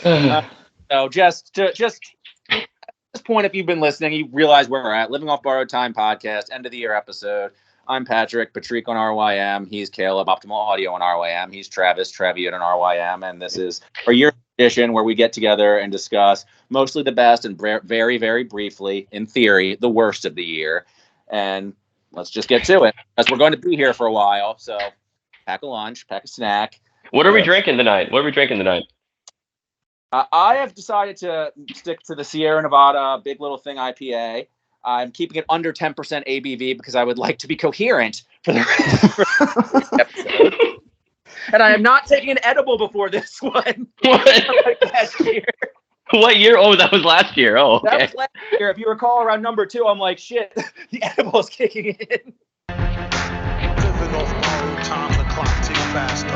So just at this point, if you've been listening, you realize where we're at. Living Off Borrowed Time podcast, end of the year episode. I'm Patrique on RYM. He's Caleb, OptimalAudio on RYM. He's Traviud on RYM. And this is our year edition where we get together and discuss mostly the best and very, very briefly, in theory, the worst of the year. And let's just get to it, because we're going to be here for a while. So pack a lunch, pack a snack. What are we drinking tonight? I have decided to stick to the Sierra Nevada Big Little Thing IPA. I'm keeping it under 10% ABV because I would like to be coherent for the episode. And I am not taking an edible before this one. Like last year. What year? Oh, that was last year. Oh, okay. That was last year. If you recall, around number 2, I'm like, shit, the edible is kicking in. Living off borrowed time, the clock ticks faster.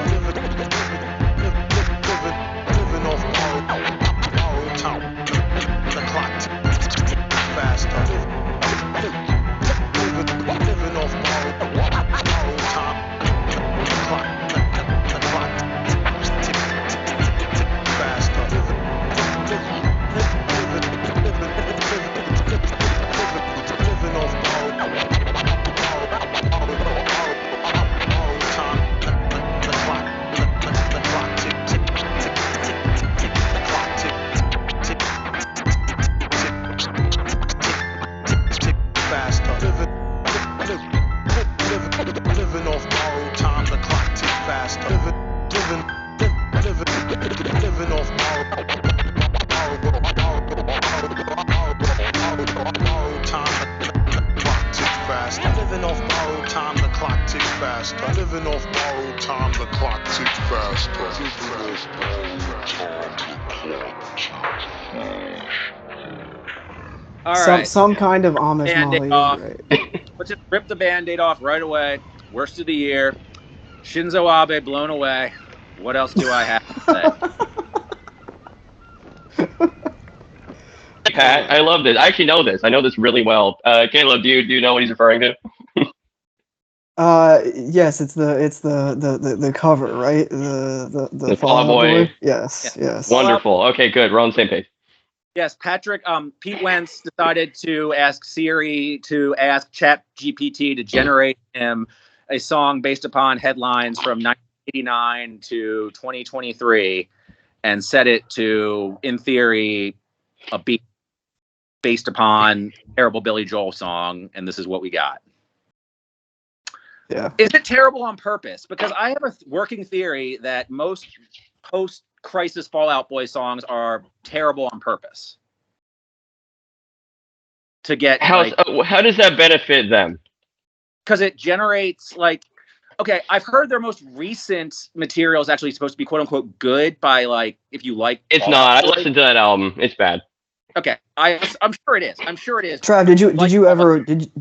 Living off borrowed time, the clock ticks faster. Living off borrowed time, the clock ticks faster. Living off borrowed time, the clock tick faster. Living off borrowed time, the clock tick faster. Living off borrowed time, the clock ticks faster. Living off borrowed time, the clock ticks faster. Living off borrowed time, the clock ticks faster. All right. Some kind of Amish Band-Aid Molly. off. Right. Let's just rip the Band-Aid off right away. Worst of the year. Shinzo Abe blown away. What else do I have to say? Pat, I love this. I actually know this. I know this really well. Caleb, do you know what he's referring to? Yes, it's the cover, right? The Fall Out Boy. Yes, Yeah. yes. Wonderful. Okay, good. We're on the same page. Yes, Patrick. Pete Wentz decided to ask Siri to ask ChatGPT to generate him a song based upon headlines from 1989 to 2023, and set it to, in theory, a beat based upon terrible Billy Joel song, and this is what we got. Yeah. Is it terrible on purpose? Because I have a working theory that most post-crisis Fall Out Boy songs are terrible on purpose. To get How does that benefit them? because it generates okay, I've heard their most recent material is actually supposed to be quote unquote good by if you like. It's Fall not. Out I Boy. listened to that album. It's bad. Okay, I'm sure it is. I'm sure it is. Trav, did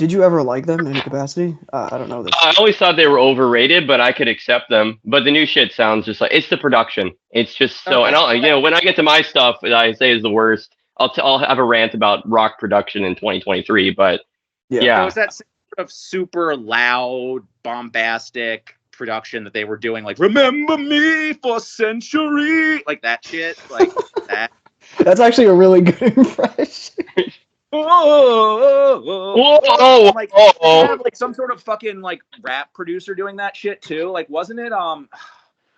you ever like them in any capacity? I don't know this. I always thought they were overrated, but I could accept them. But the new shit sounds just like it's the production. It's just so. Okay. And when I get to my stuff that I say is the worst, I'll have a rant about rock production in 2023. But yeah. It was that sort of super loud, bombastic production that they were doing, like "Remember Me for Century," like that shit, like that. That's actually a really good impression. Whoa! Like, they have some sort of fucking rap producer doing that shit too. Like, wasn't it?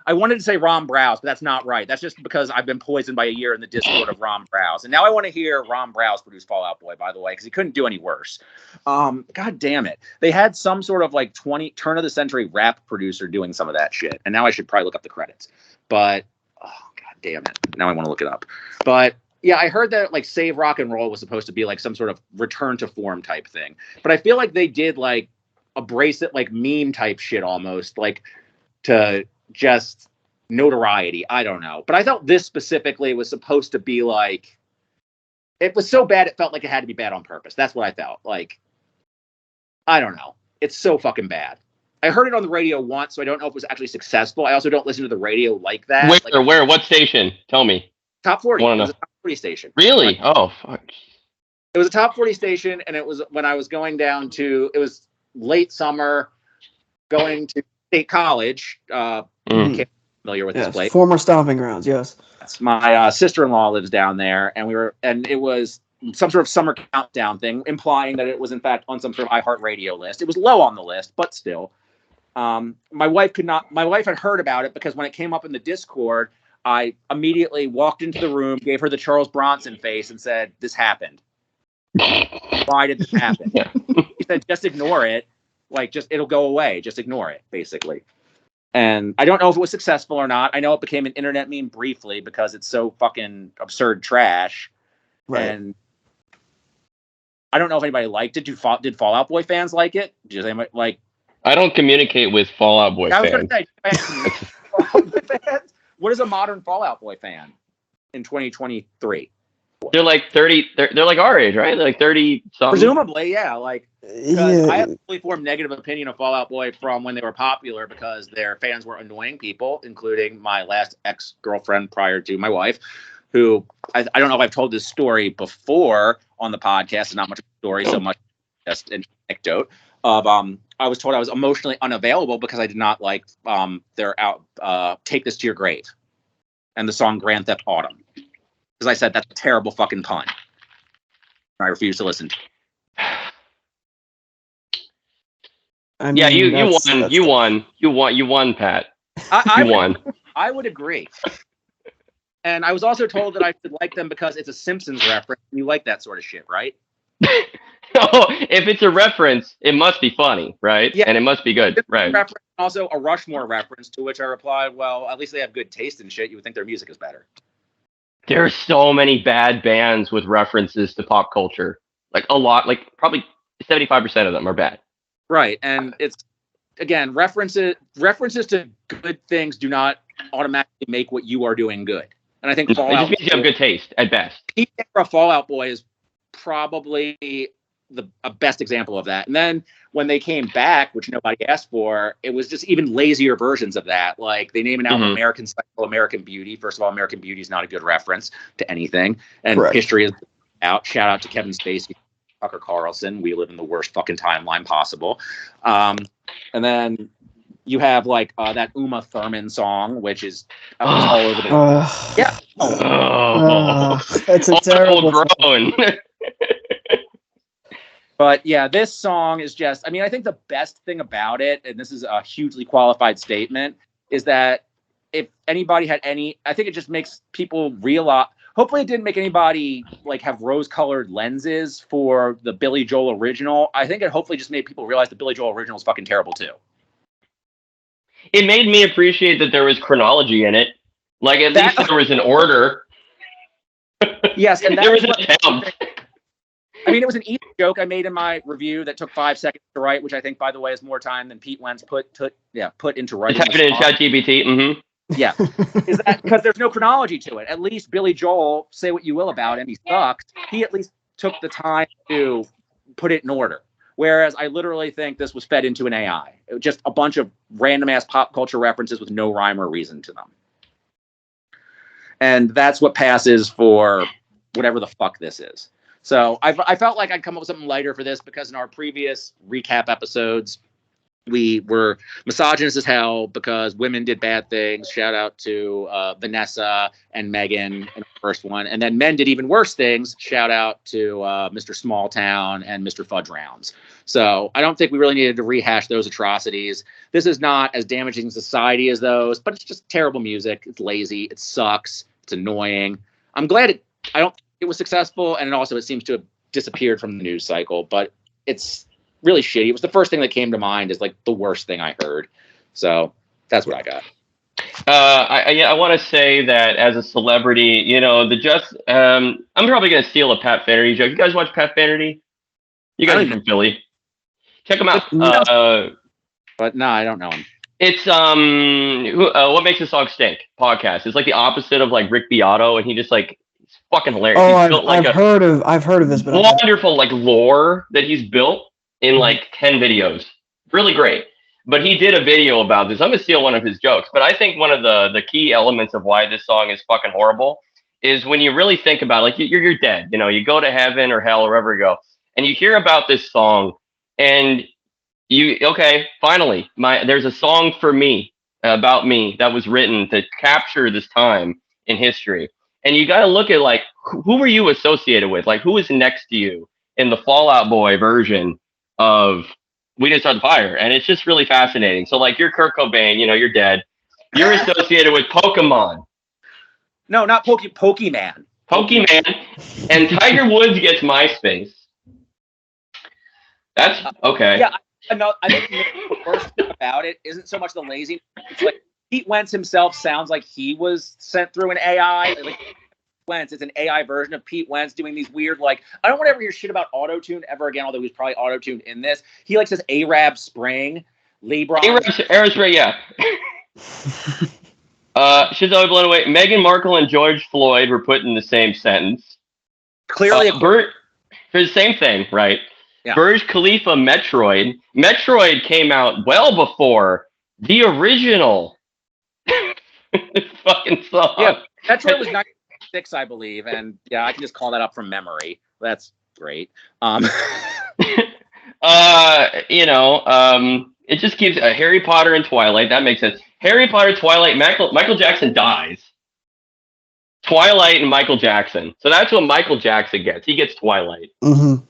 I wanted to say Ron Browse, but that's not right. That's just because I've been poisoned by a year in the Discord of Ron Browse, and now I want to hear Ron Browse produce Fall Out Boy. By the way, because he couldn't do any worse. God damn it! They had some sort of turn of the century rap producer doing some of that shit, and now I should probably look up the credits. But god damn it! Now I want to look it up. But yeah, I heard that Save Rock and Roll was supposed to be some sort of return to form type thing. But I feel like they did a bracelet meme type shit almost to just notoriety. I don't know. But I thought this specifically was supposed to be it was so bad it felt like it had to be bad on purpose. That's what I felt. I don't know. It's so fucking bad. I heard it on the radio once, so I don't know if it was actually successful. I also don't listen to the radio like that. Where? What station? Tell me. Top 40. It was a top 40 station. Really? Oh, fuck. It was a top 40 station, and it was when I was going down to, it was late summer, going to State College. Familiar with this place. Former stomping grounds, yes. My sister-in-law lives down there, and it was some sort of summer countdown thing, implying that it was in fact on some sort of iHeartRadio list. It was low on the list, but still. My wife had heard about it because when it came up in the Discord, I immediately walked into the room, gave her the Charles Bronson face, and said, "This happened. Why did this happen?" She said, "Just ignore it. Like, it'll go away. Just ignore it," basically. And I don't know if it was successful or not. I know it became an internet meme briefly because it's so fucking absurd trash. Right. And I don't know if anybody liked it. Did Fall Out Boy fans like it? Did anybody like? I don't communicate with Fall Out Boy fans. I was going to say, what is a modern Fall Out Boy fan in 2023? They're like 30. They're like our age, right? They're like 30 something. Presumably, yeah. Like, because I have a fully formed negative opinion of Fall Out Boy from when they were popular because their fans were annoying people, including my last ex-girlfriend prior to my wife, who I don't know if I've told this story before on the podcast. It's not much of a story, so much just an anecdote of I was told I was emotionally unavailable because I did not like their Take This to Your Grave and the song Grand Theft Autumn. Because I said that's a terrible fucking pun. I refuse to listen to it. I mean, yeah, you won, Pat. You won. I would agree. And I was also told that I should like them because it's a Simpsons reference. And you like that sort of shit, right? Oh, if it's a reference, it must be funny, right? Yeah. And it must be good, right? Reference, also a Rushmore reference, to which I replied, well, at least they have good taste in shit. You would think their music is better. There are so many bad bands with references to pop culture. Like a lot, like probably 75% of them are bad. Right. And it's, again, references to good things do not automatically make what you are doing good. And I think it just means you have good taste at best. A Fall Out Boy is probably a best example of that. And then when they came back, which nobody asked for, it was just even lazier versions of that. Like they name an album American Psycho, American Beauty. First of all, American Beauty is not a good reference to anything. And Correct. History is out. Shout out to Kevin Spacey, Tucker Carlson. We live in the worst fucking timeline possible. And then you have like that Uma Thurman song, which is all over the yeah. It's a terrible groan. But yeah, this song is just, I mean, I think the best thing about it, and this is a hugely qualified statement, is that if anybody had I think it just makes people realize, hopefully it didn't make anybody like have rose-colored lenses for the Billy Joel original. I think it hopefully just made people realize the Billy Joel original is fucking terrible too. It made me appreciate that there was chronology in it. Like at least there was an order. Yes, and there was an attempt. I mean, it was an easy joke I made in my review that took 5 seconds to write, which I think, by the way, is more time than Pete Wentz put into writing. It's happening in ChatGPT. Mm-hmm. Yeah, is that because there's no chronology to it? At least Billy Joel, say what you will about him, he sucks. He at least took the time to put it in order. Whereas I literally think this was fed into an AI. It was just a bunch of random ass pop culture references with no rhyme or reason to them. And that's what passes for whatever the fuck this is. So I felt like I'd come up with something lighter for this because in our previous recap episodes, we were misogynist as hell because women did bad things. Shout out to Vanessa and Megan in the first one. And then men did even worse things. Shout out to Mr. Smalltown and Mr. Fudge Rounds. So I don't think we really needed to rehash those atrocities. This is not as damaging to society as those, but it's just terrible music. It's lazy. It sucks. It's annoying. I'm glad it was successful, and also it seems to have disappeared from the news cycle, but it's really shitty. It was the first thing that came to mind as like the worst thing I heard. So that's what I got. I want to say that as a celebrity, you know, I'm probably going to steal a Pat Fennerty joke. You guys watch Pat Fennerty? You guys are from Philly. Check him out. But no, I don't know him. It's What Makes a Song Stink podcast. It's like the opposite of like Rick Beato, and he just like, it's fucking hilarious. Oh, I've heard of this, but wonderful like lore that he's built in like 10 videos. Really great. But he did a video about this. I'm gonna steal one of his jokes, but I think one of the key elements of why this song is fucking horrible is when you really think about it, like you're dead. You know, you go to heaven or hell or wherever you go, and you hear about this song, and finally, there's a song for me about me that was written to capture this time in history. And you got to look at like who were you associated with? Like who was next to you in the Fall Out Boy version of We Didn't Start the Fire? And it's just really fascinating. So like you're Kurt Cobain, you know, you're dead. You're associated with Pokemon. No, not Pokemon. Pokemon. And Tiger Woods gets MySpace. That's okay. Yeah, I think the worst thing about it isn't so much the lazy. It's like Pete Wentz himself sounds like he was sent through an AI. Like Wentz, it's an AI version of Pete Wentz doing these weird, like, I don't want to ever hear shit about auto-tune ever again, although he's probably auto-tuned in this. He like says Arab Spring, LeBron. Arab Spring, yeah. She's always blown away. Meghan Markle and George Floyd were put in the same sentence. Clearly, for the same thing, right? Yeah. Burj Khalifa Metroid. Metroid came out well before the original fucking song. Yeah, Metroid was 96, I believe, and yeah, I can just call that up from memory. That's great. It just keeps Harry Potter and Twilight. That makes sense. Harry Potter, Twilight, Michael Jackson dies. Twilight and Michael Jackson. So that's what Michael Jackson gets. He gets Twilight. Mm-hmm.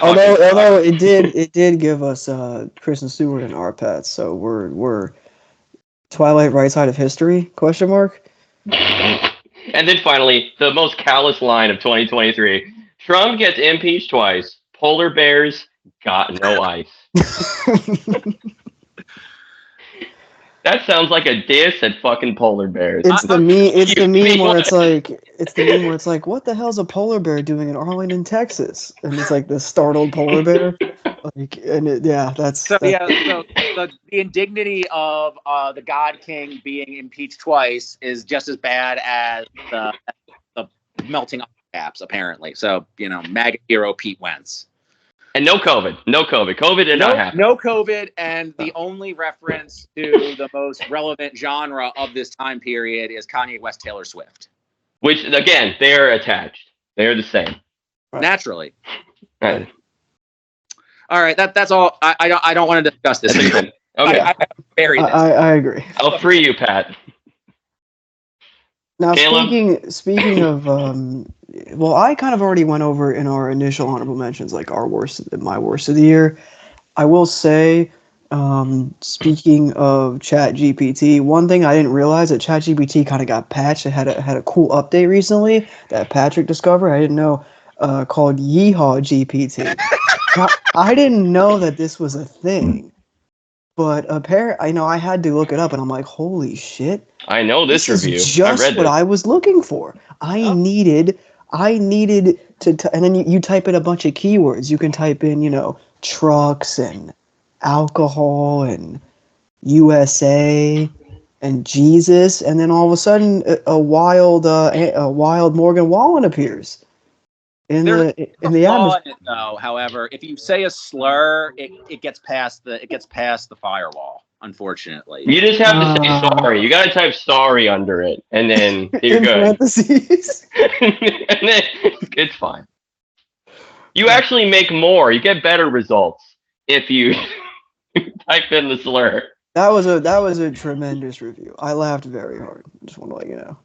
Although it did give us Kristen Stewart and our pets. So we're Twilight right side of history? ? And then finally, the most callous line of 2023. Trump gets impeached twice. Polar bears got no ice. That sounds like a diss at fucking polar bears. It's the meme where it's like, what the hell's a polar bear doing in Arlington, Texas? And it's like the startled polar bear. The indignity of the God King being impeached twice is just as bad as the melting ice caps, apparently. So, MAGA hero Pete Wentz. And no COVID. COVID did not happen. No COVID, and the only reference to the most relevant genre of this time period is Kanye West, Taylor Swift. Which, again, they are attached. They are the same. Right. Naturally. Right. All right, that's all. I don't want to discuss this anymore. Okay. I agree. I'll free you, Pat. Now, speaking of, I kind of already went over in our initial honorable mentions, like my worst of the year. I will say, speaking of ChatGPT, one thing I didn't realize that ChatGPT kind of got patched. It had a cool update recently that Patrick discovered. I didn't know, called Yeehaw GPT. I didn't know that this was a thing. But apparently, I had to look it up, and I'm like, holy shit. I know this review. Is just what I was looking for. I needed to, and then you type in a bunch of keywords. You can type in, trucks and alcohol and USA and Jesus, and then all of a sudden, a wild Morgan Wallen appears. In the atmosphere. Though, however, if you say a slur, it gets past the firewall. Unfortunately, you just have to say sorry. You got to type sorry under it, and then you're good. Parentheses. And then it's fine. You actually make more. You get better results if you type in the slur. That was a tremendous review. I laughed very hard. Just want to let you know.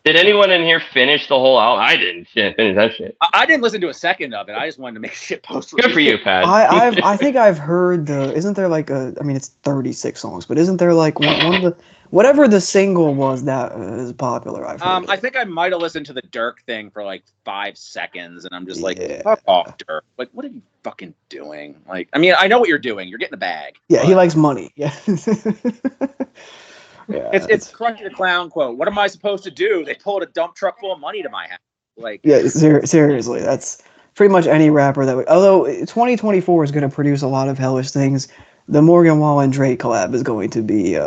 Did anyone in here finish the whole album? I didn't finish that shit. I didn't listen to a second of it. I just wanted to make shit post. Good for you, Pat. I think I've heard isn't there like it's 36 songs, but isn't there like one of the, whatever the single was that is popular? I think I might have listened to the Dirk thing for like 5 seconds, and I'm just like, fuck off, Dirk. Like, what are you fucking doing? Like, I know what you're doing. You're getting a bag. Yeah, he likes money. Yeah. Yeah, it's Crunchy the Clown quote. What am I supposed to do? They pulled a dump truck full of money to my house. Like, yeah, seriously, that's pretty much any rapper that. Although 2024 is going to produce a lot of hellish things, the Morgan Wallen Drake collab is going to be.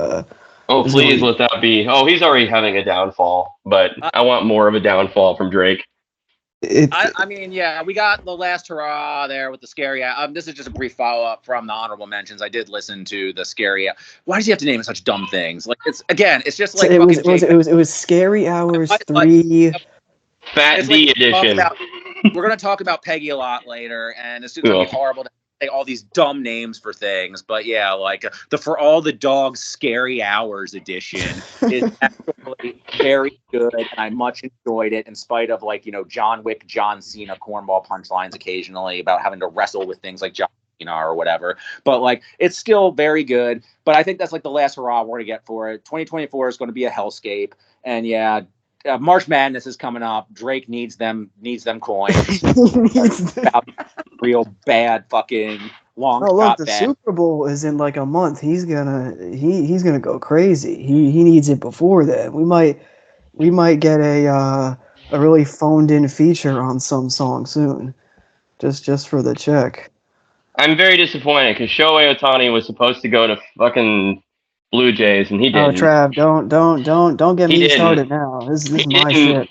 Please let that be. Oh, he's already having a downfall, but I want more of a downfall from Drake. We got the last hurrah there with the scary. This is just a brief follow up from the honorable mentions. I did listen to the scary. Why does he have to name it such dumb things? Like it's just like it was Scary Hours 3. Fat D edition. We're gonna talk about Peggy a lot later, and it's gonna be horrible. say all these dumb names for things, but yeah, like the For All the Dogs Scary Hours edition is actually very good, and I much enjoyed it in spite of like, John Wick, John Cena cornball punchlines occasionally about having to wrestle with things like John Cena or whatever. But like, it's still very good. But I think that's like the last hurrah we're gonna get for it. 2024 is going to be a hellscape, and yeah. March Madness is coming up. Drake needs them coins. About real bad fucking long Oh look, shot the bet. Super Bowl is in like a month. He's gonna go crazy. He needs it before then. We might get a really phoned in feature on some song soon, just for the check. I'm very disappointed because Shohei Ohtani was supposed to go to fucking Blue Jays and he Oh, didn't. Trav, don't get He me didn't. started now. This is He my didn't. shit.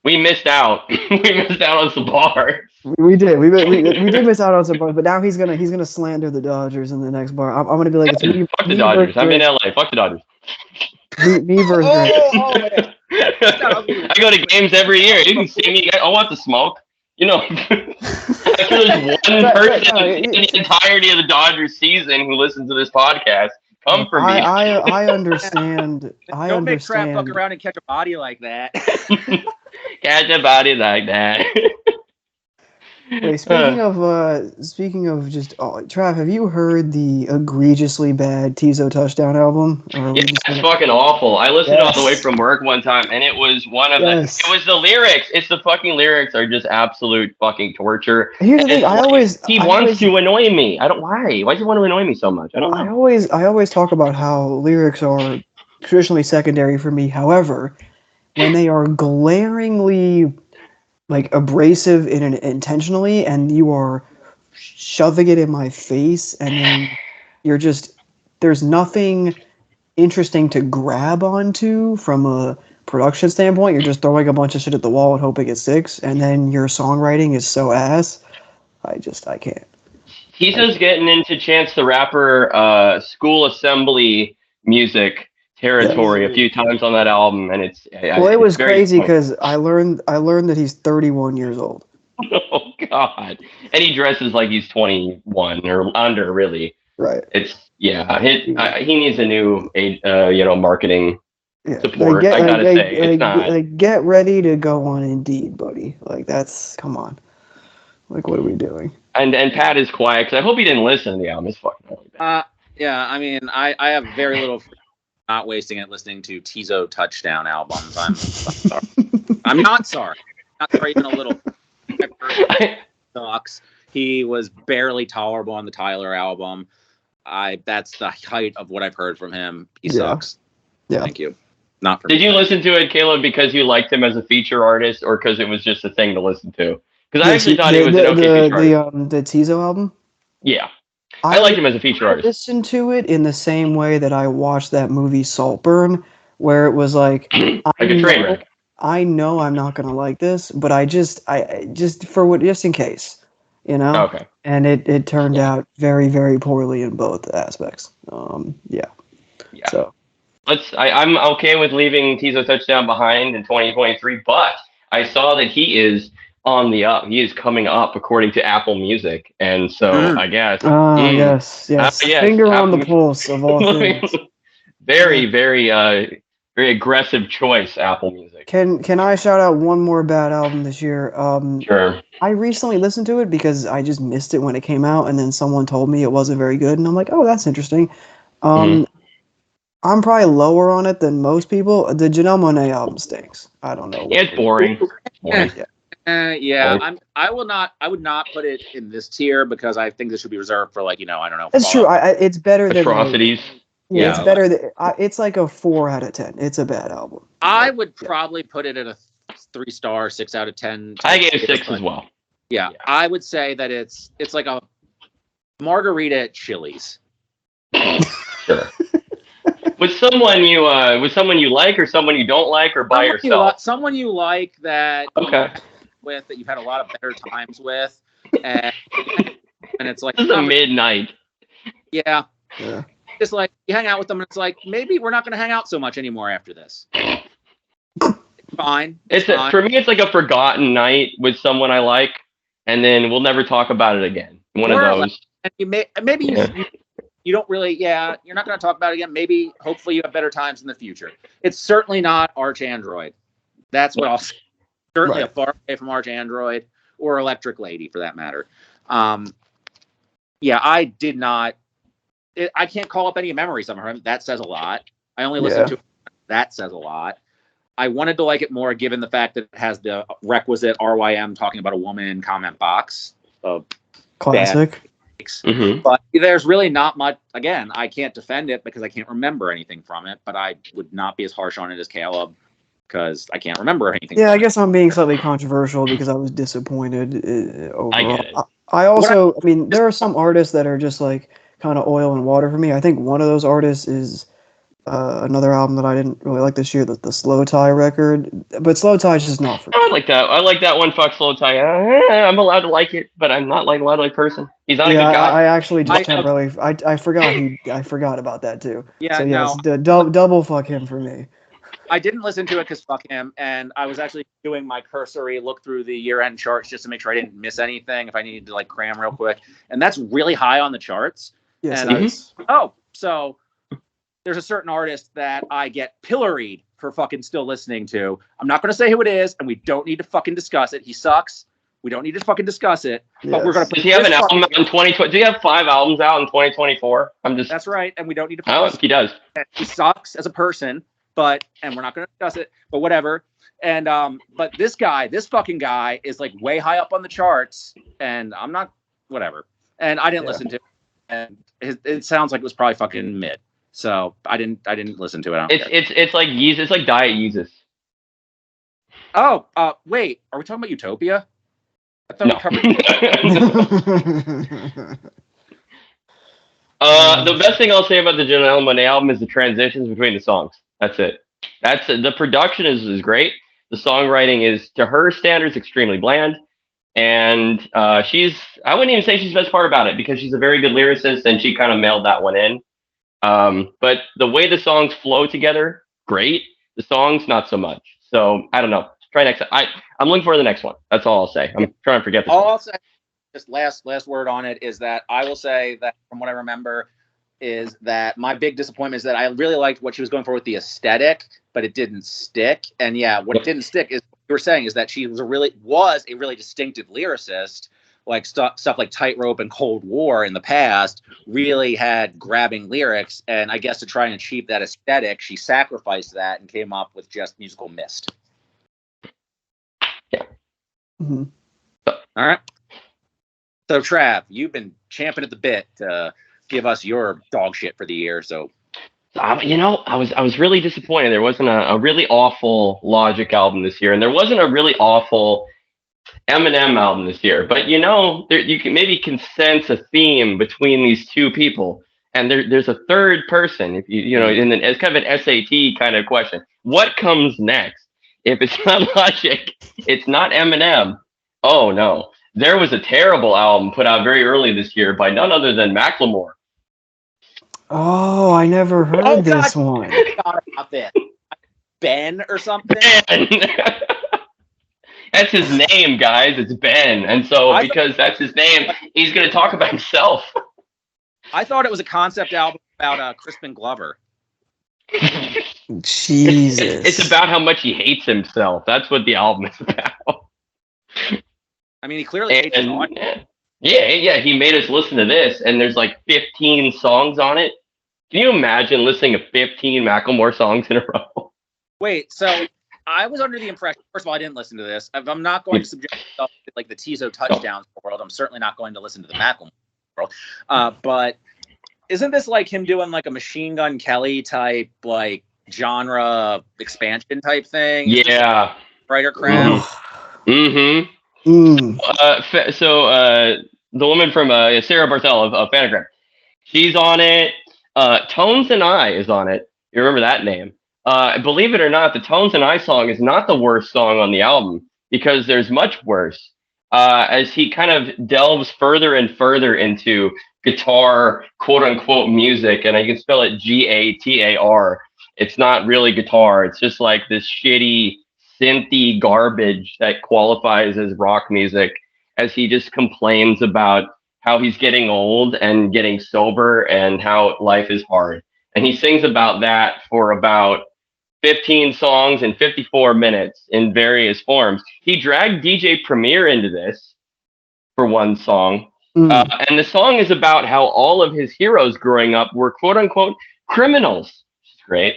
We missed out. We missed out on some bars. We did miss out on some bars, but now he's gonna slander the Dodgers in the next bar. I'm gonna be like, it's me. Fuck the me Dodgers. versus I'm in Drake. LA. Fuck the Dodgers. Me versus Drake. I go to games every year. You can see me. I want the smoke. If there's one person in the entirety of the Dodgers season who listens to this podcast, come for me. I understand. Don't make Trav fuck around and catch a body like that. Catch a body like that. Wait, speaking of just Trav, have you heard the egregiously bad Teezo touchdown album? Yeah, it's fucking awful. I listened all the way from work one time, and it was one of the. It was the lyrics. It's the fucking lyrics are just absolute fucking torture. Here's the thing. He wants to annoy me. I don't. Why? Why does he want to annoy me so much? I don't know. I always talk about how lyrics are traditionally secondary for me. However, when they are glaringly like abrasive intentionally, and you are shoving it in my face, and then there's nothing interesting to grab onto from a production standpoint. You're just throwing a bunch of shit at the wall and hoping it sticks, and then your songwriting is so ass. I can't. Teezo's getting into Chance the Rapper school assembly music territory a few times on that album, and it was crazy because I learned that he's 31 years old. Oh God! And he dresses like he's 21 or under. Really, right? He needs a new marketing support. I gotta say, it's not. Get ready to go on Indeed, buddy. Like come on. Like, what are we doing? And Pat is quiet because I hope he didn't listen to the album. It's fucking really bad. Yeah. I mean, I have very little. Not wasting it listening to Teezo touchdown albums. I'm sorry. I'm not sorry. Not sorry even a little. Sucks. He was barely tolerable on the Tyler album. That's the height of what I've heard from him. He sucks. Yeah. Thank you. Not for Did me. you listen to it, Caleb, because you liked him as a feature artist, or because it was just a thing to listen to? Because I actually thought he was an okay feature artist. The Teezo album. Yeah. I liked him as a feature artist. I listened to it in the same way that I watched that movie Saltburn, where it was like, a train wreck. I know I'm not gonna like this, but I just in case, Okay. And it turned out very, very poorly in both aspects. Yeah. So I'm okay with leaving Teezo Touchdown behind in 2023, but I saw that he is on the up. He is coming up according to Apple Music, and so I guess. Yes. Finger on the pulse of all things. Very, very, very aggressive choice, Apple Music. Can I shout out one more bad album this year? Sure. I recently listened to it because I just missed it when it came out, and then someone told me it wasn't very good, and I'm like, oh, that's interesting. I'm probably lower on it than most people. The Janelle Monáe album stinks. I don't know. It's boring. I would not put it in this tier because I think this should be reserved for I don't know. That's true. It's better than Atrocities. It's better than it's like a 4 out of 10. It's a bad album. I would probably put it at a 3-star, 6 out of 10. I gave 6 as well. Yeah, I would say that it's like a margarita at Chili's. Sure. With someone you like, or someone you don't like, or by yourself? Someone you like that that you've had a lot of better times with, and it's like this is a midnight. Yeah. Just like you hang out with them, and it's like maybe we're not going to hang out so much anymore after this. Fine. For me, it's like a forgotten night with someone I like, and then we'll never talk about it again. One of those. And maybe you don't really, you're not going to talk about it again. Maybe, hopefully, you have better times in the future. It's certainly not Arch Android. That's what I'll say. Certainly a far away from Arch Android or Electric Lady, for that matter. I did not. I can't call up any memories of her. That says a lot. I only listened to it. That says a lot. I wanted to like it more, given the fact that it has the requisite RYM talking about a woman comment box of classic. But there's really not much. Again, I can't defend it because I can't remember anything from it. But I would not be as harsh on it as Caleb because I can't remember anything. Yeah, I guess I'm being slightly controversial because I was disappointed overall. I get it. I also, I mean, there are some artists that are just like kind of oil and water for me. I think one of those artists is another album that I didn't really like this year, the Slow Tie record. But Slow Tie is just not for me. I like that. I like that one. Fuck Slow Tie. I'm allowed to like it, but I'm not like allowed to like person. He's not a good guy. I actually just temporarily. I forgot about that too. Yeah, so yes, double fuck him for me. I didn't listen to it because fuck him, and I was actually doing my cursory look through the year-end charts just to make sure I didn't miss anything if I needed to like cram real quick, and that's really high on the charts. Yes, and so there's a certain artist that I get pilloried for fucking still listening to. I'm not going to say who it is, and we don't need to fucking discuss it. He sucks. We don't need to fucking discuss it. But we're going to. Does he have an album in 2020? Do you have 5 albums out in 2024? That's right, and we don't need to. I don't think he does. He sucks as a person. And we're not going to discuss it, but whatever. And, but this fucking guy is like way high up on the charts, and I'm not, whatever. And I didn't listen to it, and it sounds like it was probably fucking mid. So I didn't listen to it. It's like Yeezus. It's like Diet Yeezus. Oh, wait, are we talking about Utopia? I thought we covered. The best thing I'll say about the Janelle Monáe album is the transitions between the songs. That's it. The production is great. The songwriting is, to her standards, extremely bland. And I wouldn't even say she's the best part about it because she's a very good lyricist and she kind of mailed that one in. But the way the songs flow together, great. The songs, not so much. So I don't know. Try next. I'm looking for the next one. That's all I'll say. I'm trying to forget this. All I'll say, just last word on it, is that I will say that from what I remember, is that my big disappointment is that I really liked what she was going for with the aesthetic, but it didn't stick. And what it didn't stick is what you were saying is that she was a really distinctive lyricist. Like stuff like Tightrope and Cold War in the past really had grabbing lyrics. And I guess to try and achieve that aesthetic, she sacrificed that and came up with just musical mist. Yeah. Mm-hmm. All right. So Trav, you've been champing at the bit to give us your dog shit for the year. So, I was really disappointed. There wasn't a really awful Logic album this year, and there wasn't a really awful Eminem album this year. But you can sense a theme between these two people, and there's a third person. If it's kind of an SAT kind of question. What comes next? If it's not Logic, it's not Eminem. Oh no. There was a terrible album put out very early this year by none other than Macklemore. Oh, I never heard this one. I forgot about this. Ben or something? Ben. That's his name, guys. It's Ben. And so because that's his name, he's going to talk about himself. I thought it was a concept album about Crispin Glover. Jesus. It's about how much he hates himself. That's what the album is about. I mean, he clearly hates his audience. Yeah, he made us listen to this, and there's like 15 songs on it. Can you imagine listening to 15 Macklemore songs in a row? Wait, so I was under the impression, first of all, I didn't listen to this. If I'm not going to subject myself to like the Teezo touchdowns world, I'm certainly not going to listen to the Macklemore world. But isn't this like him doing like a Machine Gun Kelly type, like genre expansion type thing? Yeah. Writer crap? Mm-hmm. So the woman from Sarah Barthel of Panagram, she's on it. Tones and I is on it. You remember that name? Believe it or not, the Tones and I song is not the worst song on the album because there's much worse. As he kind of delves further and further into guitar, quote unquote, music, and I can spell it Gatar. It's not really guitar. It's just like this shitty synthy garbage that qualifies as rock music, as he just complains about how he's getting old and getting sober and how life is hard. And he sings about that for about 15 songs in 54 minutes in various forms. He dragged DJ Premier into this for one song. And the song is about how all of his heroes growing up were quote unquote criminals. Which is great.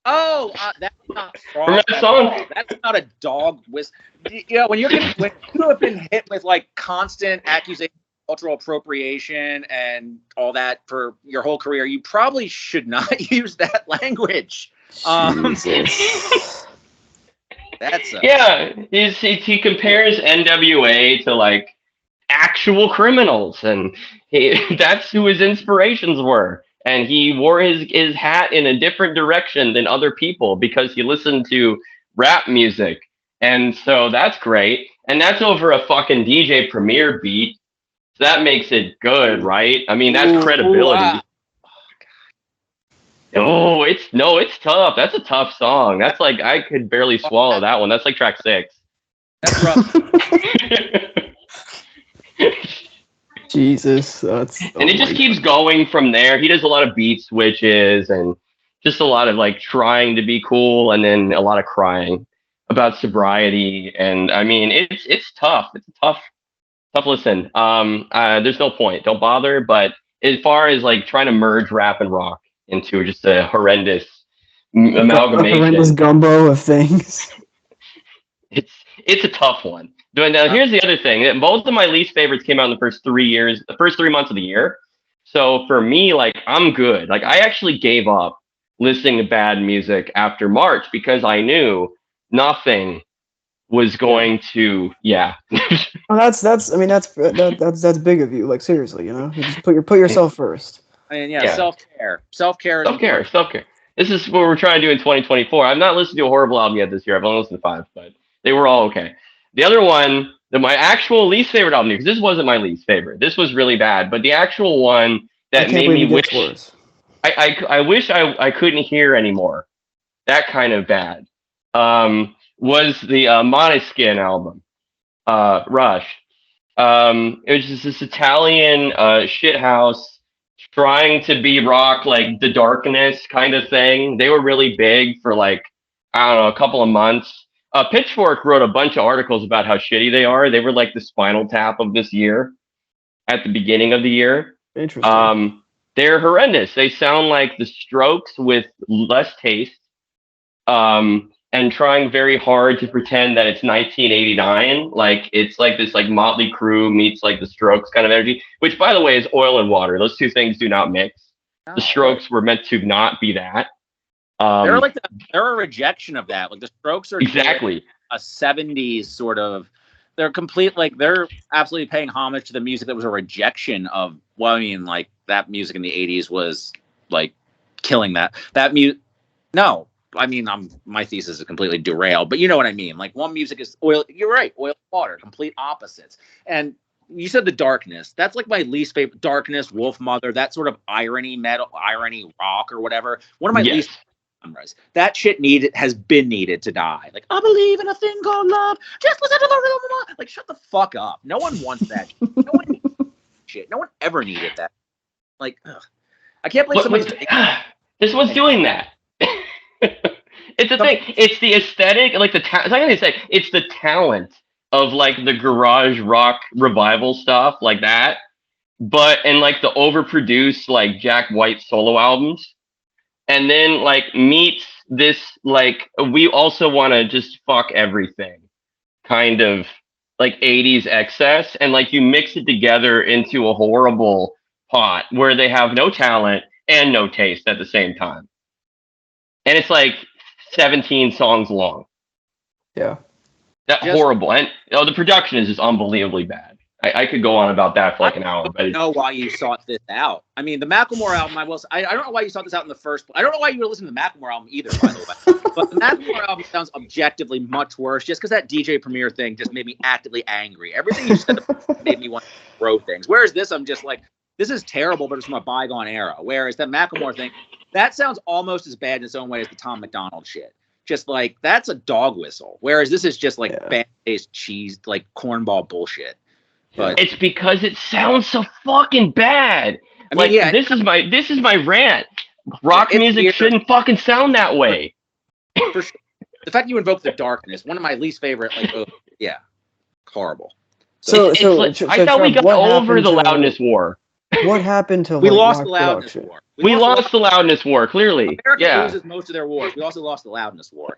Oh, that's not Remember that song? That's not a dog whistle. You know, when you have been hit with like constant accusations of cultural appropriation and all that for your whole career, you probably should not use that language. That's yeah. He compares NWA to like actual criminals, and that's who his inspirations were. And he wore his hat in a different direction than other people because he listened to rap music. And so that's great. And that's over a fucking DJ Premier beat. So that makes it good, right? I mean, that's credibility. Oh, it's tough. That's a tough song. That's like, I could barely swallow that one. That's like track 6. That's rough. Jesus, and it just keeps going from there. He does a lot of beat switches and just a lot of like trying to be cool, and then a lot of crying about sobriety. And I mean, it's tough. It's a tough listen. There's no point. Don't bother. But as far as like trying to merge rap and rock into just a horrendous amalgamation, a horrendous gumbo of things. It's a tough one. Now, here's the other thing. Both of my least favorites came out in the first 3 months of the year. So for me, like, I'm good. Like, I actually gave up listening to bad music after March because I knew nothing was going to, Well, that's big of you. Like, seriously, you know, you just put yourself first. I mean, self-care. Self-care. This is what we're trying to do in 2024. I've not listened to a horrible album yet this year. I've only listened to 5, but they were all okay. The other one, my actual least favorite album, because this wasn't my least favorite. This was really bad. But the actual one that made me wish, I wish I couldn't hear anymore. That kind of bad. Was the Maneskin album, Rush. It was just this Italian shithouse trying to be rock, like The Darkness kind of thing. They were really big for like, I don't know, a couple of months. Pitchfork wrote a bunch of articles about how shitty they are. They were like the Spinal Tap of this year at the beginning of the year. Interesting. They're horrendous. They sound like the Strokes with less taste, and trying very hard to pretend that it's 1989. Like it's like this like Motley Crue meets like the Strokes kind of energy, which by the way is oil and water. Those two things do not mix. The Strokes were meant to not be that. They're a rejection of that. Like the Strokes are exactly a 70s sort of. They're absolutely paying homage to the music that was a rejection of. Well, I mean, like that music in the 80s was like killing that music. No, I mean, my thesis is completely derailed, but you know what I mean. Like one music is oil. You're right, oil and water, complete opposites. And you said The Darkness. That's like my least favorite. Darkness, Wolf Mother, that sort of irony metal, irony rock or whatever. One of my least. That shit has been needed to die. Like, I believe in a thing called love. Just listen to the rhythm. Like, shut the fuck up. No one wants that. No one needs shit. No one ever needed that. Like, ugh. I can't believe somebody's. This one's doing that. It's the thing. It's the aesthetic, like I'm gonna say it's the talent of like the garage rock revival stuff, like that. And like the overproduced like Jack White solo albums. And then like meets this like we also want to just fuck everything kind of like 80s excess, and like you mix it together into a horrible pot where they have no talent and no taste at the same time. And it's like 17 songs long. Yeah. Horrible. And the production is just unbelievably bad. I could go on about that for like an hour. But I don't know why you sought this out. I mean, the Macklemore album, I don't know why you sought this out in the first place. I don't know why you were listening to the Macklemore album either, by the way. But the Macklemore album sounds objectively much worse just because that DJ Premier thing just made me actively angry. Everything you said made me want to throw things. Whereas this, I'm just like, this is terrible, but it's from a bygone era. Whereas that Macklemore thing, that sounds almost as bad in its own way as the Tom McDonald shit. Just like, that's a dog whistle. Whereas this is just like band-based cheese, like cornball bullshit. But it's because it sounds so fucking bad. I mean, like this is my rant. Rock music weird. shouldn't fucking sound that way. For sure. The fact you invoke the darkness, one of my least favorite, like, yeah, horrible. So I thought we got over the loudness war. What happened to we lost rock the loudness production? war? We lost the loudness war, clearly. America loses most of their wars. We also lost the loudness war.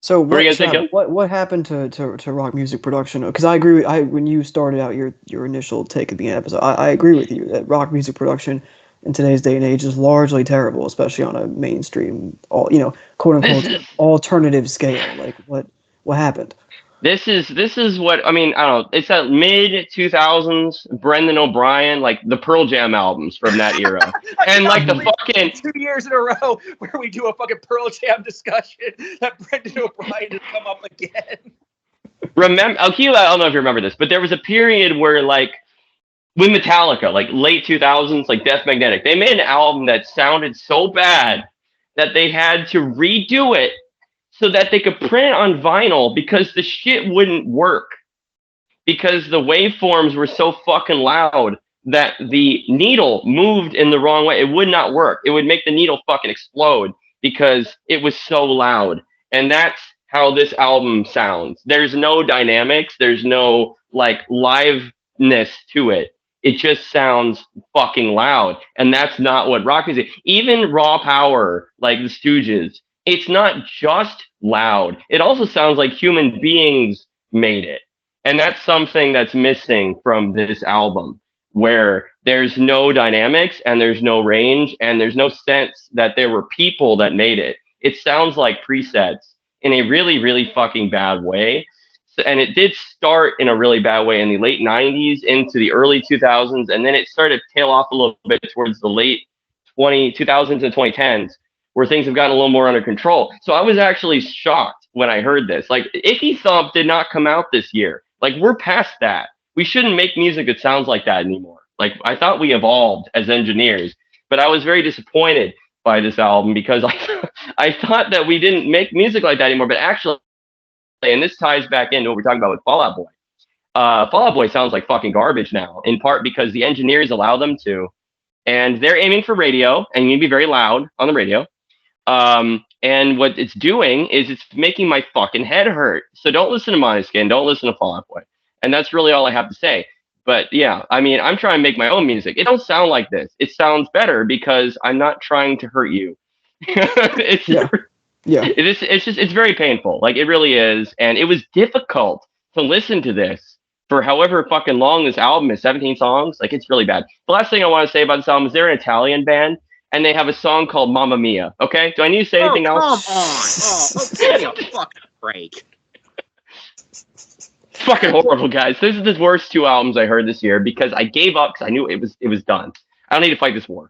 So what happened to rock music production? Because I agree when you started out your initial take at the episode, I agree with you that rock music production in today's day and age is largely terrible, especially on a mainstream, quote unquote alternative scale. Like what happened? This is what I mean. I don't know. It's that mid 2000s Brendan O'Brien, like the Pearl Jam albums from that era, and like the fucking 2 years in a row where we do a fucking Pearl Jam discussion that Brendan O'Brien has come up again. Remember, Kelela, I don't know if you remember this, but there was a period where like with Metallica, like late 2000s, like Death Magnetic, they made an album that sounded so bad that they had to redo it so that they could print it on vinyl because the shit wouldn't work. Because the waveforms were so fucking loud that the needle moved in the wrong way. It would not work. It would make the needle fucking explode because it was so loud. And that's how this album sounds. There's no dynamics. There's no like liveness to it. It just sounds fucking loud. And that's not what rock music, even Raw Power, like the Stooges, it's not just loud. It also sounds like human beings made it. And that's something that's missing from this album, where there's no dynamics and there's no range and there's no sense that there were people that made it. It sounds like presets in a really, really fucking bad way. And it did start in a really bad way in the late 90s into the early 2000s. And then it started to tail off a little bit towards the late 2000s and 2010s, where things have gotten a little more under control. So I was actually shocked when I heard this. Like, Icky Thump did not come out this year. Like, we're past that. We shouldn't make music that sounds like that anymore. Like, I thought we evolved as engineers, but I was very disappointed by this album because I thought that we didn't make music like that anymore. But actually, and this ties back into what we're talking about with Fall Out Boy. Fall Out Boy sounds like fucking garbage now, in part because the engineers allow them to, and they're aiming for radio, and you need to be very loud on the radio. And what it's doing is it's making my fucking head hurt. So don't listen to Maneskin, don't listen to Fall Out Boy. And that's really all I have to say. But yeah, I mean, I'm trying to make my own music. It don't sound like this. It sounds better because I'm not trying to hurt you. It's very painful. Like, it really is. And it was difficult to listen to this for however fucking long this album is, 17 songs. Like, it's really bad. The last thing I want to say about this album is they're an Italian band and they have a song called Mamma Mia. Okay? Do I need to say anything else? Come on. Give me a fucking break. Fucking horrible, guys. This is the worst 2 albums I heard this year because I gave up because I knew it was done. I don't need to fight this war.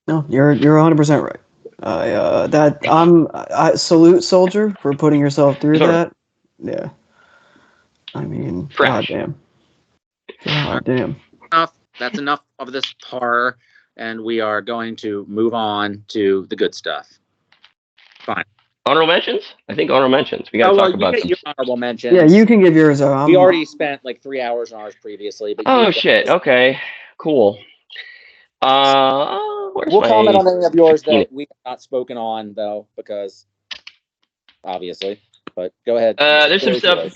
No, you're 100% right. I salute Soldier for putting yourself through that. Yeah. I mean, goddamn. That's enough of this horror, and we are going to move on to the good stuff. Fine. Honorable mentions? I think honorable mentions. We got to talk about your honorable mentions. Yeah, you can give yours. We already spent like 3 hours on ours previously. But shit. Okay. Cool. We'll comment on any of yours that we have not spoken on, though, because obviously. But go ahead. There's some stuff.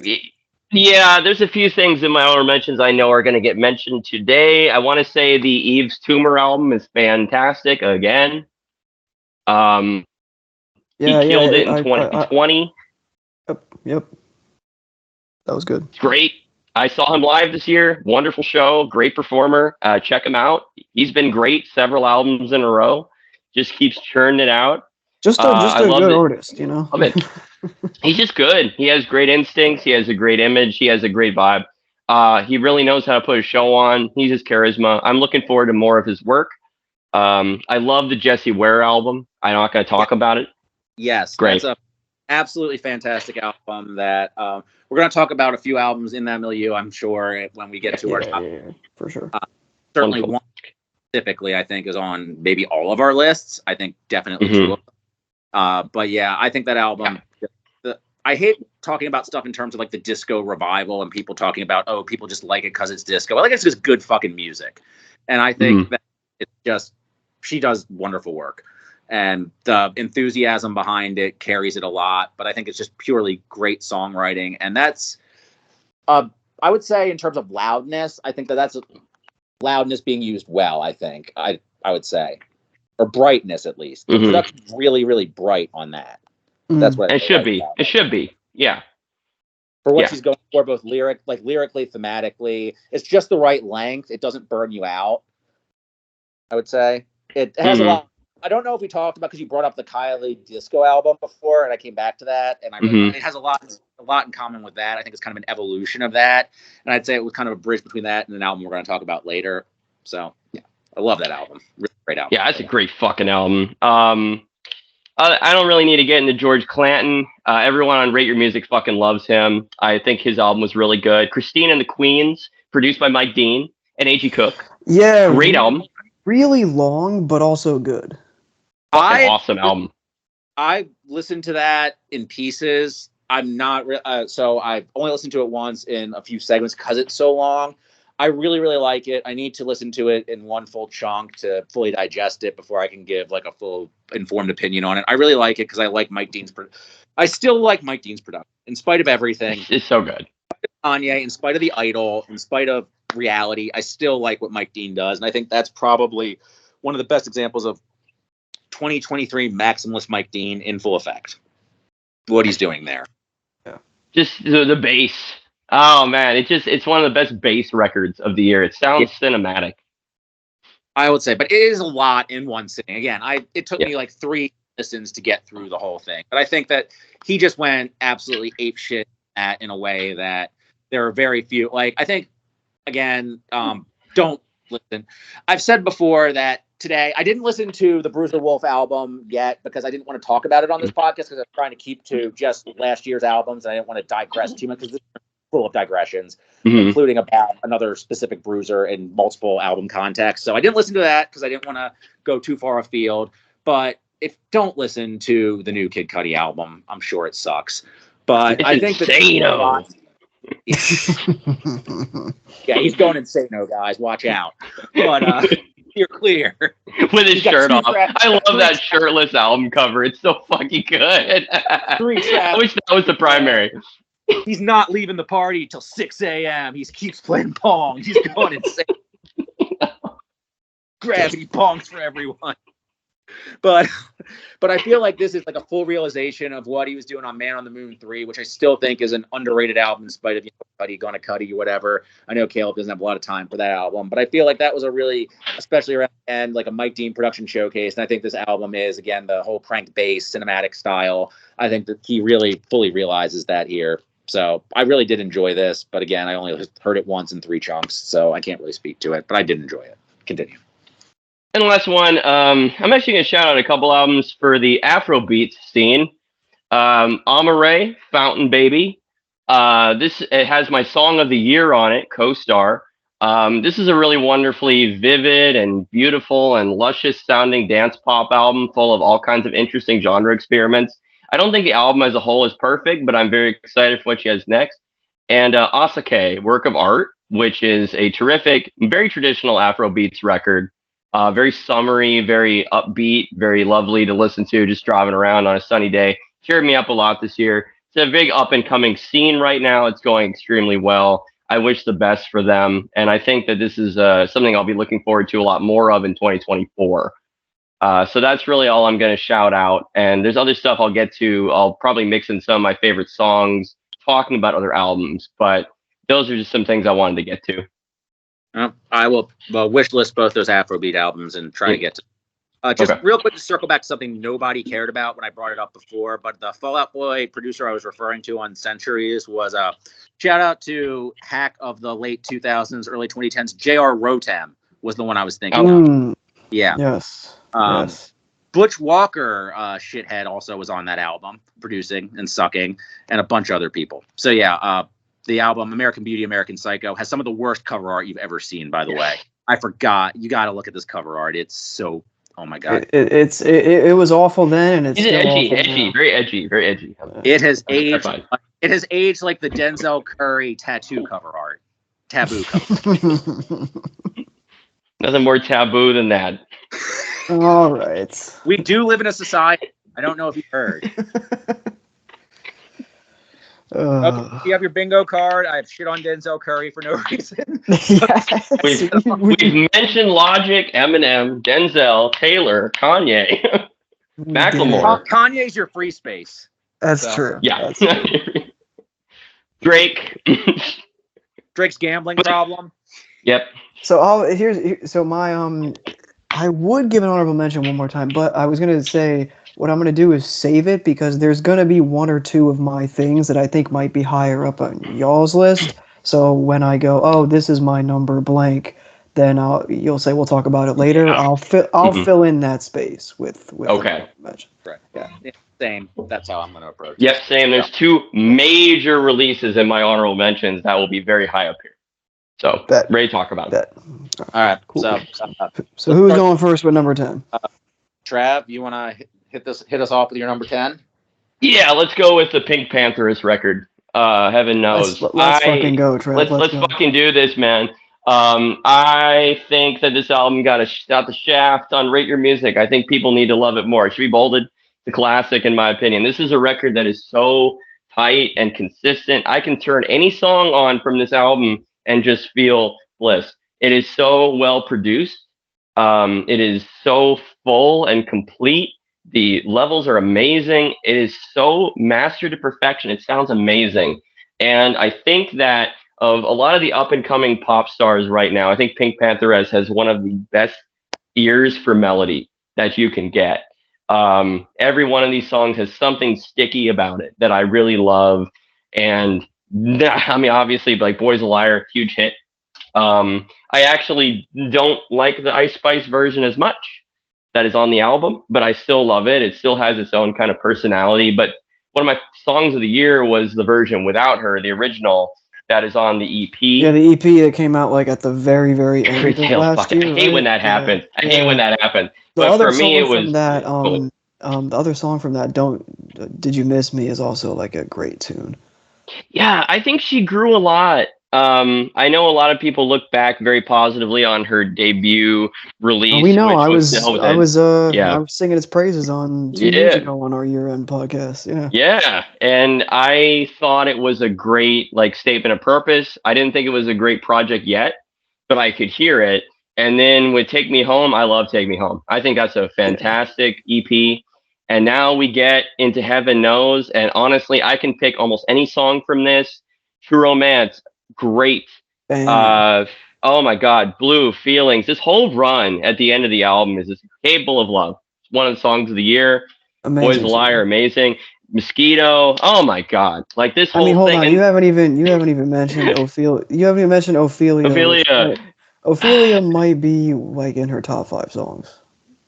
Yeah, there's a few things in my honorable mentions I know are going to get mentioned today. I want to say the Yves Tumor album is fantastic again. He killed it in 2020. Yep. That was good. Great. I saw him live this year. Wonderful show. Great performer. Check him out. He's been great several albums in a row. Just keeps churning it out. Just a good artist, you know? Love it. He's just good. He has great instincts. He has a great image. He has a great vibe. He really knows how to put a show on. He's his charisma. I'm looking forward to more of his work. I love the Jesse Ware album. I'm not going to talk about it. Yes. Great. That's a absolutely fantastic album that we're going to talk about a few albums in that milieu, I'm sure, when we get to our top. Yeah, for sure. Certainly one specifically, I think, is on maybe all of our lists. I think definitely two of them. But yeah, I think that album, I hate talking about stuff in terms of like the disco revival and people talking about, oh, people just like it because it's disco. I like it's just good fucking music. And I think that it's just, she does wonderful work. And the enthusiasm behind it carries it a lot. But I think it's just purely great songwriting. And that's, I would say in terms of loudness, I think that's loudness being used well, I think. I would say. Or brightness, at least. The production's really, really bright on that. That's what it should be. It should be. Yeah. For what she's going for, both lyrically, thematically, it's just the right length. It doesn't burn you out. I would say it has a lot. I don't know if we talked about, because you brought up the Kylie disco album before, and I came back to that, and I really, it has a lot in common with that. I think it's kind of an evolution of that, and I'd say it was kind of a bridge between that and an album we're going to talk about later. So yeah, I love that album. Really great album. Yeah, that's a great fucking album. I don't really need to get into George Clanton. Everyone on Rate Your Music fucking loves him. I think his album was really good. Christine and the Queens, produced by Mike Dean and A.G. Cook. Yeah. Great album. Really long, but also good. Awesome album. I listened to that in pieces. I'm not, so I've only listened to it once in a few segments because it's so long. I really, really like it. I need to listen to it in one full chunk to fully digest it before I can give like a full informed opinion on it. I really like it because I like Mike Dean's. I still like Mike Dean's production in spite of everything. It's so good. Kanye, in spite of the Idol, in spite of reality, I still like what Mike Dean does, and I think that's probably one of the best examples of 2023 maximalist Mike Dean in full effect. What he's doing there. Yeah. Just the bass. Oh man, it's one of the best bass records of the year. It sounds cinematic. I would say, but it is a lot in one sitting. Again, it took me like 3 listens to get through the whole thing. But I think that he just went absolutely ape shit at in a way that there are very few. Like, I think, again, don't listen. I've said before that today, I didn't listen to the Bruiser Wolf album yet because I didn't want to talk about it on this podcast because I'm trying to keep to just last year's albums. And I didn't want to digress too much because this is full of digressions, including about another specific Bruiser in multiple album contexts. So I didn't listen to that because I didn't want to go too far afield. But don't listen to the new Kid Cudi album. I'm sure it sucks. But I think that yeah, he's going insano, guys. Watch out. But you're clear. With his shirt off. I love that shirtless album cover. It's so fucking good. I wish that was the primary. He's not leaving the party till 6 a.m. He keeps playing Pong. He's going insane. Gravity Pongs for everyone. But I feel like this is like a full realization of what he was doing on Man on the Moon 3, which I still think is an underrated album in spite of Cudi, Gonna Cudi, whatever. I know Caleb doesn't have a lot of time for that album, but I feel like that was a really, especially around the end, like a Mike Dean production showcase. And I think this album is, again, the whole prank bass cinematic style. I think that he really fully realizes that here. So I really did enjoy this, but again, I only heard it once in 3 chunks, so I can't really speak to it, but I did enjoy it. Continue. And the last one, I'm actually going to shout out a couple albums for the Afrobeat scene. Amaarae, Fountain Baby. It has my Song of the Year on it, co-star. This is a really wonderfully vivid and beautiful and luscious sounding dance pop album full of all kinds of interesting genre experiments. I don't think the album as a whole is perfect, but I'm very excited for what she has next. And Asake, Work of Art, which is a terrific, very traditional Afrobeats record. Very summery, very upbeat, very lovely to listen to just driving around on a sunny day. Cheered me up a lot this year. It's a big up-and-coming scene right now. It's going extremely well. I wish the best for them. And I think that this is something I'll be looking forward to a lot more of in 2024. So that's really all I'm going to shout out. And there's other stuff I'll get to. I'll probably mix in some of my favorite songs, talking about other albums. But those are just some things I wanted to get to. I will wish list both those Afrobeat albums and try to get to real quick to circle back to something nobody cared about when I brought it up before, but the Fall Out Boy producer I was referring to on Centuries was a shout out to hack of the late 2000s, early 2010s. J.R. Rotem was the one I was thinking of. Yeah. Yes. Yes. Butch Walker, shithead, also was on that album, producing and sucking, and a bunch of other people. So yeah, the album American Beauty, American Psycho has some of the worst cover art you've ever seen, by the way. I forgot. You got to look at this cover art. It's so Oh my god. It was awful then, and it's He's still edgy, awful now. very edgy, very edgy. It has High aged. five. It has aged like the Denzel Curry tattoo cover art. Taboo cover. Nothing more taboo than that. All right. We do live in a society. I don't know if you've heard. Okay, you have your bingo card. I have shit on Denzel Curry for no reason. Yes. We've mentioned Logic, Eminem, Denzel, Taylor, Kanye, Macklemore. Kanye's your free space. That's So, true. Yeah. That's true. Drake. Drake's gambling problem. Yep. So I would give an honorable mention one more time, but I was gonna say what I'm gonna do is save it because there's gonna be one or two of my things that I think might be higher up on y'all's list. So when I go, oh, this is my number blank, then you'll say we'll talk about it later. Yeah. I'll fill in that space with Okay. mention. Right. Yeah. Same. That's how I'm going to approach it. Yep, same. There's two major releases in my honorable mentions that will be very high up here. So, Rae, talk about it. All right. Cool. So who's going first with number 10? Trav, you want to hit us off with your number 10? Yeah, let's go with the Pink Pantherist record. Heaven knows. Let's fucking go, Trav. Let's fucking do this, man. I think that this album got out the shaft on Rate Your Music. I think people need to love it more. It should be bolded. The classic, in my opinion. This is a record that is so tight and consistent. I can turn any song on from this album and just feel bliss. It is so well produced. It is so full and complete. The levels are amazing. It is so mastered to perfection. It sounds amazing. And I think that of a lot of the up and coming pop stars right now, I think Pink Pantherist has one of the best ears for melody that you can get. Every one of these songs has something sticky about it that I really love. And I mean, obviously, like Boy's a Liar, huge hit. I actually don't like the Ice Spice version as much that is on the album, but I still love it. It still has its own kind of personality. But one of my songs of the year was the version without her, the original that is on the EP. Yeah, the EP that came out like at the very, very end of last year. I hate when that happens. I hate when that happens. But for me, it was that. The other song from that, Did You Miss Me, is also like a great tune. Yeah, I think she grew a lot. I know a lot of people look back very positively on her debut release. We know. I was singing its praises on 2 years ago on our year-end podcast. Yeah. Yeah, and I thought it was a great statement of purpose. I didn't think it was a great project yet, but I could hear it. And then with Take Me Home, I love Take Me Home. I think that's a fantastic EP. And now we get into Heaven Knows, and honestly, I can pick almost any song from this. True Romance. Great. Oh my God, Blue, Feelings. This whole run at the end of the album is just Capable of Love. It's one of the songs of the year. Amazing. Boy's a Liar, amazing. Mosquito. Oh my God, like this whole thing. Hold on. You haven't even mentioned Ophelia. You haven't even mentioned Ophelia. Ophelia might be like in her top 5 songs.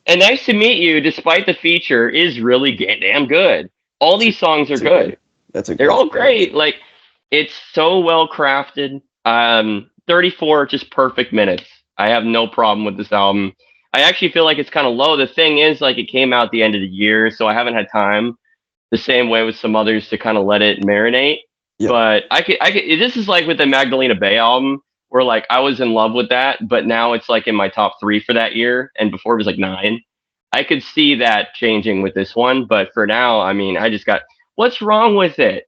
And Nice to Meet You, despite the feature, is really damn good. All these songs are good. They're all great. Like, it's so well crafted. 34 just perfect minutes. I have no problem with this album. I actually feel like it's kind of low. The thing is, like, it came out the end of the year, so I haven't had time the same way with some others to kind of let it marinate. Yep. But I could. This is like with the Magdalena Bay album, where like I was in love with that, but now it's like in my top 3 for that year, and before it was like 9. I could see that changing with this one, but for now, I mean, I just got, what's wrong with it?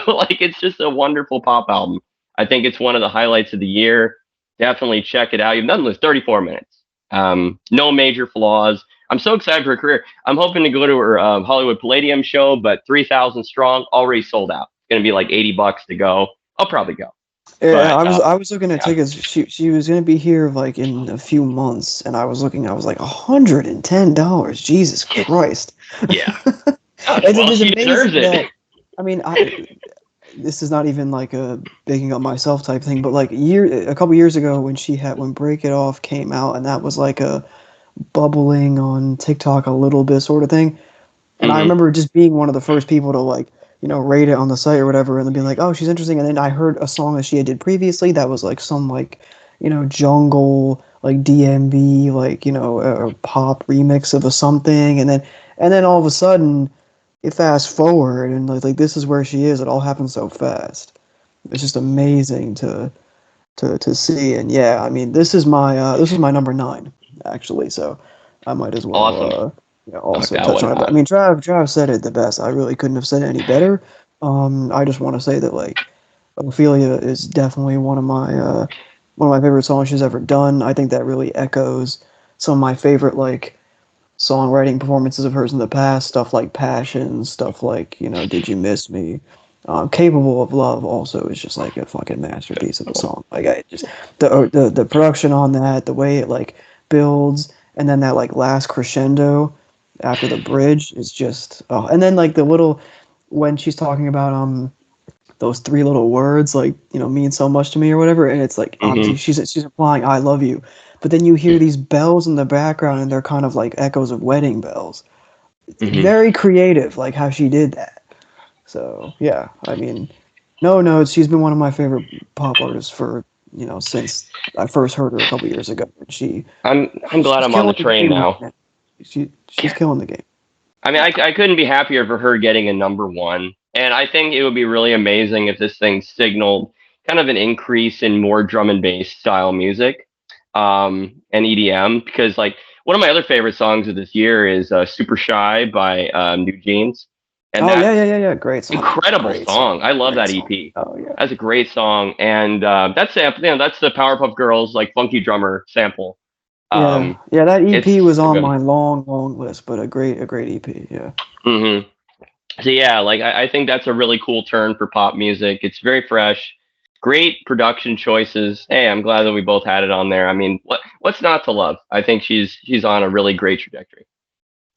Like, it's just a wonderful pop album. I think it's one of the highlights of the year. Definitely check it out. You've done this 34 minutes. No major flaws. I'm so excited for her career. I'm hoping to go to her Hollywood Palladium show, but 3,000 strong, already sold out. It's going to be like $80 to go. I'll probably go. Yeah, but, I was looking at tickets. She was going to be here like in a few months, and I was like $110. Jesus Christ. Yeah. She deserves it. I mean, this is not even like a bigging up myself type thing, but like a couple years ago when Break It Off came out, and that was like a bubbling on TikTok a little bit sort of thing. And I remember just being one of the first people to like, rate it on the site or whatever, and then being like, oh, she's interesting. And then I heard a song that she had did previously that was like some like jungle, like DMV, like, a pop remix of a something, and then all of a sudden, you fast forward, and like this is where she is. It all happens so fast. It's just amazing to see. And yeah, I mean, this is my number 9 actually. So I might as well Awesome. Knock also that touch one on it. But I out. mean, Trav said it the best. I really couldn't have said it any better. I just want to say that like Ophelia is definitely one of my favorite songs she's ever done. I think that really echoes some of my favorite like songwriting performances of hers in the past, stuff like Passion, stuff like, Did You Miss Me? Capable of Love also is just like a fucking masterpiece of a song. Like I just the production on that, the way it like builds, and then that like last crescendo after the bridge is just and then like the little when she's talking about those 3 little words like mean so much to me or whatever, and it's like obviously she's implying I love you, but then you hear these bells in the background and they're kind of like echoes of wedding bells. Very creative, like how she did that. So yeah, I mean, no notes. She's been one of my favorite pop artists for since I first heard her a couple years ago. I'm glad She's I'm on the killing train game right now. now. She's killing the game. I mean, I couldn't be happier for her getting a number 1. And I think it would be really amazing if this thing signaled kind of an increase in more drum and bass style music and EDM. Because, like, one of my other favorite songs of this year is Super Shy by New Jeans. And Oh that's yeah, great song. incredible Great song. I love Great that song. EP. Oh yeah. That's a great song. And that's the Powerpuff Girls, like, funky drummer sample. Yeah, that It's EP was so on good. my long list, but a great EP. Yeah. Mm-hmm. So yeah, like I think that's a really cool turn for pop music. It's very fresh, great production choices. Hey, I'm glad that we both had it on there. I mean, what's not to love? I think she's on a really great trajectory.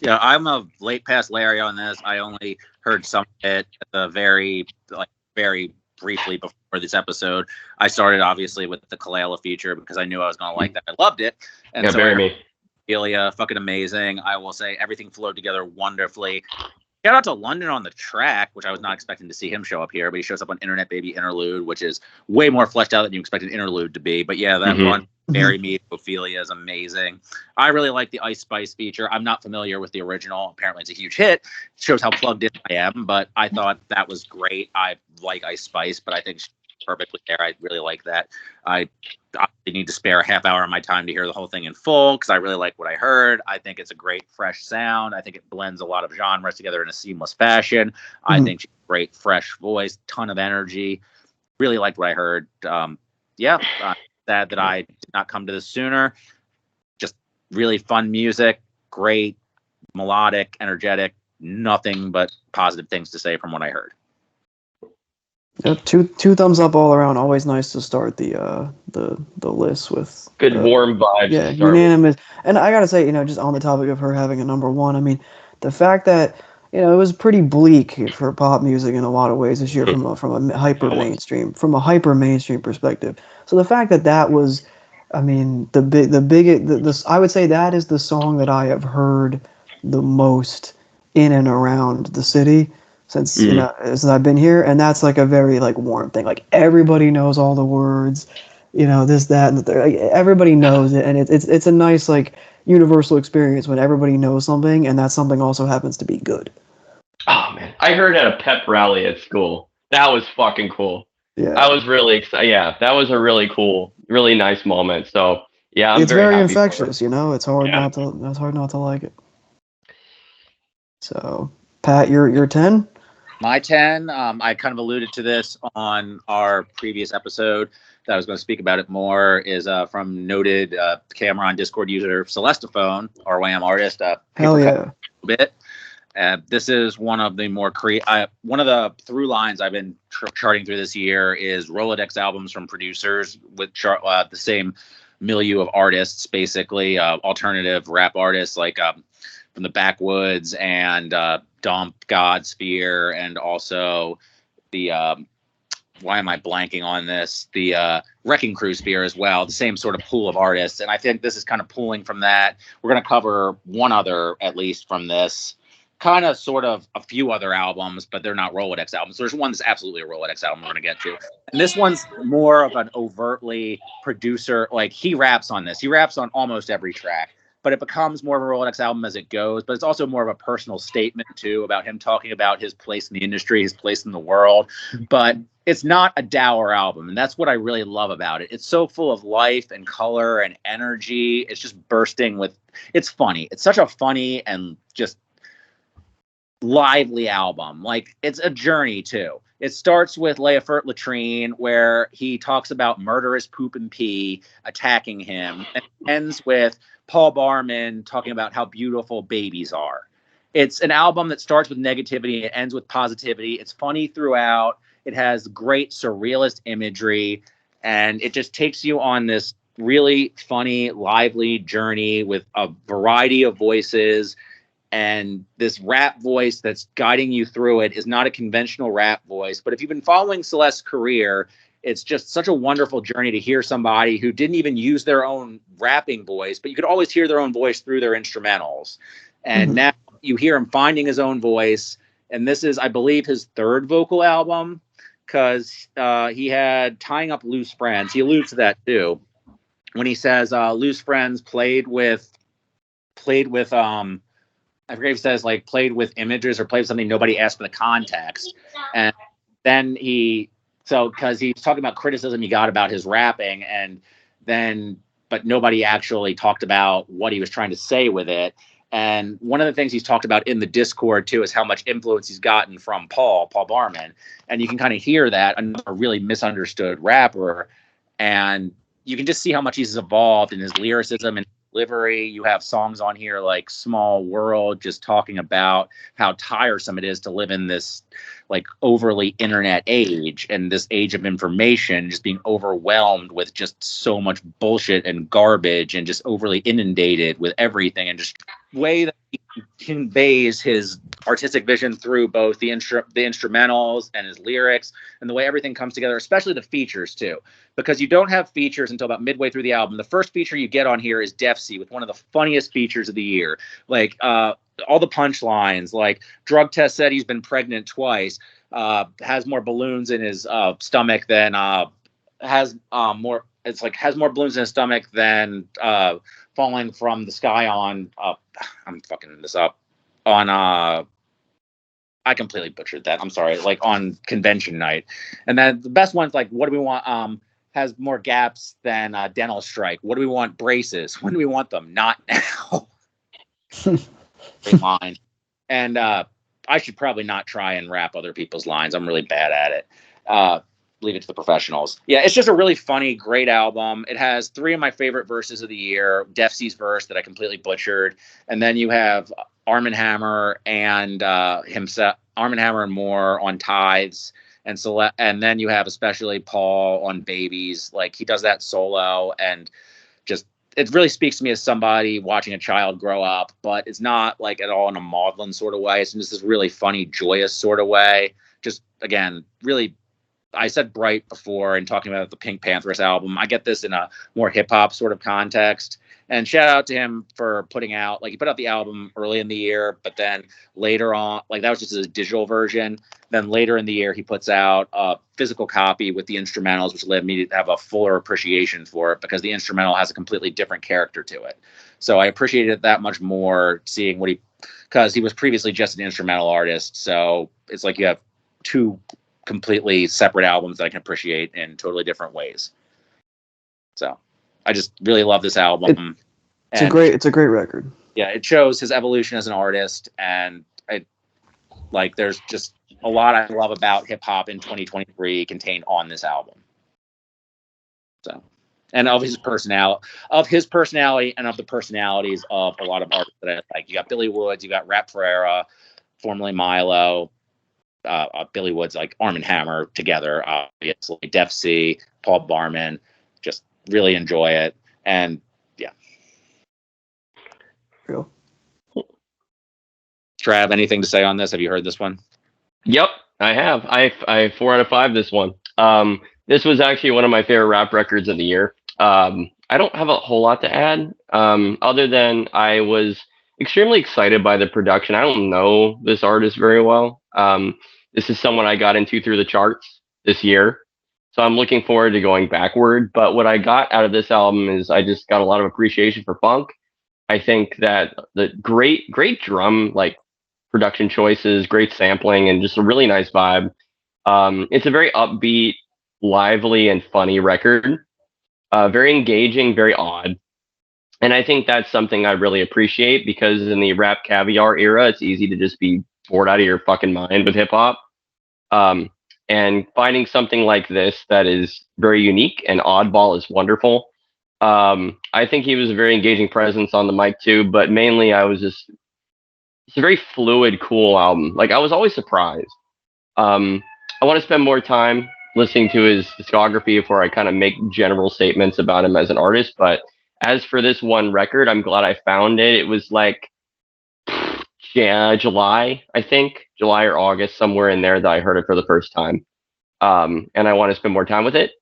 Yeah, I'm a late pass Larry on this. I only heard some of it at the very briefly before this episode. I started obviously with the Kelela feature because I knew I was going to like that. I loved it, and Yeah, so I bury heard me. Ophelia, fucking amazing. I will say everything flowed together wonderfully. Shout out to London on the track, which I was not expecting to see him show up here, but he shows up on Internet Baby Interlude, which is way more fleshed out than you expect an interlude to be. But yeah, that run, Bury Me, Ophelia is amazing. I really like the Ice Spice feature. I'm not familiar with the original. Apparently it's a huge hit. It shows how plugged in I am, but I thought that was great. I like Ice Spice, but I think she's perfectly there. I really like that. I need to spare a half hour of my time to hear the whole thing in full because I really like what I heard. I think it's a great, fresh sound. I think it blends a lot of genres together in a seamless fashion. I think she's a great, fresh voice, ton of energy. Really liked what I heard. Yeah, sad that I did not come to this sooner. Just really fun music, great, melodic, energetic. Nothing but positive things to say from what I heard. Yep, two thumbs up all around. Always nice to start the list with Good warm vibes. yeah, to start unanimous. And I gotta say, just on the topic of her having a number 1, I mean, the fact that it was pretty bleak for pop music in a lot of ways this year from a hyper mainstream perspective. So the fact that was, I mean, I would say that is the song that I have heard the most in and around the city since I've been here, and that's like a very like warm thing. Like everybody knows all the words, this, that, and the third. Like, everybody knows it, and it's a nice like universal experience when everybody knows something, and that something also happens to be good. Oh man, I heard at a pep rally at school. That was fucking cool. Yeah, I was really excited. Yeah, that was a really cool, really nice moment. So yeah, I'm it's very very happy infectious. It's hard not to like it. So Pat, you're 10. My 10, I kind of alluded to this on our previous episode that I was going to speak about it more, is from noted camera on Discord user Celestiphone, RYM artist. Hell yeah. A bit. This is one of the more one of the through lines I've been charting through this year is Rolodex albums from producers with the same milieu of artists, basically alternative rap artists like from the Backwoods and Dump, Godsphere, and also the why am I blanking on this? The Wrecking Crew sphere as well, the same sort of pool of artists. And I think this is kind of pulling from that. We're going to cover one other, at least from this, kind of sort of a few other albums, but they're not Rolodex albums. So there's one that's absolutely a Rolodex album we're going to get to. And this one's more of an overtly producer. Like, he raps on this. He raps on almost every track, but it becomes more of a Rolodex album as it goes. But it's also more of a personal statement, too, about him talking about his place in the industry, his place in the world. But it's not a dour album, and that's what I really love about it. It's so full of life and color and energy. It's just bursting with... It's funny. It's such a funny and just lively album. Like, it's a journey too. It starts with Lea Fert Latrine, where he talks about murderous poop and pee attacking him, and ends with Paul Barman talking about how beautiful babies are. It's an album that starts with negativity and ends with positivity. It's funny throughout. It has great surrealist imagery, and it just takes you on this really funny, lively journey with a variety of voices. And this rap voice that's guiding you through it is not a conventional rap voice. But if you've been following Celeste's career, it's just such a wonderful journey to hear somebody who didn't even use their own rapping voice, but you could always hear their own voice through their instrumentals. And now you hear him finding his own voice. And this is, I believe, his third vocal album, because he had Tying Up Loose Friends. He alludes to that too, when he says Loose Friends played with I forget if he says, like, played with images or played with something nobody asked for the context. And then because he's talking about criticism he got about his rapping, but nobody actually talked about what he was trying to say with it. And one of the things he's talked about in the Discord too is how much influence he's gotten from Paul Barman. And you can kind of hear that, another really misunderstood rapper. And you can just see how much he's evolved in his lyricism and delivery. You have songs on here like Small World, just talking about how tiresome it is to live in this like overly internet age, and this age of information, just being overwhelmed with just so much bullshit and garbage, and just overly inundated with everything. And just the way that he conveys his artistic vision through both the instrumentals and his lyrics, and the way everything comes together, especially the features too, because you don't have features until about midway through the album. The first feature you get on here is Def C, with one of the funniest features of the year. Like, all the punchlines, like, drug test said he's been pregnant twice, has more balloons in his stomach than has more balloons in his stomach than falling from the sky on I'm fucking this up on I completely butchered that. I'm sorry. Like, on convention night. And then the best one's like, what do we want? Has more gaps than dental strike. What do we want? Braces. When do we want them? Not now. Great line. And I should probably not try and rap other people's lines. I'm really bad at it. Leave it to the professionals. Yeah, it's just a really funny, great album. It has three of my favorite verses of the year. Def C's verse that I completely butchered. And then you have Armand Hammer and himself, Armand Hammer and Moore on Tithes. And then you have especially Paul on Babies. Like, he does that solo, and just, it really speaks to me as somebody watching a child grow up, but it's not like at all in a maudlin sort of way. It's just this really funny, joyous sort of way. Just, again, really, I said bright before in talking about the Pink Panthers album. I get this in a more hip hop sort of context. And shout out to him for putting out, like, he put out the album early in the year, but then later on, like, that was just his digital version. Then later in the year, he puts out a physical copy with the instrumentals, which led me to have a fuller appreciation for it, because the instrumental has a completely different character to it. So I appreciated it that much more, seeing because he was previously just an instrumental artist. So it's like you have two completely separate albums that I can appreciate in totally different ways. So I just really love this album. It's a great record. Yeah, it shows his evolution as an artist, and there's just a lot I love about hip hop in 2023 contained on this album. So, and of his personality, and of the personalities of a lot of artists that I like. You got Billy Woods, you got Rap Ferreira, formerly Milo, Billy Woods, like Armand Hammer together, obviously, Def C, Paul Barman. Just really enjoy it. And yeah. Real. Trav, anything to say on this? Have you heard this one? Yep, I have. I 4 out of 5 this one. This was actually one of my favorite rap records of the year. I don't have a whole lot to add, other than I was extremely excited by the production. I don't know this artist very well. This is someone I got into through the charts this year. So I'm looking forward to going backward. But what I got out of this album is I just got a lot of appreciation for funk. I think that the great drum like production choices, great sampling, and just a really nice vibe. It's a very upbeat, lively, and funny record. Very engaging, very odd. And I think that's something I really appreciate because in the rap caviar era, it's easy to just be bored out of your fucking mind with hip hop. Um, and finding something like this that is very unique and oddball is wonderful. I think he was a very engaging presence on the mic too, but mainly it's a very fluid, cool album. Like I was always surprised. I want to spend more time listening to his discography before I kind of make general statements about him as an artist. But as for this one record, I'm glad I found it. It was like July, I think, July or August, somewhere in there that I heard it for the first time. And I want to spend more time with it.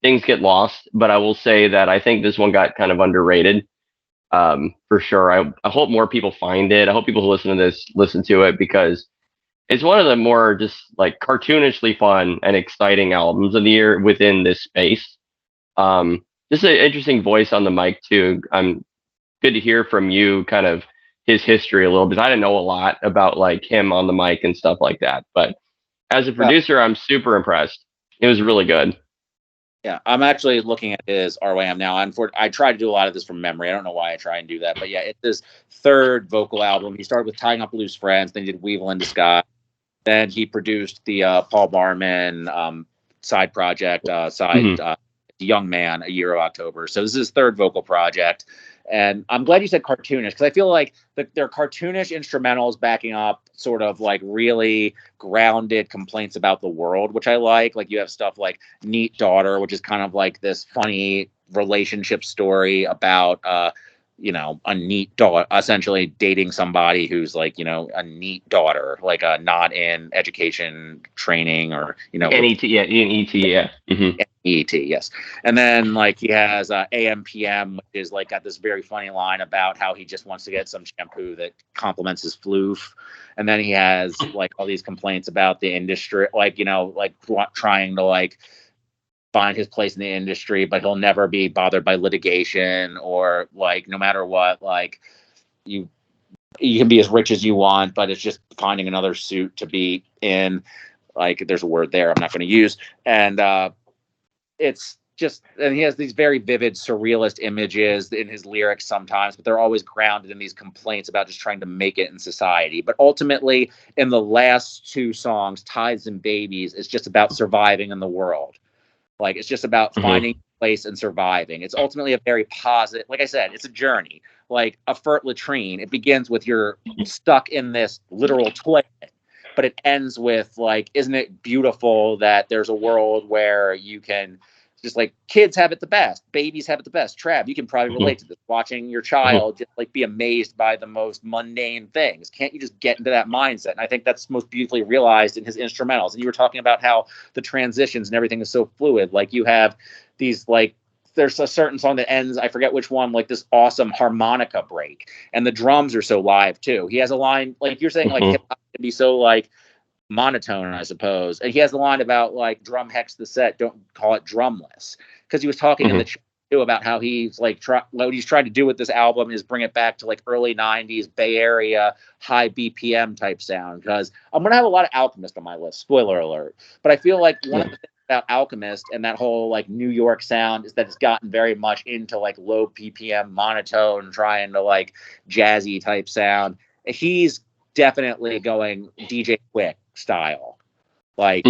Things get lost, but I will say that I think this one got kind of underrated. For sure. I hope more people find it. I hope people who listen to this listen to it because it's one of the more just like cartoonishly fun and exciting albums of the year within this space. Just an interesting voice on the mic too. Good to hear from you kind of his history a little bit. I didn't know a lot about like him on the mic and stuff like that, but as a producer, I'm super impressed. It was really good. Yeah, I'm actually looking at his RYM now. I try to do a lot of this from memory. I don't know why I try and do that, but yeah, it's his third vocal album. He started with Tying Up Loose Friends, then he did Weevil in Disguise. Then he produced the Paul Barman side project, Young Man, a year of October. So this is his third vocal project. And I'm glad you said cartoonish because I feel like they're cartoonish instrumentals backing up sort of like really grounded complaints about the world, which I like. Like you have stuff like Neat Daughter, which is kind of like this funny relationship story about a neat daughter, essentially dating somebody who's like, a neat daughter, like not in education training or, NET, yeah, NET, yeah. Mm-hmm. NET, yes. And then like he has AMPM, which is like got this very funny line about how he just wants to get some shampoo that complements his floof. And then he has like all these complaints about the industry, like, trying to like find his place in the industry, but he'll never be bothered by litigation or like no matter what, like you can be as rich as you want, but it's just finding another suit to be in. Like there's a word there I'm not going to use. And it's just, and he has these very vivid surrealist images in his lyrics sometimes, but they're always grounded in these complaints about just trying to make it in society. But ultimately in the last two songs, Tithes and Babies, it's just about surviving in the world. Like it's just about finding a place and surviving. It's ultimately a very positive, like I said, it's a journey. Like a fert latrine, it begins with you're stuck in this literal toilet, but it ends with like, isn't it beautiful that there's a world where you can just like kids have it the best, babies have it the best. Trav, you can probably relate to this. Watching your child just like be amazed by the most mundane things. Can't you just get into that mindset? And I think that's most beautifully realized in his instrumentals. And you were talking about how the transitions and everything is so fluid. Like you have these like, there's a certain song that ends, I forget which one, like this awesome harmonica break. And the drums are so live too. He has a line, like you're saying, like hip hop can be so like monotone, I suppose. And he has the line about like drum hex the set, don't call it drumless. Because he was talking in the chat too about how he's like what he's trying to do with this album is bring it back to like early 90s Bay Area high BPM type sound. Because I'm gonna have a lot of Alchemist on my list, spoiler alert. But I feel like one of the things about Alchemist and that whole like New York sound is that it's gotten very much into like low BPM monotone, trying to like jazzy type sound. He's definitely going DJ Quick style, like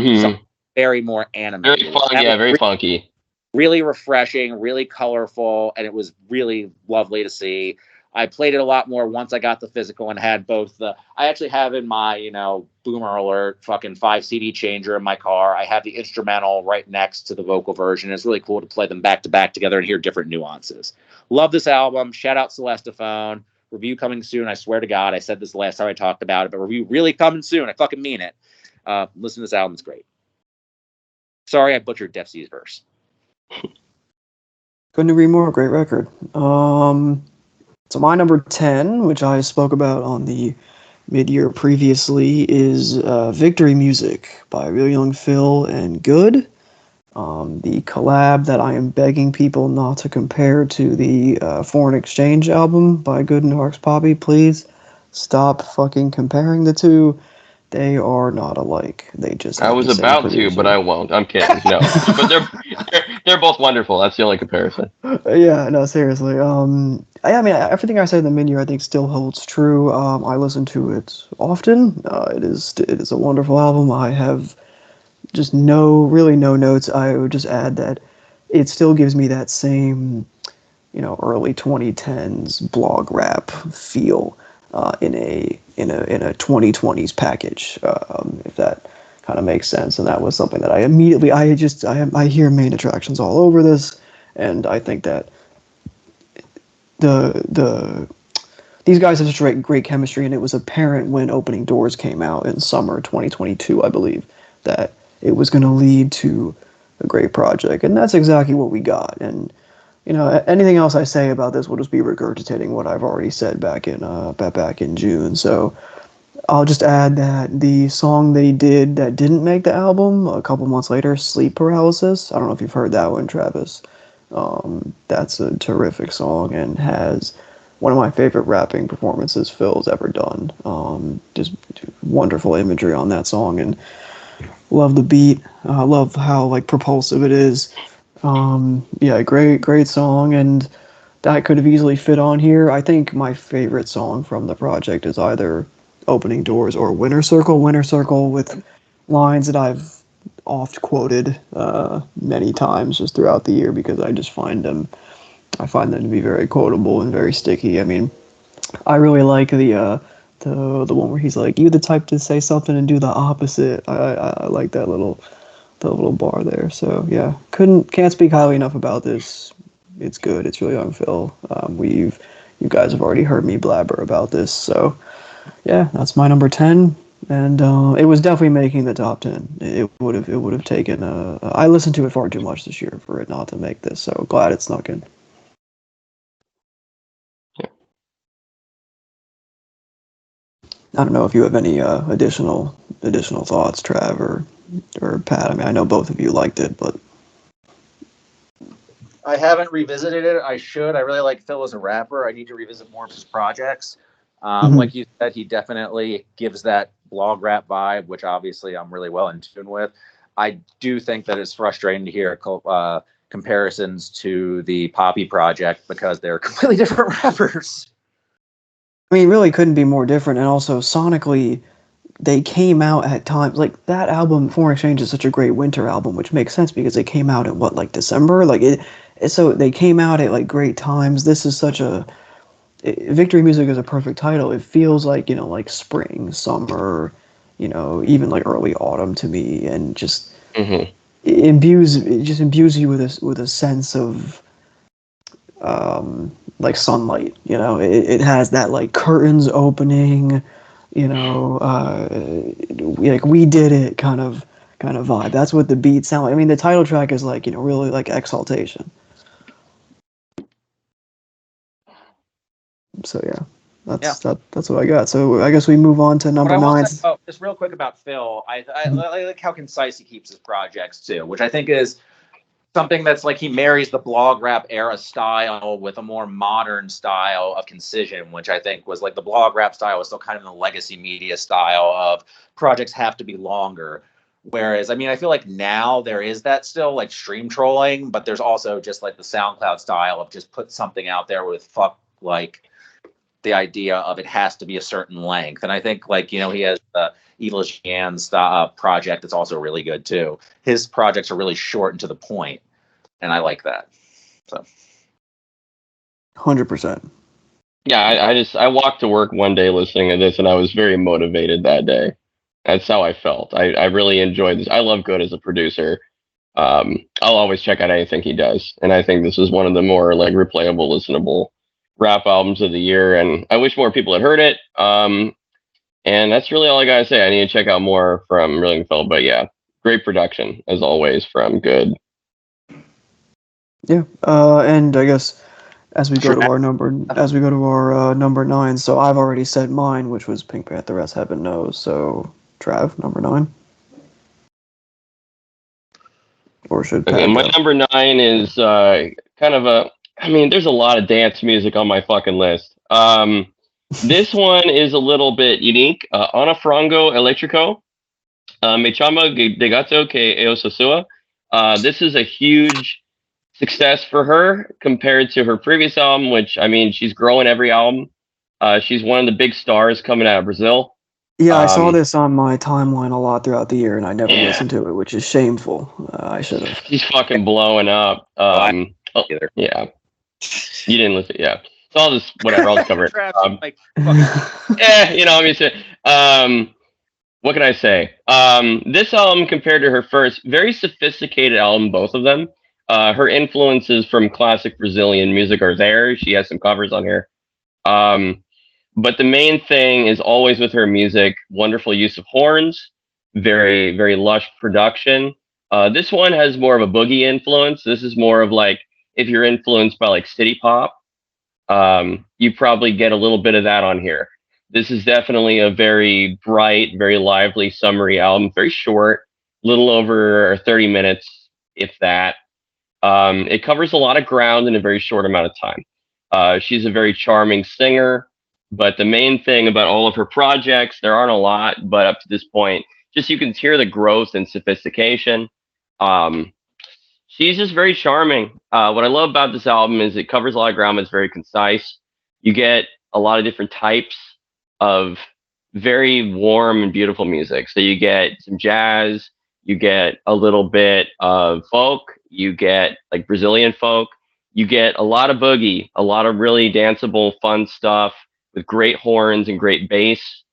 very more animated. Very fun, yeah, very funky. Really refreshing, really colorful, and it was really lovely to see. I played it a lot more once I got the physical and had both the. I actually have in my Boomer Alert fucking 5 CD changer in my car. I have the instrumental right next to the vocal version. It's really cool to play them back to back together and hear different nuances. Love this album. Shout out Celestephone. Review coming soon. I swear to God, I said this the last time I talked about it, but review really coming soon. I fucking mean it. Listen to this album. It's great. Sorry, I butchered Def C's verse. Couldn't agree more. Great record. So my number 10, which I spoke about on the mid-year previously, is Victory Music by RealYungPhil and Good. The collab that I am begging people not to compare to the Foreign Exchange album by Good and Harks Poppy. Please stop fucking comparing the two. They are not alike. They just I have was the same about to, but producer. I won't. I'm kidding. No, but they're both wonderful. That's the only comparison. Yeah, no, seriously. I mean, everything I said in the menu, I think, still holds true. I listen to it often. It is a wonderful album. I have just really no notes. I would just add that it still gives me that same, early 2010s blog rap feel in a 2020s package, if that kind of makes sense. And that was something that I hear main attractions all over this, and I think that the these guys have such great chemistry, and it was apparent when Opening Doors came out in summer 2022, I believe, that it was going to lead to a great project, and that's exactly what we got. And anything else I say about this will just be regurgitating what I've already said back in June. So I'll just add that the song they did that didn't make the album a couple months later, "Sleep Paralysis." I don't know if you've heard that one, Travis. That's a terrific song and has one of my favorite rapping performances Phil's ever done. Just wonderful imagery on that song, and love the beat. Love how like propulsive it is. Yeah, great song, and that could have easily fit on here. I think my favorite song from the project is either Opening Doors or Winter Circle. Winter Circle with lines that I've oft quoted many times just throughout the year because I find them to be very quotable and very sticky. I mean, I really like the one where he's like, "You the type to say something and do the opposite." I like the little bar there. So yeah, can't speak highly enough about this. It's good. It's really RealYungPhil. You guys have already heard me blabber about this. So yeah, that's my number 10. And it was definitely making the top 10. It would have taken. I listened to it far too much this year for it not to make this. So glad it snuck in. I don't know if you have any additional thoughts, Trav or Pat. I mean, I know both of you liked it, but I haven't revisited it. I should. I really like Phil as a rapper. I need to revisit more of his projects. Like you said, he definitely gives that blog rap vibe, which obviously I'm really well in tune with. I do think that it's frustrating to hear comparisons to the Poppy project because they're completely different rappers. I mean, it really couldn't be more different. And also sonically, they came out at times like that album. Foreign Exchange is such a great winter album, which makes sense because they came out in what, like December, like it. So they came out at like great times. This is such a Victory Music is a perfect title. It feels like like spring, summer, even like early autumn to me, and just it just imbues you with a sense of like sunlight. It has that like curtains opening, like we did it kind of vibe. That's what the beats sound like. I mean, the title track is like really like exaltation. So yeah, that's what I got. So I guess we move on to number 9. Just real quick about Phil, I like how concise he keeps his projects too, which I think is something that's like he marries the blog rap era style with a more modern style of concision, which I think was like the blog rap style was still kind of the legacy media style of projects have to be longer. Whereas, I mean, I feel like now there is that still like stream trolling, but there's also just like the SoundCloud style of just put something out there with like the idea of it has to be a certain length. And I think like, he has the Evil Jan's project that's also really good too. His projects are really short and to the point, and I like that. So 100%. Yeah, I walked to work one day listening to this, and I was very motivated that day. That's how I felt. I really enjoyed this. I love Good as a producer. I'll always check out anything he does, and I think this is one of the more like replayable, listenable rap albums of the year. And I wish more people had heard it. And that's really all I gotta say. I need to check out more from RealYungPhil, but yeah, great production as always from Good. Yeah, and I guess as we go to our number 9. So I've already said mine, which was Pink Panther, as heaven knows. So Trav, number 9. Or should Pat my go? number 9 is kind of a. I mean, there's a lot of dance music on my fucking list. This one is a little bit unique. Ana Frango Elétrico. Me chama de gato que eu sou sua. This is a huge success for her compared to her previous album, which, I mean, she's growing every album. She's one of the big stars coming out of Brazil. Yeah, I saw this on my timeline a lot throughout the year, and I never listened to it, which is shameful. I should have. She's fucking blowing up. Yeah. You didn't listen, yeah. So I'll just, whatever, I'll just cover it. What can I say? This album, compared to her first, very sophisticated album, both of them. Her influences from classic Brazilian music are there. She has some covers on here. But the main thing is always with her music, wonderful use of horns, very, very lush production. This one has more of a boogie influence. This is more of like, if you're influenced by like city pop, you probably get a little bit of that on here. This is definitely a very bright, very lively, summery album. Very short, little over 30 minutes, if that. It covers a lot of ground in a very short amount of time. She's a very charming singer, but the main thing about all of her projects, there aren't a lot, but up to this point, just you can hear the growth and sophistication. She's just very charming. What I love about this album is it covers a lot of ground, but it's very concise. You get a lot of different types of very warm and beautiful music. So you get some jazz, you get a little bit of folk, you get like Brazilian folk, you get a lot of boogie, a lot of really danceable, fun stuff with great horns and great bass.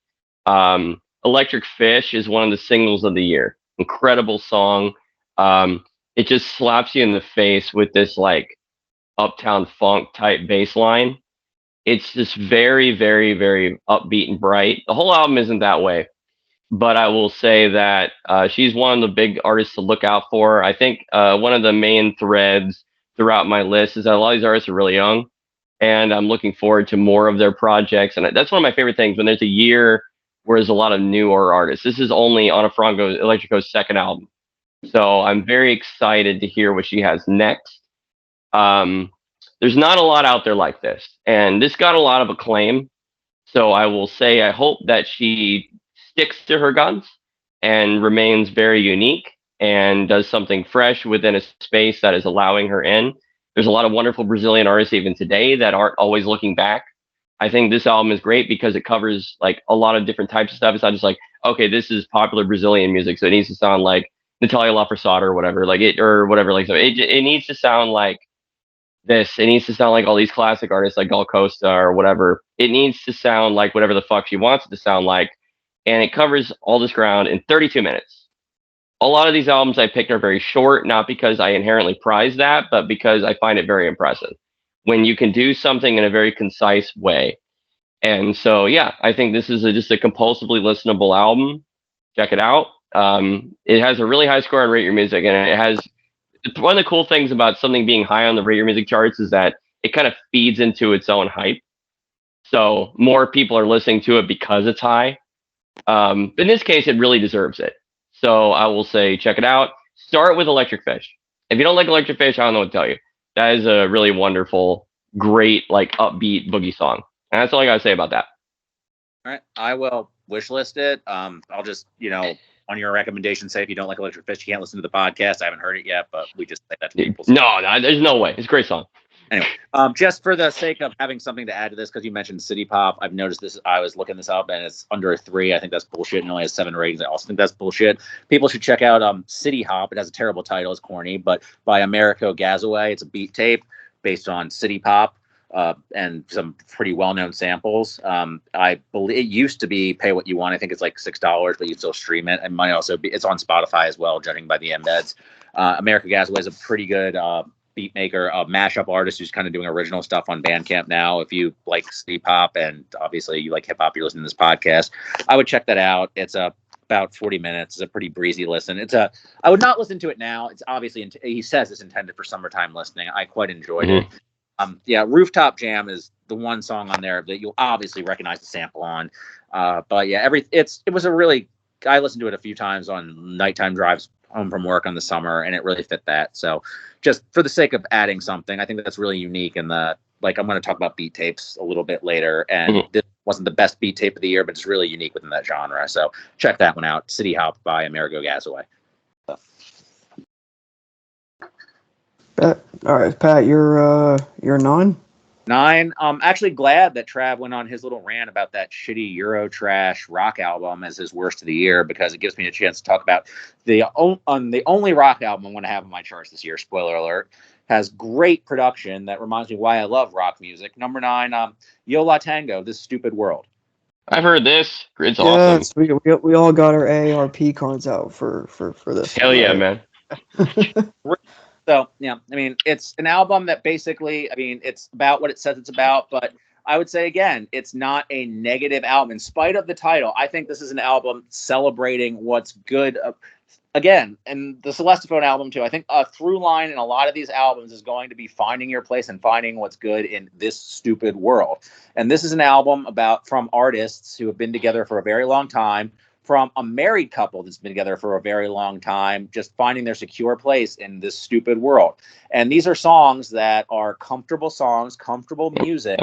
Electric Fish is one of the singles of the year. Incredible song. It just slaps you in the face with this like uptown funk type bass line. It's just very, very, very upbeat and bright. The whole album isn't that way, but I will say that she's one of the big artists to look out for. I think one of the main threads throughout my list is that a lot of these artists are really young, and I'm looking forward to more of their projects. And that's one of my favorite things when there's a year where there's a lot of newer artists. This is only Ana Frango Elétrico's second album, so I'm very excited to hear what she has next. There's not a lot out there like this, and this got a lot of acclaim. So I will say I hope that she sticks to her guns and remains very unique and does something fresh within a space that is allowing her in. There's a lot of wonderful Brazilian artists even today that aren't always looking back. I think this album is great because it covers like a lot of different types of stuff. It's not just like, okay, this is popular Brazilian music, so it needs to sound like Natalia Lafourcade or whatever, like it or whatever. Like so, it needs to sound like this. It needs to sound like all these classic artists like Gal Costa or whatever. It needs to sound like whatever the fuck she wants it to sound like. And it covers all this ground in 32 minutes. A lot of these albums I picked are very short, not because I inherently prize that, but because I find it very impressive when you can do something in a very concise way. And so, yeah, I think this is just a compulsively listenable album. Check it out. It has a really high score on Rate Your Music, and it has one of the cool things about something being high on the Rate Your Music charts is that it kind of feeds into its own hype. So more people are listening to it because it's high. In this case, it really deserves it. So I will say, check it out. Start with Electric Fish. If you don't like Electric Fish, I don't know what to tell you. That is a really wonderful, great, like upbeat boogie song. And that's all I got to say about that. All right. I will wish list it. I'll just, on your recommendation, say if you don't like Electric Fish, you can't listen to the podcast. I haven't heard it yet, but we just say that to people. No, there's no way. It's a great song. Anyway, just for the sake of having something to add to this, because you mentioned City Pop, I've noticed this. I was looking this up, and it's under a 3. I think that's bullshit. And only has 7 ratings. I also think that's bullshit. People should check out City Hop. It has a terrible title. It's corny, but by Americo Gazaway. It's a beat tape based on City Pop. And some pretty well-known samples. I believe it used to be pay what you want. I think it's like $6, but you still stream it. It might also be. It's on Spotify as well, judging by the embeds. America Gasaway is a pretty good beat maker, mashup artist who's kind of doing original stuff on Bandcamp now. If you like city pop and obviously you like hip hop, you're listening to this podcast, I would check that out. It's about 40 minutes. It's a pretty breezy listen. I would not listen to it now. It's obviously he says it's intended for summertime listening. I quite enjoyed it. Yeah, Rooftop Jam is the one song on there that you'll obviously recognize the sample on. But yeah, it was a really, I listened to it a few times on nighttime drives home from work on the summer, and it really fit that. So just for the sake of adding something, I think that's really unique. And like, I'm going to talk about beat tapes a little bit later, and this wasn't the best beat tape of the year, but it's really unique within that genre. So check that one out. City Hop by Amerigo Gasaway. So. All right, Pat, you're 9. 9. Actually glad that Trav went on his little rant about that shitty Euro trash rock album as his worst of the year, because it gives me a chance to talk about the only rock album I'm going to have on my charts this year. Spoiler alert. Has great production that reminds me why I love rock music. Number 9, Yo La Tango, This Stupid World. I've heard this. It's Yes, awesome. we all got our AARP cards out for this. Hell one, yeah, right? man. So, yeah, I mean, it's an album that basically, I mean, it's about what it says it's about, but I would say, again, it's not a negative album. In spite of the title, I think this is an album celebrating what's good. Again, and the Celestiphone album, too, I think a through line in a lot of these albums is going to be finding your place and finding what's good in this stupid world. And this is an album from artists who have been together for a very long time, from a married couple that's been together for a very long time, just finding their secure place in this stupid world. And these are songs that are comfortable songs, comfortable music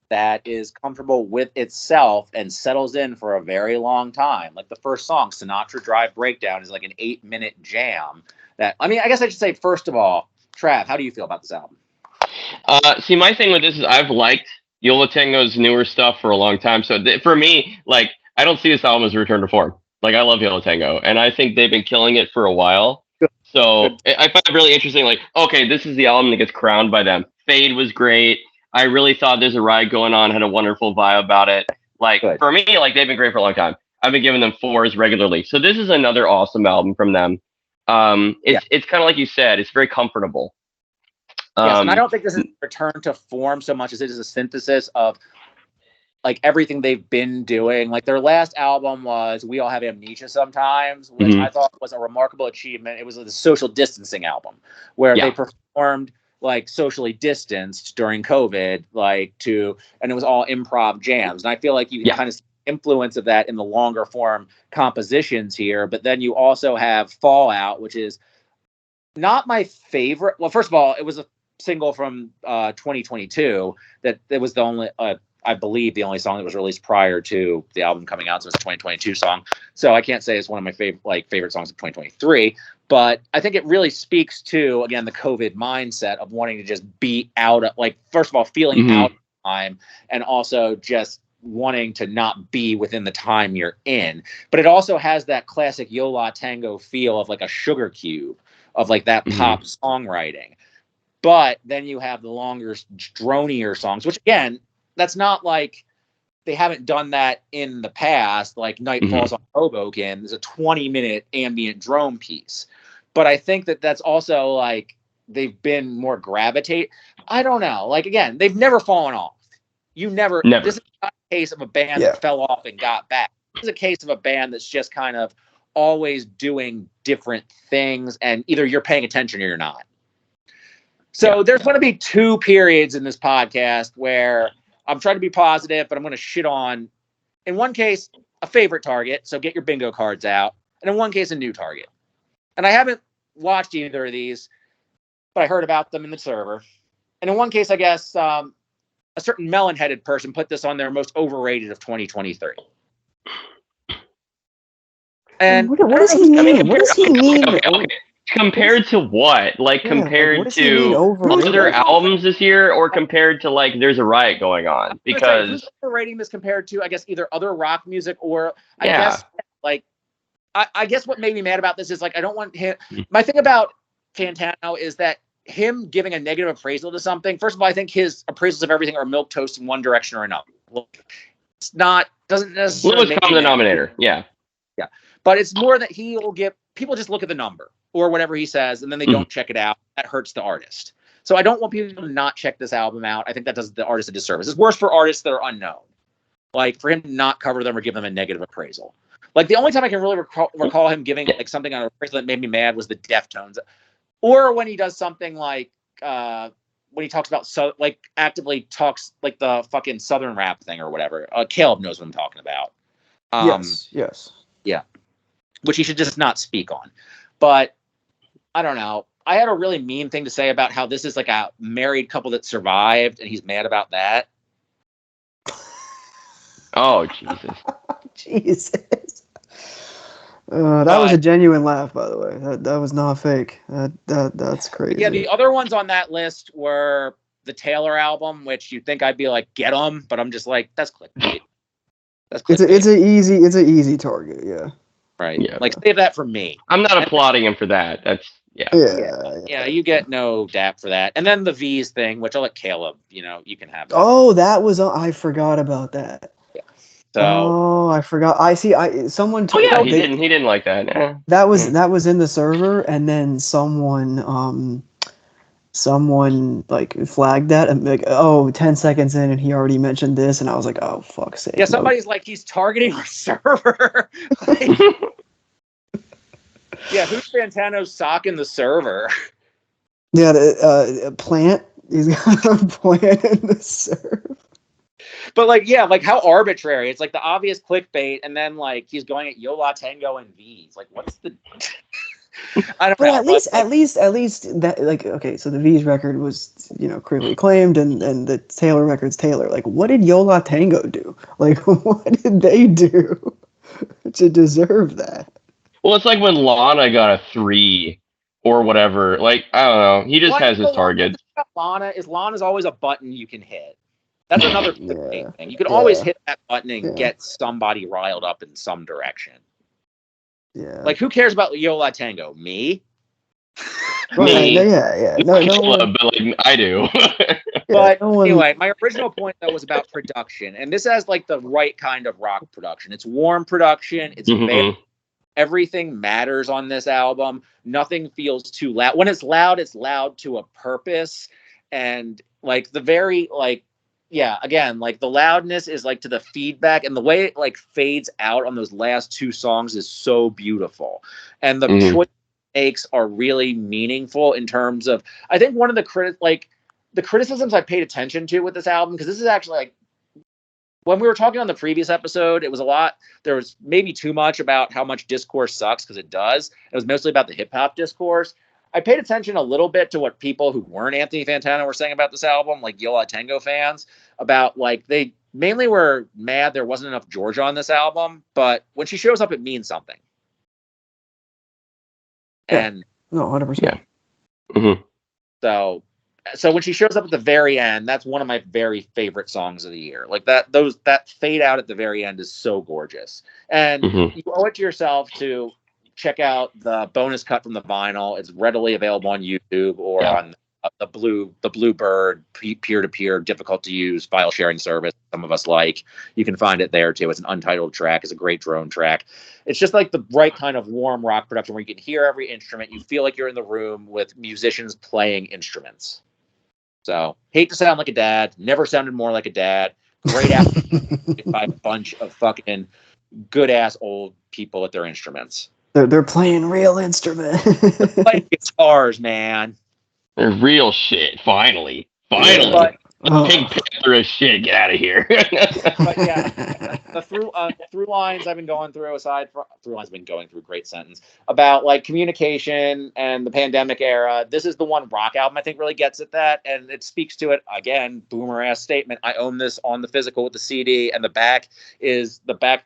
that is comfortable with itself and settles in for a very long time. Like the first song, Sinatra Drive Breakdown, is like an 8-minute jam. I guess I should say, first of all, Trav, how do you feel about this album? See, my thing with this is I've liked Yo La Tango's newer stuff for a long time. So for me, like, I don't see this album as a return to form. Like, I love Yo La Tango, and I think they've been killing it for a while. So I find it really interesting. Like, okay, this is the album that gets crowned by them. Fade was great. I really thought There's a Ride Going On had a wonderful vibe about it. Like, for me, like, they've been great for a long time. I've been giving them 4s regularly. So this is another awesome album from them. It's kind of like you said, it's very comfortable. Yes, and I don't think this is a return to form so much as it is a synthesis of like everything they've been doing. Like their last album was We All Have Amnesia Sometimes, which I thought was a remarkable achievement. It was a social distancing album where they performed like socially distanced during COVID, and it was all improv jams. And I feel like you can kind of see the influence of that in the longer form compositions here. But then you also have Fallout, which is not my favorite. Well, first of all, it was a single from 2022 that it was the only I believe the only song that was released prior to the album coming out. So it's a 2022 song. So I can't say it's one of my favorite songs of 2023, but I think it really speaks to, again, the COVID mindset of wanting to just be out of, like, first of all, feeling out of time, and also just wanting to not be within the time you're in. But it also has that classic Yo La Tango feel of like a sugar cube, of like that pop songwriting. But then you have the longer, dronier songs, which again, that's not like they haven't done that in the past. Like Night Falls on Hoboken, there's a 20-minute ambient drone piece. But I think that that's also like they've been more gravitate. I don't know. Like, again, they've never fallen off. Never. This is not a case of a band that fell off and got back. This is a case of a band that's just kind of always doing different things, and either you're paying attention or you're not. So there's going to be 2 periods in this podcast where I'm trying to be positive, but I'm going to shit on, in one case, a favorite target. So get your bingo cards out. And in one case, a new target. And I haven't watched either of these, but I heard about them in the server. And in one case, I guess a certain melon-headed person put this on their most overrated of 2023. And what does he mean? What does he mean? Okay. Compared to what? Like, compared to other albums this year, or compared to, like, There's a Riot Going On? Because who's overrating this compared to, I guess, either other rock music or, I guess, like, I guess what made me mad about this is, like, I don't want him. My thing about Fantano is that him giving a negative appraisal to something, first of all, I think his appraisals of everything are milquetoast in one direction or another. Doesn't necessarily lowest common denominator. Yeah. But it's more that he'll give people just look at the number or whatever he says, and then they don't check it out. That hurts the artist. So I don't want people to not check this album out. I think that does the artist a disservice. It's worse for artists that are unknown. Like, for him to not cover them or give them a negative appraisal. Like, the only time I can really recall him giving like something on an appraisal that made me mad was the Deftones. Or when he does something like when he talks about like actively talks like the fucking Southern rap thing or whatever. Caleb knows what I'm talking about. Yes. Yeah, which he should just not speak on. But I don't know. I had a really mean thing to say about how this is like a married couple that survived, and he's mad about that. Oh, Jesus. Jesus. That was a genuine laugh, by the way. That was not fake. That's crazy. Yeah, the other ones on that list were the Taylor album, which you'd think I'd be like, get 'em, but I'm just like, that's clickbait. That's clickbait. It's an easy target. Yeah. Right. Yeah. Like, save that for me. I'm not applauding him for that. That's Yeah, you get no dap for that. And then the Veeze thing, which I'll let Caleb, you can have that. Oh, that was I forgot about that. So I forgot. Someone told he didn't like that. Eh. That was in the server, and then someone like flagged that and like, 10 seconds in and he already mentioned this, and I was like, oh fuck's sake. Yeah, somebody's like, he's targeting our server. Yeah, who's Fantano's socking the server? Yeah, the plant. He's got a plant in the server. But like, yeah, like how arbitrary. It's like the obvious clickbait, and then like he's going at Yola, Tango, and Veeze. Like, what's the? I don't know. At least that, like, okay, so the Veeze record was critically acclaimed, and the Taylor record's Taylor. Like, what did Yola Tango do? Like, what did they do to deserve that? Well, it's like when Lana got a 3 or whatever. Like, I don't know. He just has his targets. Lana's always a button you can hit. That's another thing. You can always hit that button and get somebody riled up in some direction. Yeah. Like, who cares about Yola Tango? Me? Me. Yeah. No, but like, I do. But anyway, my original point though was about production, and this has like the right kind of rock production. It's warm production. It's everything matters on this album. Nothing feels too loud. When it's loud to a purpose, and like the very like. Yeah, again, like the loudness is like to the feedback, and the way it like fades out on those last 2 songs is so beautiful. And the choice makes are really meaningful in terms of, I think one of the criticisms I paid attention to with this album, because this is actually like, when we were talking on the previous episode, it was a lot, there was maybe too much about how much discourse sucks, because it does. It was mostly about the hip hop discourse. I paid attention a little bit to what people who weren't Anthony Fantano were saying about this album, like Yola Tango fans, about like they mainly were mad there wasn't enough Georgia on this album, but when she shows up, it means something. Yeah. And no, 100%. Yeah. Mm-hmm. So when she shows up at the very end, that's one of my very favorite songs of the year. Like that fade out at the very end is so gorgeous, and you owe it to yourself to check out the bonus cut from the vinyl. It's readily available on YouTube or on the Bluebird peer-to-peer, difficult to use file sharing service some of us like. You can find it there too. It's an untitled track. It's a great drone track. It's just like the right kind of warm rock production where you can hear every instrument. You feel like you're in the room with musicians playing instruments. So, hate to sound like a dad. Never sounded more like a dad. Great album by a bunch of fucking good-ass old people at their instruments. They're playing real instruments. They're playing guitars, man. They're real shit. Finally. King Panther is shit. Get out of here. But yeah, the through lines I've been going through, great sentence, about like communication and the pandemic era. This is the one rock album I think really gets at that, and it speaks to it again. Boomer ass statement. I own this on the physical with the CD, and the back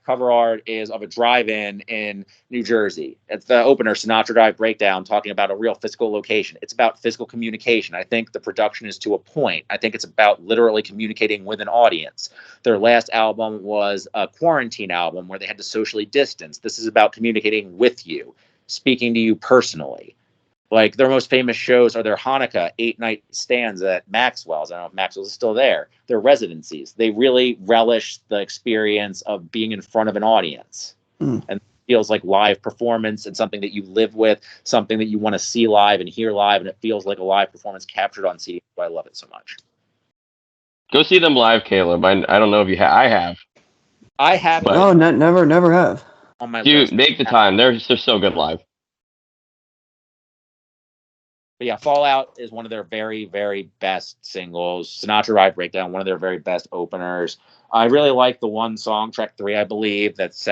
cover art is of a drive-in in New Jersey. It's the opener, Sinatra Drive Breakdown, talking about a real physical location. It's about physical communication. I think the production is to a point. I think it's about literally communicating with an audience. Their last album was a quarantine album where they had to socially distance. This is about communicating with you, speaking to you personally. Like their most famous shows are their Hanukkah 8-night stands at Maxwell's. I don't know if Maxwell's is still there. Their residencies. They really relish the experience of being in front of an audience. And it feels like live performance and something that you live with, something that you want to see live and hear live, and it feels like a live performance captured on CD. I love it so much. Go see them live, Caleb. I don't know if you have. I have. I haven't. No, never have. On my Dude, list. make the time. They're so good live. But yeah, Fallout is one of their very, very best singles. Sinatra Ride Breakdown, one of their very best openers. I really like the one song, track 3, I believe. That's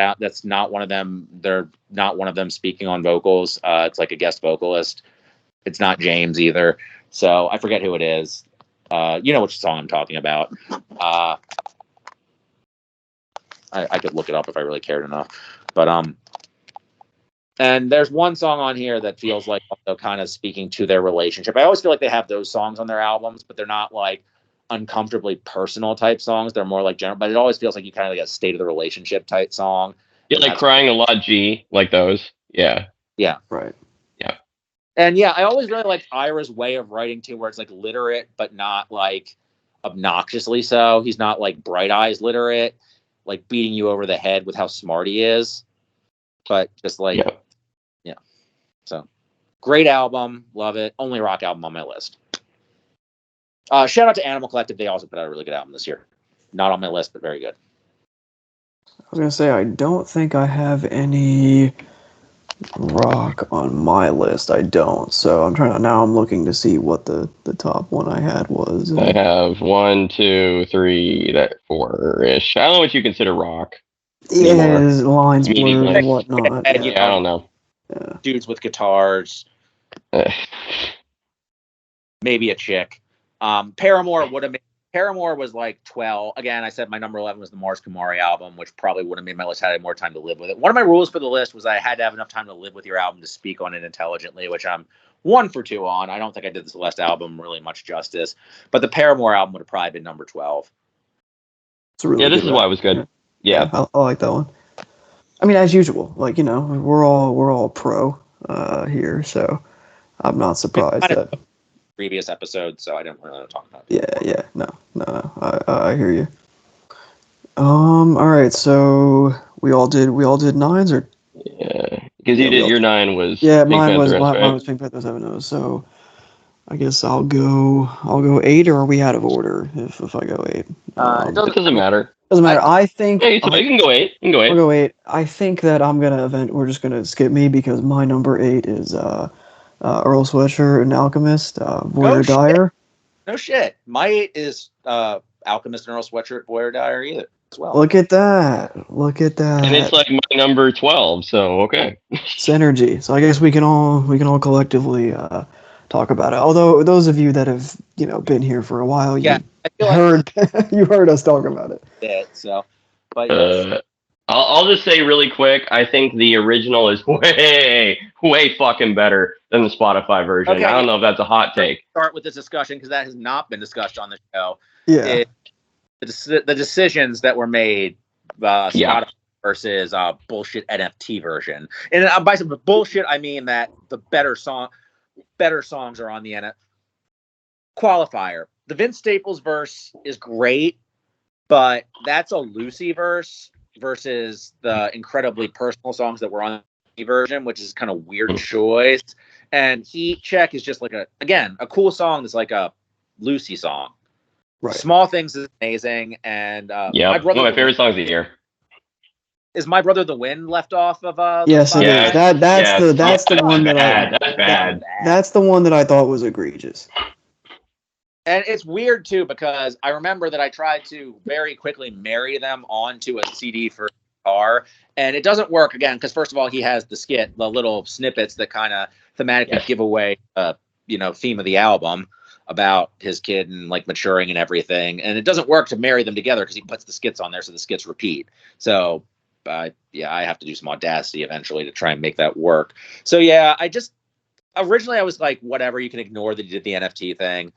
not one of them. They're not one of them speaking on vocals. It's like a guest vocalist. It's not James either. So I forget who it is. You know which song I'm talking about. I could look it up if I really cared enough. But and there's one song on here that feels like also kind of speaking to their relationship. I always feel like they have those songs on their albums, but they're not like uncomfortably personal type songs. They're more like general, but it always feels like you kind of like a state of the relationship type song. Yeah, like Crying a Lot G, like those. Yeah. Yeah. Right. Yeah. And yeah, I always really liked Ira's way of writing too, where it's like literate, but not like obnoxiously so. He's not like Bright Eyes literate, like beating you over the head with how smart he is, but just like, yeah. So great album. Love it. Only rock album on my list. Shout out to Animal Collective. They also put out a really good album this year. Not on my list, but very good. I was going to say, I don't think I have any rock on my list. I don't. So I'm looking to see what the top one I had was. I have 1, 2, 3, 4-ish. I don't know what you consider rock. Yeah, lines Medium blurred and length. whatnot. And Yeah, I don't know. Yeah. Dudes with guitars. Maybe a chick. Paramore would have made. Paramore was like 12. Again, I said my number 11 was the Mars Kumari album, which probably would have made my list had I had more time to live with it. One of my rules for the list was I had to have enough time to live with your album to speak on it intelligently, which I'm 1 for 2 on. I don't think I did the Celeste album really much justice, but the Paramore album would have probably been number 12. It's a really this good is why it was good. Yeah. I like that one. I mean, as usual, like, you know, we're all pro here, so I'm not surprised that previous episode, so I didn't really want to talk about it. Yeah, no, I hear you. All right, so we all did 9s, or Yeah, because you did your 9 was mine was right? Pink Panther 7. So I guess I'll go 8, or are we out of order if I go 8? It doesn't matter. Doesn't matter. I think you can go 8. You can go 8. I'll go 8. I think that we're just gonna skip me because my number 8 is Earl Sweatshirt and Alchemist, Voyeur Dyer. No shit. My 8 is Alchemist and Earl Sweatshirt, Voyeur Dyer either as well. Look at that. And it's like my number 12, so okay. Synergy. So I guess we can all collectively talk about it. Although those of you that have, you know, been here for a while, you heard us talk about it. Yeah, so but I'll just say really quick, I think the original is way fucking better than the Spotify version. Okay, I don't know if that's a hot take. Start with this discussion because that has not been discussed on the show. Yeah. The decisions that were made Spotify versus bullshit NFT version. And by some bullshit, I mean that the better songs are on the NFT qualifier. The Vince Staples verse is great, but that's a Lucy verse versus the incredibly personal songs that were on the version, which is kind of weird choice. And Heat Check is just like a cool song that's like a Lucy song. Right. Small Things is amazing, and one of my favorite songs of the year. Is My Brother the Wind left off of yes, it is. That's the one that that's the one that I thought was egregious. And it's weird too because I remember that I tried to very quickly marry them onto a CD for guitar, and it doesn't work again because first of all he has the little snippets that kind of thematically give away theme of the album about his kid and like maturing and everything, and it doesn't work to marry them together because he puts the skits on there so the skits repeat. So I have to do some Audacity eventually to try and make that work. So yeah, originally I was like, whatever, you can ignore that he did the NFT thing.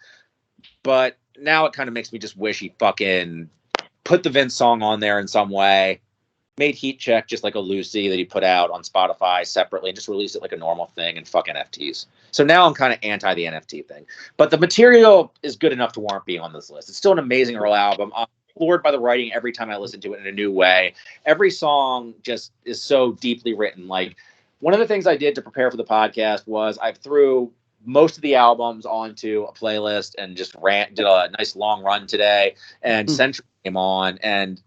But now it kind of makes me just wish he fucking put the Vince song on there in some way, made Heat Check just like a Lucy that he put out on Spotify separately and just released it like a normal thing and fuck NFTs. So now I'm kind of anti the NFT thing. But the material is good enough to warrant being on this list. It's still an amazing Earl album. I'm floored by the writing every time I listen to it in a new way. Every song just is so deeply written. Like, one of the things I did to prepare for the podcast was I threw most of the albums onto a playlist and just did a nice long run today, and Century came on, and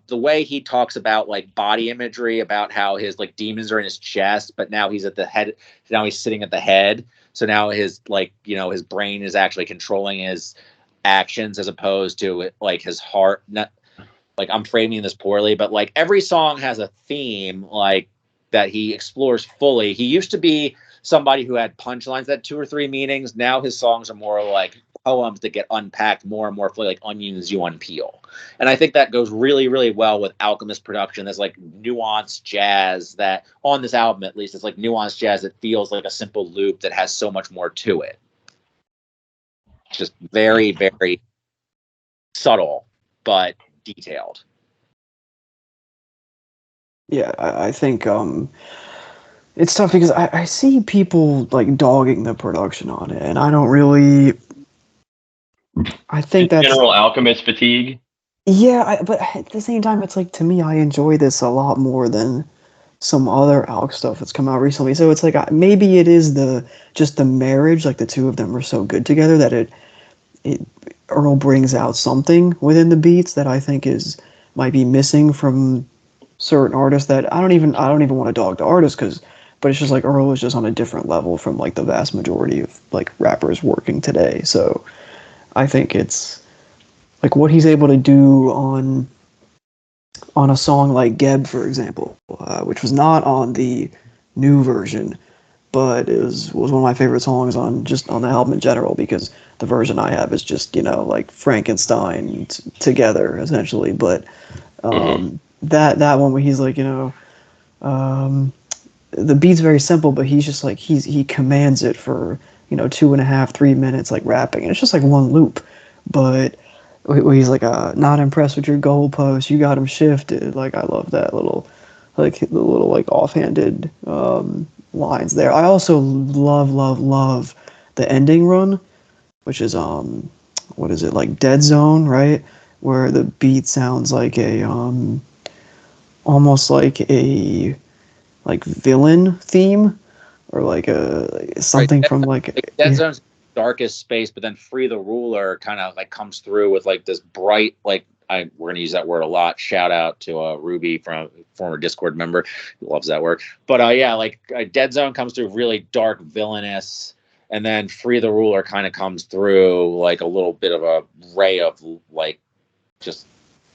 the way he talks about like body imagery, about how his like demons are in his chest, but now he's at the head, now he's sitting at the head. So now his his brain is actually controlling his actions as opposed to like his heart. Not like I'm framing this poorly, but like every song has a theme like that he explores fully. He used to be somebody who had punchlines that 2 or 3 meanings. Now his songs are more like poems that get unpacked more and more fully, like onions you unpeel. And I think that goes really, really well with Alchemist production. There's like nuanced jazz that on this album, at least, it's like nuanced jazz that feels like a simple loop that has so much more to it. It's just very, very subtle, but detailed. Yeah, I think it's tough because I see people like dogging the production on it, and I don't really. I think that's general Alchemist fatigue. Yeah, but at the same time, it's like to me, I enjoy this a lot more than some other Alch stuff that's come out recently. So it's like maybe it is just the marriage, like the two of them are so good together that it Earl brings out something within the beats that I think might be missing from certain artists that I don't even want to dog the artist but it's just like Earl is just on a different level from like the vast majority of like rappers working today. So I think it's like what he's able to do on a song like Geb, for example, which was not on the new version, but it was one of my favorite songs on the album in general, because the version I have is just, like Frankenstein together, essentially. But that one where he's like, the beat's very simple, but he's just like, he commands it for, 2.5, 3 minutes, like rapping. And it's just like one loop. But where he's like, not impressed with your goalpost, you got him shifted. Like, I love that little, like, the little, like, offhanded lines there. I also love the ending run, which is, what is it, like, Dead Zone, right? Where the beat sounds like almost like a, like, villain theme, or like something right. from, like Dead Zone's darkest space, but then Free the Ruler kind of like comes through with like this bright, like we're gonna use that word a lot. Shout out to Ruby, from former Discord member, who loves that word. But yeah, like Dead Zone comes through really dark, villainous, and then Free the Ruler kind of comes through like a little bit of a ray of like just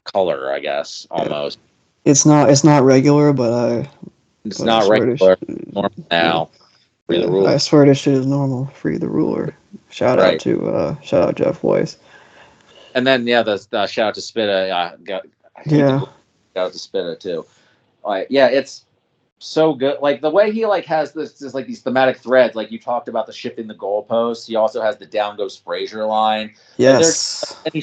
color, I guess, almost. It's not regular, but it's not regular, normal now. Free the Ruler. I swear this shit is normal. Free the Ruler. Shout out Jeff Weiss. And then the shout out to Spitta. Shout out to Spitta too. Yeah, it's so good. Like the way he like has this like these thematic threads. Like you talked about the shifting the goalposts. He also has the Down Goes Frazier line. Yes. And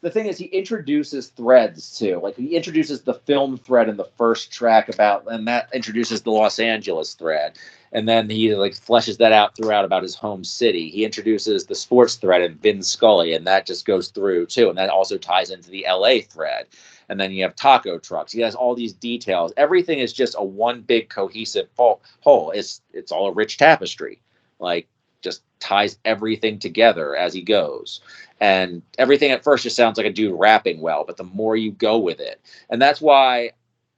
the thing is, he introduces threads too. Like he introduces the film thread in the first track and that introduces the Los Angeles thread. And then he like fleshes that out throughout about his home city. He introduces the sports thread in Vin Scully, and that just goes through too. And that also ties into the LA thread. And then you have taco trucks. He has all these details. Everything is just a one big cohesive whole. It's all a rich tapestry. Like just ties everything together as he goes. And everything at first just sounds like a dude rapping well, but the more you go with it. And that's why,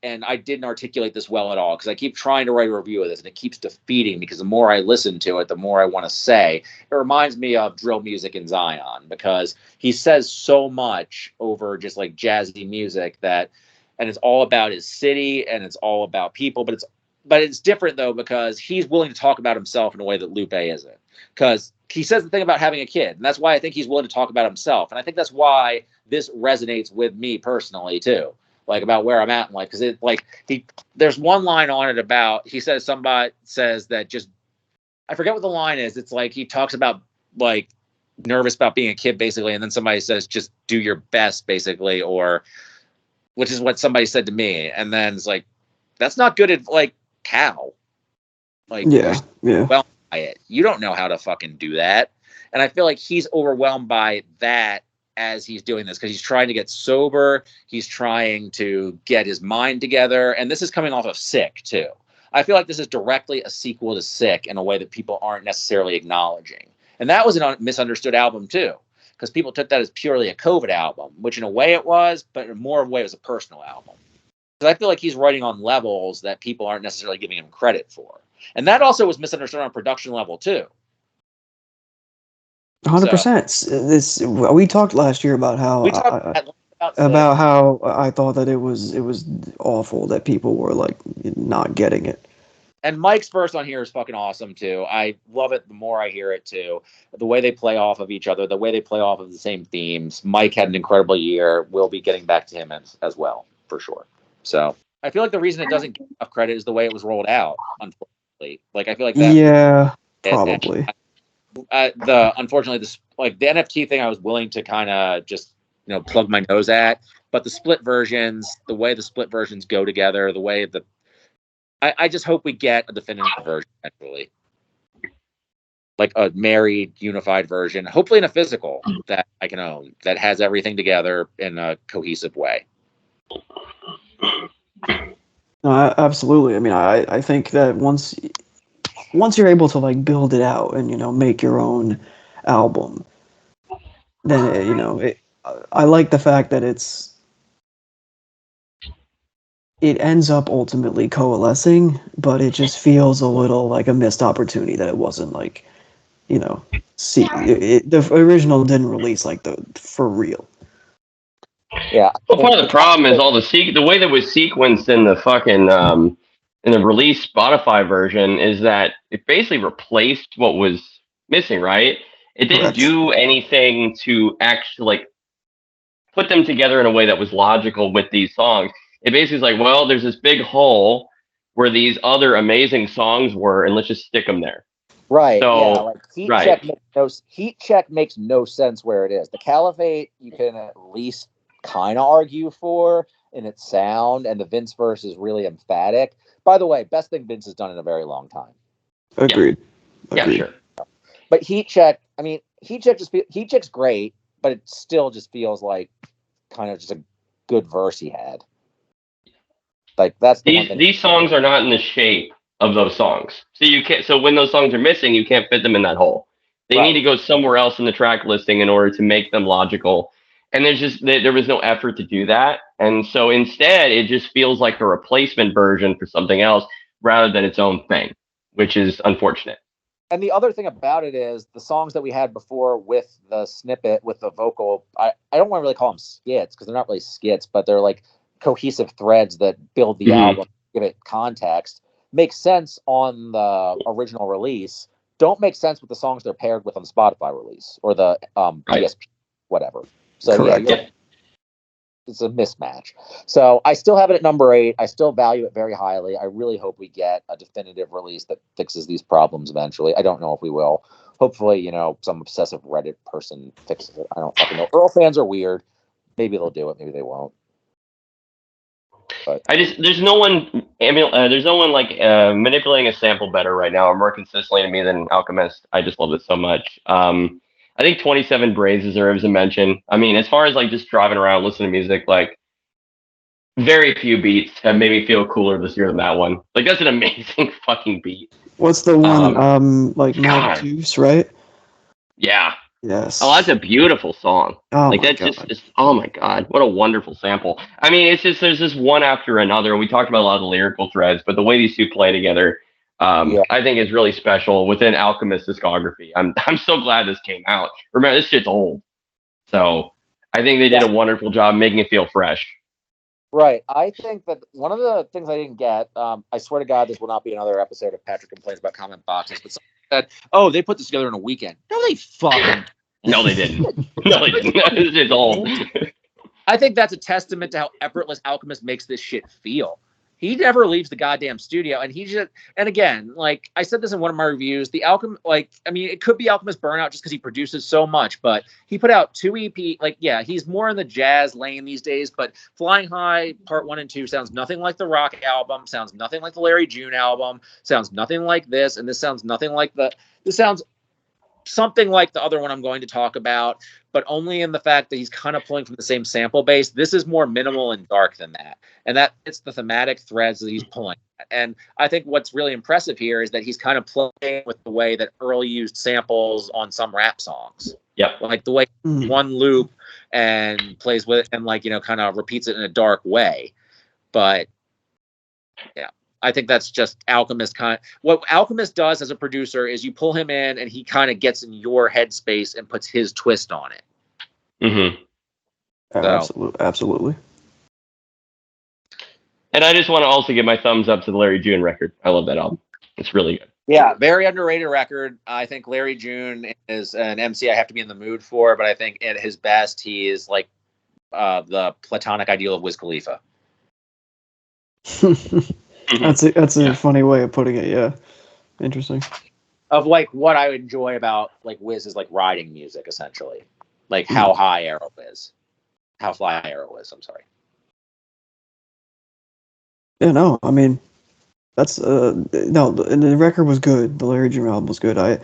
and I didn't articulate this well at all, because I keep trying to write a review of this and it keeps defeating, because the more I listen to it, the more I want to say. It reminds me of drill music in Zion, because he says so much over just like jazzy music and it's all about his city and it's all about people, but it's different though, because he's willing to talk about himself in a way that Lupe isn't, because he says the thing about having a kid, and that's why I think he's willing to talk about himself. And I think that's why this resonates with me personally too. Like about where I'm at in life, because there's one line on it about, somebody says that just, I forget what the line is. It's like he talks about like nervous about being a kid basically, and then somebody says just do your best basically, or which is what somebody said to me, and then it's like that's not good at like how, like well by it. You don't know how to fucking do that, and I feel like he's overwhelmed by that as he's doing this, because he's trying to get sober, he's trying to get his mind together, and this is coming off of Sick too. I feel like this is directly a sequel to Sick in a way that people aren't necessarily acknowledging, and that was a misunderstood album too, because people took that as purely a COVID album, which in a way it was, but in more of a way it was a personal album. Because I feel like he's writing on levels that people aren't necessarily giving him credit for, and that also was misunderstood on a production level too. 100%. This we talked last year about how We talked about about how I thought that it was awful that people were like not getting it. And Mike's verse on here is fucking awesome too. I love it the more I hear it too. The way they play off of each other, the way they play off of the same themes. Mike had an incredible year. We'll be getting back to him as well, for sure. So I feel like the reason it doesn't get enough credit is the way it was rolled out, unfortunately. Like I feel like that. Yeah, probably. Unfortunately, this like the NFT thing I was willing to kind of just plug my nose at, but the split versions, the way the split versions go together, the way I just hope we get a definitive version eventually, like a married, unified version, hopefully in a physical that I can own, that has everything together in a cohesive way. No, absolutely. I mean, I think that once you're able to like build it out and make your own album, then I like the fact that it ends up ultimately coalescing, but it just feels a little like a missed opportunity that it wasn't like, the original didn't release like for real. Yeah. Well, part of the problem is all the way that was sequenced in the fucking in the release Spotify version is that it basically replaced what was missing, right? It didn't Correct. do anything to actually like put them together in a way that was logical with these songs. It basically is like, well, there's this big hole where these other amazing songs were, and let's just stick them there. Right. So, yeah. Like Heat Check makes no sense where it is. The Caliphate you can at least kind of argue for in its sound, and the Vince verse is really emphatic. By the way, best thing Vince has done in a very long time. Agreed. Yeah, sure. But Heat Check, I mean, Heat Check's great, but it still just feels like kind of just a good verse he had. Like that's these songs are not in the shape of those songs, so you can't. So when those songs are missing, you can't fit them in that hole. They need to go somewhere else in the track listing in order to make them logical. And there was no effort to do that, and so instead, it just feels like a replacement version for something else rather than its own thing, which is unfortunate. And the other thing about it is the songs that we had before with the snippet, with the vocal, I don't want to really call them skits because they're not really skits, but they're like cohesive threads that build the album, give it context, make sense on the original release, don't make sense with the songs they're paired with on the Spotify release or the PSP, whatever. So Correct. it's a mismatch. So I still have it at number 8. I still value it very highly. I really hope we get a definitive release that fixes these problems eventually. I don't know if we will. Hopefully, some obsessive Reddit person fixes it. I don't fucking know. Earl fans are weird. Maybe they'll do it. Maybe they won't. But there's no one like manipulating a sample better right now or more consistently to me than Alchemist. I just love it so much. I think 27 Braves deserves a mention. I mean, as far as like just driving around listening to music, like very few beats have made me feel cooler this year than that one. Like that's an amazing fucking beat. What's the one? Like Mark Juice, right? Yeah. Yes. Oh, that's a beautiful song. Oh like my that's God. just oh my God, what a wonderful sample. I mean, it's just there's just one after another. We talked about a lot of the lyrical threads, but the way these two play together, I think is really special within Alchemist discography. I'm so glad this came out. Remember, this shit's old, so I think they did a wonderful job making it feel fresh. Right. I think that one of the things I didn't get, I swear to God, this will not be another episode of Patrick Complains About Comment Boxes, but someone said, oh, they put this together in a weekend. No, they fucking... No, they didn't. No, they didn't. It's old. I think that's a testament to how effortless Alchemist makes this shit feel. He never leaves the goddamn studio, and and again, like I said this in one of my reviews, the Alchemist, it could be Alchemist Burnout just because he produces so much, but he put out 2 EP, he's more in the jazz lane these days, but Flying High Part 1 and 2 sounds nothing like the Rock album, sounds nothing like the Larry June album, sounds nothing like this, and this sounds nothing like this sounds something like the other one I'm going to talk about, but only in the fact that he's kind of pulling from the same sample base. This is more minimal and dark than that. And that it's the thematic threads that he's pulling. And I think what's really impressive here is that he's kind of playing with the way that Earl used samples on some rap songs. Yeah. Like the way one loop and plays with it and kind of repeats it in a dark way. But yeah, I think that's just Alchemist what Alchemist does as a producer is you pull him in and he kind of gets in your headspace and puts his twist on it. Mm-hmm. Absolutely. And I just want to also give my thumbs up to the Larry June record. I love that album. It's really good. Yeah, very underrated record. I think Larry June is an MC I have to be in the mood for, but I think at his best, he is like the platonic ideal of Wiz Khalifa. That's a funny way of putting it. Yeah, interesting. Of like what I enjoy about like Wiz is like riding music, essentially, like how high Arrow is, how fly Arrow is. I'm sorry. Yeah, no, I mean, that's no. The record was good. The Larry June album was good. I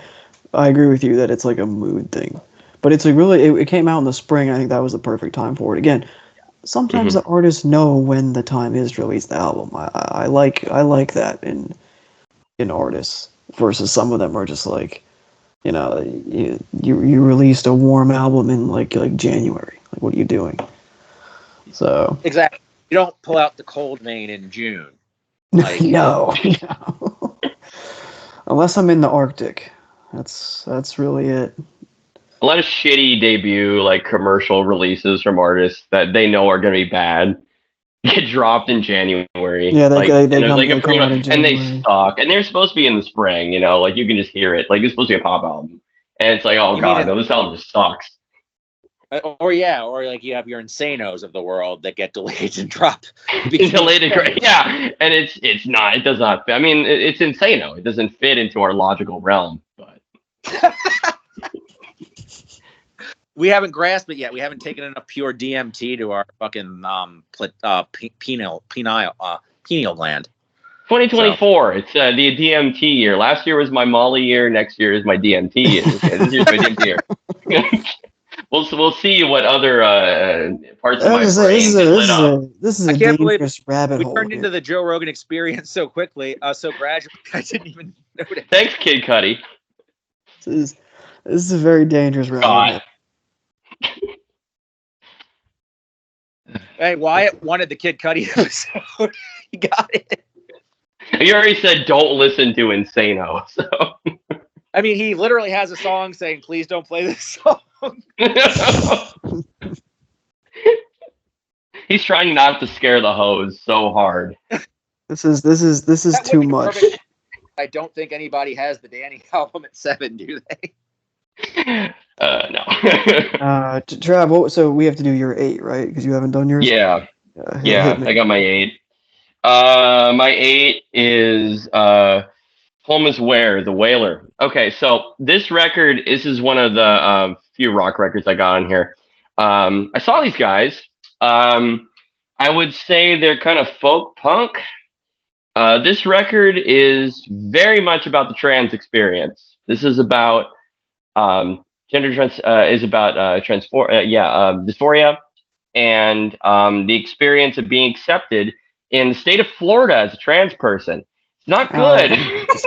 agree with you that it's like a mood thing, but it's like really it came out in the spring. I think that was the perfect time for it. Again, sometimes the artists know when the time is to release the album. I like that in artists versus some of them are just like, you released a warm album in like January. Like, what are you doing? So exactly. You don't pull out the cold vein in June. Like, no. Unless I'm in the Arctic. That's really it. A lot of shitty debut, like commercial releases from artists that they know are going to be bad get dropped in January. Yeah, they come out in and January. they suck. And they're supposed to be in the spring, like you can just hear it. Like it's supposed to be a pop album. And it's like, oh god, no, this album just sucks. Or like you have your Insanos of the world that get delayed and drop. Delayed and great. Yeah. And it does not fit. I mean, it's Insano. It doesn't fit into our logical realm, but we haven't grasped it yet. We haven't taken enough pure DMT to our fucking pineal gland. 2024. It's the DMT year. Last year was my Molly year. Next year is my DMT year. Okay, this year's my DMT year. We'll see what other parts of my brain get lit up. This is a dangerous rabbit hole. We turned into the Joe Rogan Experience so quickly, so gradually. I didn't even notice. Thanks, Kid Cudi. This is a very dangerous rabbit hole. Hey, Wyatt wanted the Kid Cudi episode. He got it. You already said don't listen to Insano. So I mean, he literally has a song saying, "Please don't play this song." He's trying not to scare the hoes so hard. This is too much. I don't think anybody has the Danny album at 7, do they? No. Trav, so we have to do your 8, right? Because you haven't done yours. Yeah. I got my 8. My 8 is Home is Where, The Wailer. Okay, so this record, this is one of the few rock records I got on here. I saw these guys. I would say they're kind of folk punk. This record is very much about the trans experience. This is about dysphoria and the experience of being accepted in the state of Florida as a trans person. It's not good.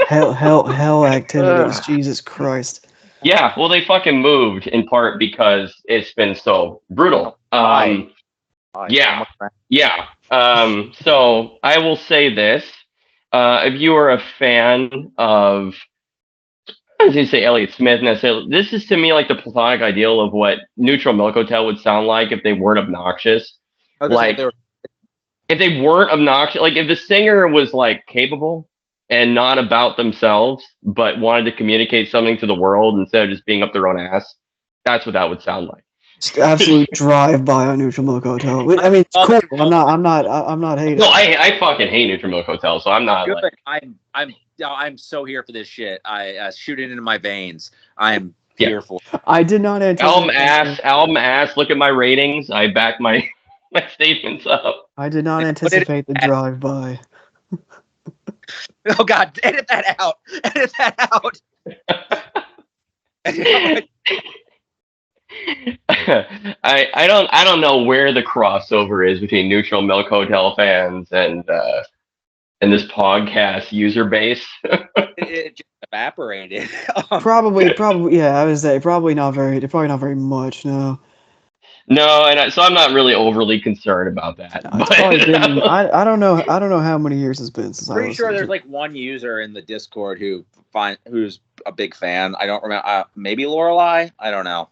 Hell activities. Jesus Christ. Yeah, well, they fucking moved in part because it's been so brutal. Yeah. So I will say this: if you are a fan of, I was going to say Elliott Smith, and I say this is to me like the platonic ideal of what Neutral Milk Hotel would sound like if they weren't obnoxious. If they weren't obnoxious, like if the singer was like capable and not about themselves, but wanted to communicate something to the world instead of just being up their own ass, that's what that would sound like. Just absolute drive-by on Neutral Milk Hotel. I mean, it's cool. I'm not hating. No, I fucking hate Neutral Milk Hotel, so I'm not. Good. I'm so here for this shit. I shoot it into my veins. I'm here for it. I did not anticipate album ass. Look at my ratings. I back my statements up. I did not anticipate the drive-by. Oh God! Edit that out. Edit that out. I don't know where the crossover is between Neutral Milk Hotel fans and this podcast user base. It just evaporated. Probably, yeah. I would say probably not very much. No. No, so I'm not really overly concerned about that. No, it's probably been I don't know how many years it's been since I Pretty listened sure to there's it. like one user in the Discord who's a big fan. I don't remember. Maybe Lorelei. I don't know.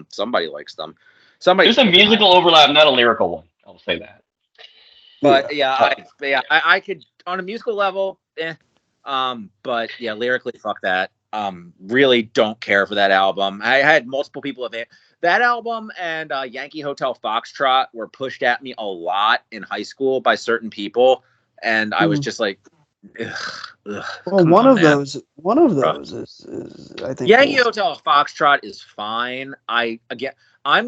Somebody likes them. There's a musical overlap, not a lyrical one. I'll say that. But I could on a musical level, but yeah, lyrically, fuck that. Really don't care for that album. I had multiple people of it. That album and Yankee Hotel Foxtrot were pushed at me a lot in high school by certain people, and I was just like, ugh, well, one of those is I think Yankee Hotel Foxtrot is fine. I'm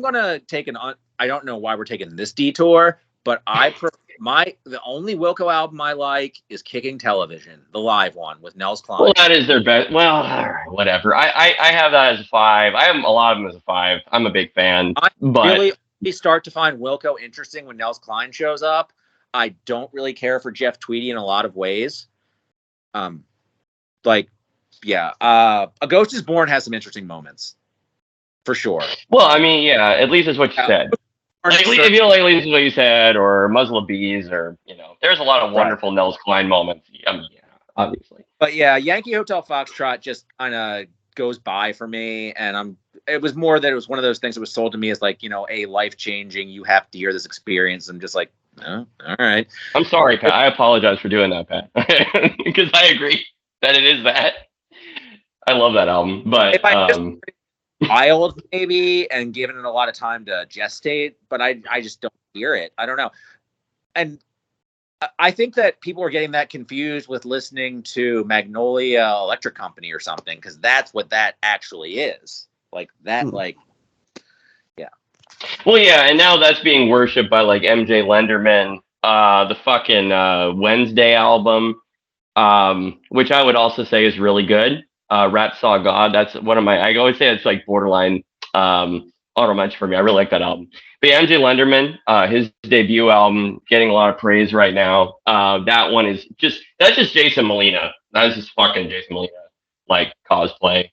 gonna take I don't know why we're taking this detour, but the only Wilco album I like is Kicking Television, the live one with Nels Cline. Well, that is their best. Well, whatever. I have that as a 5. I have a lot of them as a 5. I'm a big fan. But really start to find Wilco interesting when Nels Cline shows up. I don't really care for Jeff Tweedy in a lot of ways. A Ghost is Born has some interesting moments, for sure. Well, I mean, yeah, at least it's what you said. If you don't like at least what you said, or Muzzle of Bees, or there's a lot of wonderful Nels Cline moments. I mean, yeah, obviously. But yeah, Yankee Hotel Foxtrot just kind of goes by for me, and it was more that it was one of those things that was sold to me as like a life-changing, you have to hear this experience. I'm just like, oh, all right. I'm sorry, Pat. I apologize for doing that, Pat, because I agree that it is that. I love that album, but if I wild maybe and given it a lot of time to gestate, but I just don't hear it. I don't know, and I think that people are getting that confused with listening to Magnolia Electric Company or something, because that's what that actually is. Like that, yeah. Well, yeah, and now that's being worshipped by like MJ Lenderman, the fucking Wednesday album, which I would also say is really good. Rat Saw God. That's one of I always say it's like borderline honorable mention for me. I really like that album. But yeah, MJ Lenderman, his debut album, getting a lot of praise right now. That one is that's just Jason Molina. That's just fucking Jason Molina, like cosplay.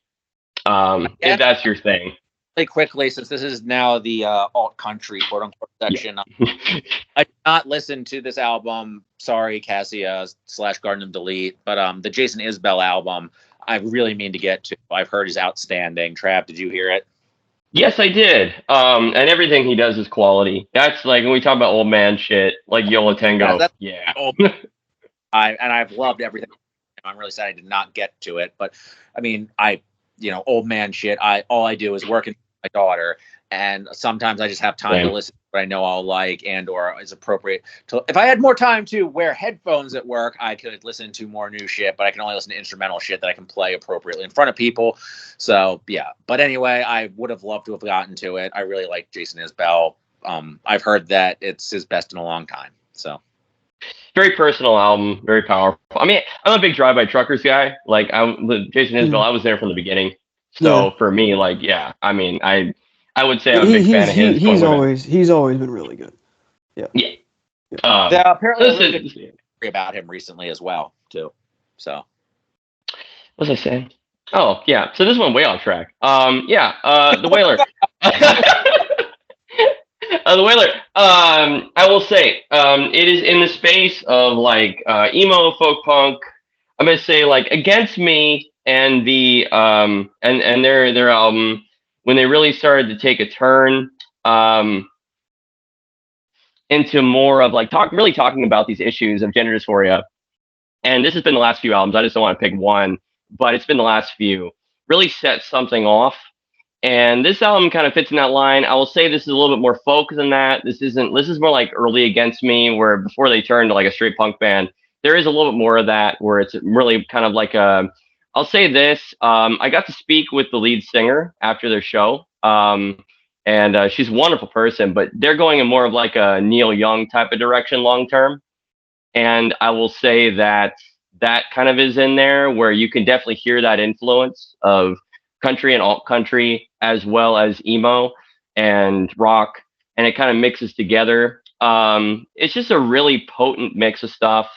If that's your thing. Really quickly, since this is now the alt country quote unquote section, I did not listen to this album. Sorry, Cassia / Garden of Delete, but the Jason Isbell album, I really mean to get to. I've heard is outstanding. Trav, did you hear it? Yes, I did. And everything he does is quality. That's like when we talk about old man shit, like Yola Tango. Yeah. I've loved everything. I'm really sad I did not get to it, but I mean, old man shit. All I do is work with my daughter, and sometimes I just have time to listen to what I know I'll like or is appropriate. If I had more time to wear headphones at work, I could listen to more new shit, but I can only listen to instrumental shit that I can play appropriately in front of people. So yeah, but anyway, I would have loved to have gotten to it. I really like Jason Isbell. I've heard that it's his best in a long time. So. Very personal album, very powerful. I mean, I'm a big Drive By Truckers guy. Like, Jason Isbell, I was there from the beginning. So for me, like, yeah, I mean, I would say I'm a big fan of his. He's always been really good. Yeah. Apparently, really good story about him recently as well, too. So, what was I saying? Oh yeah. So this one way off track. The Whaler. The Whaler. I will say, it is in the space of like emo, folk punk. I'm gonna say like Against Me and the and their album when they really started to take a turn into more of like talking about these issues of gender dysphoria. And this has been the last few albums. I just don't want to pick one, but it's been the last few. Really set something off. And this album kind of fits in that line. I will say this is a little bit more folk than that. This is more like early Against Me, where before they turned to like a straight punk band, there is a little bit more of that, where it's really kind of like I'll say this. I got to speak with the lead singer after their show. And she's a wonderful person, but they're going in more of like a Neil Young type of direction long term. And I will say that kind of is in there, where you can definitely hear that influence of country and alt country, as well as emo and rock, and it kind of mixes together. It's just a really potent mix of stuff,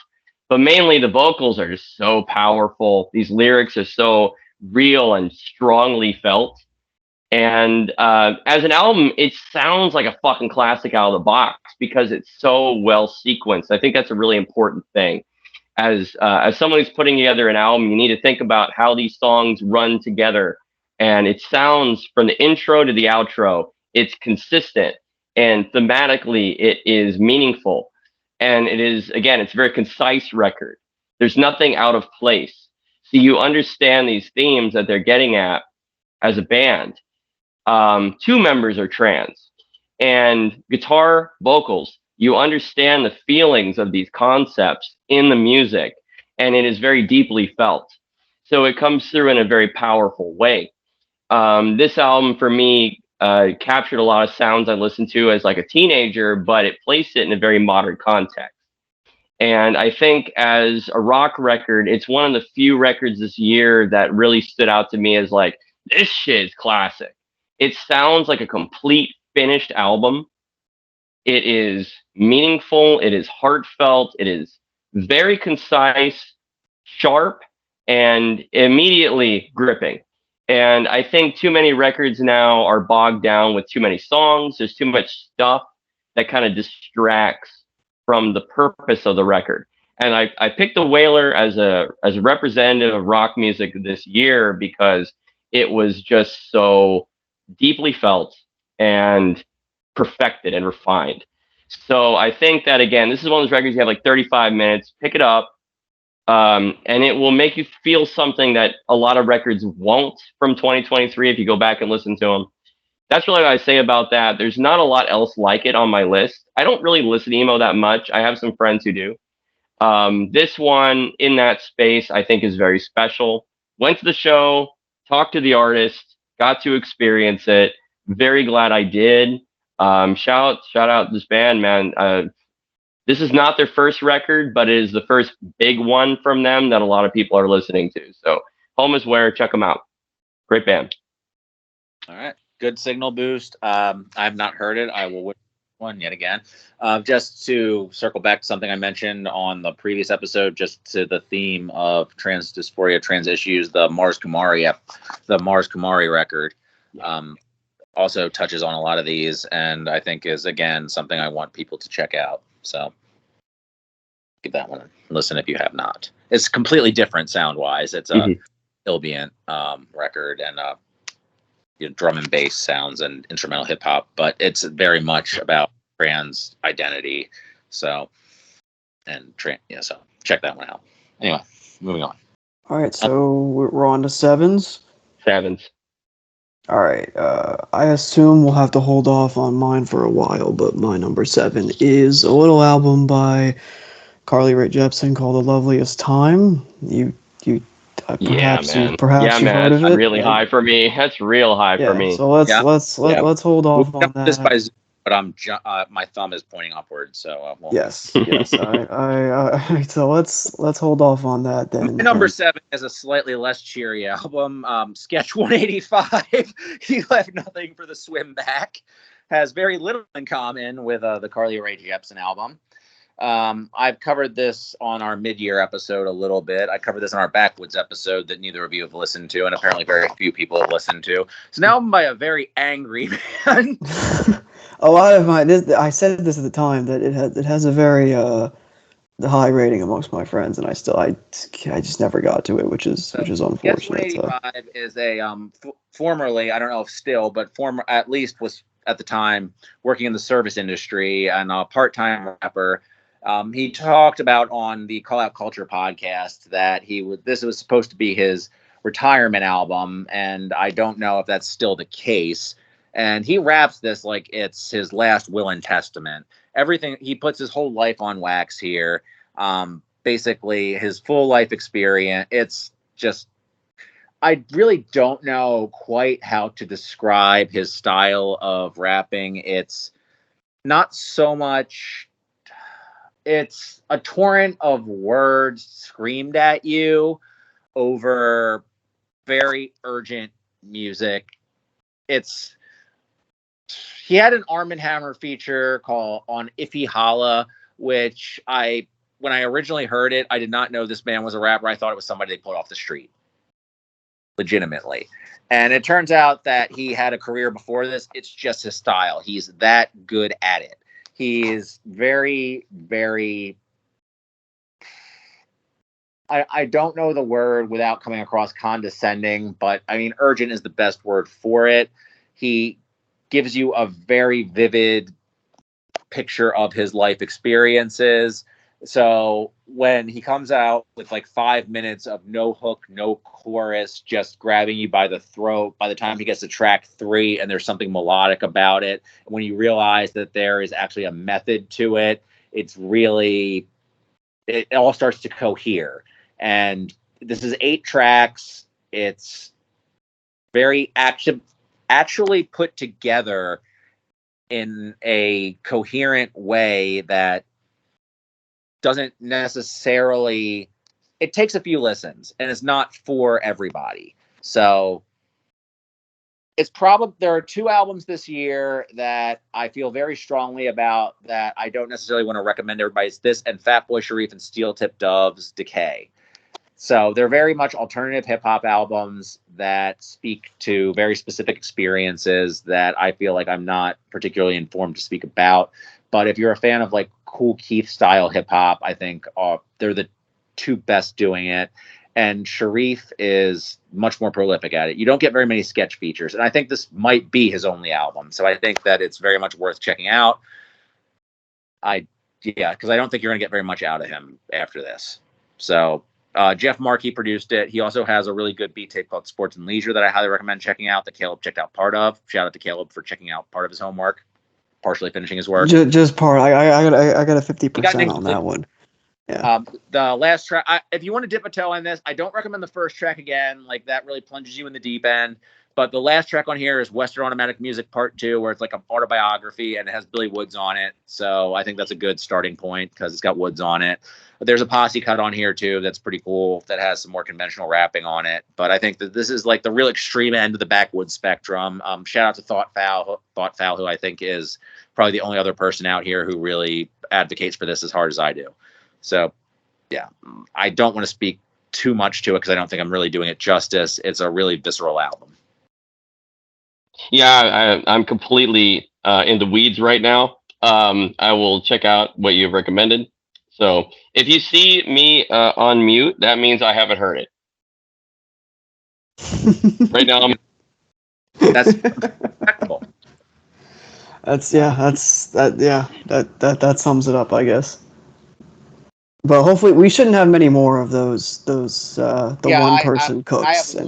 but mainly the vocals are just so powerful. These lyrics are so real and strongly felt, And as an album, it sounds like a fucking classic out of the box because it's so well sequenced. I think that's a really important thing. As someone who's putting together an album, you need to think about how these songs run together. And it sounds, from the intro to the outro, it's consistent, and thematically it is meaningful. And it is, again, it's a very concise record. There's nothing out of place. So you understand these themes that they're getting at as a band. Two members are trans, and guitar, vocals, you understand the feelings of these concepts in the music, and it is very deeply felt. So it comes through in a very powerful way. This album for me captured a lot of sounds I listened to as like a teenager, but it placed it in a very modern context. And I think as a rock record, it's one of the few records this year that really stood out to me as like, this shit is classic. It sounds like a complete finished album. It is meaningful. It is heartfelt. It is very concise, sharp, and immediately gripping. And I think too many records now are bogged down with too many songs. There's too much stuff that kind of distracts from the purpose of the record. And I picked the Wailer as a representative of rock music this year because it was just so deeply felt and perfected and refined. So I think that, again, this is one of those records you have like 35 minutes, pick it up, and it will make you feel something that a lot of records won't from 2023 if you go back and listen to them. That's really what I say about that. There's not a lot else like it on my list. I don't really listen to emo that much. I have some friends who do. This one in that space, I think, is very special. Went to the show, talked to the artist, got to experience it. Very glad I did. Shout out this band, man. This is not their first record, but it is the first big one from them that a lot of people are listening to. So Home is Where, check them out. Great band. All right. Good signal boost. I have not heard it. I will one yet again. Just to circle back to something I mentioned on the previous episode, just to the theme of trans dysphoria, trans issues, the Mars Kamari record also touches on a lot of these, and I think is, again, something I want people to check out. So give that one a listen if you have not. It's completely different sound-wise. It's a ambient record, and drum and bass sounds and instrumental hip hop, but it's very much about trans identity. So, so check that one out. Anyway, moving on. All right, so we're on to sevens. All right, I assume we'll have to hold off on mine for a while, but my number 7 is a little album by Rae Jepsen called "The Loveliest Time." Perhaps you've heard of it. That's really high for me. That's real high for me. So let's hold off on that. This by Zoom, but my thumb is pointing upward, so yes. So let's hold off on that then. Number 7 is a slightly less cheery album. Sketch 185. You Left Nothing for the Swim Back. Has very little in common with the Rae Jepsen album. I've covered this on our mid-year episode a little bit. I covered this on our Backwoods episode that neither of you have listened to, and apparently very few people have listened to. It's an album by a very angry man. A lot of I said this at the time that it has a very high rating amongst my friends, and I just never got to it, which is unfortunate. Sketch 185 is a formerly, I don't know if still, but at least was at the time working in the service industry and a part-time rapper. He talked about on the Call Out Culture podcast that this was supposed to be his retirement album, and I don't know if that's still the case. And he raps this like it's his last will and testament. Everything, he puts his whole life on wax here. Basically his full life experience. It's just, I really don't know quite how to describe his style of rapping. It's not so much, it's a torrent of words screamed at you over very urgent music. He had an Arm & Hammer feature called on Iffy Holla, which when I originally heard it, I did not know this man was a rapper. I thought it was somebody they pulled off the street. legitimately. And it turns out that he had a career before this. It's just his style. He's that good at it. He is very, very. I don't know the word without coming across condescending, but I mean, urgent is the best word for it. He gives you a very vivid picture of his life experiences. So when he comes out with like 5 minutes of no hook, no chorus, just grabbing you by the throat, by the time he gets to track 3 and there's something melodic about it, when you realize that there is actually a method to it, it's really, it all starts to cohere. And this is 8 tracks. It's very actually put together in a coherent way that doesn't necessarily, it takes a few listens and it's not for everybody. So it's probably, there are 2 albums this year that I feel very strongly about that I don't necessarily want to recommend everybody. It's this and Fatboy Sharif and Steel Tip Dove's Decay. So they're very much alternative hip hop albums that speak to very specific experiences that I feel like I'm not particularly informed to speak about. But if you're a fan of like Kool Keith style hip hop, I think they're the 2 best doing it. And Sharif is much more prolific at it. You don't get very many sketch features. And I think this might be his only album. So I think that it's very much worth checking out. Because I don't think you're going to get very much out of him after this. So Jeff Markey produced it. He also has a really good beat tape called Sports and Leisure that I highly recommend checking out, that Caleb checked out part of. Shout out to Caleb for checking out part of his homework, partially finishing his work. Just part. I got a 50% on that one. Yeah. The last track, if you want to dip a toe in this, I don't recommend the first track again. Like, that really plunges you in the deep end. But the last track on here is Western Automatic Music Part 2, where it's like an autobiography and it has Billy Woods on it. So I think that's a good starting point because it's got Woods on it. But there's a posse cut on here too that's pretty cool, that has some more conventional rapping on it. But I think that this is like the real extreme end of the backwoods spectrum. Shout out to Thought Foul, who I think is probably the only other person out here who really advocates for this as hard as I do. So yeah, I don't want to speak too much to it because I don't think I'm really doing it justice. It's a really visceral album. Yeah, I'm completely in the weeds right now. I will check out what you've recommended. So if you see me on mute, that means I haven't heard it. Right now, that's respectable. That sums it up, I guess. But hopefully, we shouldn't have many more of those one-person cooks. I have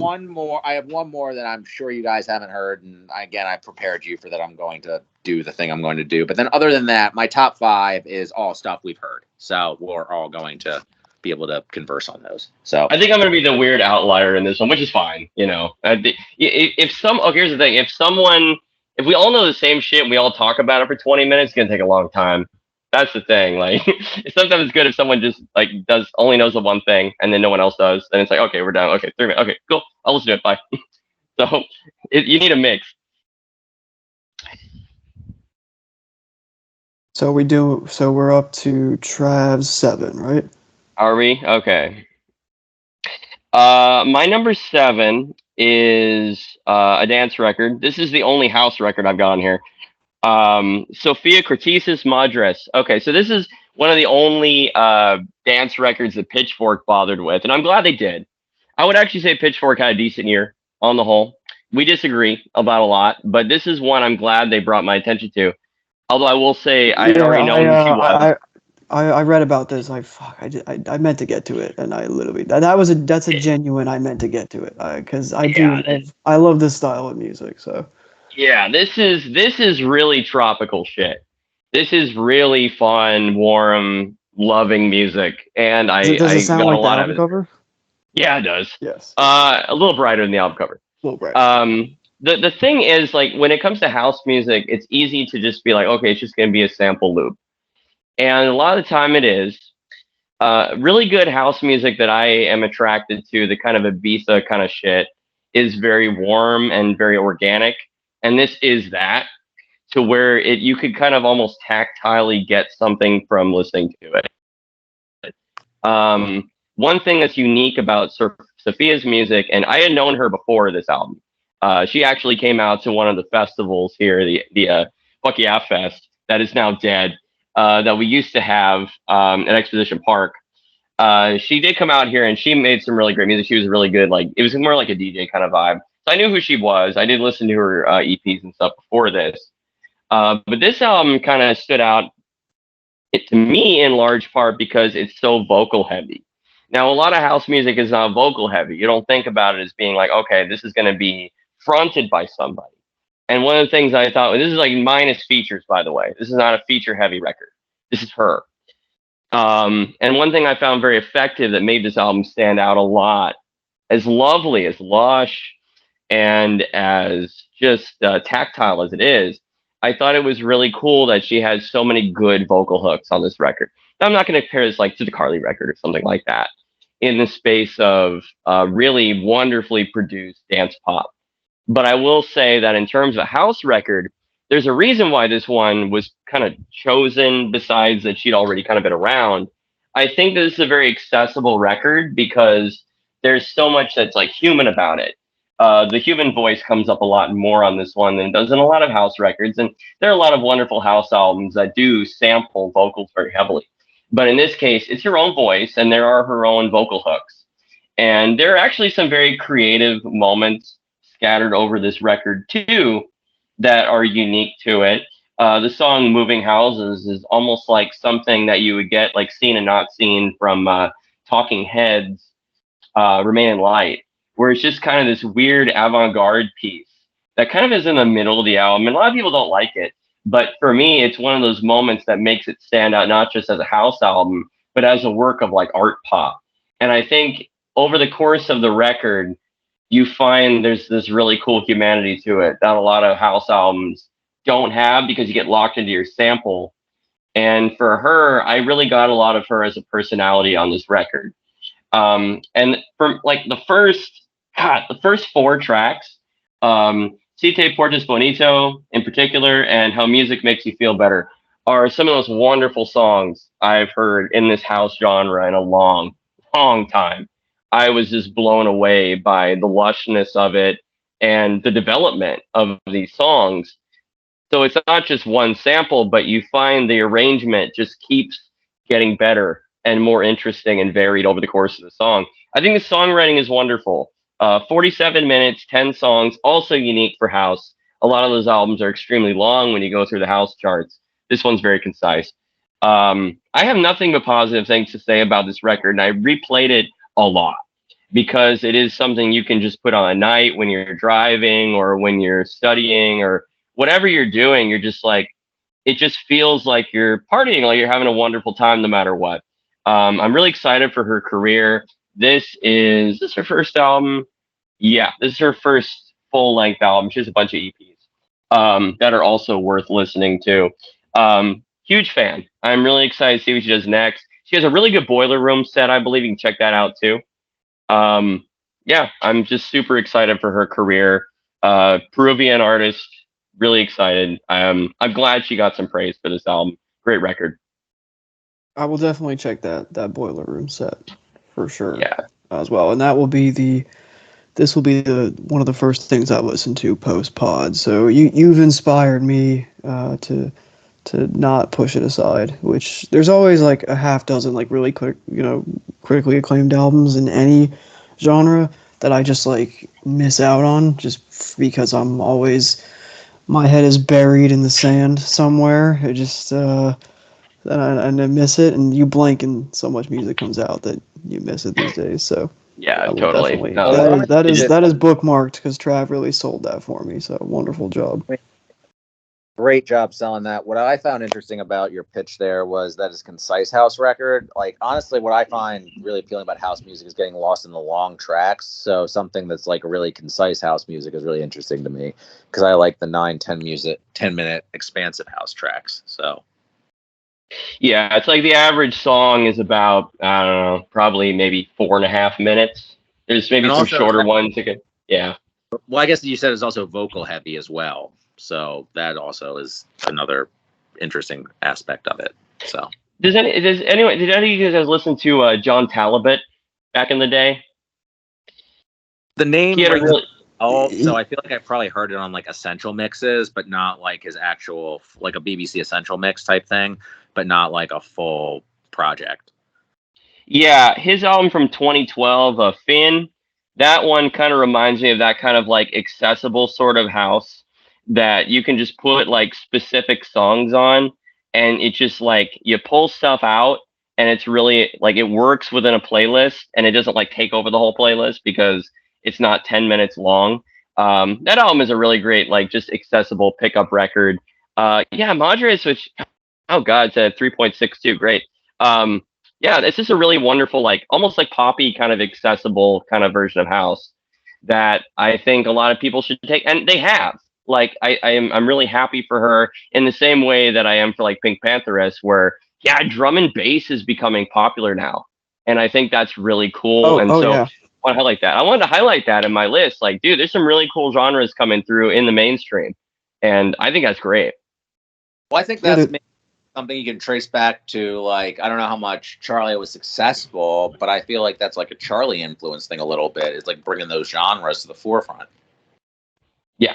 one more that I'm sure you guys haven't heard, and again, I prepared you for that. I'm going to do the thing I'm going to do. But then, other than that, my top 5 is all stuff we've heard. So we're all going to be able to converse on those. So I think I'm going to be the weird outlier in this one, which is fine. You know, here's the thing: if we all know the same shit, and we all talk about it for 20 minutes, it's going to take a long time. That's the thing. Like, sometimes it's good if someone just like only knows the one thing and then no one else does. Then it's like, okay, we're done. Okay, 3 minutes. Okay, cool. I'll listen to it. Bye. So you need a mix. So we're up to Trav's 7, right? Are we? Okay. My number 7 is a dance record. This is the only house record I've got on here. Sophia Cortesis Madres. Okay, so this is one of the only dance records that Pitchfork bothered with, and I'm glad they did. I would actually say Pitchfork had a decent year on the whole. We disagree about a lot, but this is one I'm glad they brought my attention to. Although I will say I already know who she was. I read about this. I meant to get to it, and I literally that's a genuine. I meant to get to it because I love this style of music. So. Yeah, this is really tropical shit. This is really fun, warm, loving music, and does it sound got like a lot the of album it. cover? Yeah, it does. Yes. A little brighter than the album cover. A little brighter. The thing is, like, when it comes to house music, it's easy to just be like, okay, it's just going to be a sample loop, and a lot of the time it is. Really good house music that I am attracted to, the kind of Ibiza kind of shit, is very warm and very organic. And this is that, to where you could kind of almost tactilely get something from listening to it. One thing that's unique about Sophia's music, and I had known her before this album. She actually came out to one of the festivals here, the Fuck Yeah Fest, that is now dead, that we used to have at Exposition Park. She did come out here and she made some really great music. She was really good. Like, it was more like a DJ kind of vibe. So I knew who she was. I did listen to her EPs and stuff before this. But this album kind of stood out to me in large part because it's so vocal heavy. Now, a lot of house music is not vocal heavy. You don't think about it as being like, okay, this is going to be fronted by somebody. And one of the things I thought, this is like minus features, by the way. This is not a feature heavy record. This is her. And one thing I found very effective that made this album stand out a lot, as lovely, as lush, and as just tactile as it is, I thought it was really cool that she had so many good vocal hooks on this record. Now, I'm not going to compare this like to the Carly record or something like that in the space of really wonderfully produced dance pop. But I will say that in terms of a house record, there's a reason why this one was kind of chosen, besides that she'd already kind of been around. I think this is a very accessible record because there's so much that's like human about it. The human voice comes up a lot more on this one than it does in a lot of house records. And there are a lot of wonderful house albums that do sample vocals very heavily. But in this case, it's her own voice and there are her own vocal hooks. And there are actually some very creative moments scattered over this record too that are unique to it. The song Moving Houses is almost like something that you would get like Seen and Not Seen from Talking Heads, Remain in Light, where it's just kind of this weird avant-garde piece that kind of is in the middle of the album. And a lot of people don't like it, but for me, it's one of those moments that makes it stand out, not just as a house album, but as a work of like art pop. And I think over the course of the record, you find there's this really cool humanity to it that a lot of house albums don't have because you get locked into your sample. And for her, I really got a lot of her as a personality on this record. And from like the first 4 tracks, Si Te Portas Bonito in particular, and How Music Makes You Feel Better are some of those wonderful songs I've heard in this house genre in a long, long time. I was just blown away by the lushness of it and the development of these songs. So it's not just one sample, but you find the arrangement just keeps getting better and more interesting and varied over the course of the song. I think the songwriting is wonderful. 47 minutes, 10 songs, also unique for house. A lot of those albums are extremely long when you go through the house charts. This one's very concise. I have nothing but positive things to say about this record, and I replayed it a lot because it is something you can just put on at night when you're driving or when you're studying or whatever you're doing. You're just like, it just feels like you're partying, like you're having a wonderful time no matter what. I'm really excited for her career. Is this her first album? Yeah, this is her first full-length album. She has a bunch of EPs that are also worth listening to. Huge fan. I'm really excited to see what she does next. She has a really good Boiler Room set, I believe. You can check that out too. Yeah, I'm just super excited for her career. Peruvian artist, really excited. I'm glad she got some praise for this album. Great record. I will definitely check that Boiler Room set for sure. Yeah, as well, and that will be this will be one of the first things I listen to post pod. So you've inspired me to not push it aside. Which there's always like a half dozen like really critically acclaimed albums in any genre that I just like miss out on just because I'm always, my head is buried in the sand somewhere. It just and I miss it, and you blink and so much music comes out that you miss it these days. So yeah, totally. No, that is bookmarked because Trav really sold that for me. So wonderful job. Great job selling that. What I found interesting about your pitch there was that it's a concise house record. Like, honestly, what I find really appealing about house music is getting lost in the long tracks. So something that's like really concise house music is really interesting to me because I like the 10-minute expansive house tracks. So yeah, it's like the average song is about, I don't know, probably maybe 4.5 minutes. There's maybe some shorter ones. Yeah. Well, I guess you said it's also vocal heavy as well. So that also is another interesting aspect of it. So did any of you guys listen to John Talbot back in the day? The name He had a rings really, so I feel like I probably heard it on like Essential Mixes, but not like his actual like a BBC Essential Mix type thing, but not like a full project. yeah, his album from 2012, Finn, that one kind of reminds me of that kind of like accessible sort of house that you can just put like specific songs on, and it just like you pull stuff out, and it's really like it works within a playlist, and it doesn't like take over the whole playlist because it's not 10 minutes long. That album is a really great like just accessible pickup record. Yeah, Madres, which oh god, it's a 3.62, great. Yeah, it's just a really wonderful, like almost like poppy kind of accessible kind of version of house that I think a lot of people should take, and they have. Like I'm really happy for her in the same way that I am for like Pink Pantheress, where yeah, drum and bass is becoming popular now, and I think that's really cool. And so yeah. I want to highlight that. I wanted to highlight that in my list. Like, dude, there's some really cool genres coming through in the mainstream, and I think that's great. Well, I think that's something you can trace back to, like, I don't know how much Charlie was successful, but I feel like that's like a Charlie influence thing a little bit. It's like bringing those genres to the forefront. Yeah.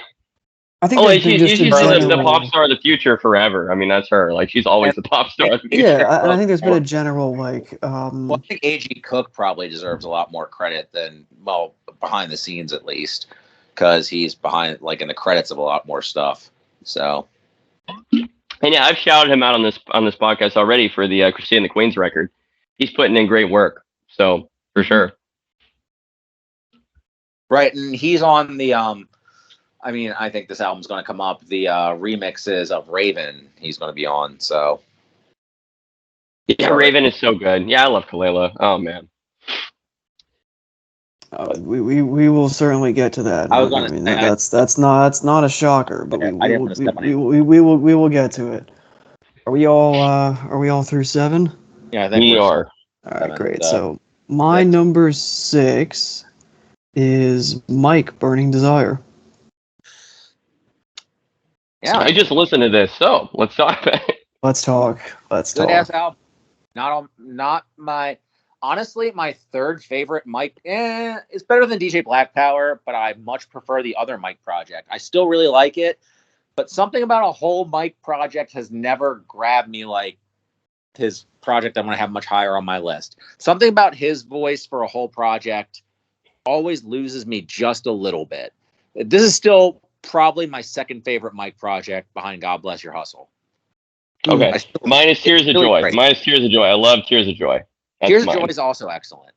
I think she's the pop star of the future forever. I mean, that's her. Like, she's always the pop star of the future. Yeah, and I think there's been a general, like... Well, I think A.G. Cook probably deserves a lot more credit than, well, behind the scenes at least, because he's behind, like, in the credits of a lot more stuff. So... And yeah, I've shouted him out on this podcast already for the Christine and the Queens record. He's putting in great work, so for sure. Right, and he's on the I mean, I think this album's going to come up. The remixes of Raven, he's going to be on. So yeah, Raven is so good. Yeah, I love Kelela. Oh man. We will certainly get to that. I mean, that's not a shocker, but we will get to it. Are we all through 7? Yeah, I think we are. All right, great. So my number 6 is Mike, Burning Desire. Yeah, I just listened to this, so let's talk about it. Let's talk. Good ass album. Not my. Honestly, my third favorite Mike is better than DJ Black Power, but I much prefer the other Mike project. I still really like it, but something about a whole Mike project has never grabbed me like his project I'm going to have much higher on my list. Something about his voice for a whole project always loses me just a little bit. This is still probably my second favorite Mike project behind God Bless Your Hustle. Okay. Mine is Tears of Joy. I love Tears of Joy. Tears of Joy is also excellent,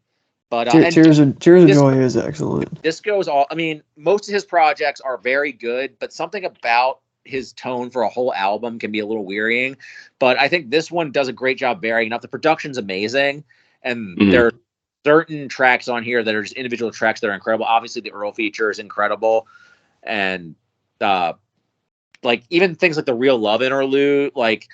but Tears of Joy is excellent. This goes all. I mean, most of his projects are very good, but something about his tone for a whole album can be a little wearying. But I think this one does a great job varying up. The production's amazing, and there are certain tracks on here that are just individual tracks that are incredible. Obviously, the Earl feature is incredible, and like even things like the Real Love interlude, like,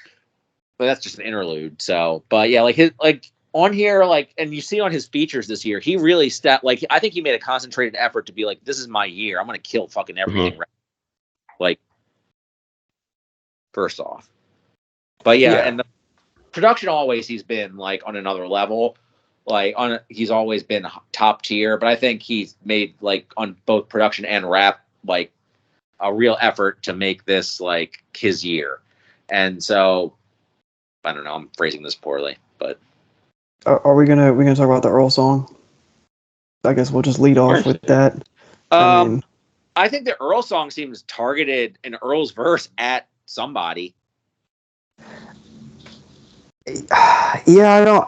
but that's just an interlude. So, but yeah, like his like. On here, like, and you see on his features this year, he really like, I think he made a concentrated effort to be like, this is my year. I'm going to kill fucking everything. Right? Like, first off. But yeah, and the production always, he's been like on another level. Like, he's always been top tier, but I think he's made like on both production and rap, like a real effort to make this like his year. And so, I don't know, I'm phrasing this poorly, but. Are we gonna talk about the Earl song? I guess we'll just lead off with that. I think the Earl song seems targeted in Earl's verse at somebody. Yeah,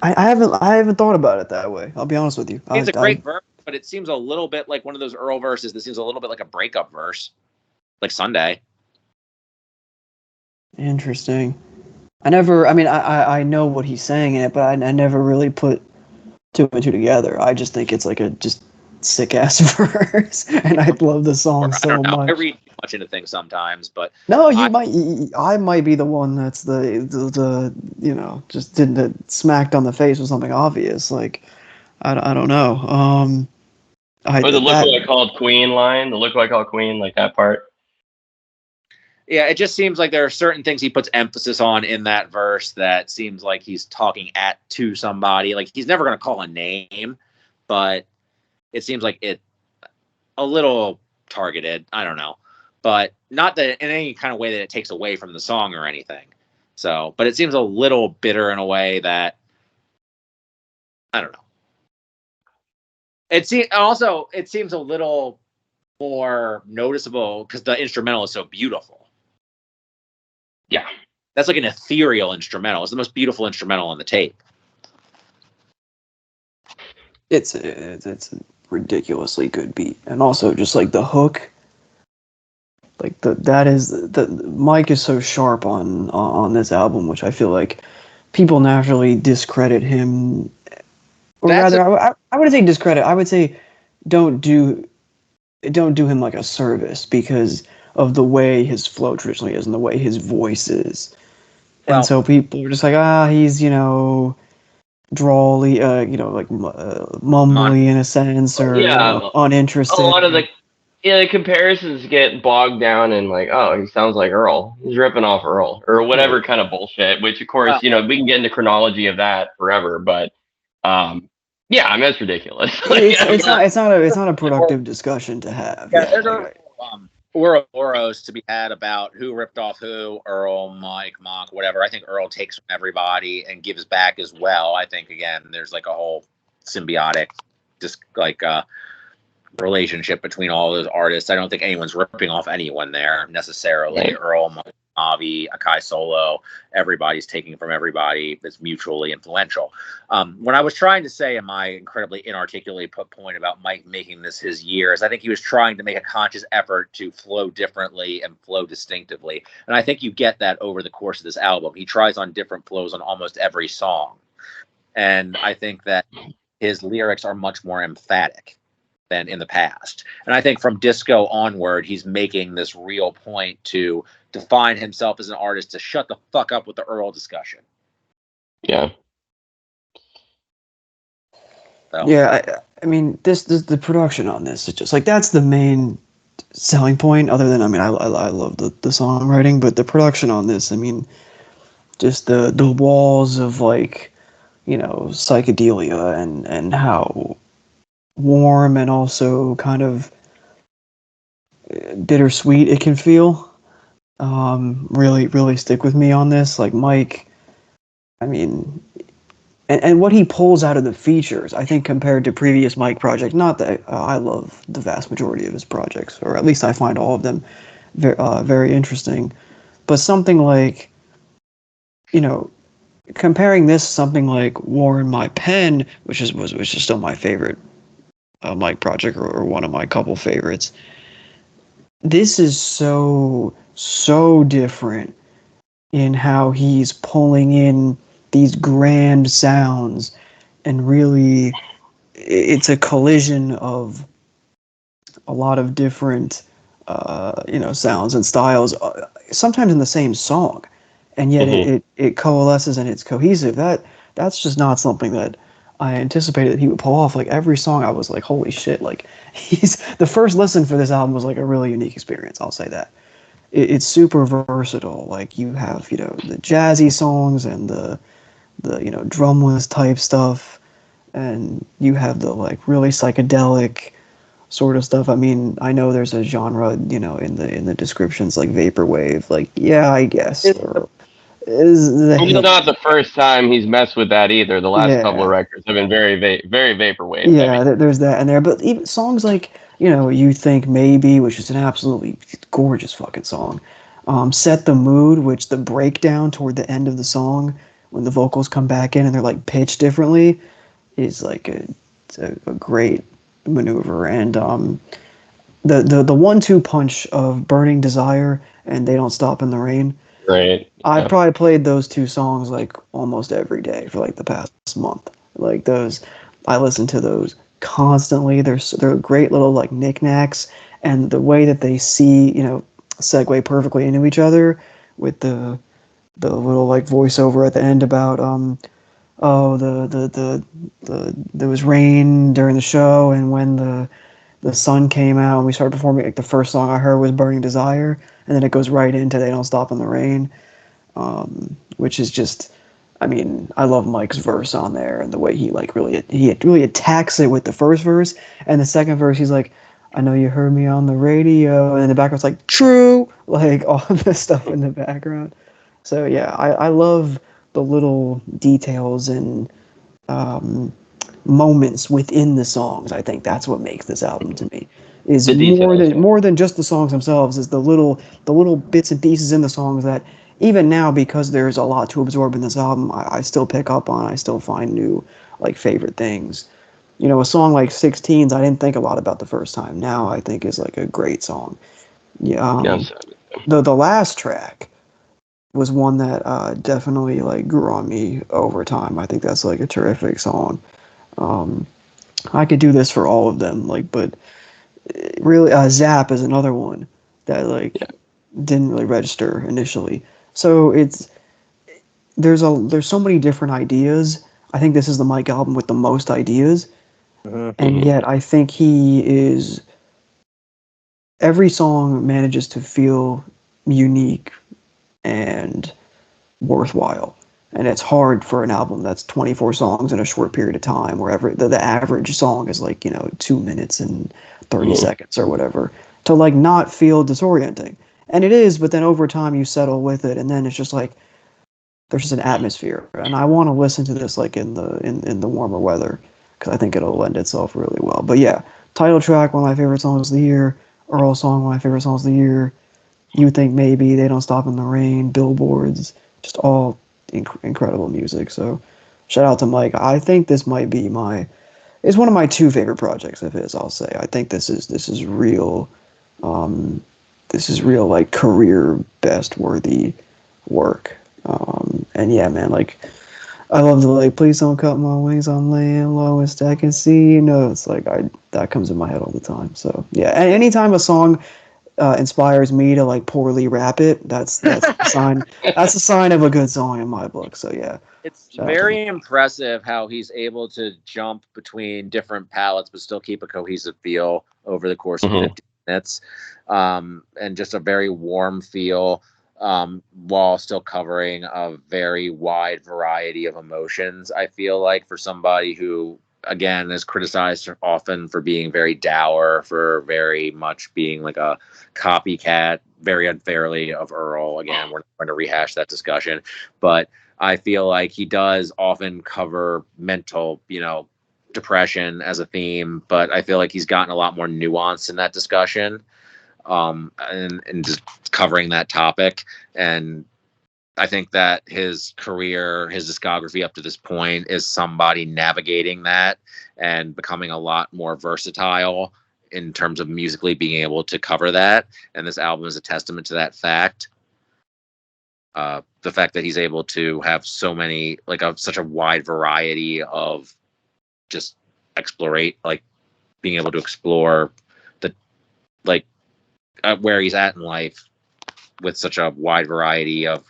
I haven't thought about it that way. I'll be honest with you. It's a great verse, but it seems a little bit like one of those Earl verses that seems a little bit like a breakup verse, like Sunday. Interesting. I know what he's saying in it, but I never really put 2 and 2 together. I just think it's like a just sick ass verse, and I love the song so much. I read too much into things sometimes, but no, I might be the one that's the just didn't smacked on the face with something obvious. Like I don't know. The look what I called Queen line, the look what I called Queen, like that part. Yeah, it just seems like there are certain things he puts emphasis on in that verse that seems like he's talking to somebody. Like, he's never going to call a name, but it seems like it a little targeted. I don't know, but not that in any kind of way that it takes away from the song or anything. So, but it seems a little bitter in a way that I don't know. It seems a little more noticeable because the instrumental is so beautiful. Yeah, that's like an ethereal instrumental. It's the most beautiful instrumental on the tape. It's a ridiculously good beat, and also just like the hook, like the Mike is so sharp on this album, which I feel like people naturally discredit him, or rather, I wouldn't say discredit. I would say don't do him like a service because of the way his flow traditionally is and the way his voice is, and so people are just like, he's drawly, like mumbly in a sense, or uninterested. A lot of the comparisons get bogged down in like, oh, he sounds like Earl. He's ripping off Earl or whatever kind of bullshit. Which of course, we can get into chronology of that forever, but yeah, I mean it's ridiculous. It's not a productive discussion to have. Yeah, there's Ouroboros to be had about who ripped off who, Earl, Mike, Mock, whatever. I think Earl takes from everybody and gives back as well. I think again, there's like a whole symbiotic, just like relationship between all those artists. I don't think anyone's ripping off anyone there necessarily. Right. Earl, Mike, Avi, Akai Solo, everybody's taking from everybody. That's mutually influential. When I was trying to say in my incredibly inarticulately put point about Mike making this his year, is I think he was trying to make a conscious effort to flow differently and flow distinctively. And I think you get that over the course of this album. He tries on different flows on almost every song. And I think that his lyrics are much more emphatic than in the past. And I think from Disco onward, he's making this real point to define himself as an artist, to shut the fuck up with the Earl discussion. Yeah. So. Yeah, I mean, this the production on this is just like, that's the main selling point, other than, I mean, I love the songwriting, but the production on this, I mean, just the walls of like, psychedelia and how warm and also kind of bittersweet it can feel. Really stick with me on this. Like Mike, I mean, and what he pulls out of the features, I think compared to previous Mike projects, not that I love the vast majority of his projects, or at least I find all of them very interesting, but something like, comparing this to something like War in My Pen, which is still my favorite Mike project, or one of my couple favorites. This is so different in how he's pulling in these grand sounds, and really it's a collision of a lot of different sounds and styles, sometimes in the same song, and yet it coalesces and it's cohesive. That's just not something that I anticipated that he would pull off. Like every song I was like, holy shit, like the first listen for this album was like a really unique experience, I'll say that. It's super versatile. Like you have, the jazzy songs and the drumless type stuff, and you have the like really psychedelic sort of stuff. I mean, I know there's a genre, in the descriptions like vaporwave. Like, yeah, I guess. It's not the first time he's messed with that either. The last couple of records have been very vaporwave. Yeah, there's that in there. But even songs like, You Think Maybe, which is an absolutely gorgeous fucking song. Set the Mood, which the breakdown toward the end of the song, when the vocals come back in and they're like pitched differently, is like a great maneuver. And the 1-2 punch of Burning Desire and They Don't Stop in the Rain. Right. I probably played those two songs like almost every day for like the past month. Like those, I listen to those constantly. They're great little like knickknacks, and the way that they segue perfectly into each other with the little like voiceover at the end about there was rain during the show, and when the sun came out and we started performing, like the first song I heard was Burning Desire, and then it goes right into They Don't Stop in the Rain, which is just I mean, I love Mike's verse on there and the way he like really attacks it with the first verse, and the second verse he's like, "I know you heard me on the radio," and in the background's like, "True," like all of this stuff in the background. So yeah, I love the little details and moments within the songs. I think that's what makes this album to me is The details, yeah. more than just the songs themselves. Is the little bits and pieces in the songs that even now, because there's a lot to absorb in this album, I still pick up on. I still find new like favorite things. You know, a song like 16s, I didn't think a lot about the first time. Now I think is like a great song. Yeah, Yes. the last track was one that definitely like grew on me over time. I think that's like a terrific song. Um, I could do this for all of them, like, but really, Zap is another one that like didn't really register initially. So there's so many different ideas. I think this is the Mike album with the most ideas, and yet I think he is every song manages to feel unique and worthwhile. And it's hard for an album that's 24 songs in a short period of time, where the average song is like, 2 minutes and 30 seconds or whatever, to like not feel disorienting. And it is, but then over time you settle with it, and then it's just like there's just an atmosphere. And I want to listen to this like in the warmer weather because I think it'll lend itself really well. But yeah, title track, one of my favorite songs of the year. Earl song, one of my favorite songs of the year. You Think Maybe, They Don't Stop in the Rain, Billboards, just all incredible music. So shout out to Mike. I think this might be it's one of my two favorite projects of his, I'll say. I think this is real like career best worthy work. And yeah, man, like I love the like please don't cut my wings, I'm laying low and stacking C notes. Like that comes in my head all the time. So yeah, and anytime a song inspires me to like poorly rap it, that's a sign. That's a sign of a good song in my book. So yeah, It's shout out to very impressive how he's able to jump between different palettes but still keep a cohesive feel over the course of 50 minutes, and just a very warm feel, while still covering a very wide variety of emotions. I feel like for somebody who, again, is criticized often for being very dour, for very much being like a copycat, very unfairly, of Earl. Again, we're not going to rehash that discussion, but I feel like he does often cover mental, depression as a theme, but I feel like he's gotten a lot more nuance in that discussion, and just covering that topic. And I think that his career, his discography up to this point is somebody navigating that and becoming a lot more versatile in terms of musically being able to cover that. And this album is a testament to that fact. The fact that he's able to have so many, like such a wide variety of just being able to explore the, like, where he's at in life with such a wide variety of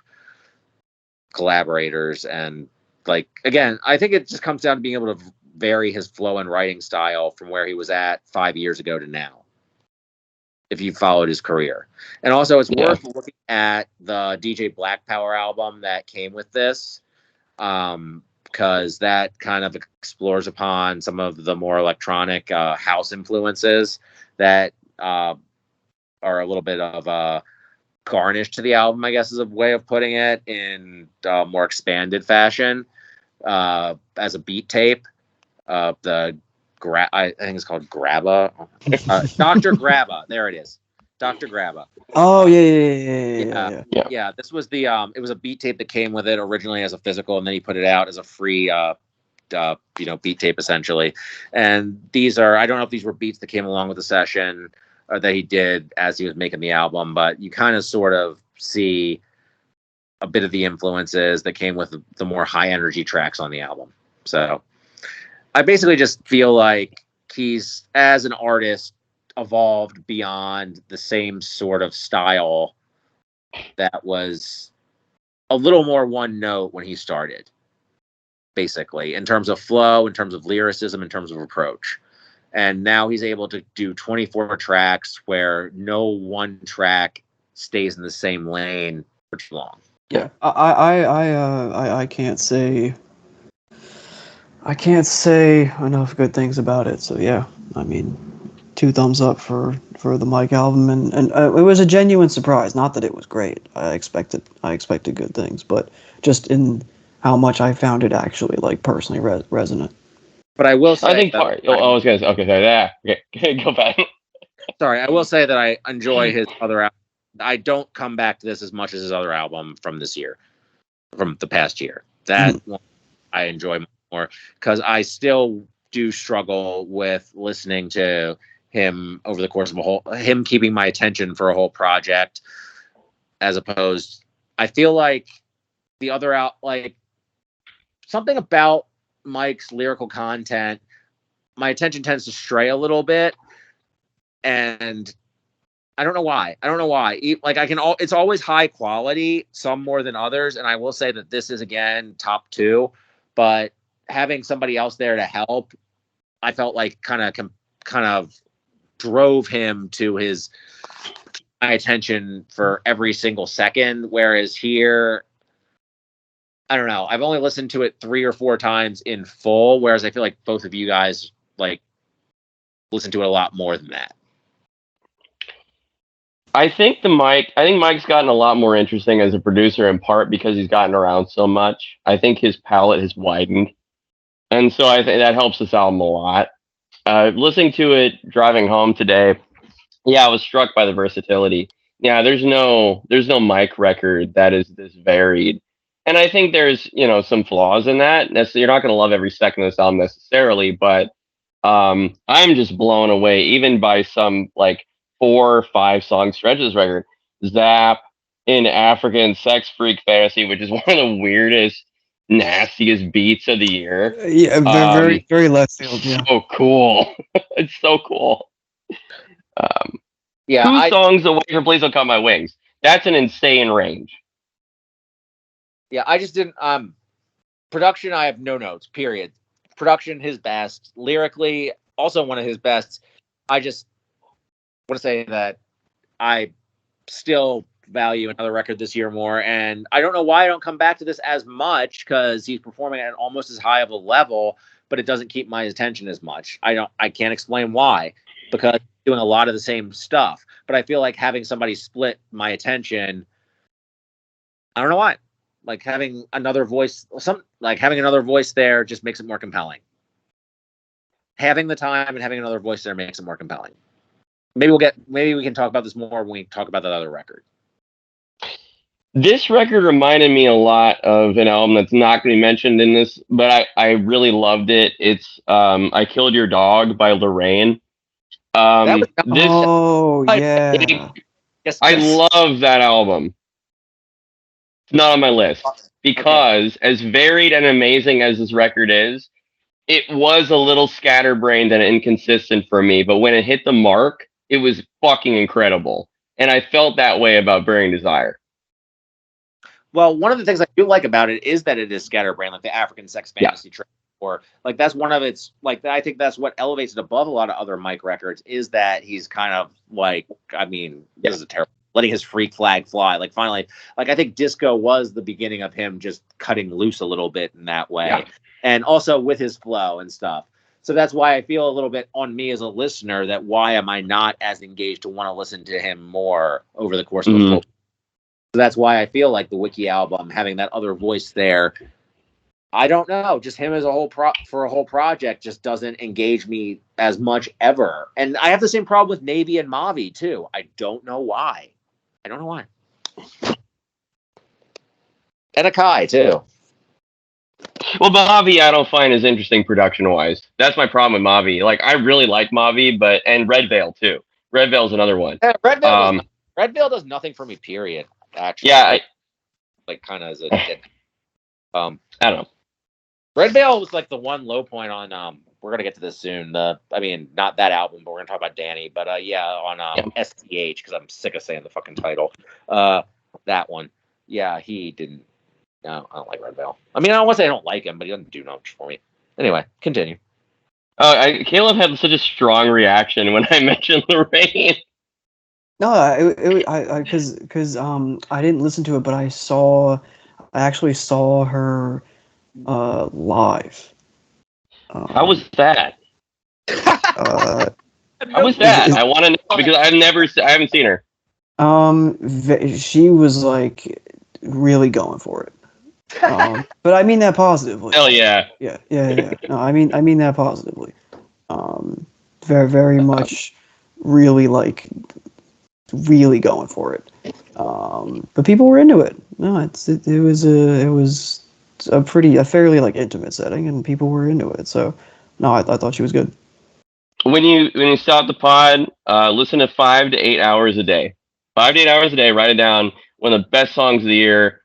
collaborators. And like, again, I think it just comes down to being able to vary his flow and writing style from where he was at 5 years ago to now, if you followed his career. And also it's worth looking at the DJ Black Power album that came with this, because that kind of explores upon some of the more electronic house influences that are a little bit of a garnish to the album, I guess is a way of putting it, in more expanded fashion, as a beat tape. I think it's called Grabba. Dr. Grabba. There it is. Dr. Grabba. Oh yeah. Yeah. This was it was a beat tape that came with it originally as a physical, and then he put it out as a free beat tape essentially. And these are, I don't know if these were beats that came along with the session or that he did as he was making the album, but you kind of sort of see a bit of the influences that came with the more high energy tracks on the album. So I basically just feel like he's, as an artist, evolved beyond the same sort of style that was a little more one note when he started, basically, in terms of flow, in terms of lyricism, in terms of approach. And now he's able to do 24 tracks where no one track stays in the same lane for too long. Yeah, I can't say enough good things about it. So yeah, I mean, 2 thumbs up for the Mike album, and it was a genuine surprise. Not that it was great. I expected good things, but just in how much I found it actually like personally resonant. But I will say, I think part. I was gonna say, okay, sorry, okay, go back. sorry, I will say that I enjoy his other album. I don't come back to this as much as his other album from this year, from the past year. That one I enjoy more because I still do struggle with listening to him over the course of him keeping my attention for a whole project, as opposed. I feel like the other like something about Mike's lyrical content, my attention tends to stray a little bit, and I don't know why. Like it's always high quality, some more than others, and I will say that this is again top 2. But having somebody else there to help, I felt like kind of drove him to my attention for every single second. Whereas here, I don't know. I've only listened to it 3 or 4 times in full, whereas I feel like both of you guys like listen to it a lot more than that. I think Mike's gotten a lot more interesting as a producer, in part because he's gotten around so much. I think his palette has widened, and so I think that helps this album a lot. Listening to it driving home today, yeah, I was struck by the versatility. Yeah, there's no Mike record that is this varied, and I think there's some flaws in that. You're not going to love every second of this album necessarily, but I'm just blown away even by some like 4 or 5 song stretches record. Zap, in African, Sex Freak Fantasy, which is one of the weirdest, nastiest beats of the year. Yeah, very very left field. Yeah. So cool. It's so cool. Yeah, 2 songs away from Please Don't Cut My Wings. That's an insane range. Yeah, I just didn't. Production, I have no notes. Period. Production, his best. Lyrically, also one of his best. I just want to say that I still value another record this year more, and I don't know why I don't come back to this as much because he's performing at almost as high of a level, but it doesn't keep my attention as much. I can't explain why, because I'm doing a lot of the same stuff, but I feel like having somebody split my attention, I don't know why. Like having another voice, having another voice there just makes it more compelling. Having the time and having another voice there makes it more compelling. Maybe we can talk about this more when we talk about that other record. This record reminded me a lot of an album that's not going to be mentioned in this, but I really loved it. It's I Killed Your Dog by Lorraine. Yeah. I love that album. It's not on my list because as varied and amazing as this record is, it was a little scatterbrained and inconsistent for me. But when it hit the mark, it was fucking incredible. And I felt that way about Burning Desire. Well, one of the things I do like about it is that it is scatterbrained, like the African sex fantasy track, or like that's one of its like I think that's what elevates it above a lot of other Mike records is that he's kind of like this is a terrible letting his freak flag fly. Like finally, like I think disco was the beginning of him just cutting loose a little bit in that way, and also with his flow and stuff. So that's why I feel a little bit on me as a listener that why am I not as engaged to want to listen to him more over the course of a full. So that's why I feel like the Wiki album, having that other voice there, I don't know, just him as a whole for a whole project just doesn't engage me as much ever. And I have the same problem with Navy and Mavi too. I don't know why. And Akai too. Well, Mavi I don't find as interesting production-wise. That's my problem with Mavi. Like, I really like Mavi, and Red Veil too. Red Veil's another one. Yeah, Red Veil does nothing for me, period. Actually. Yeah, like kind of as a I don't know. Red Veil was like the one low point on we're gonna get to this soon. Not that album, but we're gonna talk about Danny. But on STH because I'm sick of saying the fucking title. That one. Yeah, he didn't. No, I don't like Red Veil. I don't want to say I don't like him, but he doesn't do much for me. Anyway, continue. Caleb had such a strong reaction when I mentioned Lorraine. No, I because I didn't listen to it, but I actually saw her live. How was that? Uh, How was is, that? is I want to know because I haven't seen her. she was like really going for it. But I mean that positively. Hell yeah. Yeah. No, I mean that positively. Very, very much, really like, really going for it. But people were into it. No, it was a fairly like intimate setting, and people were into it. So, no, I thought she was good. When you stop the pod, listen to 5 to 8 hours a day. 5 to 8 hours a day. Write it down. One of the best songs of the year.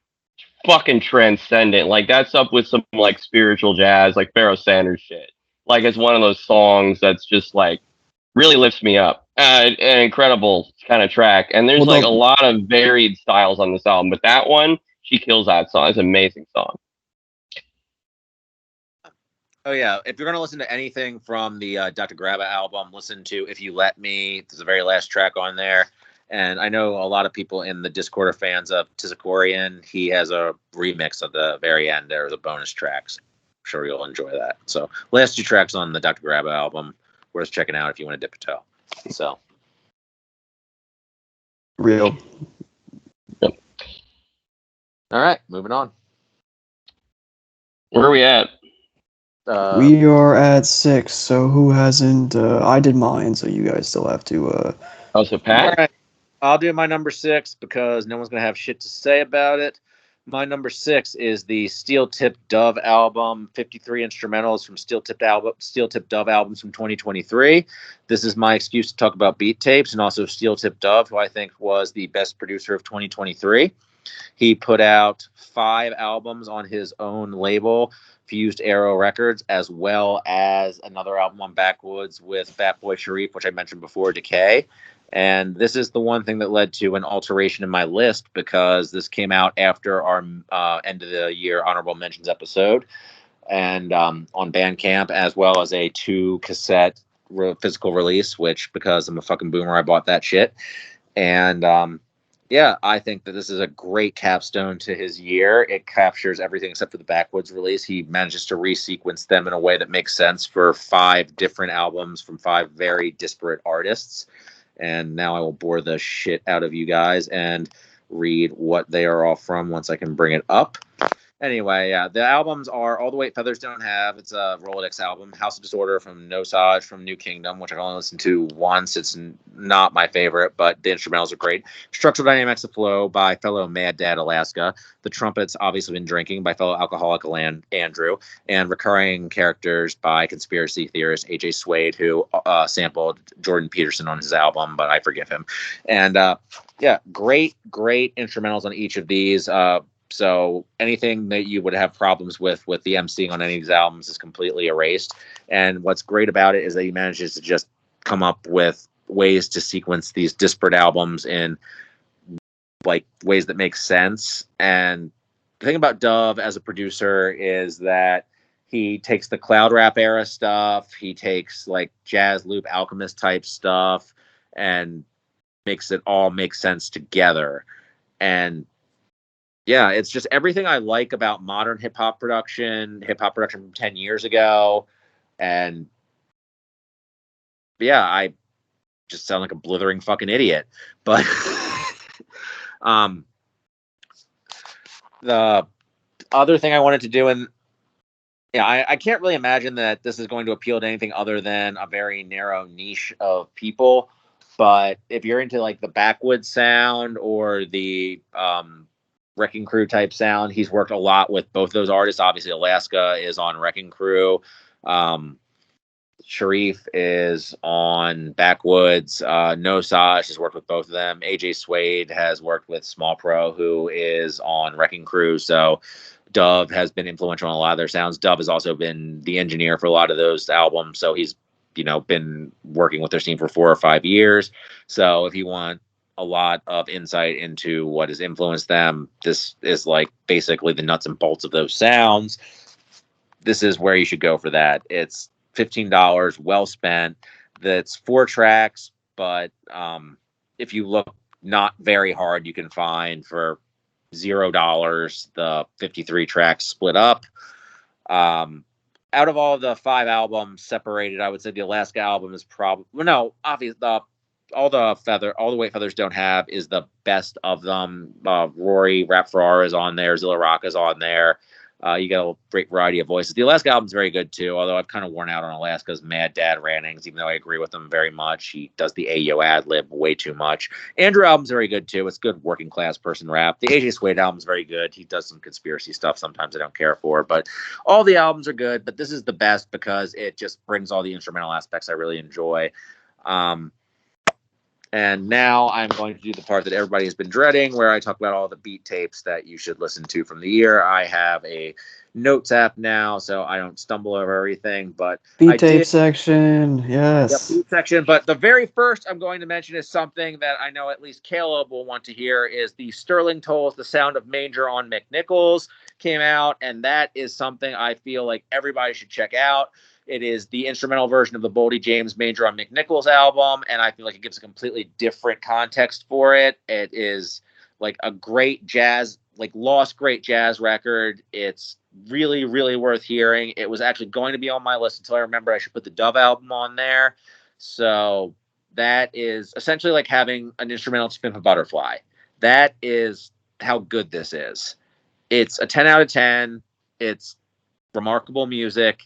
Fucking transcendent. Like that's up with some like spiritual jazz, like Pharoah Sanders shit. Like it's one of those songs that's just like really lifts me up. An incredible kind of track. And there's Well, like a no, lot of varied styles on this album, but that one, she kills that song. It's an amazing song. Oh yeah, if you're gonna listen to anything from the Dr. Grabba album, listen to "If You Let Me." There's the very last track on there, and I know a lot of people in the Discord are fans of Tizakorian. He has a remix at the very end. There's a bonus track. So I'm sure you'll enjoy that. So last two tracks on the Dr. Grabba album, worth checking out if you want to dip a toe. So real. Yep. all right, moving on. Where are we at? We are at 6. So who hasn't? I did mine, so you guys still have to. Oh, so All Pat? right. I'll do my number 6 because no one's going to have shit to say about it. My number 6 is the Steel Tip Dove album, 53 instrumentals from Steel Tip Dove albums from 2023. This is my excuse to talk about beat tapes and also Steel Tip Dove, who I think was the best producer of 2023. He put out 5 albums on his own label, Fused Arrow Records, as well as another album on Backwoods with Fat Boy Sharif, which I mentioned before, Decay. And this is the one thing that led to an alteration in my list because this came out after our end of the year honorable mentions episode and on Bandcamp, as well as a 2 cassette physical release, which because I'm a fucking boomer, I bought that shit. And yeah, I think that this is a great capstone to his year. It captures everything except for the Backwoods release. He manages to resequence them in a way that makes sense for 5 different albums from 5 very disparate artists. And now I will bore the shit out of you guys and read what they are all from once I can bring it up. Anyway, yeah, the albums are All the Weight Feathers Don't Have. It's a Rolodex album. House of Disorder from Nosage from New Kingdom, which I've only listened to once. It's not my favorite, but the instrumentals are great. Structural Dynamics of Flow by fellow Mad Dad Alaska. The Trumpets, Obviously Been Drinking by fellow alcoholic Andrew. And Recurring Characters by conspiracy theorist AJ Suede, who sampled Jordan Peterson on his album, but I forgive him. And yeah, great instrumentals on each of these. So anything that you would have problems with the emceeing on any of these albums is completely erased. And what's great about it is that he manages to just come up with ways to sequence these disparate albums in like ways that make sense. And the thing about Dove as a producer is that he takes the cloud rap era stuff, he takes like jazz loop Alchemist type stuff and makes it all make sense together. And yeah, it's just everything I like about modern hip hop production from 10 years ago. And yeah, I just sound like a blithering fucking idiot. But the other thing I wanted to do, and yeah, I can't really imagine that this is going to appeal to anything other than a very narrow niche of people. But if you're into like the backwoods sound or the Wrecking Crew type sound, he's worked a lot with both those artists. Obviously, Alaska is on Wrecking Crew. Sharif is on Backwoods. Nosage has worked with both of them. AJ Suede has worked with Small Pro, who is on Wrecking Crew. So Dove has been influential on a lot of their sounds. Dove has also been the engineer for a lot of those albums. So he's, been working with their team for 4 or 5 years. So if you want a lot of insight into what has influenced them, this is like basically the nuts and bolts of those sounds. This is where you should go for that. It's $15, well spent. That's 4 tracks, but if you look not very hard, you can find for $0 the 53 tracks split up. Out of all the 5 albums separated, I would say the Alaska album is probably obviously all the White Feathers Don't Have is the best of them. Rory Rap Ferrara is on there, Zilla Rocca is on there. You get a great variety of voices. The Alaska album's very good too, although I've kind of worn out on Alaska's Mad Dad rantings, even though I agree with him very much. He does the Ayo ad lib way too much. Andrew album's very good too. It's good working class person rap. The AJ Suede album's very good. He does some conspiracy stuff sometimes I don't care for, but all the albums are good. But this is the best because it just brings all the instrumental aspects I really enjoy. And now I'm going to do the part that everybody has been dreading, where I talk about all the beat tapes that you should listen to from the year. I have a notes app now, so I don't stumble over everything. But beat tape section, yes. Yep, beat section. But the very first I'm going to mention is something that I know at least Caleb will want to hear, is the Sterling Tolls, The Sound of Manger on McNichols came out, and that is something I feel like everybody should check out. It is the instrumental version of the Boldy James Manger on McNichols album, and I feel like it gives a completely different context for it. It is like a great jazz, like lost great jazz record. It's really, really worth hearing. It was actually going to be on my list until I remembered I should put the Dove album on there. So that is essentially like having an instrumental to Pimp a Butterfly. That is how good this is. It's a 10 out of 10. It's remarkable music.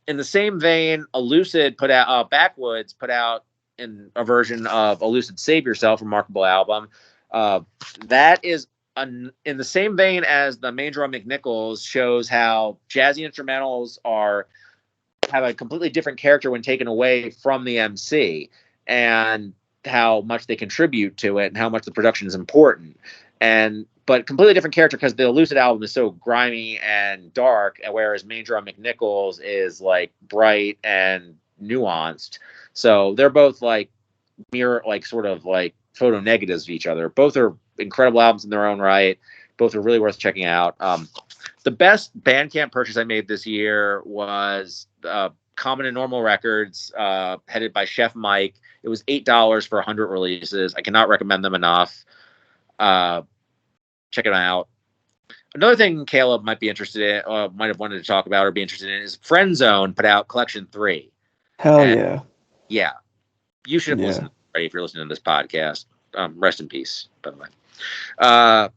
In the same vein, Elucid put out, Backwoods put out in a version of Elucid Save Yourself, remarkable album. That is in the same vein as the Manger on McNichols, shows how jazzy instrumentals have a completely different character when taken away from the MC, and how much they contribute to it and how much the production is important. But completely different character because the Elucid album is so grimy and dark, whereas Manger on McNichols is like bright and nuanced. So they're both like sort of like photo negatives of each other. Both are incredible albums in their own right. Both are really worth checking out. The best Bandcamp purchase I made this year was Common and Normal Records, headed by Chef Mike. It was $8 for 100 releases. I cannot recommend them enough. Check it out. Another thing Caleb might be interested in, might have wanted to talk about or be interested in, is Friend Zone put out Collection 3. Hell yeah. Yeah. You should have listened to it if you're listening to this podcast. Rest in peace, by the way.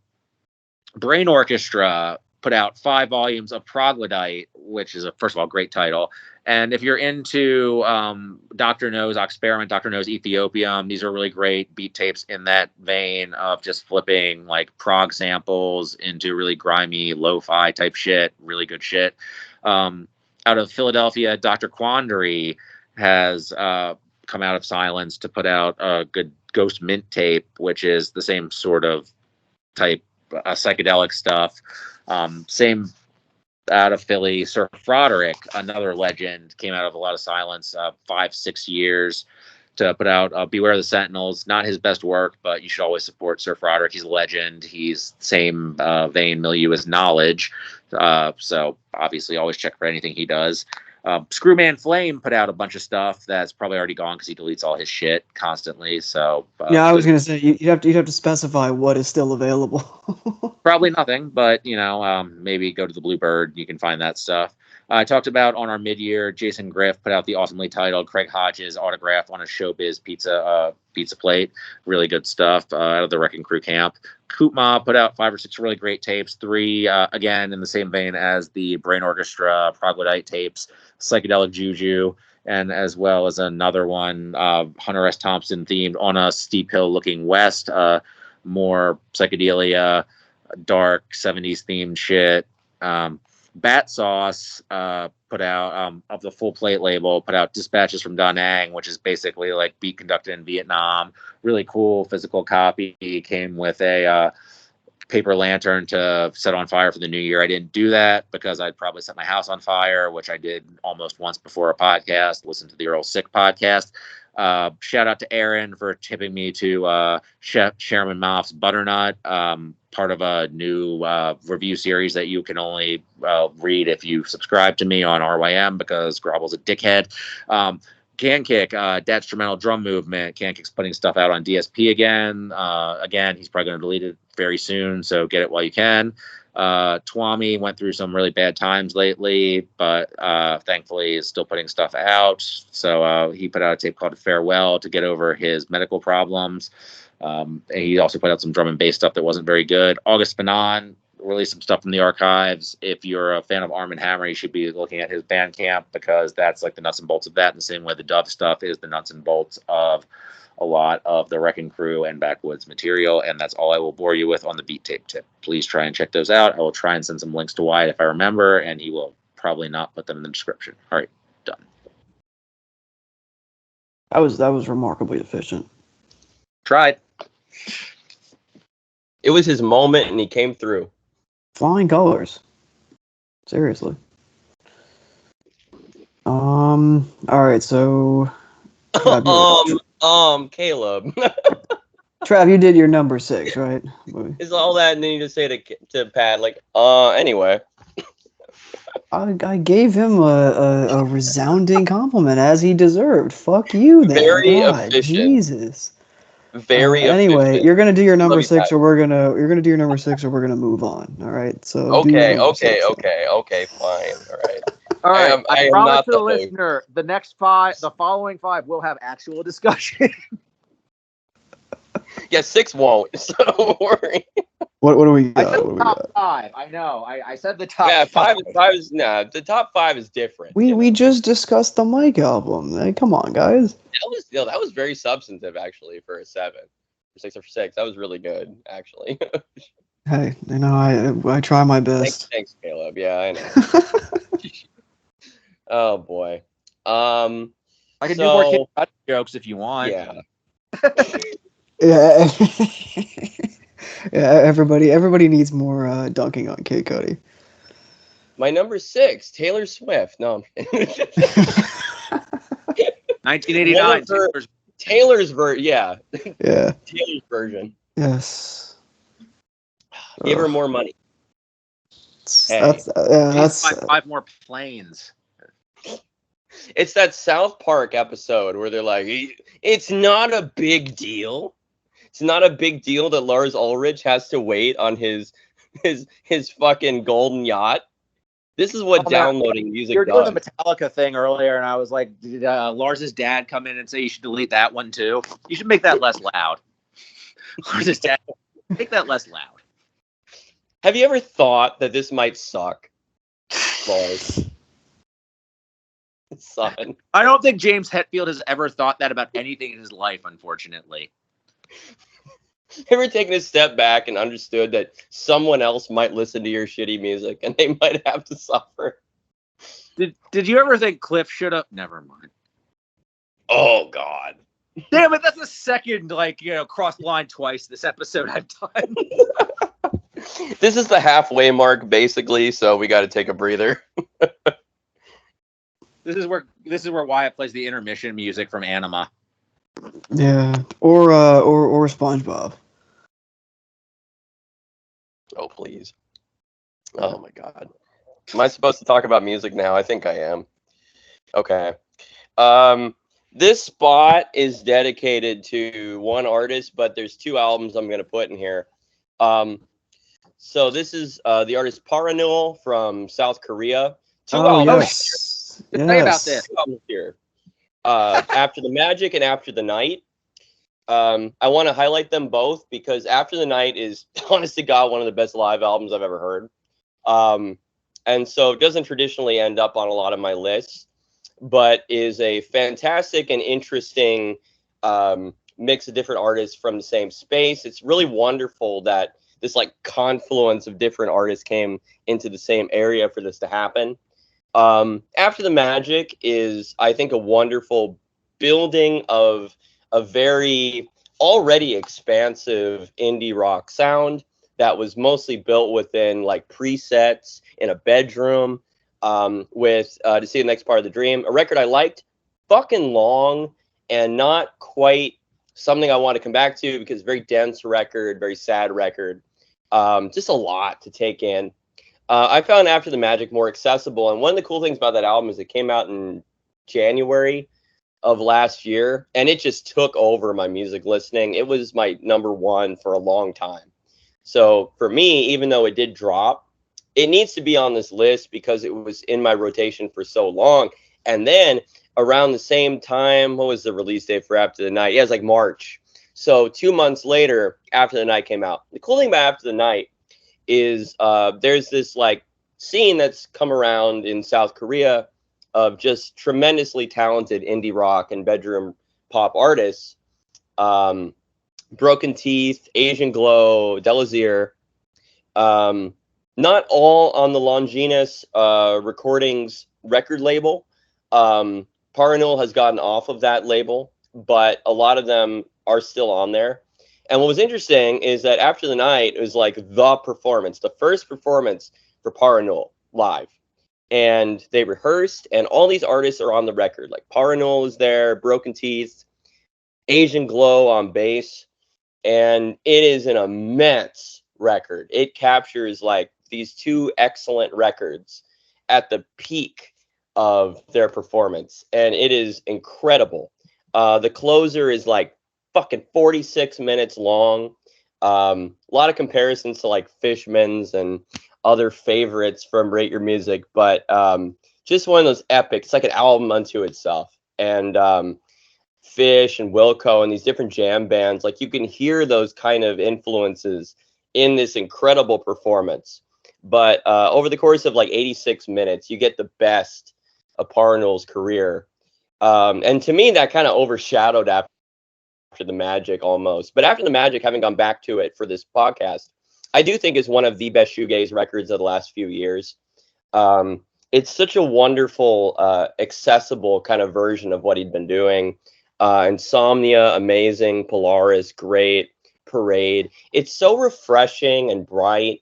Brain Orchestra put out 5 volumes of Troglodyte, which is, first of all, great title. And if you're into Dr. No's Experiment, Dr. No's Ethiopium, these are really great beat tapes in that vein of just flipping like prog samples into really grimy lo-fi type shit, really good shit. Out of Philadelphia, Dr. Quandary has come out of silence to put out a good Ghost Mint tape, which is the same sort of type psychedelic stuff. Same out of Philly, Sir Froderick, another legend, came out of a lot of silence, 5-6 years to put out Beware the Sentinels. Not his best work, but you should always support Sir Froderick. He's a legend. He's same vein milieu as Knowledge. So obviously always check for anything he does. Screwman Flame put out a bunch of stuff that's probably already gone because he deletes all his shit constantly. So yeah, I was gonna say you'd have to specify what is still available. Probably nothing, but maybe go to the Bluebird. You can find that stuff. I talked about on our mid-year, Jason Griff put out the awesomely titled Craig Hodges autograph on a Showbiz pizza plate. Really good stuff out of the Wrecking Crew camp. Koopma put out 5 or 6 really great tapes. 3, again, in the same vein as the Brain Orchestra Troglodyte tapes, Psychedelic Juju, and as well as another one, Hunter S. Thompson themed On a Steep Hill Looking West, more psychedelia, dark 70s themed shit. Bat Sauce put out, of the Full Plate label, put out Dispatches from Da Nang, which is basically like beat conducted in Vietnam. Really cool physical copy. Came with a paper lantern to set on fire for the new year. I didn't do that because I'd probably set my house on fire, which I did almost once before a podcast. Listen to the Earl Sick podcast. Shout out to Aaron for tipping me to Chef Chairman Moff's Butternut, part of a new review series that you can only read if you subscribe to me on RYM because Grobble's a dickhead. Can Kick, detrimental drum movement. Can Kick's putting stuff out on DSP again. Again, he's probably going to delete it very soon, so get it while you can. Twami went through some really bad times lately, but thankfully is still putting stuff out. So he put out a tape called Farewell to get over his medical problems. And he also put out some drum and bass stuff that wasn't very good. August Fanon released some stuff from the archives. If you're a fan of Arm & Hammer, you should be looking at his Bandcamp, because that's like the nuts and bolts of that, in the same way the Dove stuff is the nuts and bolts of a lot of the Wrecking Crew and Backwoods material. And that's all I will bore you with on the Beat Tape tip. Please try and check those out. I will try and send some links to Wyatt if I remember, and he will probably not put them in the description. All right, done. That was remarkably efficient. Tried. It was his moment, and he came through. Flying colors. Seriously. All right, so Caleb. Trav, you did your number 6, right? Is all that, and then you just say to Pat, like, anyway. I gave him a resounding compliment, as he deserved. Fuck you, then. Very God, efficient. Jesus. Very anyway, efficient. you're gonna do your number 6, Pat. or we're gonna move on. All right. So Okay, fine. All right. All right. I am promise not to the the host. listener, the following 5 will have actual discussion. Yeah, 6 won't, so don't worry. What do we I got? said What do the we top got? 5. I know. I said the top Yeah, 5. five is the top 5 is different. We just discussed the Mike album. Hey, come on, guys. That was very substantive, actually, for a 7. For 6 or 6. That was really good, actually. Hey, I try my best. Thanks, Caleb. Yeah, I know. Oh boy. I can do more Kid Cudi jokes if you want. Yeah. Yeah. Yeah. Everybody needs more dunking on Kid Cudi. My number 6, Taylor Swift. No, I'm kidding. 1989. Taylor's version. Yeah. Yeah. Taylor's version. Yes. Give her more money. Hey. That's 5 more planes. It's that South Park episode where they're like, it's not a big deal. It's not a big deal that Lars Ulrich has to wait on his fucking golden yacht. This is what downloading music You're does. doing the Metallica thing earlier, and I was like, did Lars's dad come in and say you should delete that one too? You should make that less loud. Lars's dad, make that less loud. Have you ever thought that this might suck, Lars? Son. I don't think James Hetfield has ever thought that about anything in his life, unfortunately. Ever taken a step back and understood that someone else might listen to your shitty music and they might have to suffer? Did you ever think Cliff should have? Never mind. Oh God. Damn it, that's the second, cross the line twice this episode I've done. This is the halfway mark, basically, so we got to take a breather. This is where Wyatt plays the intermission music from Anima. Yeah, or SpongeBob. Oh please. Oh my God. Am I supposed to talk about music now? I think I am. Okay. This spot is dedicated to one artist, but there's 2 albums I'm going to put in here. So this is the artist Parannoul from South Korea. 2 albums. Yes. Say about this. 2 albums here. After the Magic and After the Night. I want to highlight them both because After the Night is, honest to God, one of the best live albums I've ever heard. And so it doesn't traditionally end up on a lot of my lists, but is a fantastic and interesting mix of different artists from the same space. It's really wonderful that this confluence of different artists came into the same area for this to happen. After the Magic is, I think, a wonderful building of a very already expansive indie rock sound that was mostly built within presets in a bedroom with To See the Next Part of the Dream, a record I liked, fucking long and not quite something I want to come back to because very dense record, very sad record, just a lot to take in. I found After the Magic more accessible, and one of the cool things about that album is it came out in January of last year, and it just took over my music listening. It was my number one for a long time. So for me, even though it did drop, it needs to be on this list because it was in my rotation for so long. And then around the same time, what was the release date for After the Night? Yeah, it was like March. So 2 months later, After the Night came out. The cool thing about After the Night is there's this like scene that's come around in South Korea of just tremendously talented indie rock and bedroom pop artists. Broken Teeth, Asian Glow, Delazir. Not all on the Longinus Recordings record label. Parannoul has gotten off of that label, but a lot of them are still on there. And what was interesting is that After the Night, it was like the performance, the first performance for Parannoul live. And they rehearsed, and all these artists are on the record. Like Parannoul is there, Broken Teeth, Asian Glow on bass. And it is an immense record. It captures like these two excellent records at the peak of their performance. And it is incredible. The closer is like fucking 46 minutes long. A lot of comparisons to like Fishman's and other favorites from Rate Your Music, but just one of those epic. It's like an album unto itself. And Fish and Wilco and these different jam bands, like you can hear those kind of influences in this incredible performance. But over the course of like 86 minutes, you get the best of Parannoul's career. And to me, that kind of overshadowed After the Magic almost. But After the Magic, having gone back to it for this podcast, I do think is one of the best shoegaze records of the last few years. It's such a wonderful, accessible kind of version of what he'd been doing. Insomnia, amazing. Polaris, great. Parade. It's so refreshing and bright.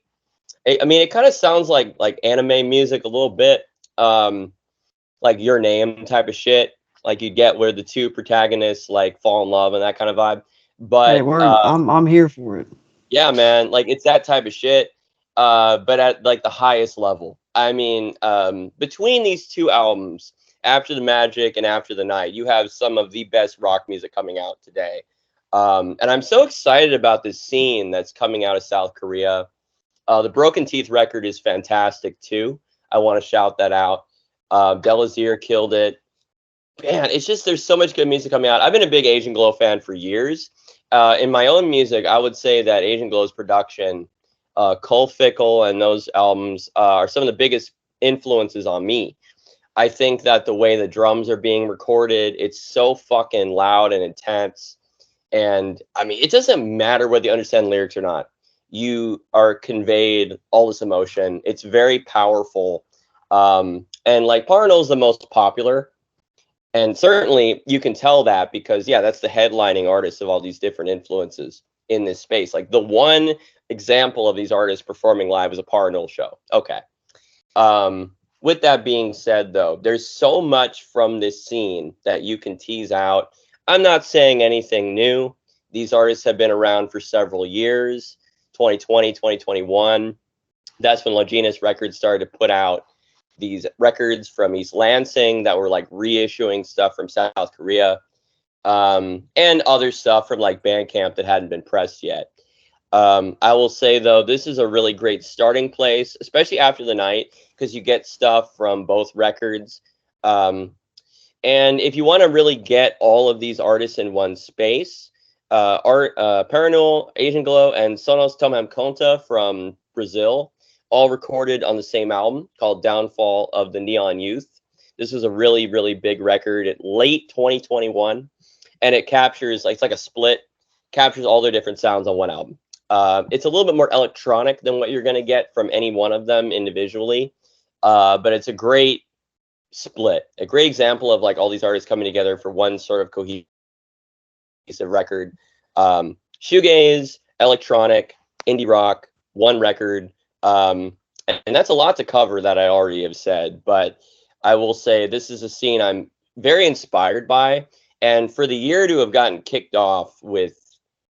I mean, it kind of sounds like anime music a little bit, like Your Name type of shit. Like you get where the two protagonists like fall in love and that kind of vibe. But Hey, I'm here for it. yeah, man, like it's that type of shit, but at like the highest level. I mean, between these two albums, After the Magic and After the Night, you have some of the best rock music coming out today. And I'm so excited about this scene that's coming out of South Korea. The Broken Teeth record is fantastic too. I want to shout that out. Delazir killed it. Man, it's just there's so much good music coming out. I've been a big Asian Glow fan for years. In my own music, I would say that Asian Glow's production, Cole Fickle and those albums are some of the biggest influences on me. I think that the way the drums are being recorded, it's so fucking loud and intense. And I mean, it doesn't matter whether you understand lyrics or not. You are conveyed all this emotion. It's very powerful. And like Parannoul's the most popular. And certainly you can tell that because, yeah, that's the headlining artist of all these different influences in this space. Like the one example of these artists performing live is a Parannoul show. Okay. With that being said, though, there's so much from this scene that you can tease out. I'm not saying anything new. These artists have been around for several years, 2020, 2021. That's when Longinus Records started to put out these records from East Lansing that were like reissuing stuff from South Korea, and other stuff from like Bandcamp that hadn't been pressed yet. I will say though, this is a really great starting place, especially After the Night, because you get stuff from both records. And if you want to really get all of these artists in one space, Parannoul, Asian Glow, and Sonos Tomam Conta from Brazil, all recorded on the same album called Downfall of the Neon Youth. This was a really, really big record at late 2021. And it captures, like, it's like a split, captures all their different sounds on one album. It's a little bit more electronic than what you're going to get from any one of them individually. But it's a great split, a great example of like all these artists coming together for one sort of cohesive record. Shoegaze, electronic, indie rock, one record. And that's a lot to cover that I already have said, but I will say this is a scene I'm very inspired by. And for the year to have gotten kicked off with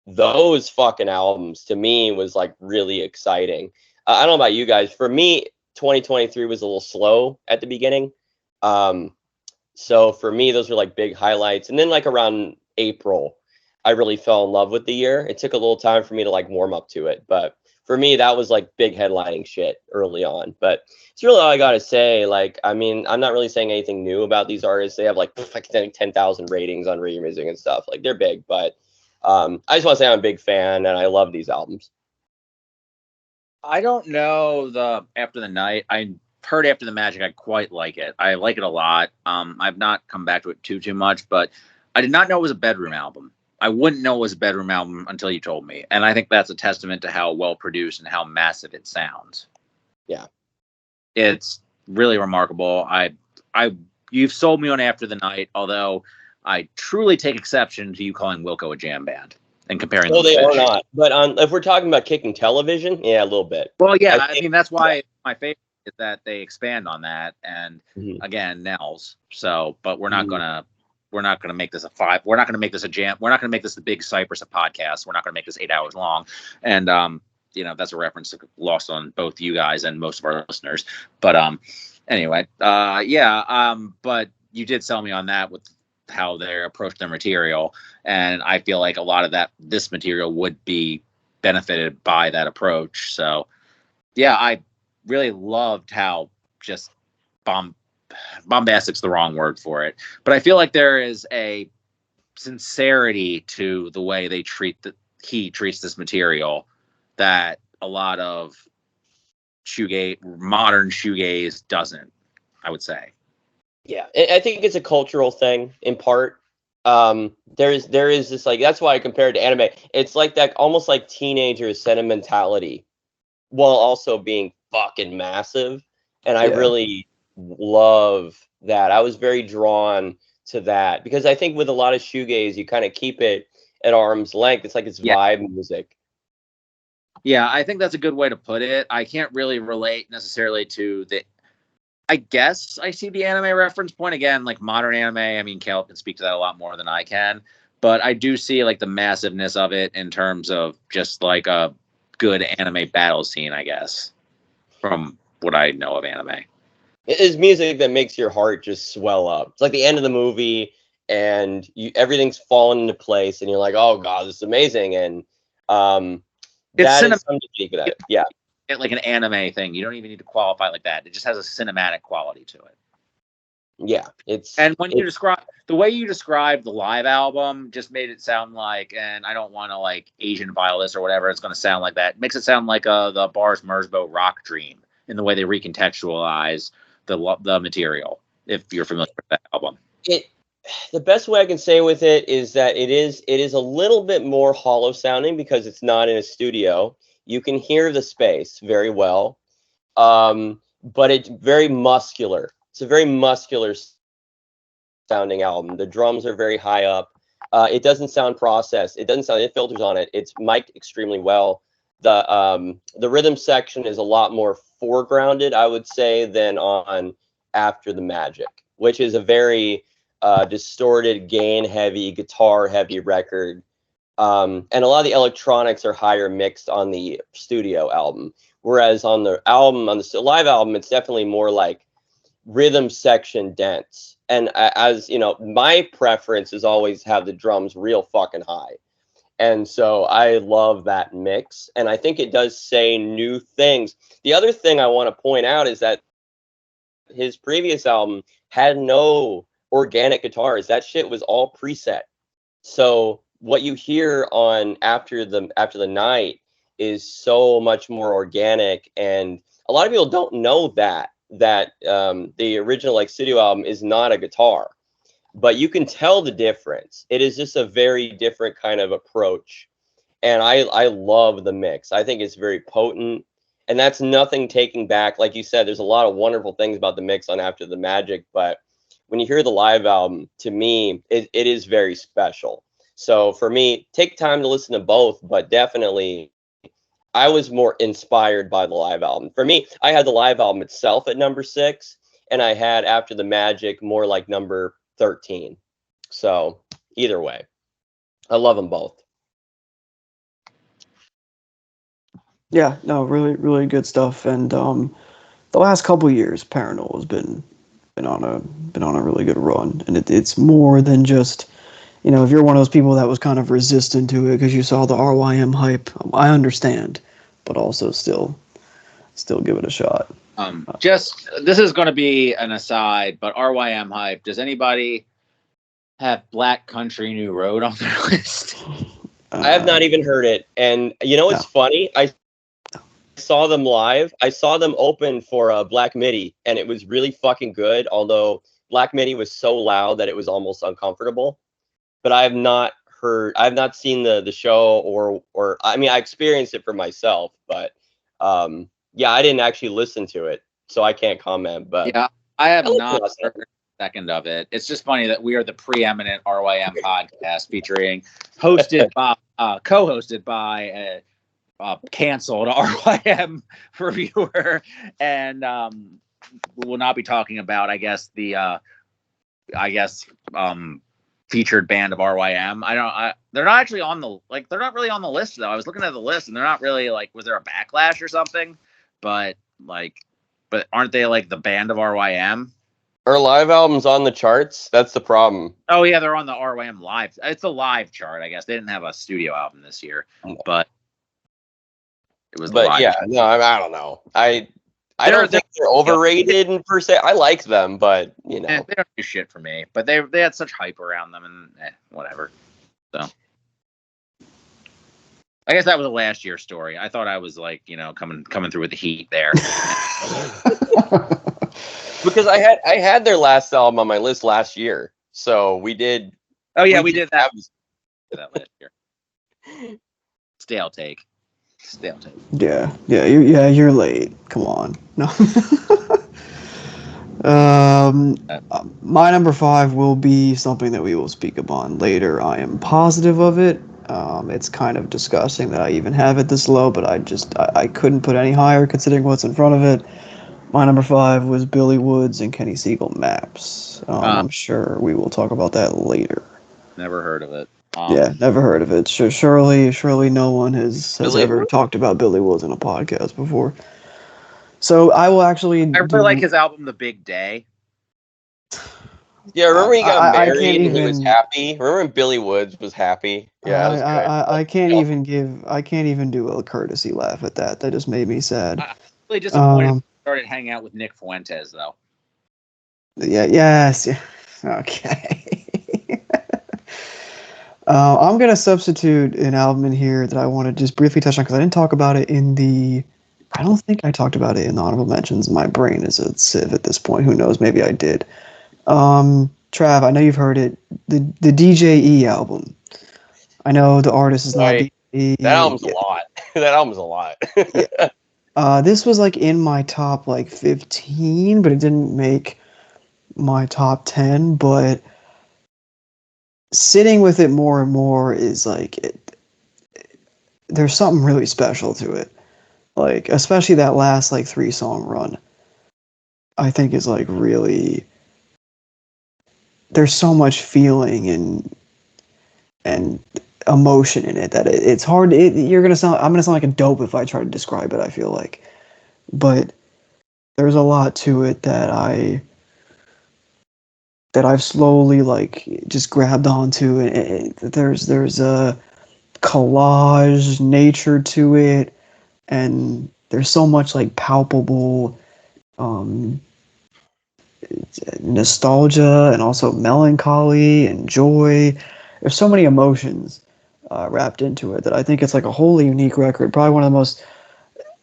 those fucking albums, to me, was like really exciting. I don't know about you guys. For me, 2023 was a little slow at the beginning. So for me, those are like big highlights. And then like around April, I really fell in love with the year. It took a little time for me to like warm up to it, but for me, that was like big headlining shit early on. But it's really all I gotta say. Like, I mean, I'm not really saying anything new about these artists. They have like 10,000 ratings on Real Music and stuff. Like, they're big, but I just want to say I'm a big fan and I love these albums. I don't know the After the Night. I heard After the Magic. I quite like it. I like it a lot. I've not come back to it too much, but I did not know it was a bedroom album. I wouldn't know it was a bedroom album until you told me, and I think that's a testament to how well produced and how massive it sounds. Yeah, it's really remarkable. You've sold me on After the Night, although I truly take exception to you calling Wilco a jam band and comparing. Well, they are not. But if we're talking about kicking television, yeah, a little bit. Well, yeah, I mean that's why my favorite is that they expand on that, and again, Nels. So, but we're not gonna make this a 5. We're not gonna make this a jam. We're not gonna make this the Big Cypress of podcasts. We're not gonna make this 8 hours long, and that's a reference lost on both you guys and most of our listeners. But anyway, but you did sell me on that with how they approach their material, and I feel like a lot of this material would be benefited by that approach. So yeah, I really loved how just bombastic's the wrong word for it, but I feel like there is a sincerity to the way he treats this material that a lot of modern shoegaze doesn't, I would say. Yeah, I think it's a cultural thing in part. There is this, like, that's why I compared to anime. It's like that, almost like teenager sentimentality while also being fucking massive. And I really love that. I was very drawn to that because I think with a lot of shoegaze, you kind of keep it at arm's length. It's like it's vibe music. Yeah, I think that's a good way to put it. I can't really relate necessarily to I guess I see the anime reference point again, like modern anime. I mean, Caleb can speak to that a lot more than I can, but I do see like the massiveness of it in terms of just like a good anime battle scene, I guess, from what I know of anime. It is music that makes your heart just swell up. It's like the end of the movie and everything's fallen into place and you're like, oh God, this is amazing. And that is something to speak about. Yeah. Like an anime thing. You don't even need to qualify like that. It just has a cinematic quality to it. Yeah, you describe the way you described the live album, just made it sound like, and I don't want to like Asian violist or whatever it's going to sound like that. It makes it sound like the Bars Merzbow Rock Dream in the way they recontextualize the material. If you're familiar with that album, the best way I can say with it is that it is a little bit more hollow sounding because it's not in a studio. You can hear the space very well, but it's very muscular. It's a very muscular sounding album. The drums are very high up. It doesn't sound processed. It doesn't sound, it filters on it. It's mic'd extremely well. The rhythm section is a lot more foregrounded, I would say, than on After the Magic, which is a very distorted, gain-heavy, guitar-heavy record. And a lot of the electronics are higher mixed on the studio album, whereas on the live album, it's definitely more like rhythm section dense. And as you know, my preference is always have the drums real fucking high. And so I love that mix. And I think it does say new things. The other thing I want to point out is that his previous album had no organic guitars. That shit was all preset. So what you hear on After the Night is so much more organic, and a lot of people don't know that the original like studio album is not a guitar, but you can tell the difference. It is just a very different kind of approach, and I love the mix. I think it's very potent, and that's nothing taking back. Like you said, there's a lot of wonderful things about the mix on After the Magic, but when you hear the live album, to me, it is very special. So for me, take time to listen to both, but definitely I was more inspired by the live album. For me, I had the live album itself at number 6, and I had After the Magic more like number 13. So either way, I love them both. Yeah, no, really, really good stuff. And the last couple years, Parannoul has been been on a really good run, and it's more than just, you know, if you're one of those people that was kind of resistant to it because you saw the RYM hype, I understand, but also still give it a shot. Just this is going to be an aside, but RYM hype. Does anybody have Black Country New Road on their list? I have not even heard it, and you know what's funny? I saw them live. I saw them open for Black Midi, and it was really fucking good. Although Black Midi was so loud that it was almost uncomfortable. But I have not seen the show, or I mean, I experienced it for myself, but yeah, I didn't actually listen to it, so I can't comment. But yeah, I have not heard a second of it. It's just funny that we are the preeminent RYM podcast featuring co-hosted by a canceled RYM reviewer, and we'll not be talking about, I guess, the featured band of RYM. They're not actually on the, like, they're not really on the list though. I was looking at the list and they're not really, like, was there a backlash or something? But aren't they like the band of RYM? Are live albums on the charts? That's the problem. Oh yeah, they're on the RYM live. It's a live chart, I guess. They didn't have a studio album this year, but it was. But yeah, no, I don't know. I don't think they're overrated per se. I like them, but you know, they don't do shit for me. But they had such hype around them, and whatever. So I guess that was a last year story. I thought I was, like, you know, coming through with the heat there. Because I had their last album on my list last year, so we did. Oh yeah, we did that last year. Stale take. Yeah, you're late. Come on, no. My number 5 will be something that we will speak upon later. I am positive of it. It's kind of disgusting that I even have it this low, but I couldn't put any higher considering what's in front of it. My number 5 was Billy Woods and Kenny Siegel Maps. I'm sure we will talk about that later. Never heard of it. Yeah, never heard of it. Surely no one has ever talked about Billy Woods in a podcast before. So I will actually. I really like his album, The Big Day. Yeah, remember he got married and he was happy? Remember when Billy Woods was happy? Yeah, I can't even do a courtesy laugh at that. That just made me sad. I'm really disappointed I started hanging out with Nick Fuentes, though. Yeah, yes. Yeah. Okay. I'm going to substitute an album in here that I want to just briefly touch on because I didn't talk about it I don't think I talked about it in the honorable mentions. My brain is a sieve at this point. Who knows? Maybe I did. Trav, I know you've heard it. The DJE album. I know the artist is not DJE. That album's a lot. That album's a lot. Yeah. This was like in my top 15, but it didn't make my top 10. But sitting with it more and more is there's something really special to it. Like, especially that last 3-song run, I think is really. There's so much feeling and emotion in it that it's hard. I'm gonna sound like a dope if I try to describe it. I feel like, but there's a lot to it that I've slowly just grabbed onto, and there's a collage nature to it, and there's so much palpable nostalgia and also melancholy and joy. There's so many emotions wrapped into it that I think it's a wholly unique record. Probably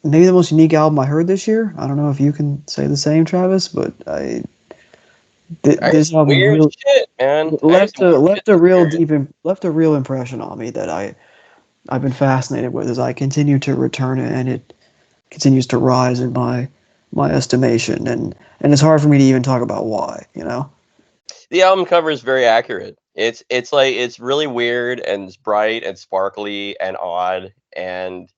maybe the most unique album I heard this year. I don't know if you can say the same, Travis, but this album weird shit, man. left a real impression on me that I've been fascinated with as I continue to return it, and it continues to rise in my estimation, and it's hard for me to even talk about why, The album cover is very accurate. It's really weird and it's bright and sparkly and odd and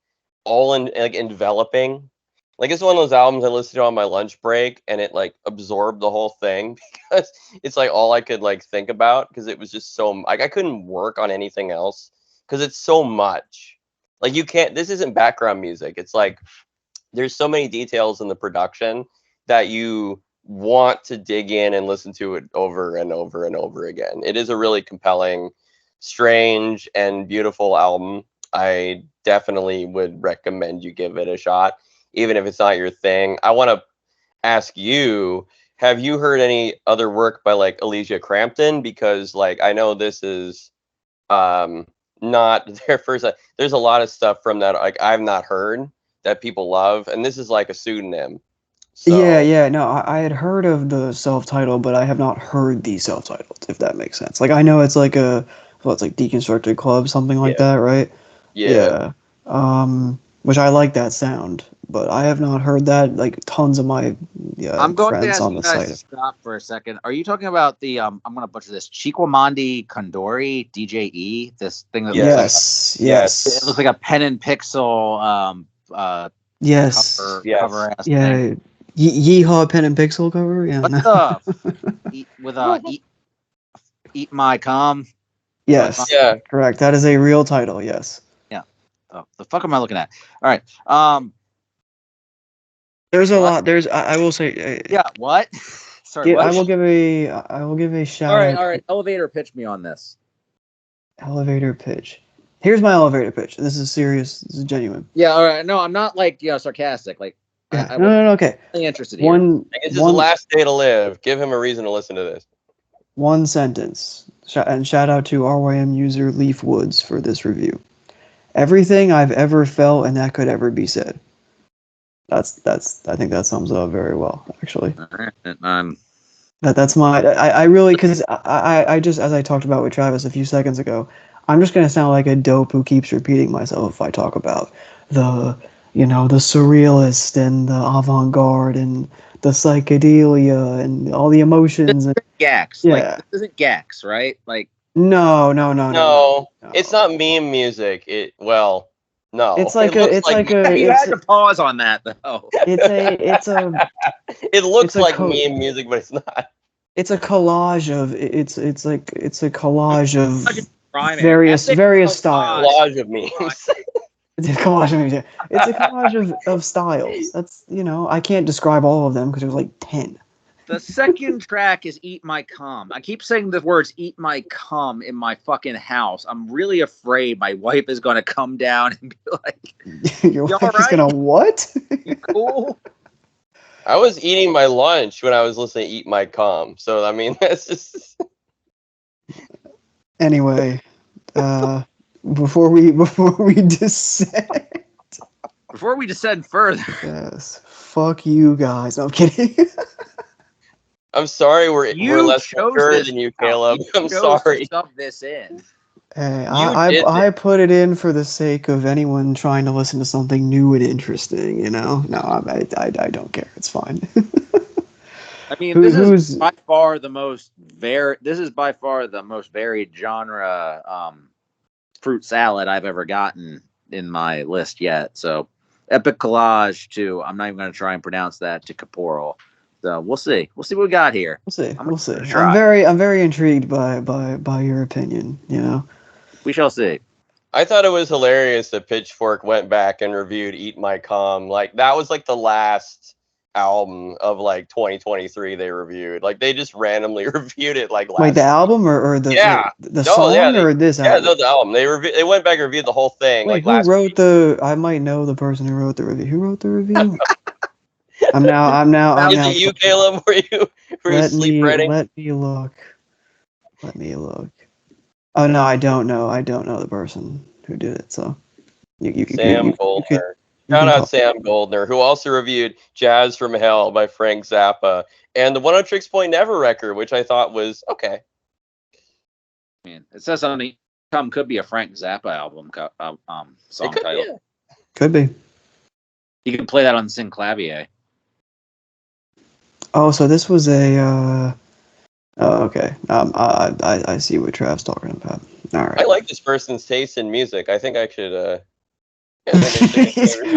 all enveloping. It's one of those albums I listened to on my lunch break and it absorbed the whole thing because it's all I could think about, because it was just so I couldn't work on anything else because it's so much. This isn't background music. It's there's so many details in the production that you want to dig in and listen to it over and over and over again. It is a really compelling, strange, and beautiful album. I definitely would recommend you give it a shot, even if it's not your thing. I want to ask you, have you heard any other work by like Alicia Crampton? Because like I know this is not their first. There's a lot of stuff from that like I've not heard that people love, and this is like a pseudonym. So, Yeah. No, I had heard of the self-titled, but I have not heard the self-titled, if that makes sense. Like, I know it's like it's like Deconstructed Club, something like that, right? yeah. Which I like that sound, but I have not heard that. Like, tons of my I'm going to friends ask on you the guys site. to stop for a second. Are you talking about the I'm going to butcher this Chuquimamani-Condori DJE? This thing that Yes. it looks like a pen and pixel Yes. cover ass Yeah. thing. Yeehaw pen and pixel cover. Yeah. What no. the eat my cum? Yes. Yeah. Correct. That is a real title. Yes. Yeah. Oh, the fuck am I looking at? All right. There's a What? lot. I will say. Yeah. What? Sorry. What? I will give a shout All out. right. Elevator pitch me on this. Elevator pitch. Here's my elevator pitch. This is serious. This is genuine. Yeah. All right. No, I'm not like sarcastic. Like, Yeah. No. Okay. really interested here. It's his last day to live. Give him a reason to listen to this. One sentence. And shout out to RYM user Leaf Woods for this review. Everything I've ever felt and that could ever be said. I think that sums it up very well, actually. That's my I really, because I just, as I talked about with Travis a few seconds ago, I'm just gonna sound like a dope who keeps repeating myself if I talk about the surrealist and the avant-garde and the psychedelia and all the emotions and Gax. Yeah. Like, this isn't Gax, right? Like, No, it's not meme music. No. It's like you had to pause on that though. It looks it's a like co- meme music, but it's not. It's a collage of it's a collage of Rhyming. various styles. Collage of memes. It's a collage of music. It's a collage of styles. That's I can't describe all of them because there's like 10. The second track is "Eat My Cum." I keep saying the words "Eat My Cum" in my fucking house. I'm really afraid my wife is gonna come down and be like, "Your wife is gonna what? You cool?" I was eating my lunch when I was listening to "Eat My Cum," so I mean that's just. Anyway, before we descend. Before we descend further. Yes. Fuck you guys. No, I'm kidding. I'm sorry, we're less mature than you, Caleb. I'm sorry. To sub this in. Hey, I put it in for the sake of anyone trying to listen to something new and interesting. No, I don't care. It's fine. I mean, this is by far the most varied genre fruit salad I've ever gotten in my list yet. So, epic collage to I'm not even going to try and pronounce that to caporal. So we'll see. We'll see what we got here. We'll see. I'm very intrigued by your opinion. We shall see. I thought it was hilarious that Pitchfork went back and reviewed "Eat My Cum." Like that was like the last album of like 2023 they reviewed. Like they just randomly reviewed it like last. Wait, the album or the song or this album? Yeah, no, the album. They went back and reviewed the whole thing. Wait, like who wrote the? I might know the person who wrote the review. Who wrote the review? I'm now. Is it you, Caleb? Were you sleep writing? Let me look. Oh no, I don't know. The person who did it. So you Sam Goldner. Shout out Sam Goldner, who also reviewed "Jazz from Hell" by Frank Zappa and the "One on Tricks Point Never" record, which I thought was okay. Man, it says on the "Come" could be a Frank Zappa album song title. Yeah. Could be. You can play that on Synclavier. Oh, so this was a. Oh, okay. I see what Trav's talking about. All right. I like this person's taste in music. I think I should.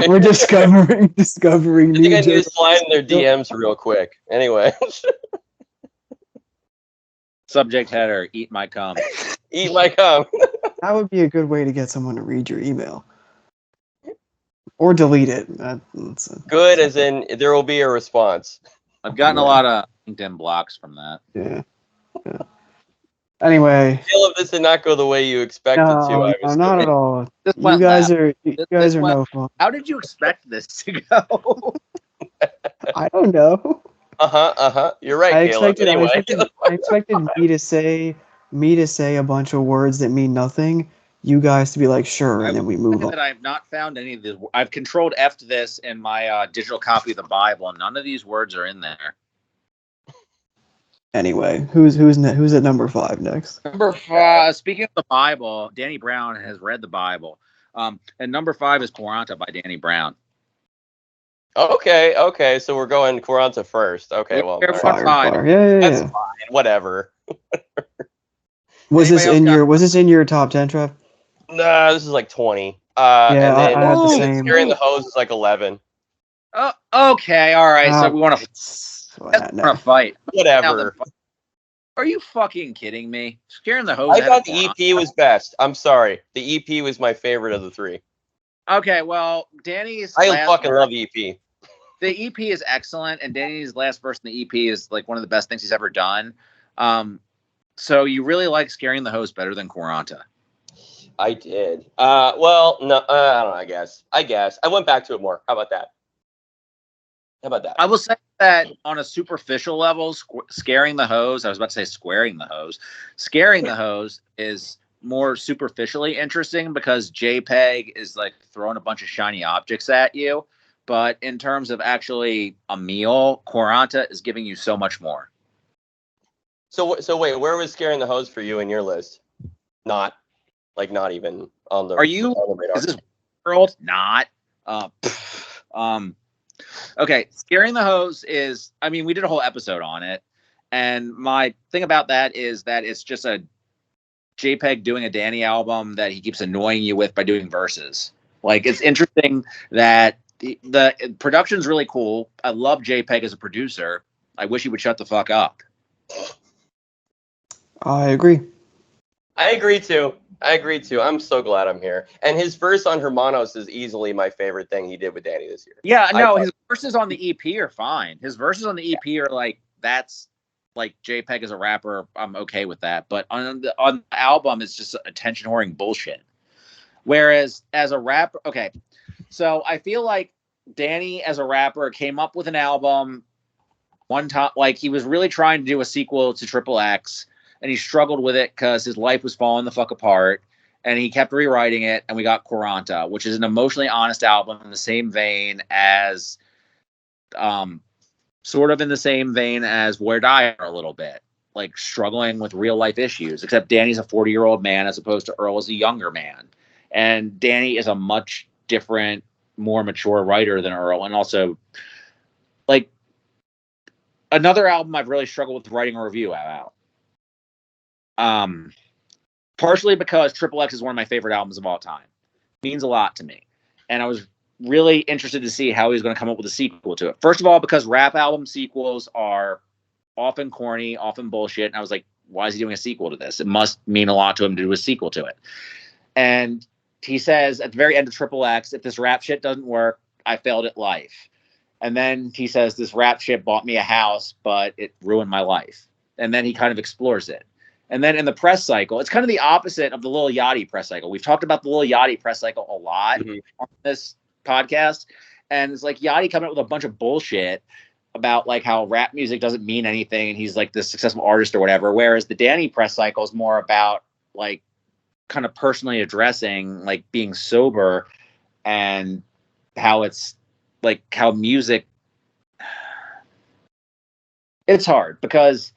We're discovering. I think I need to slide in their DMs real quick. Anyway. Subject header: "Eat my cum." Eat my cum. That would be a good way to get someone to read your email. Or delete it. Good, as in there will be a response. I've gotten a lot of LinkedIn blocks from that. Yeah. Anyway. Caleb, this did not go the way you expected to. No, not at all. This You went guys left. are This went- no fun. How did you expect this to go? I don't know. You're right, Caleb. Anyway. I expected me to say a bunch of words that mean nothing. You guys to be like, sure, and then we move on. That I have not found any of these. I've controlled F'd this in my digital copy of the Bible, and none of these words are in there. Anyway, who's at number 5 next? Number 5. Speaking of the Bible, Danny Brown has read the Bible. And number 5 is Quaranta by Danny Brown. Okay. So we're going Quaranta first. Okay, well, Fire. Yeah. That's fine. Whatever. Was this in your top 10, Trev? Nah, this is like 20. Yeah, and then I had the same. Scaring the Hose is like 11. Oh, okay, all right. So we want to fight. Whatever. Are you fucking kidding me? Scaring the Hose. I thought the EP was best. I'm sorry. The EP was my favorite of the 3. Okay, well, Danny's. I fucking love the EP. The EP is excellent, and Danny's last verse in the EP is like one of the best things he's ever done. So you really like Scaring the Hose better than Quaranta? I did. Well, no, I don't know. I guess I went back to it more. How about that? I will say that on a superficial level, Scaring the Hose, I was about to say Squaring the Hose. Scaring the Hose is more superficially interesting because JPEG is like throwing a bunch of shiny objects at you. But in terms of actually a meal, Quaranta is giving you so much more. So wait, where was Scaring the Hose for you in your list? Not even on the. Are you? On the radar. Is this world? Not. Okay, Scaring the Hose is. I mean, we did a whole episode on it, and my thing about that is that it's just a JPEG doing a Danny album that he keeps annoying you with by doing verses. Like, it's interesting that the production's really cool. I love JPEG as a producer. I wish he would shut the fuck up. I agree. I agree too. I'm so glad I'm here. And his verse on Hermanos is easily my favorite thing he did with Danny this year. Yeah, no, his verses on the EP are fine. His verses on the EP are like, that's like JPEG as a rapper. I'm okay with that. But on the album, it's just attention whoring bullshit. Whereas as a rapper, okay, so I feel like Danny as a rapper came up with an album one time, like he was really trying to do a sequel to Triple X, and he struggled with it because his life was falling the fuck apart, and he kept rewriting it, and we got Quaranta, which is an emotionally honest album in the same vein as, sort of in the same vein as Where Die a little bit, like struggling with real life issues, except Danny's a 40-year-old man as opposed to Earl is a younger man. And Danny is a much different, more mature writer than Earl. And also, like, another album I've really struggled with writing a review about. Partially because Triple X is one of my favorite albums of all time. It means a lot to me. And I was really interested to see how he was going to come up with a sequel to it. First of all, because rap album sequels are often corny, often bullshit. And I was like, why is he doing a sequel to this? It must mean a lot to him to do a sequel to it. And he says at the very end of Triple X, if this rap shit doesn't work, I failed at life. And then he says, this rap shit bought me a house, but it ruined my life. And then he kind of explores it. And then in the press cycle, it's kind of the opposite of the Lil Yachty press cycle. We've talked about the Lil Yachty press cycle a lot on this podcast. And it's like Yachty coming up with a bunch of bullshit about like how rap music doesn't mean anything and he's like this successful artist or whatever. Whereas the Danny press cycle is more about like kind of personally addressing like being sober and how it's like how music. It's hard because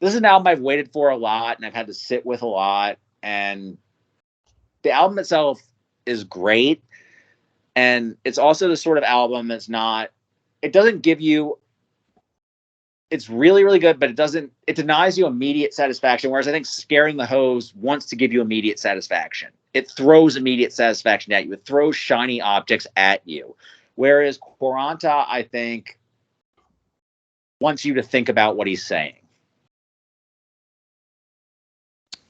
this is an album I've waited for a lot and I've had to sit with a lot. And the album itself is great. And it's also the sort of album that's not, it doesn't give you, it's really, really good, but it denies you immediate satisfaction. Whereas I think Scaring the Hose wants to give you immediate satisfaction. It throws immediate satisfaction at you. It throws shiny objects at you. Whereas Quaranta, I think, wants you to think about what he's saying.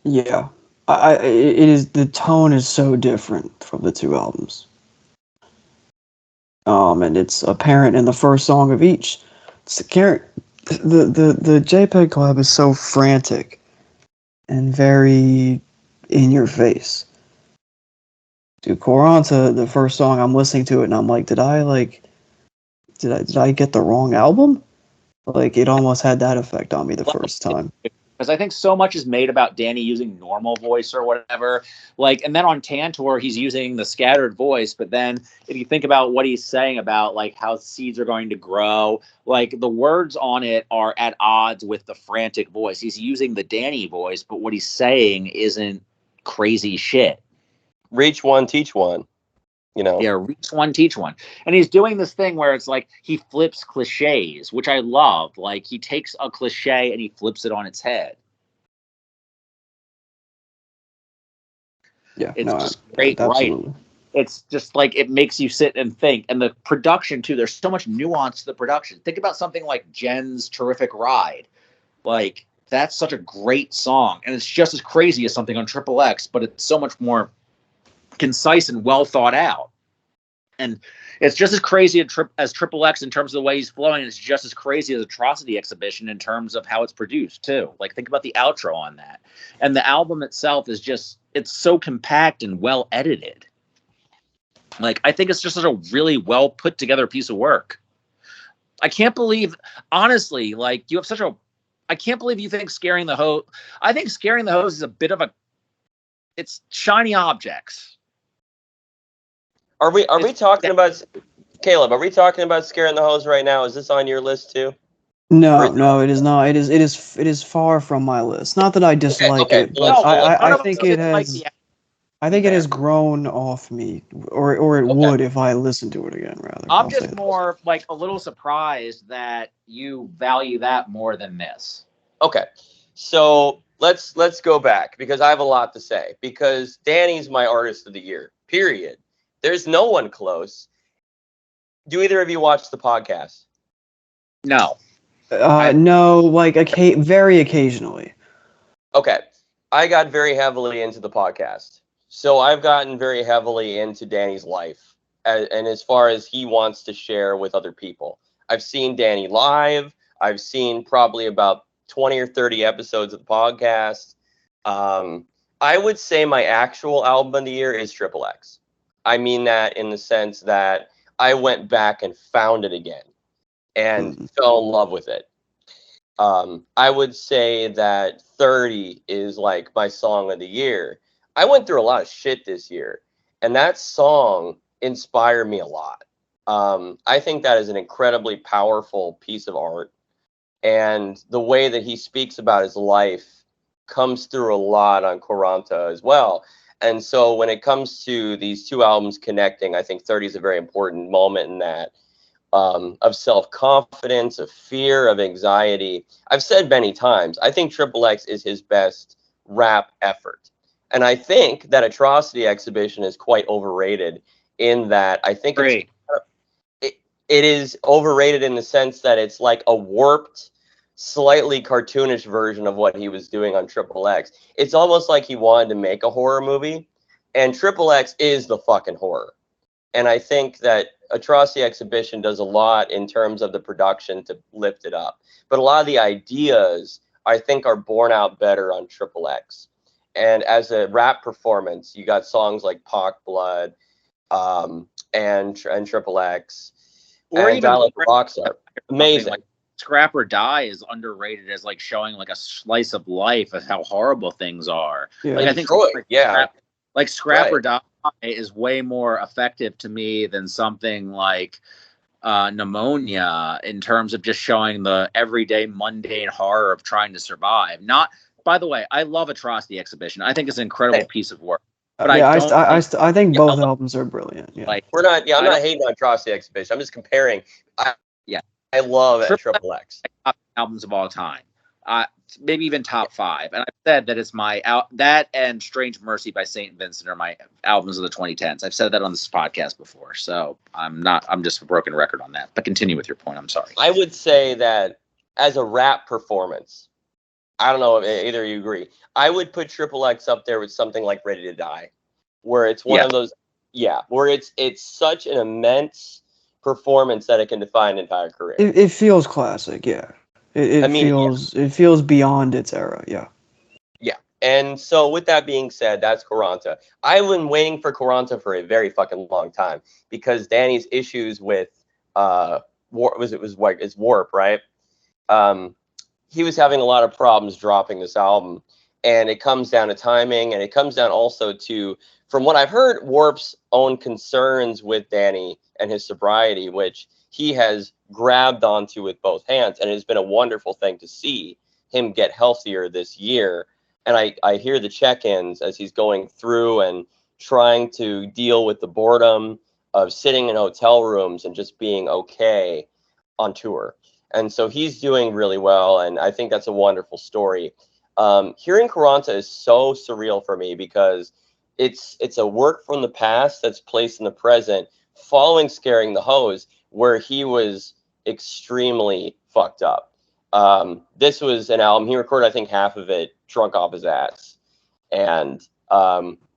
Yeah, it is. The tone is so different from the two albums. And it's apparent in the first song of each. the JPEG collab is so frantic and very in your face. Dude, Quaranta, the first song, I'm listening to it and I'm like, did I get the wrong album? Like, it almost had that effect on me the first time. Because I think so much is made about Danny using normal voice or whatever. Like, and then on Tantor, he's using the scattered voice. But then if you think about what he's saying about like how seeds are going to grow, like the words on it are at odds with the frantic voice. He's using the Danny voice, but what he's saying isn't crazy shit. Reach one, teach one. You know? Yeah, reach one, teach one. And he's doing this thing where it's like he flips cliches, which I love. Like he takes a cliche and he flips it on its head. Yeah, it's just great writing. It's just like it makes you sit and think. And the production too, there's so much nuance to the production. Think about something like Jen's Terrific Ride. Like that's such a great song. And it's just as crazy as something on Triple X, but it's so much more concise and well thought out. And it's just as crazy as Triple X in terms of the way he's flowing. It's just as crazy as Atrocity Exhibition in terms of how it's produced too. Like think about the outro on that. And the album itself is just, it's so compact and well edited. Like I think it's just such a really well put together piece of work. I can't believe, honestly, like you have such a, I can't believe you think Scaring the Hose. I think Scaring the Hose is a bit of a, it's shiny objects. Are we talking about, Caleb, are we talking about Scaring the Hose right now? Is this on your list too? No, it is not. It is far from my list. Not that I dislike it, but No, I think it has. Like I think it has grown off me, or it would if I listened to it again. Rather, I'm just more like a little surprised that you value that more than this. Okay, so let's go back because I have a lot to say. Because Danny's my artist of the year. Period. There's no one close. Do either of you watch the podcast? No. No, like very occasionally. Okay. I got very heavily into the podcast. So I've gotten very heavily into Danny's life and as far as he wants to share with other people. I've seen Danny live. I've seen probably about 20 or 30 episodes of the podcast. I would say my actual album of the year is Triple X. I mean that in the sense that I went back and found it again and fell in love with it. I would say that 30 is like my song of the year. I went through a lot of shit this year, and that song inspired me a lot. I think that is an incredibly powerful piece of art, and the way that he speaks about his life comes through a lot on Quaranta as well. And so when it comes to these two albums connecting, I think 30 is a very important moment in that, of self-confidence, of fear, of anxiety. I've said many times, I think Triple X is his best rap effort. And I think that Atrocity Exhibition is quite overrated in that I think it is overrated in the sense that it's like a warped, slightly cartoonish version of what he was doing on Triple X. It's almost like he wanted to make a horror movie, and Triple X is the fucking horror. And I think that Atrocity Exhibition does a lot in terms of the production to lift it up. But a lot of the ideas, I think, are borne out better on Triple X. And as a rap performance, you got songs like Pac Blood and Triple X. Or and even Valid Rocks are amazing. Like Scrap or Die is underrated as like showing like a slice of life of how horrible things are. Yeah. Like I think Scrap or Die is way more effective to me than something like Pneumonia in terms of just showing the everyday mundane horror of trying to survive. Not, by the way, I love Atrocity Exhibition. I think it's an incredible pice of work. But I think both albums are brilliant. Yeah. Like I'm not hating on Atrocity Exhibition. I'm just comparing. I love Triple X. Top albums of all time. Maybe even top 5. And I've said that it's my that and Strange Mercy by St. Vincent are my albums of the 2010s. I've said that on this podcast before, so I'm just a broken record on that. But continue with your point. I'm sorry. I would say that as a rap performance, I don't know if either of you agree. I would put Triple X up there with something like Ready to Die, where it's one of those, where it's such an immense performance that it can define an entire career. It feels classic, yeah. It feels beyond its era, yeah. Yeah. And so with that being said, that's Quaranta. I've been waiting for Quaranta for a very fucking long time because Danny's issues with it's Warp, right? He was having a lot of problems dropping this album, and it comes down to timing, and it comes down also to, from what I've heard, Warp's own concerns with Danny and his sobriety, which he has grabbed onto with both hands, and it has been a wonderful thing to see him get healthier this year. And I hear the check-ins as he's going through and trying to deal with the boredom of sitting in hotel rooms and just being okay on tour. And so he's doing really well, and I think that's a wonderful story. Hearing Quaranta is so surreal for me because it's a work from the past that's placed in the present, following Scaring the Hose, where he was extremely fucked up. This was an album he recorded, I think, half of it drunk off his ass, and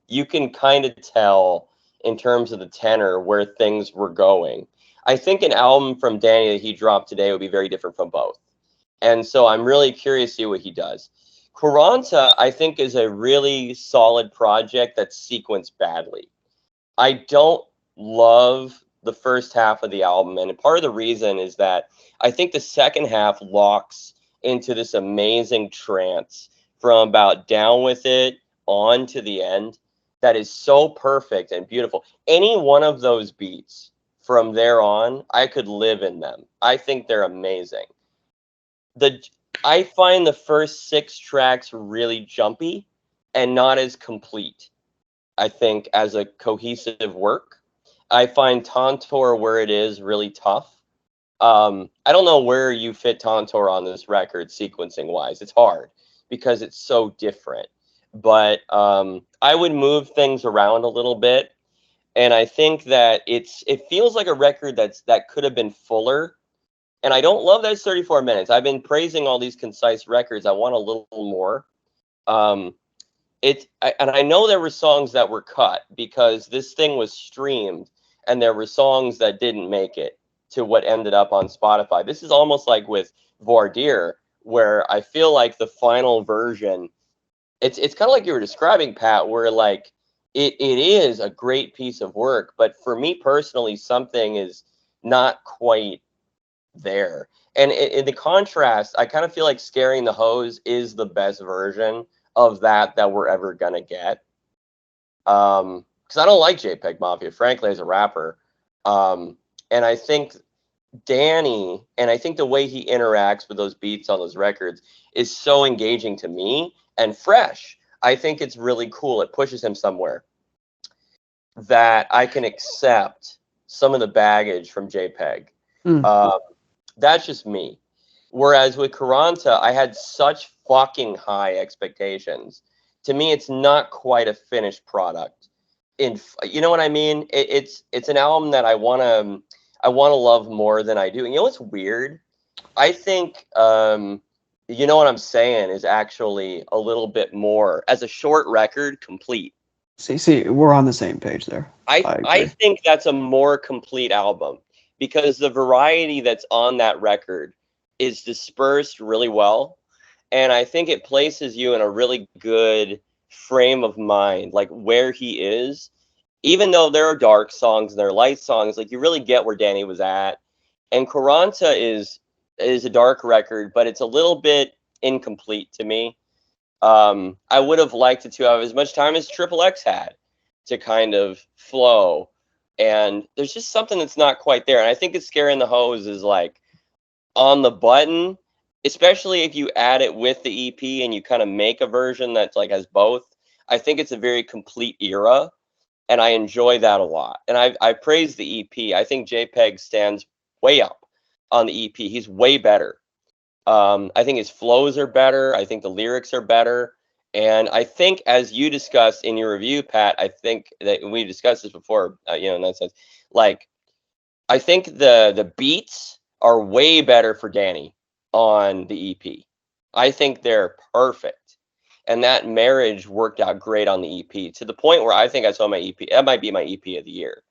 you can kind of tell in terms of the tenor where things were going. I think an album from Danny that he dropped today would be very different from both. And so I'm really curious to see what he does. Quaranta, I think, is a really solid project that's sequenced badly. I don't love the first half of the album, and part of the reason is that I think the second half locks into this amazing trance from about Down With It on to the end that is so perfect and beautiful. Any one of those beats from there on, I could live in them. I think they're amazing. I find the first 6 tracks really jumpy and not as complete, I think, as a cohesive work. I find Tantor where it is really tough. I don't know where you fit Tantor on this record sequencing wise. It's hard because it's so different. But I would move things around a little bit. And I think that it feels like a record that could have been fuller. And I don't love that it's 34 minutes. I've been praising all these concise records. I want a little more. And I know there were songs that were cut because this thing was streamed, and there were songs that didn't make it to what ended up on Spotify. This is almost like with Voir Dire, where I feel like the final version, it's kind of like you were describing, Pat, where like it is a great piece of work, but for me personally, something is not quite there. And in the contrast, I kind of feel like Scaring the Hose is the best version of that we're ever gonna get. Because I don't like JPEG Mafia, frankly, as a rapper. And I think Danny, and I think the way he interacts with those beats on those records is so engaging to me and fresh. I think it's really cool. It pushes him somewhere that I can accept some of the baggage from JPEG. That's just me. Whereas with Quaranta, I had such fucking high expectations. To me, it's not quite a finished product. You know what I mean? It's an album that I want to love more than I do. And you know what's weird? I think you know what I'm saying is actually a little bit more, as a short record, complete. See, we're on the same page there. I think that's a more complete album because the variety that's on that record is dispersed really well. And I think it places you in a really good frame of mind, like where he is. Even though there are dark songs and there are light songs, like you really get where Danny was at. And Quaranta is a dark record, but it's a little bit incomplete to me. I would have liked it to have as much time as Triple X had to kind of flow. And there's just something that's not quite there. And I think it's Scaring the Hose is like on the button, especially if you add it with the EP and you kind of make a version that's like has both. I think it's a very complete era. And I enjoy that a lot. And I praise the EP. I think JPEG stands way up on the EP. He's way better. I think his flows are better. I think the lyrics are better. And I think, as you discussed in your review, Pat, I think that we discussed this before, in that sense, like, I think the beats are way better for Danny on the EP. I think they're perfect. And that marriage worked out great on the EP, to the point where I think I saw my EP. That might be my EP of the year.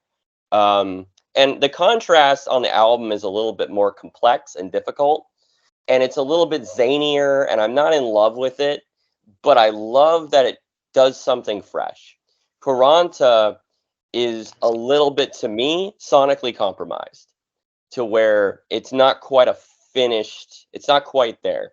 And the contrast on the album is a little bit more complex and difficult, and it's a little bit zanier, and I'm not in love with it, but I love that it does something fresh. Quaranta is a little bit, to me, sonically compromised, to where it's not quite a finished, it's not quite there.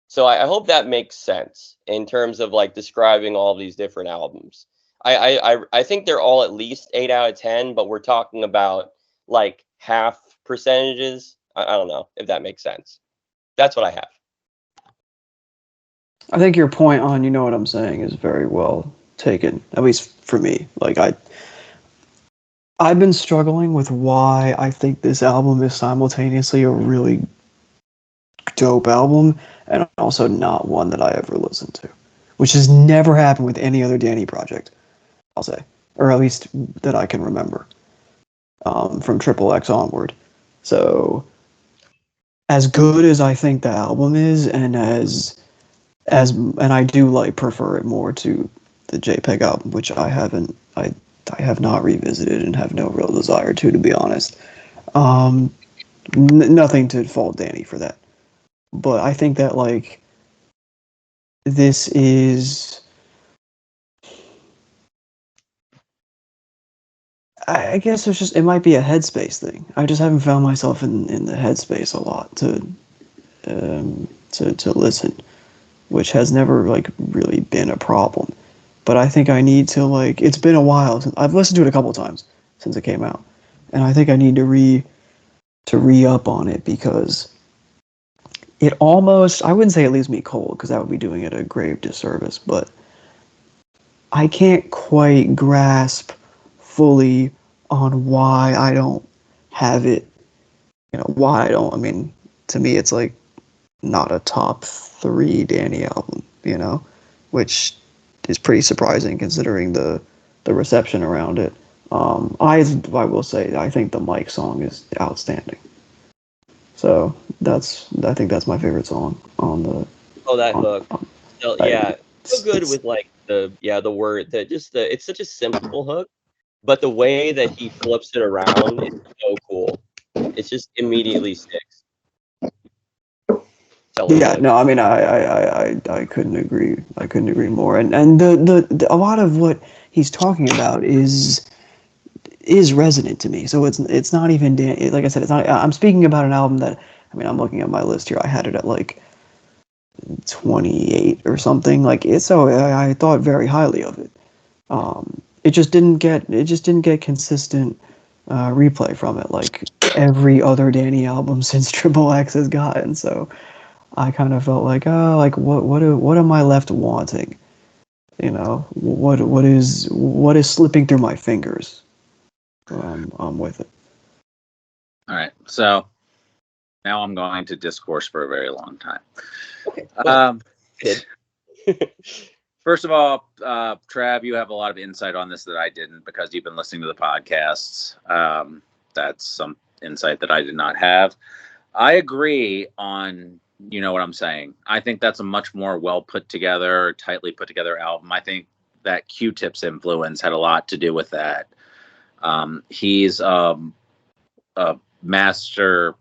So I hope that makes sense in terms of like describing all these different albums. I think they're all at least 8 out of 10, but we're talking about like half percentages. I don't know if that makes sense. That's what I have. I think your point on you know what I'm saying is very well taken, at least for me. Like I've been struggling with why I think this album is simultaneously a really dope album and also not one that I ever listened to, which has never happened with any other Danny project, I'll say, or at least that I can remember, from Triple X onward. So as good as I think the album is, and and I do like prefer it more to the JPEG album, which I have not revisited and have no real desire to be honest. Nothing to fault Danny for that, but I think that like this is, I guess it might be a headspace thing. I just haven't found myself in the headspace a lot to listen, which has never like really been a problem. But I think I need to like, it's been a while since I've listened to it a couple times since it came out, and I think I need to re-up on it, because it almost, I wouldn't say it leaves me cold, because that would be doing it a grave disservice, but I can't quite grasp fully on why I don't have it, why I don't, I mean, to me it's like not a top 3 Danny album, which is pretty surprising considering the reception around it. I will say, I think the Mike song is outstanding. So I think that's my favorite song on the. Oh, that hook. Yeah, so good with like the word that it's such a simple hook, but the way that he flips it around is so cool. It just immediately sticks. Yeah, no, I mean, I couldn't agree. I couldn't agree more. And the a lot of what he's talking about is resonant to me. So it's not even like I said, it's not. I'm speaking about an album that, I mean, I'm looking at my list here. I had it at like 28 or something. Like it's so I thought very highly of it. It just didn't get consistent replay from it like every other Danny album since Triple X has gotten. So I kind of felt like, oh, like what am I left wanting? What is slipping through my fingers? I'm with it. All right, so now I'm going to discourse for a very long time. Okay. First of all, Trav, you have a lot of insight on this that I didn't, because you've been listening to the podcasts. That's some insight that I did not have. I agree on, you know what I'm saying. I think that's a much more well put together, tightly put together album. I think that Q-Tip's influence had a lot to do with that. He's a master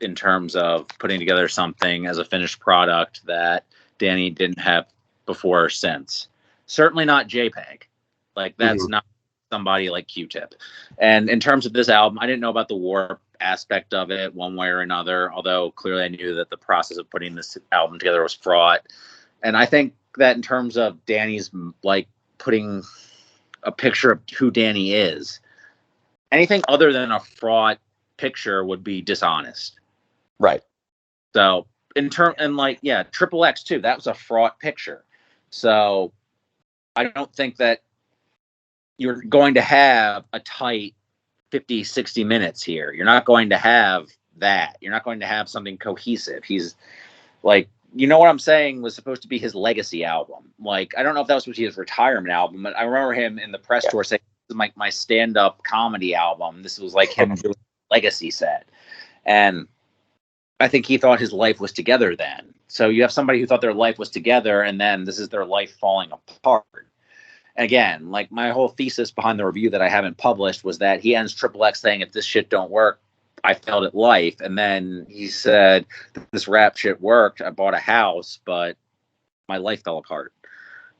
in terms of putting together something as a finished product that Danny didn't have before or since. Certainly not JPEG. Like that's not somebody like Q-Tip. And in terms of this album, I didn't know about the warp aspect of it one way or another, although clearly I knew that the process of putting this album together was fraught. And I think that in terms of Danny's like putting a picture of who Danny is, anything other than a fraught picture would be dishonest. Right. So Triple X too, that was a fraught picture. So I don't think that you're going to have a tight 50, 60 minutes here. You're not going to have that. You're not going to have something cohesive. He's like, you know what I'm saying, was supposed to be his legacy album. Like, I don't know if that was supposed to be his retirement album, but I remember him in the press tour saying, this is my stand-up comedy album. This was like him doing a legacy set. And I think he thought his life was together then. So you have somebody who thought their life was together, and then this is their life falling apart. Again, like my whole thesis behind the review that I haven't published was that he ends Triple X saying, if this shit don't work, I failed at life. And then he said, this rap shit worked. I bought a house, but my life fell apart.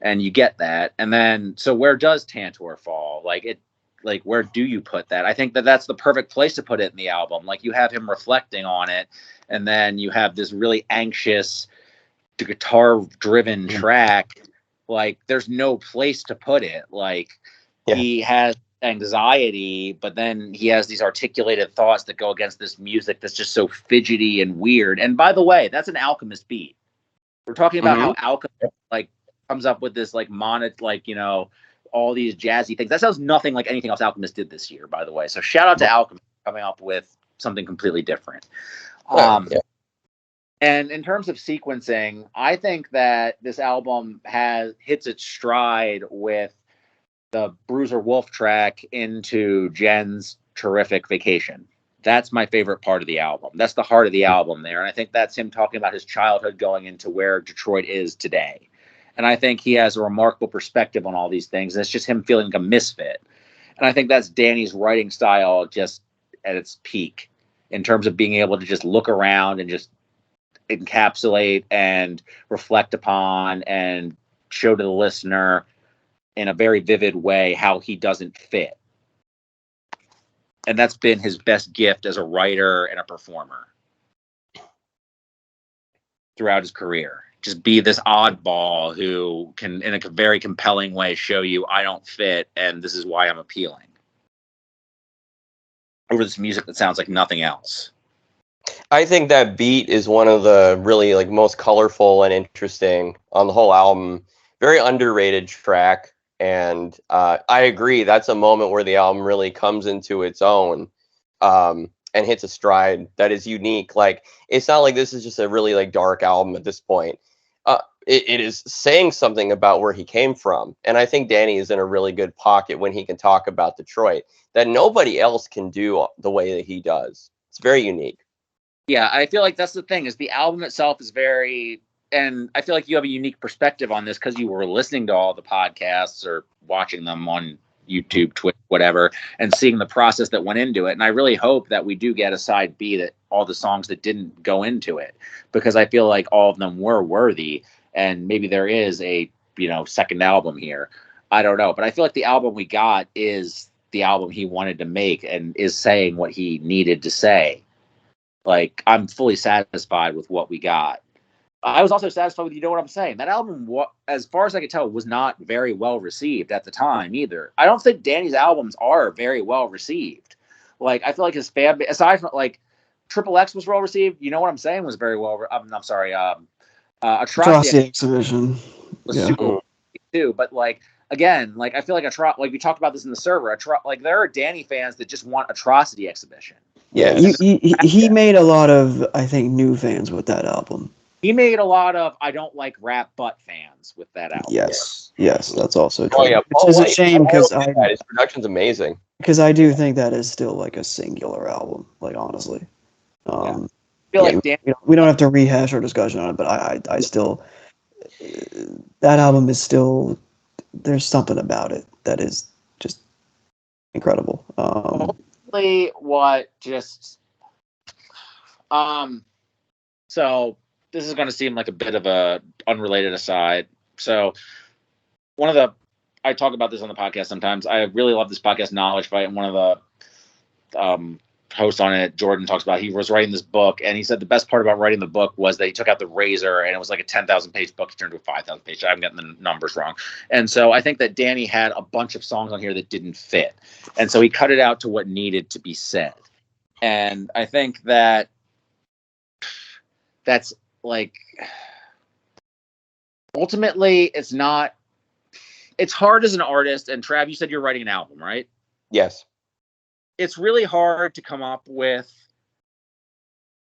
And you get that. And then, so where does Tantor fall? Like, where do you put that? I think that that's the perfect place to put it in the album. Like, you have him reflecting on it, and then you have this really anxious, guitar-driven track. Like, there's no place to put it. Like, he has anxiety, but then he has these articulated thoughts that go against this music that's just so fidgety and weird. And by the way, that's an Alchemist beat. We're talking about how Alchemist, like, comes up with this, like, all these jazzy things. That sounds nothing like anything else Alchemist did this year, by the way. So shout out to Alchemist coming up with something completely different. And in terms of sequencing, I think that this album hits its stride with the Bruiser Wolf track into Jen's terrific Vacation. That's my favorite part of the album. That's the heart of the album there. And I think that's him talking about his childhood going into where Detroit is today. And I think he has a remarkable perspective on all these things. And it's just him feeling like a misfit. And I think that's Danny's writing style just at its peak in terms of being able to just look around and just encapsulate and reflect upon and show to the listener in a very vivid way how he doesn't fit. And that's been his best gift as a writer and a performer throughout his career. Just be this oddball who can, in a very compelling way, show you I don't fit and this is why I'm appealing. Over this music that sounds like nothing else. I think that beat is one of the really like most colorful and interesting on the whole album. Very underrated track. And I agree. That's a moment where the album really comes into its own and hits a stride that is unique. Like, it's not like this is just a really like dark album at this point. It is saying something about where he came from. And I think Danny is in a really good pocket when he can talk about Detroit that nobody else can do the way that he does. It's very unique. Yeah, I feel like that's the thing is the album itself is very, and I feel like you have a unique perspective on this because you were listening to all the podcasts or watching them on YouTube, Twitch, whatever, and seeing the process that went into it. And I really hope that we do get a side B that all the songs that didn't go into it, because I feel like all of them were worthy. And maybe there is a, second album here. I don't know. But I feel like the album we got is the album he wanted to make and is saying what he needed to say. Like, I'm fully satisfied with what we got. I was also satisfied with, what I'm saying. That album, as far as I could tell, was not very well received at the time either. I don't think Danny's albums are very well received. Like, I feel like his fan base, aside from, like, Triple X was well received. You know what I'm saying? Was very well. I'm sorry. Atrocity Exhibition was super too. But, like, again, like, I feel like we talked about this in the server. Like, there are Danny fans that just want Atrocity Exhibition. Yeah, he made a lot of, I think, new fans with that album. He made a lot of I don't like rap but fans with that album. Yes, that's also true. Oh yeah, it's a shame because his production's amazing. Because I do think that is still like a singular album, like honestly. I feel like we don't have to rehash our discussion on it, but I still that album is still, there's something about it that is just incredible. So this is going to seem like a bit of a unrelated aside. So I talk about this on the podcast sometimes. I really love this podcast, Knowledge Fight, and one of the hosts on it, Jordan, talks about he was writing this book, and he said the best part about writing the book was that he took out the razor, and it was like a 10,000 page book. He turned to a 5,000 page. I'm getting the numbers wrong. And so I think that Danny had a bunch of songs on here that didn't fit, and so he cut it out to what needed to be said. And I think that that's like, ultimately it's hard as an artist. And Trav, you said you're writing an album, right? Yes. It's really hard to come up with,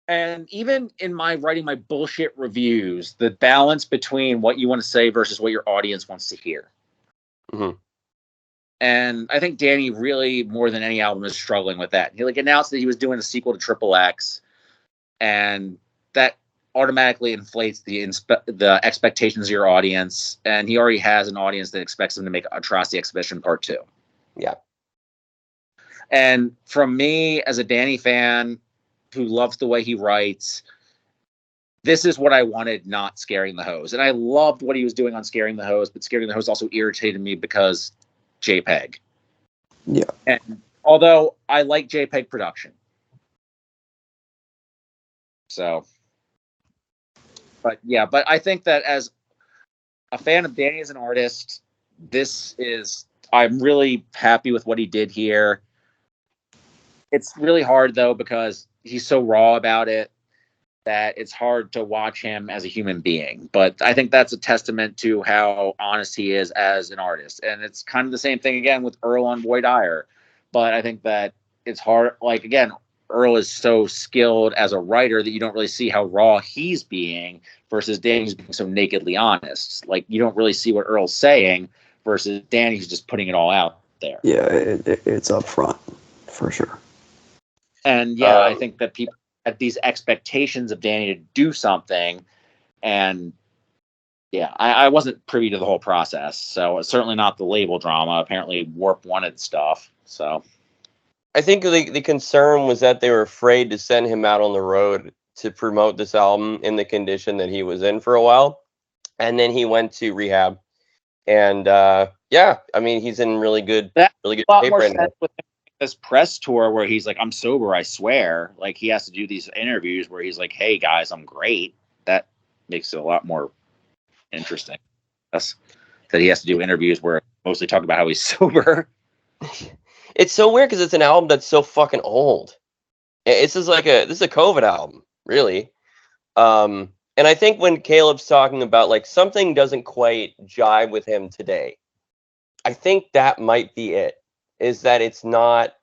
and even in my writing my bullshit reviews, the balance between what you want to say versus what your audience wants to hear. Mm-hmm. And I think Danny really, more than any album, is struggling with that. He announced that he was doing a sequel to Triple X, and that automatically inflates the expectations of your audience, and he already has an audience that expects him to make Atrocity Exhibition Part 2. Yeah. And from me, as a Danny fan who loves the way he writes, this is what I wanted, not Scaring the Hose. And I loved what he was doing on Scaring the Hose, but Scaring the Hose also irritated me because JPEG. Yeah. And although I like JPEG production. So, but I think that as a fan of Danny as an artist, I'm really happy with what he did here. It's really hard though, because he's so raw about it that it's hard to watch him as a human being. But I think that's a testament to how honest he is as an artist. And it's kind of the same thing again with Earl on Void Ire. But I think that it's hard. Like, again, Earl is so skilled as a writer that you don't really see how raw he's being versus Danny's being so nakedly honest. Like, you don't really see what Earl's saying versus Danny's just putting it all out there. Yeah, it's up front for sure. And I think that people have these expectations of Danny to do something, and I wasn't privy to the whole process, so it's certainly not the label drama. Apparently, Warp wanted stuff, so I think the concern was that they were afraid to send him out on the road to promote this album in the condition that he was in for a while, and then he went to rehab, and I mean, he's in really good shape right now. This press tour where he's like, I'm sober, I swear. Like, he has to do these interviews where he's like, hey guys, I'm great. That makes it a lot more interesting. That he has to do interviews where mostly talk about how he's sober. It's so weird because it's an album that's so fucking old. This is a COVID album, really. And I think when Caleb's talking about like something doesn't quite jive with him today, I think that might be it. Is that it's not,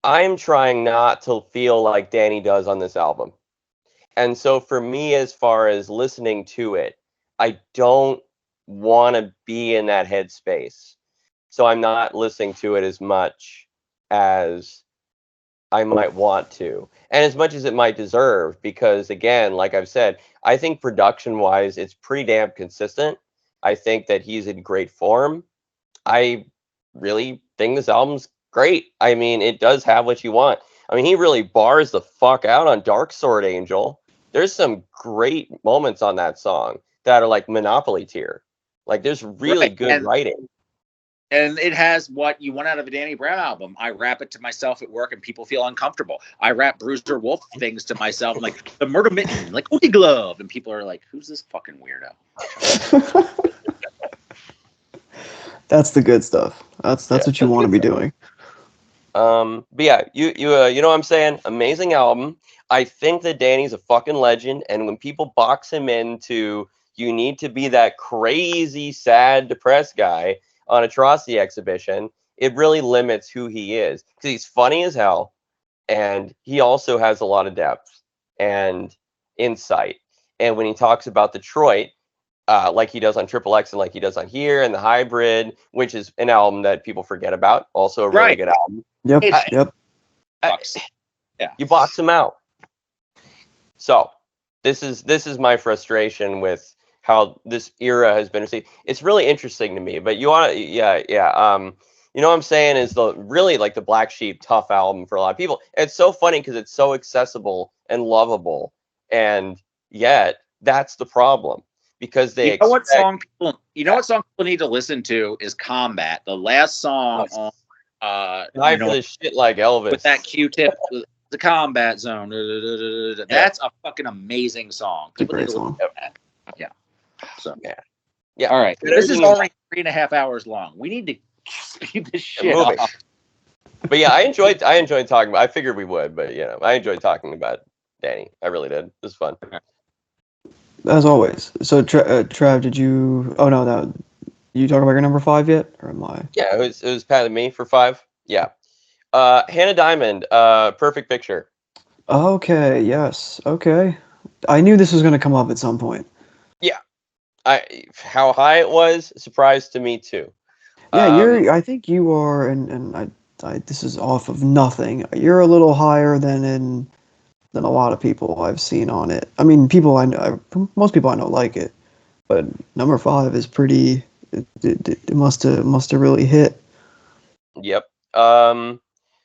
I'm trying not to feel like Danny does on this album. And so for me, as far as listening to it, I don't want to be in that headspace. So I'm not listening to it as much as I might want to. And as much as it might deserve, because again, like I've said, I think production-wise, it's pretty damn consistent. I think that he's in great form. I really think this album's great. I mean, it does have what you want. I mean, he really bars the fuck out on Dark Sword Angel. There's some great moments on that song that are like Monopoly tier. Like, there's really good writing. And it has what you want out of a Danny Brown album. I rap it to myself at work and people feel uncomfortable. I rap Bruiser Wolf things to myself. I'm like, the Murder Mitten, like Oogie Glove. And people are like, who's this fucking weirdo? That's the good stuff. That's what you want to be doing. But yeah, you know what I'm saying? Amazing album. I think that Danny's a fucking legend, and when people box him into you need to be that crazy, sad, depressed guy on Atrocity Exhibition, it really limits who he is. Because he's funny as hell, and he also has a lot of depth and insight. And when he talks about Detroit, like he does on Triple X and like he does on here, and the Hybrid, which is an album that people forget about, also a really good album. Yep. You box him out. So this is my frustration with how this era has been received. It's really interesting to me, but you want to, you know what I'm saying is really like the Black Sheep tough album for a lot of people. It's so funny because it's so accessible and lovable, and yet that's the problem. Because they what song people need to listen to is Combat, the last song on this shit like Elvis with that Q-tip, the Combat Zone. That's a fucking amazing song. People need to listen to that. Yeah. So yeah. All right. This is already 3.5 hours long. We need to speed this shit up. But yeah, I enjoyed talking about. I figured we would, but you know, I enjoyed talking about Danny. I really did. It was fun. As always. So, Trav, did you? Oh no, you talk about your number 5 yet, or am I? Yeah, it was Pat and me for 5. Yeah, Hannah Diamond, Perfect Picture. Okay. Yes. Okay. I knew this was going to come up at some point. Yeah, how high it was surprised to me too. Yeah, I think you are, and I this is off of nothing. You're a little higher than in than a lot of people I've seen on it. I mean, people I know, most people I know like it, but number 5 is pretty. It must have really hit. Yep.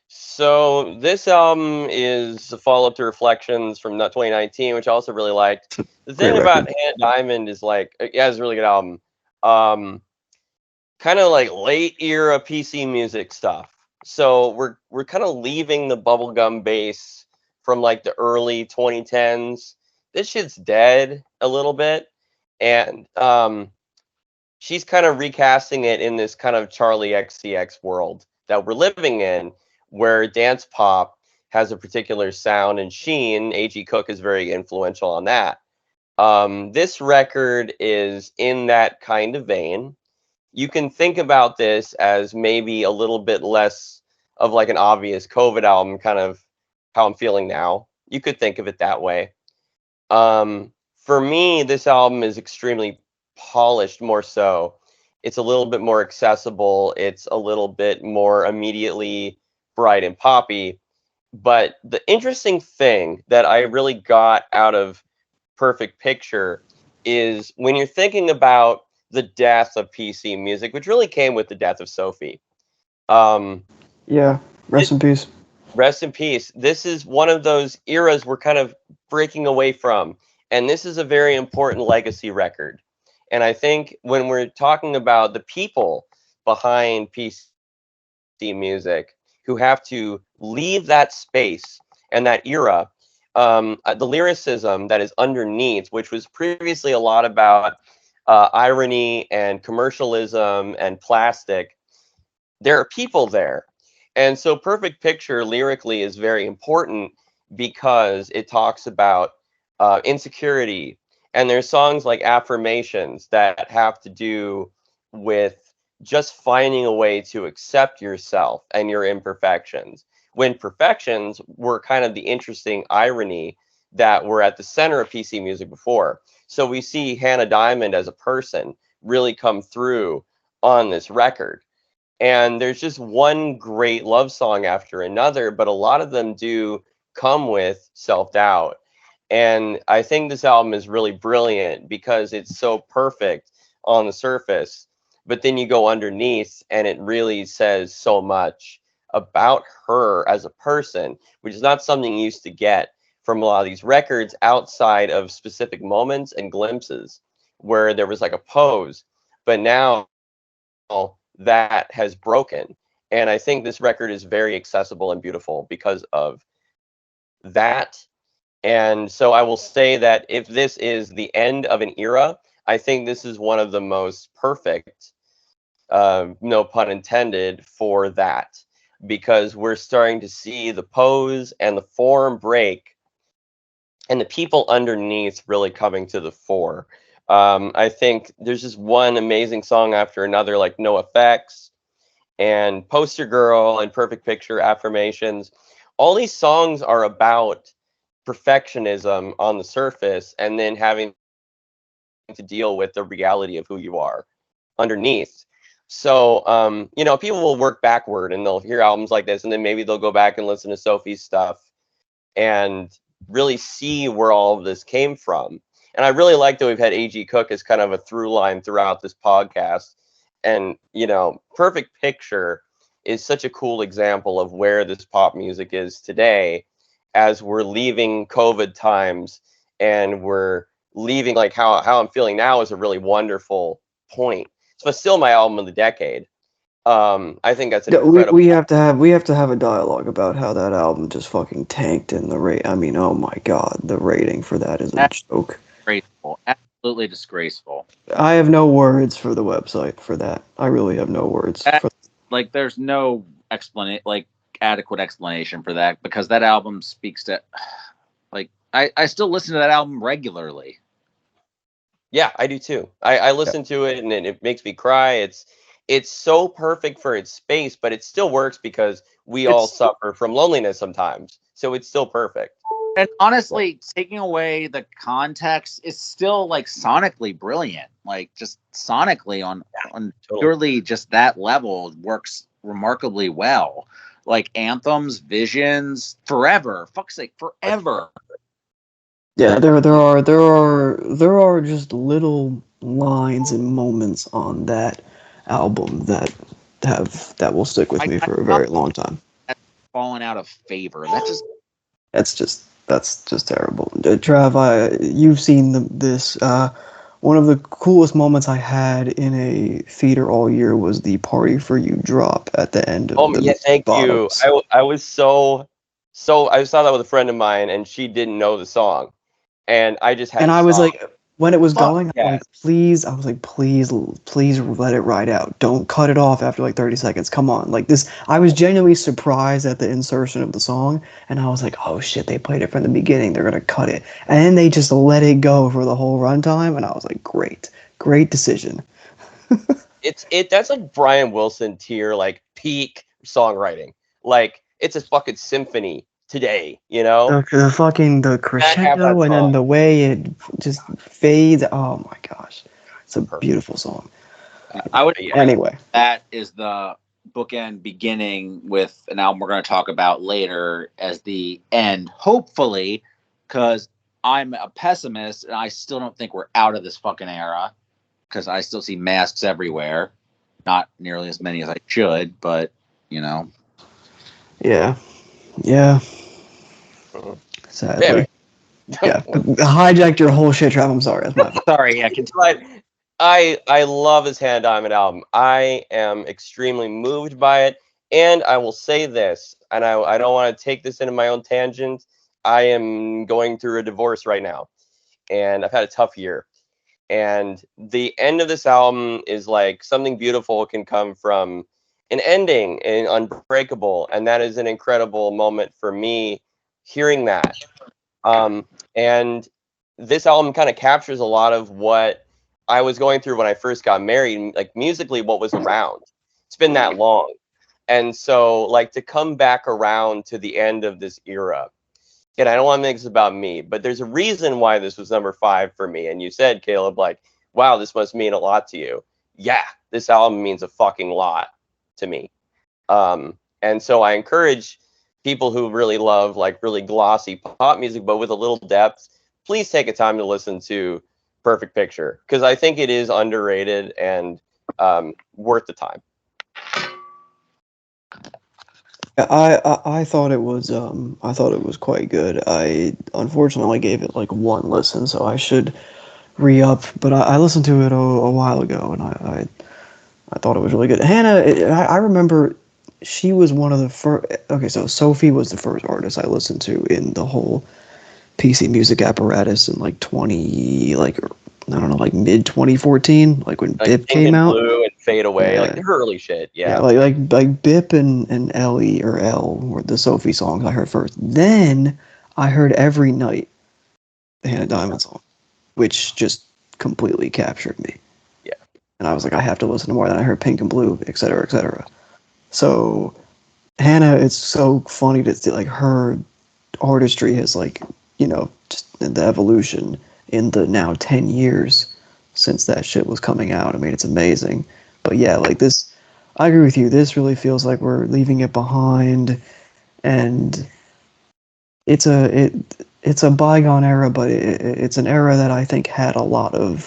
So this album is a follow-up to Reflections from 2019, which I also really liked. The thing Great about record. Hannah Diamond is like, yeah, it's a really good album. Kind of like late era PC music stuff. So we're kind of leaving the bubblegum bass from like the early 2010s. This shit's dead a little bit, and she's kind of recasting it in this kind of Charlie XCX world that we're living in, where dance pop has a particular sound and sheen. A.G. Cook is very influential on that. This record is in that kind of vein. You can think about this as maybe a little bit less of like an obvious COVID album, kind of how I'm feeling now. You could think of it that way. For me, this album is extremely polished, more so. It's a little bit more accessible. It's a little bit more immediately bright and poppy. But the interesting thing that I really got out of Perfect Picture is when you're thinking about the death of PC music, which really came with the death of Sophie. Yeah, rest in peace. Rest in peace. This is one of those eras we're kind of breaking away from. And this is a very important legacy record. And I think when we're talking about the people behind PC music who have to leave that space and that era, the lyricism that is underneath, which was previously a lot about irony and commercialism and plastic, there are people there. And so Perfect Picture lyrically is very important because it talks about insecurity. And there's songs like Affirmations that have to do with just finding a way to accept yourself and your imperfections. When Perfections were kind of the interesting irony that were at the center of PC music before. So we see Hannah Diamond as a person really come through on this record. And there's just one great love song after another, but a lot of them do come with self-doubt. And I think this album is really brilliant because it's so perfect on the surface, but then you go underneath and it really says so much about her as a person, which is not something you used to get from a lot of these records outside of specific moments and glimpses where there was like a pose. But now that has broken. And I think this record is very accessible and beautiful because of that. And so I will say that if this is the end of an era, I think this is one of the most perfect, no pun intended, for that. Because we're starting to see the pose and the form break and the people underneath really coming to the fore. I think there's just one amazing song after another, like No Effects and Poster Girl and Perfect Picture, Affirmations. All these songs are about perfectionism on the surface and then having to deal with the reality of who you are underneath. So, people will work backward and they'll hear albums like this and then maybe they'll go back and listen to Sophie's stuff and really see where all of this came from. And I really like that we've had A.G. Cook as kind of a through line throughout this podcast. And, Perfect Picture is such a cool example of where this pop music is today as we're leaving COVID times and we're leaving, like how I'm feeling now is a really wonderful point. So it's still my album of the decade. I think that's an incredible. We have to have a dialogue about how that album just fucking tanked in the rate. I mean, oh my god, the rating for that is a joke. Disgraceful. Absolutely disgraceful. I have no words for the website for that. I really have no words. Like, there's no adequate explanation for that because that album speaks to, like, I still listen to that album regularly. Yeah, I do too. I listen to it and it makes me cry. It's so perfect for its space, but it still works because we all suffer from loneliness sometimes. So it's still perfect. And honestly, taking away the context, it's still like sonically brilliant. Like just sonically on totally. purely just that level works remarkably well. like anthems, visions, forever. Fuck's sake, forever. Yeah, there are just little lines and moments on that album that will stick with me for a very long time. Fallen out of favor. That's just terrible. Trav, you've seen this. One of the coolest moments I had in a theater all year was the "Party for You" drop at the end of the thank Bottoms. you. I was so I saw that with a friend of mine, and she didn't know the song, and I just had. And I was like, when it was going, yes. please let it ride out. Don't cut it off after like 30 seconds. Come on. Like this, I was genuinely surprised at the insertion of the song, and I was like, oh shit, they played it from the beginning. They're going to cut it. And then they just let it go for the whole runtime, and I was like, great decision. That's like Brian Wilson tier, like peak songwriting. Like it's a fucking symphony today, you know? The crescendo and then the way it just fades. Oh my gosh. It's a beautiful song. Anyway. That is the bookend beginning with an album we're going to talk about later as the end, hopefully, because I'm a pessimist and I still don't think we're out of this fucking era because I still see masks everywhere. Not nearly as many as I should, but, you know. Yeah. Sadly. Yeah. Hijacked your whole shit, Trav. I'm sorry. That's my fault. Sorry, I love his Hand Diamond album. I am extremely moved by it. And I will say this, and I don't want to take this into my own tangent. I am going through a divorce right now. And I've had a tough year. And the end of this album is like something beautiful can come from an ending in Unbreakable. And that is an incredible moment for me hearing that. And this album kind of captures a lot of what I was going through when I first got married, like musically what was around. It's been that long. And so like to come back around to the end of this era, and I don't want to make this about me, but there's a reason why this was number 5 for me. And you said, Caleb, like, wow, this must mean a lot to you. Yeah, this album means a fucking lot to me. And so I encourage people who really love like really glossy pop music, but with a little depth, please take a time to listen to Perfect Picture, because I think it is underrated and worth the time. I thought it was quite good. I unfortunately gave it like one listen, so I should re-up. But I listened to it a while ago, and I thought it was really good. Hannah, I remember she was one of the first. Okay, so Sophie was the first artist I listened to in the whole PC music apparatus in like mid 2014, like when like BIP came out. Blue and Fade Away, like the early shit. Yeah, like BIP and Ellie or L were the Sophie songs I heard first. Then I heard Every Night, the Hannah Diamond song, which just completely captured me. Yeah, and I was like, I have to listen to more. Then I heard Pink and Blue, etc., etc. So Hannah, it's so funny to see like her artistry has like, you know, just the evolution in the now 10 years since that shit was coming out. I mean, it's amazing. But yeah, like this, I agree with you. This really feels like we're leaving it behind, and it's a bygone era, but it's an era that I think had a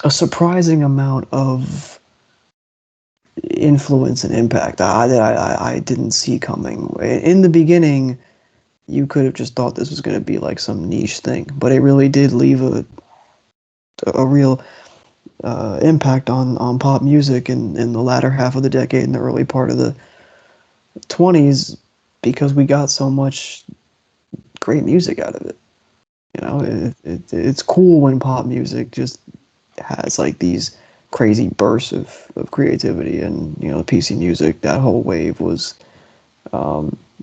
surprising amount of influence and impact that I didn't see coming. In the beginning, you could have just thought this was going to be like some niche thing, but it really did leave a real impact on pop music in the latter half of the decade and the early part of the 20s, because we got so much great music out of it. You know, it's cool when pop music just has like these crazy bursts of creativity, and you know, PC music, that whole wave was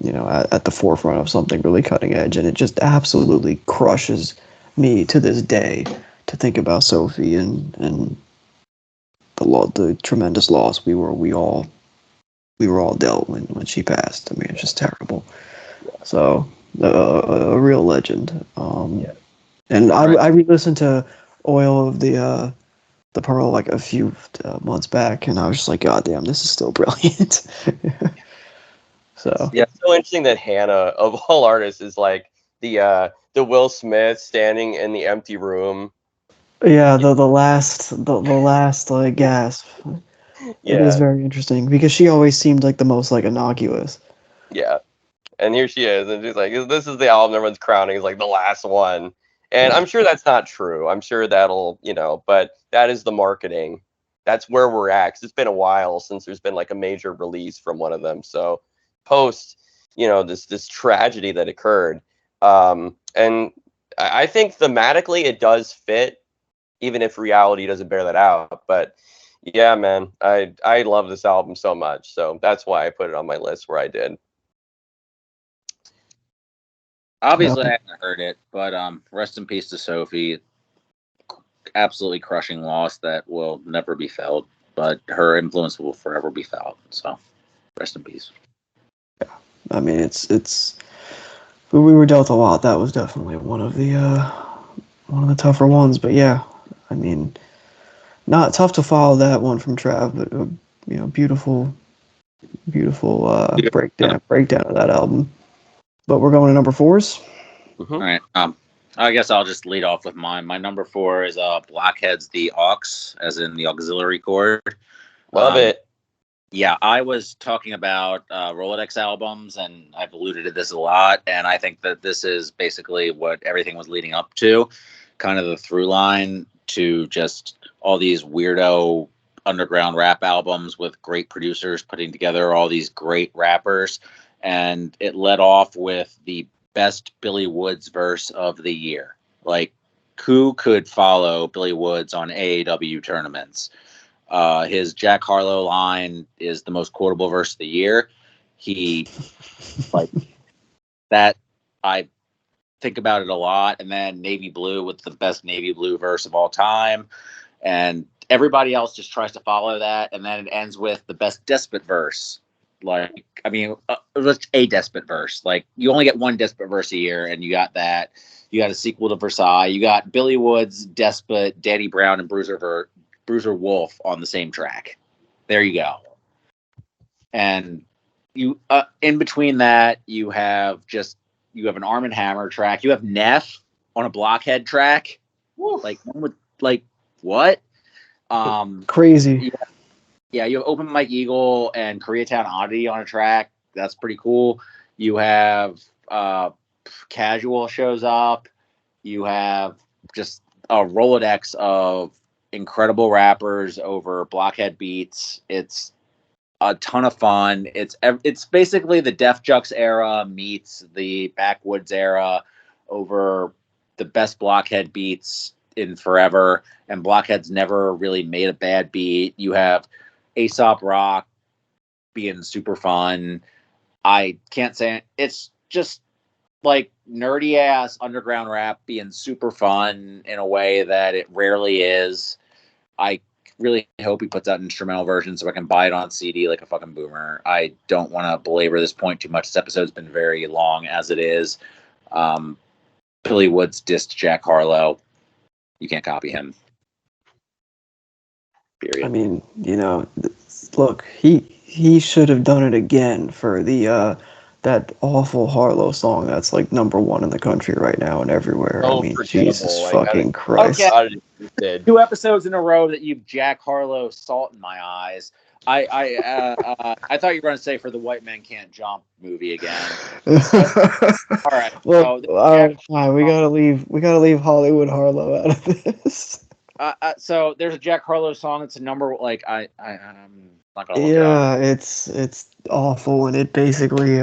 you know, at the forefront of something really cutting edge, and it just absolutely crushes me to this day to think about Sophie and the tremendous loss we were all dealt when she passed. I mean, it's just terrible. So a real legend. And I re-listened to Oil of the Pearl like a few months back, and I was just like, God damn, this is still brilliant. So Yeah. It's so interesting that Hannah, of all artists, is like the Will Smith standing in the empty room. yeah, the last like gasp. It is Yeah, very interesting because she always seemed like the most like innocuous. yeah. And here she is, and she's like, "This is the album everyone's crowning is like the last one." And I'm sure that's not true. I'm sure that'll, but that is the marketing. That's where we're at. 'Cause it's been a while since there's been like a major release from one of them. So post, this tragedy that occurred, and I think thematically it does fit, even if reality doesn't bear that out. But yeah, man, I love this album so much. So that's why I put it on my list where I did. Obviously, I haven't heard it, but rest in peace to Sophie. Absolutely crushing loss that will never be felt, but her influence will forever be felt. So, rest in peace. I mean, it's we were dealt a lot. That was definitely one of the tougher ones. But yeah, I mean, not tough to follow that one from Trav, but beautiful breakdown of that album. But we're going to number 4s. Mm-hmm. All right. I guess I'll just lead off with mine. My number 4 is Blockhead's The Aux, as in the auxiliary chord. Love it. Yeah, I was talking about Rolodex albums, and I've alluded to this a lot, and I think that this is basically what everything was leading up to, kind of the through line to just all these weirdo underground rap albums with great producers putting together all these great rappers, and it led off with the best Billy Woods verse of the year. Like, who could follow Billy Woods on AAW tournaments? His Jack Harlow line is the most quotable verse of the year. He, like, that, I think about it a lot. And then Navy Blue with the best Navy Blue verse of all time. And everybody else just tries to follow that. And then it ends with the best Despot verse. Like, I mean, it's a Despot verse. Like, you only get one Despot verse a year, and you got that. You got a sequel to Versailles. You got Billy Woods, Despot, Danny Brown, and Bruiser Wolf on the same track. There you go. And you in between that, you have an Arm & Hammer track. You have Neff on a Blockhead track. Woo. Like, one would, like, what? Crazy. Yeah, you have Open Mike Eagle and Koreatown Oddity on a track. That's pretty cool. You have Casual shows up. You have just a Rolodex of incredible rappers over Blockhead beats. It's a ton of fun. It's basically the Def Jux era meets the Backwoods era over the best Blockhead beats in forever, and Blockhead's never really made a bad beat. You have Aesop Rock being super fun. I can't say it. It's just like nerdy ass underground rap being super fun in a way that it rarely is. I really hope he puts out an instrumental version so I can buy it on CD like a fucking boomer. I don't want to belabor this point too much. This episode's been very long as it is. Billy Woods dissed Jack Harlow. You can't copy him. Period. I mean, look, he should have done it again for the that awful Harlow song that's like #1 in the country right now and everywhere. I mean, Jesus fucking Christ. Okay. 2 episodes in a row that you've Jack Harlow salt in my eyes. I thought you were going to say for the White Men Can't Jump movie again. All right. Well, fine. We gotta leave Hollywood Harlow out of this. So there's a Jack Harlow song. It's a number like I'm not gonna look it up. It's awful, and it basically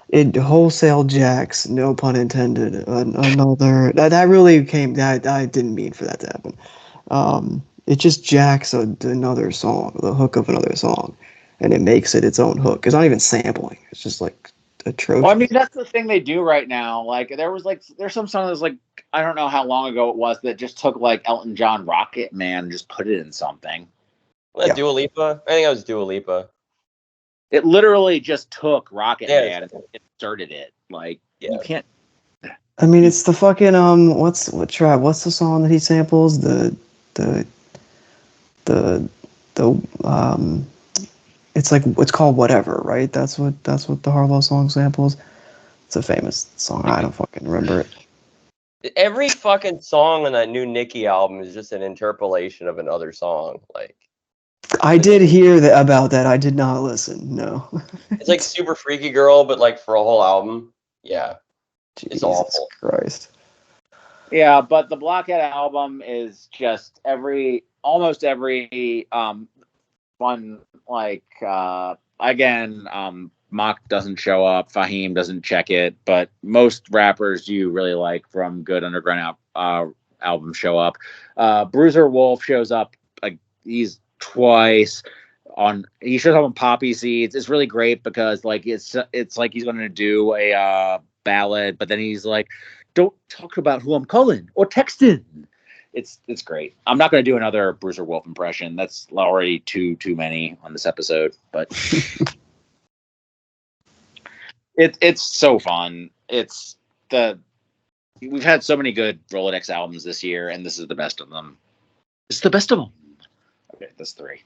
it wholesale jacks, no pun intended. Another that really came. That I didn't mean for that to happen. It just jacks another song, the hook of another song, and it makes it its own hook. It's not even sampling. It's just like atrocious. Well, I mean, that's the thing they do right now. Like, there's some song that's like, I don't know how long ago it was that just took like Elton John Rocket Man and just put it in something. Dua Lipa? I think it was Dua Lipa. It literally just took Rocket Man and inserted it. Like, you can't. I mean, it's the fucking what's the song that he samples? It's like it's called Whatever, right? That's what the Harlow song samples. It's a famous song. I don't fucking remember it. Every fucking song on that new Nicki album is just an interpolation of another song. Like, I did hear about that. I did not listen. No. it's like Super Freaky Girl, but like for a whole album. Yeah, it's Jesus awful. Christ. Yeah, but the Blockhead album is just almost every one, like again, Mock doesn't show up, Fahim doesn't check it, but most rappers you really like from good underground albums show up. Bruiser Wolf shows up, like he's twice he shows up on Poppy Seeds. It's really great because like it's like he's going to do a ballad, but then he's like, don't talk about who I'm calling or texting. It's great. I'm not going to do another Bruiser Wolf impression. That's already too many on this episode, but it's so fun. We've had so many good Rolodex albums this year, and this is the best of them. It's the best of them. Okay, that's 3.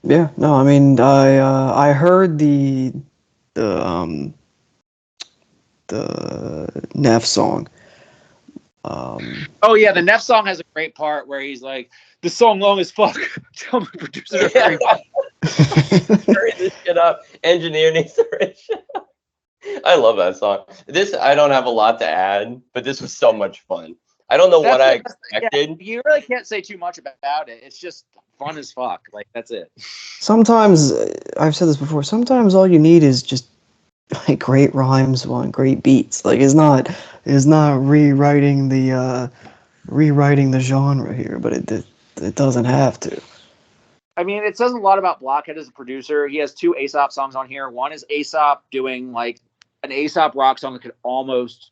Yeah, no, I mean, I heard the Neff song. Oh yeah, the Neff song has a great part where he's like, "The song long as fuck." Tell me, producer. Hurry this shit up. Engineer needs to hurry shit up. I love that song. I don't have a lot to add, but this was so much fun. I don't know what I expected. Yeah, you really can't say too much about it. It's just fun as fuck. Like, that's it. Sometimes, I've said this before, sometimes all you need is just like great rhymes on great beats. Like, it's not rewriting the genre here, but it doesn't have to. I mean, it says a lot about Blockhead as a producer. He has 2 Aesop songs on here. One is Aesop doing like an Aesop rock song that could almost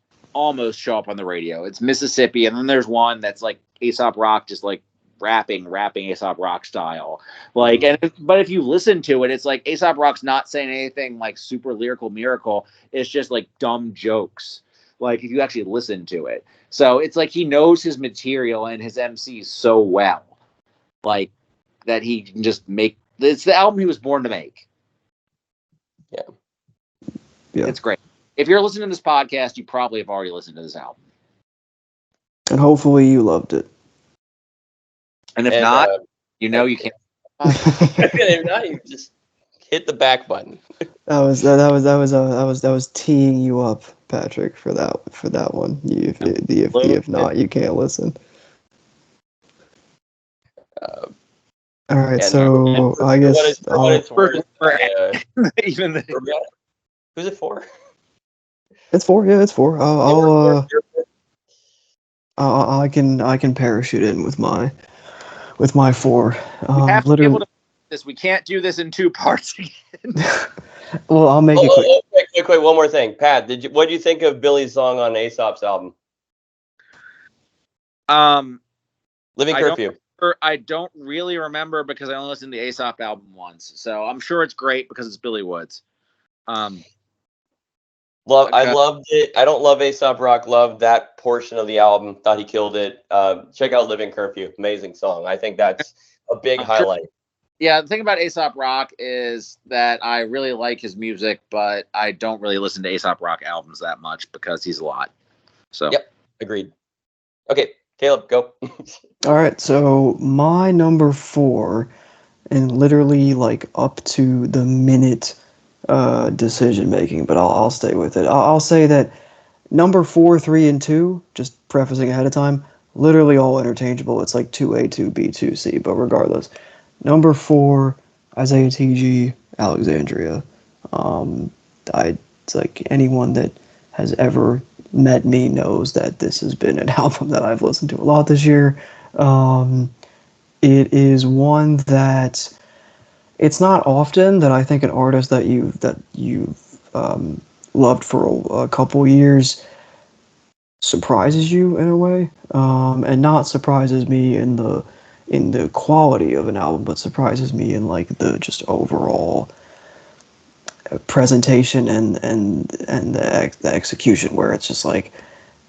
show up on the radio. It's Mississippi, and then there's one that's like Aesop rock, just like rapping Aesop rock style. Like, but if you listen to it, it's like Aesop rock's not saying anything like super lyrical miracle. It's just like dumb jokes. Like, if you actually listen to it, so it's like he knows his material and his MCs so well, like that he can just make. It's the album he was born to make. Yeah. It's great. If you're listening to this podcast, you probably have already listened to this album. And hopefully you loved it. And if not, you can't. If not, you just hit the back button. That was teeing you up, Patrick, for that one. If not, you can't listen. All right, so I guess even who's it for? It's 4. Yeah, it's 4. I can parachute in with my 4. We have to be able to do this. We can't do this in 2 parts again. Well, I'll make it quick. Quick, one more thing. Pat, what do you think of Billy's song on Aesop's album? Living Curfew. I don't really remember because I only listened to the Aesop album once. So I'm sure it's great because it's Billy Woods. I loved it. I don't love Aesop Rock. Loved that portion of the album. Thought he killed it. Check out Living Curfew. Amazing song. I think that's a big highlight. Sure. Yeah, the thing about Aesop Rock is that I really like his music, but I don't really listen to Aesop Rock albums that much because he's a lot. So yep, agreed. Okay, Caleb, go. All right, so my number 4, and literally like up to the minute decision making, but I'll stay with it. I'll say that number 4, 3, and 2, just prefacing ahead of time, literally all interchangeable. It's like 2A, 2B, 2C, but regardless. Number 4, Izaya Tiji, Alexandria. It's like anyone that has ever met me knows that this has been an album that I've listened to a lot this year. It is one that it's not often that I think an artist that you've loved for a couple years surprises you in a way, and not surprises me in the quality of an album, but surprises me in like the just overall presentation and the execution, where it's just like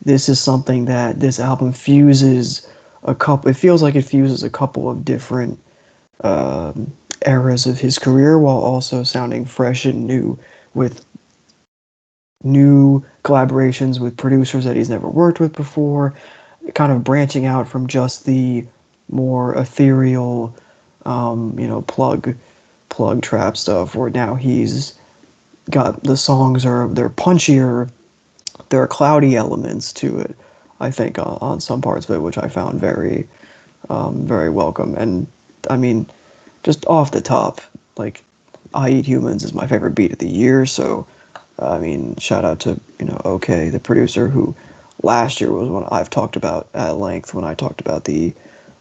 this is something that this album fuses a couple. It feels like it fuses a couple of different eras of his career while also sounding fresh and new with new collaborations with producers that he's never worked with before, kind of branching out from just the more ethereal, plug trap stuff, where now he's got the songs they're punchier, there are cloudy elements to it, I think, on some parts of it, which I found very, very welcome. And I mean, just off the top, like, I Eat Humans is my favorite beat of the year, so I mean, shout out to, OK, the producer, who last year was one I've talked about at length when I talked about the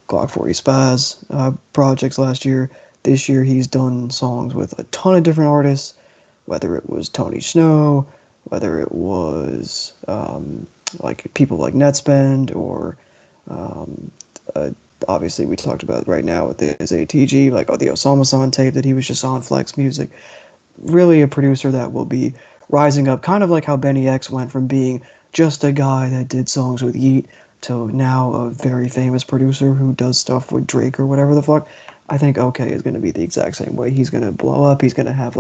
Glock 40 Spaz projects last year. This year he's done songs with a ton of different artists, whether it was Tony Snow, whether it was like people like Netspend, or obviously we talked about right now with the Izaya Tiji, like the Osama-san tape that he was just on Flex Music. Really a producer that will be rising up, kind of like how Benny X went from being just a guy that did songs with Yeat to now a very famous producer who does stuff with Drake or whatever the fuck. I think OK is going to be the exact same way. He's going to blow up. He's going to have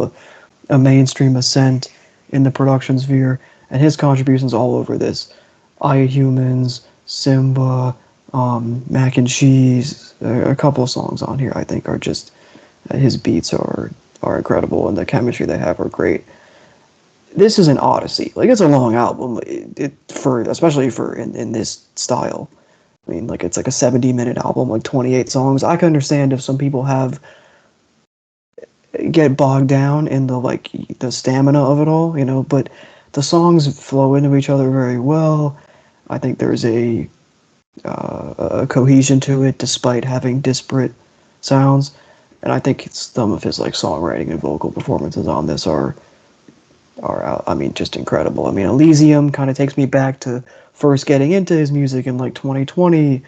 a mainstream ascent in the production sphere, and his contributions all over this. I Eat Humans, Simba, Mac and Cheese, a couple of songs on here I think are just, his beats are incredible, and the chemistry they have are great. This is an odyssey. Like, it's a long album, especially for in this style. I mean, like, it's like a 70-minute album, like 28 songs. I can understand if some people get bogged down in the stamina of it all, but the songs flow into each other very well. I think there's a cohesion to it despite having disparate sounds, and I think some of his songwriting and vocal performances on this are I mean, just incredible. I mean, Elysium kind of takes me back to first getting into his music in 2020.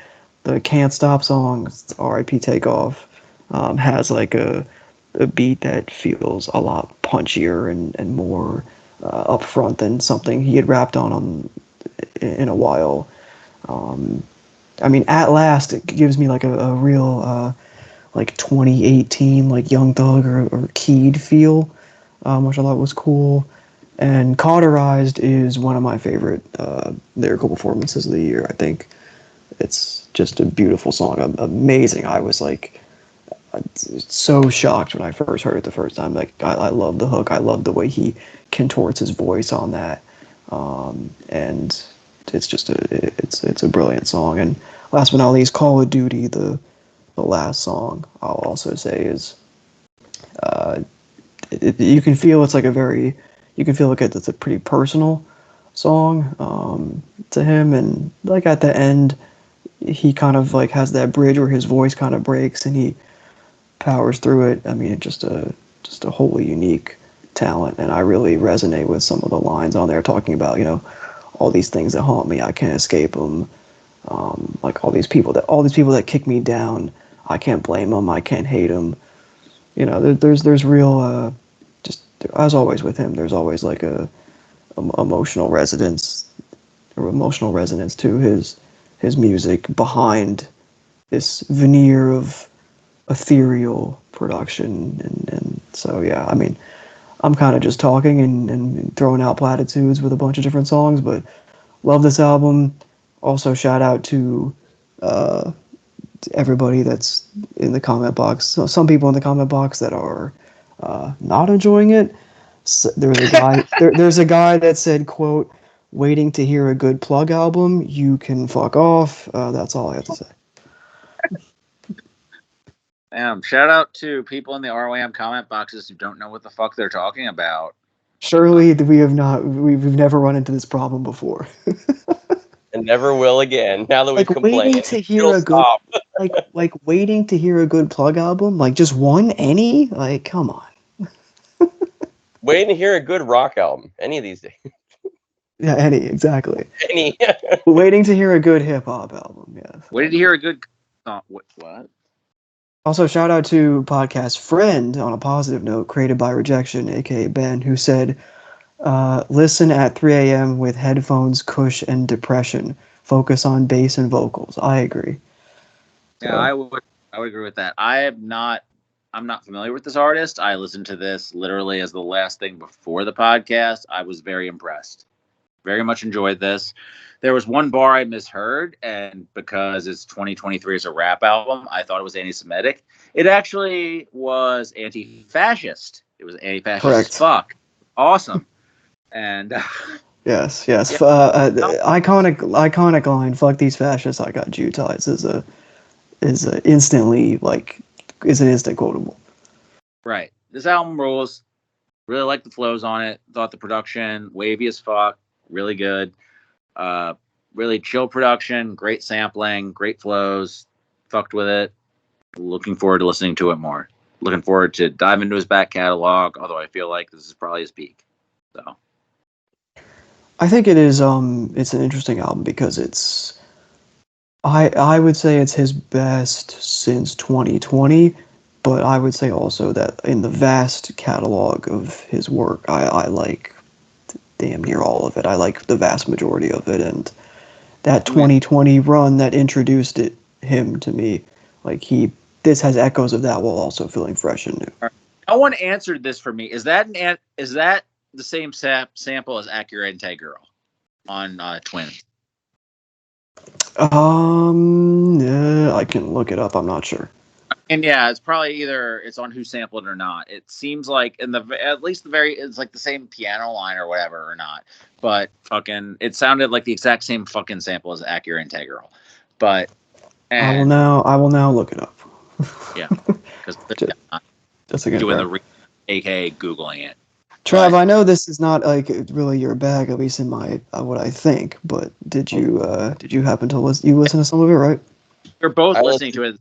The Can't Stop song, R.I.P. Takeoff, has a beat that feels a lot punchier and more upfront than something he had rapped on in a while. I mean, At Last, it gives me a real 2018 Young Thug or Keyed feel, which I thought was cool. And Cauterized is one of my favorite lyrical performances of the year. I think it's just a beautiful song, amazing. I was so shocked when I first heard it the first time. I love the hook. I love the way he contorts his voice on that, and it's just it's a brilliant song. And last but not least, Call of Duty, the last song, I'll also say is you can feel it's it's a pretty personal song to him, and at the end he kind of has that bridge where his voice kind of breaks and he powers through it. I mean, it's just a wholly unique talent, and I really resonate with some of the lines on there talking about all these things that haunt me, I can't escape them. All these people that kick me down, I can't blame them, I can't hate them. There's real just as always with him. There's always a emotional resonance to his music behind this veneer of ethereal production, and so yeah. I mean, I'm kind of just talking and throwing out platitudes with a bunch of different songs, but love this album. Also, shout out to everybody that's in the comment box. So some people in the comment box that are not enjoying it. So there's a guy. There's a guy that said, "quote Waiting to hear a good plug album. You can fuck off." That's all I have to say. Damn! Shout out to people in the ROAM comment boxes who don't know what the fuck they're talking about. Surely we've never run into this problem before. And never will again. Now that we've complained, waiting to hear a good waiting to hear a good plug album, just one, any, come on. Waiting to hear a good rock album, any of these days. Yeah, any, exactly. Any. Waiting to hear a good hip hop album. Yeah. Waiting to hear a good song. What? Also, shout out to podcast friend on a positive note, created by Rejection, aka Ben, who said, "Listen at 3 a.m. with headphones, cush, and depression. Focus on bass and vocals." I agree. Yeah, I would agree with that. I I'm not familiar with this artist. I listened to this literally as the last thing before the podcast. I was very impressed. Very much enjoyed this. There was one bar I misheard, and because it's 2023 as a rap album, I thought it was anti-Semitic. It actually was anti-fascist. It was anti-fascist Correct. as fuck. Awesome. And Yes. Yeah. Iconic line. Fuck these fascists. I got Jew ties. Is an instant quotable. right, this album rules. Really like the flows on it. Thought the production wavy as fuck. Really good. Really chill production. Great sampling. Great flows. Fucked with it. Looking forward to listening to it more. Looking forward to dive into his back catalog. Although I feel like this is probably his peak. So. I think it is. It's an interesting album because it's. I would say it's his best since 2020, but I would say also that in the vast catalog of his work, I like damn near all of it. I like the vast majority of it, and that 2020 run that introduced him to me, this has echoes of that while also feeling fresh and new. No one answered this for me. Is that the same sample as Accurate Girl on Twins? I can look it up. I'm not sure. And yeah, it's probably either it's on Who Sampled It or not. It seems like it's like the same piano line or whatever or not. But fucking, it sounded like the exact same fucking sample as Accurate Integral. But I will now look it up. Yeah, because just to get doing aka Googling it. Trav, I know this is not really your bag, at least in my what I think. But did you happen to listen? You listen to some of it, right? We're both listening to it.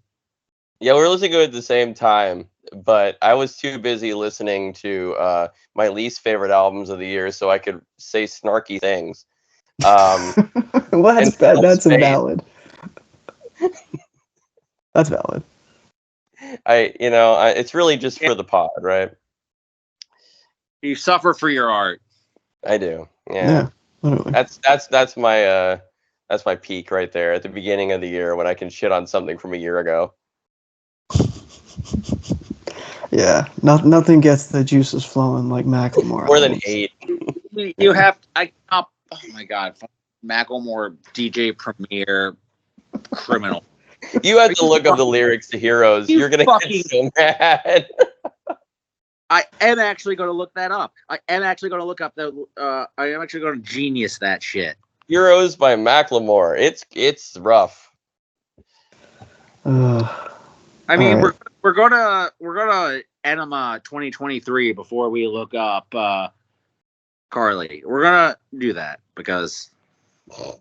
Yeah, we're listening to it at the same time, but I was too busy listening to my least favorite albums of the year, so I could say snarky things. Well, that's invalid. That's valid. It's really just for the pod, right? You suffer for your art. I do. Yeah. Literally. That's my peak right there at the beginning of the year when I can shit on something from a year ago. Yeah, nothing gets the juices flowing like Macklemore. More than 8. You have oh my god, Macklemore DJ Premier criminal. You had to look up the lyrics to Heroes. You're gonna get so mad. I am actually going to look that up. I am actually going to look up I am actually going to genius that shit. Heroes by Macklemore. It's rough. I mean, right. we're gonna Enema 2023 before we look up Carly. We're gonna do that because the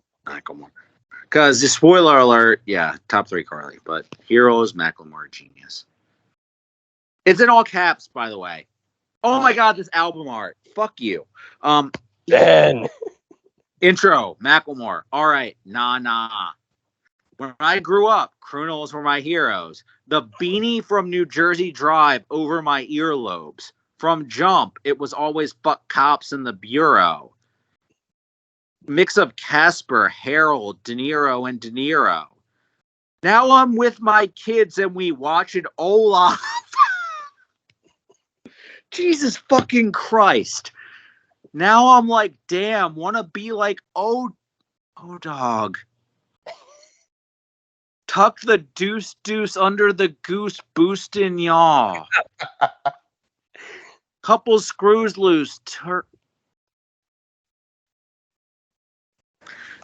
spoiler alert, yeah, top 3 Carly, but Heroes Macklemore genius. It's in all caps, by the way. Oh my god, this album art. Fuck you. Ben. Intro, Macklemore. All right, nah. When I grew up, criminals were my heroes. The beanie from New Jersey Drive over my earlobes. From Jump, it was always fuck cops in the bureau. Mix of Casper, Harold, De Niro, and De Niro. Now I'm with my kids and we watch it Olaf. Jesus fucking Christ. Now I'm like, damn, wanna be like, oh dog. Tuck the deuce under the goose boostin' yaw. Couple screws loose.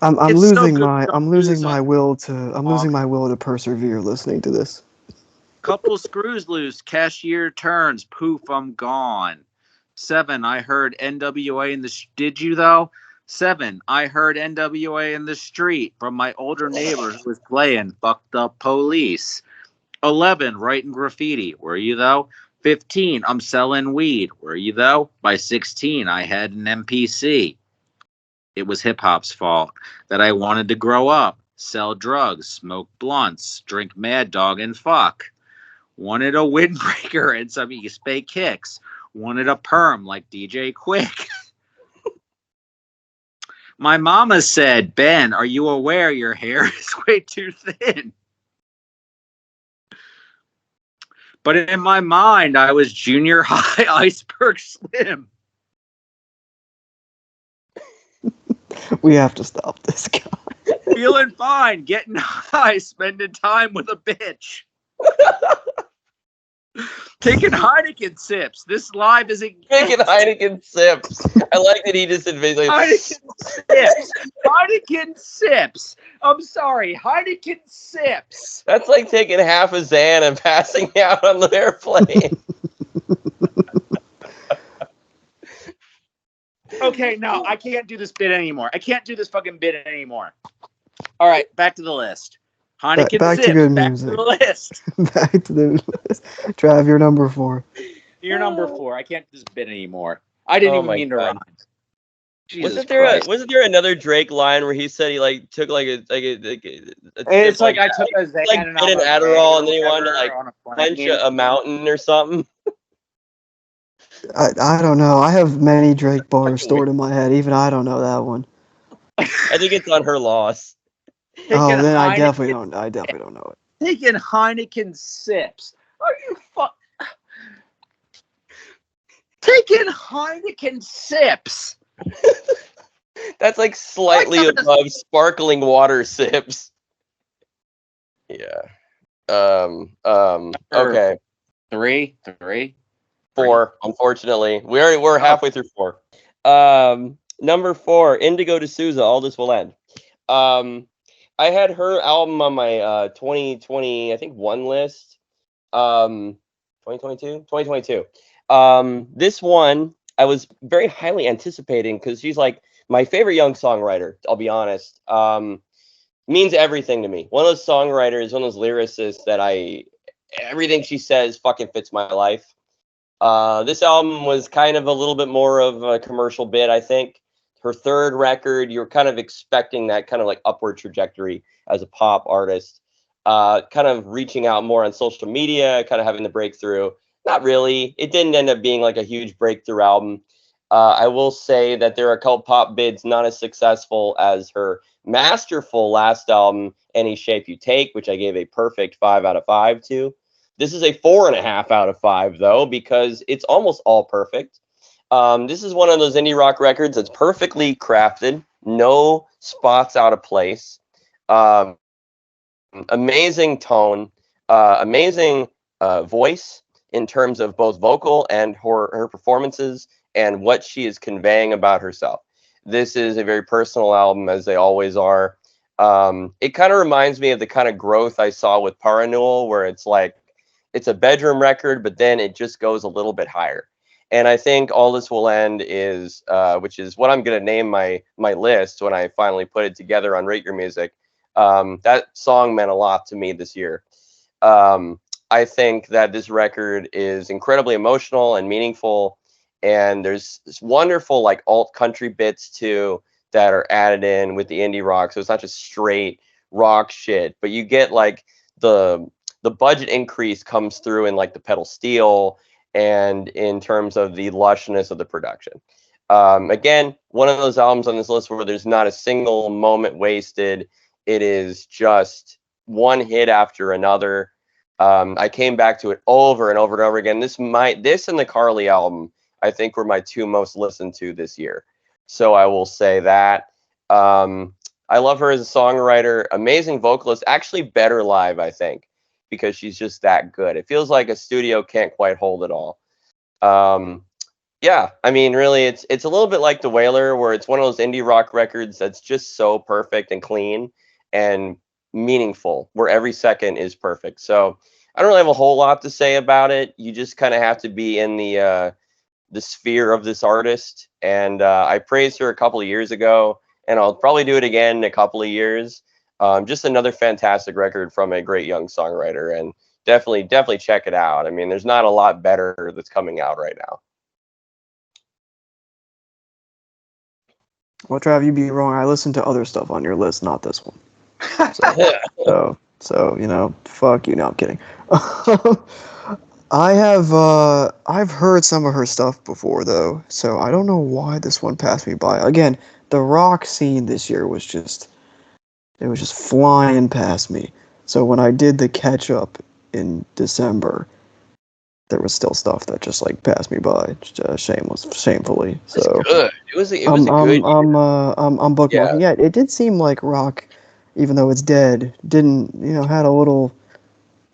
I'm losing my will to persevere listening to this. Couple screws loose, cashier turns, poof, I'm gone. 7, I heard NWA in the did you though? 7, I heard NWA in the street from my older neighbor who was playing Fucked Up Police. 11, writing graffiti, were you though? 15, I'm selling weed, were you though? By 16, I had an MPC. It was hip-hop's fault that I wanted to grow up, sell drugs, smoke blunts, drink Mad Dog, and fuck. Wanted a windbreaker and some East Bay kicks. Wanted a perm like DJ Quick. My mama said, Ben, are you aware your hair is way too thin? But in my mind, I was junior high iceberg slim. We have to stop this guy. Feeling fine, getting high, spending time with a bitch. Taking Heineken sips. This live is Taking Heineken sips. I like that he just admitted. Heineken sips. Heineken sips. I'm sorry, Heineken sips. That's like taking half a Xan and passing out on the airplane. Okay, no, I can't do this bit anymore. I can't do this fucking bit anymore. All right, back to the list. Heineken Back sips. to good Back music. to the list. Back to the list. Trav, you're number 4. You're number 4. I can't do this bit anymore. I didn't even mean to rhyme. Wasn't there another Drake line where he said he like took like a it's like I took a Xan like and did an Adderall and then he wanted to like punch a mountain or something? I don't know. I have many Drake bars stored in my head. Even I don't know that one. I think it's on her loss. Oh, then I definitely don't know it. Taking Heineken sips. Are you taking Heineken sips? That's like slightly above sparkling water sips. Yeah. Okay. 3. 4. Unfortunately, we're halfway through 4. Number 4, Indigo D'Souza. All This Will End. I had her album on my 2020, I think, 1 list. 2022. This one I was very highly anticipating because she's like my favorite young songwriter. I'll be honest. Means everything to me. One of those songwriters, one of those lyricists that everything she says fucking fits my life. This album was kind of a little bit more of a commercial bit, I think. Her third record, you're kind of expecting that kind of like upward trajectory as a pop artist. Kind of reaching out more on social media, kind of having the breakthrough. Not really. It didn't end up being like a huge breakthrough album. I will say that there are a couple pop bids not as successful as her masterful last album, Any Shape You Take, which I gave a perfect 5 out of 5 to. This is a 4.5 out of 5, though, because it's almost all perfect. This is one of those indie rock records that's perfectly crafted, no spots out of place. Amazing tone, amazing voice in terms of both vocal and her performances and what she is conveying about herself. This is a very personal album, as they always are. It kind of reminds me of the kind of growth I saw with Parannoul, where it's like, it's a bedroom record, but then it just goes a little bit higher. And I think All This Will End is, which is what I'm going to name my list when I finally put it together on Rate Your Music. That song meant a lot to me this year. I think that this record is incredibly emotional and meaningful. And there's this wonderful like alt country bits too that are added in with the indie rock. So it's not just straight rock shit, but you get like the budget increase comes through in like the pedal steel and in terms of the lushness of the production. Again, one of those albums on this list where there's not a single moment wasted. It is just one hit after another. I came back to it over and over and over again. This and the Carly album, I think, were my 2 most listened to this year. So I will say that. I love her as a songwriter, amazing vocalist, actually better live, I think, because she's just that good. It feels like a studio can't quite hold it all. Yeah, I mean, really, it's a little bit like The Wailer, where it's one of those indie rock records that's just so perfect and clean and meaningful, where every second is perfect. So I don't really have a whole lot to say about it. You just kind of have to be in the sphere of this artist. And I praised her a couple of years ago, and I'll probably do it again in a couple of years. Just another fantastic record from a great young songwriter, and definitely check it out. I mean, there's not a lot better that's coming out right now. Well, Trav, you'd be wrong. I listened to other stuff on your list, not this one. So you know, fuck you. No, I'm kidding. I've heard some of her stuff before though, so I don't know why this one passed me by. Again, the rock scene this year was just flying past me. So when I did the catch up in December, there was still stuff that just like passed me by, shamefully. It was So good. It was a good. I'm bookmarking. Yeah, it did seem like rock, even though it's dead, didn't had a little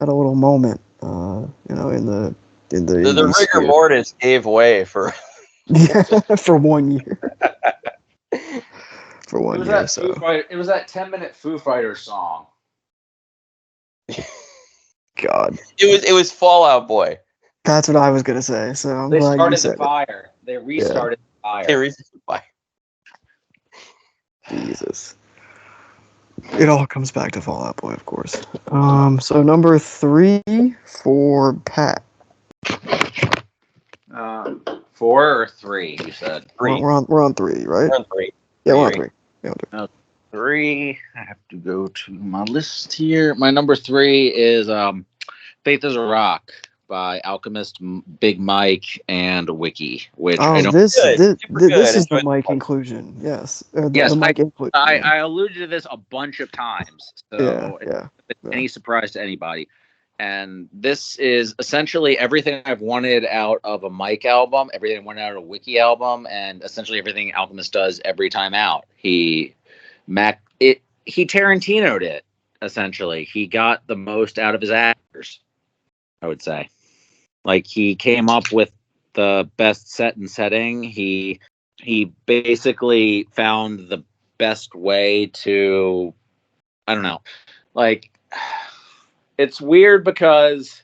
moment. In The rigor mortis gave way for for 1 year. For 1 year, It was that 10-minute Foo Fighters song. God. It was Fallout Boy. That's what I was gonna say. So I'm They glad you started said the fire. They restarted the fire. They restarted the fire. Jesus. It all comes back to Fallout Boy, of course. So number 3 for Pat. 4 or 3, you said? 3. We're on 3, right? We're on 3. Yeah, we're on 3. Yeah, we're on 3. 3. I have to go to my list here. My number 3 is Faith is a Rock by Alchemist, Big Mike, and Wiki. Which I don't. This is the Enjoyed Mike the inclusion. Yes. Yes, the Mike inclusion. I alluded to this a bunch of times. So Yeah. if it's any surprise to anybody. And this is essentially everything I've wanted out of a Mike album, everything I wanted out of a Wiki album, and essentially everything Alchemist does every time out. He Tarantino'd it, essentially. He got the most out of his actors, I would say. Like, he came up with the best set and setting. He basically found the best way to, I don't know, like, it's weird because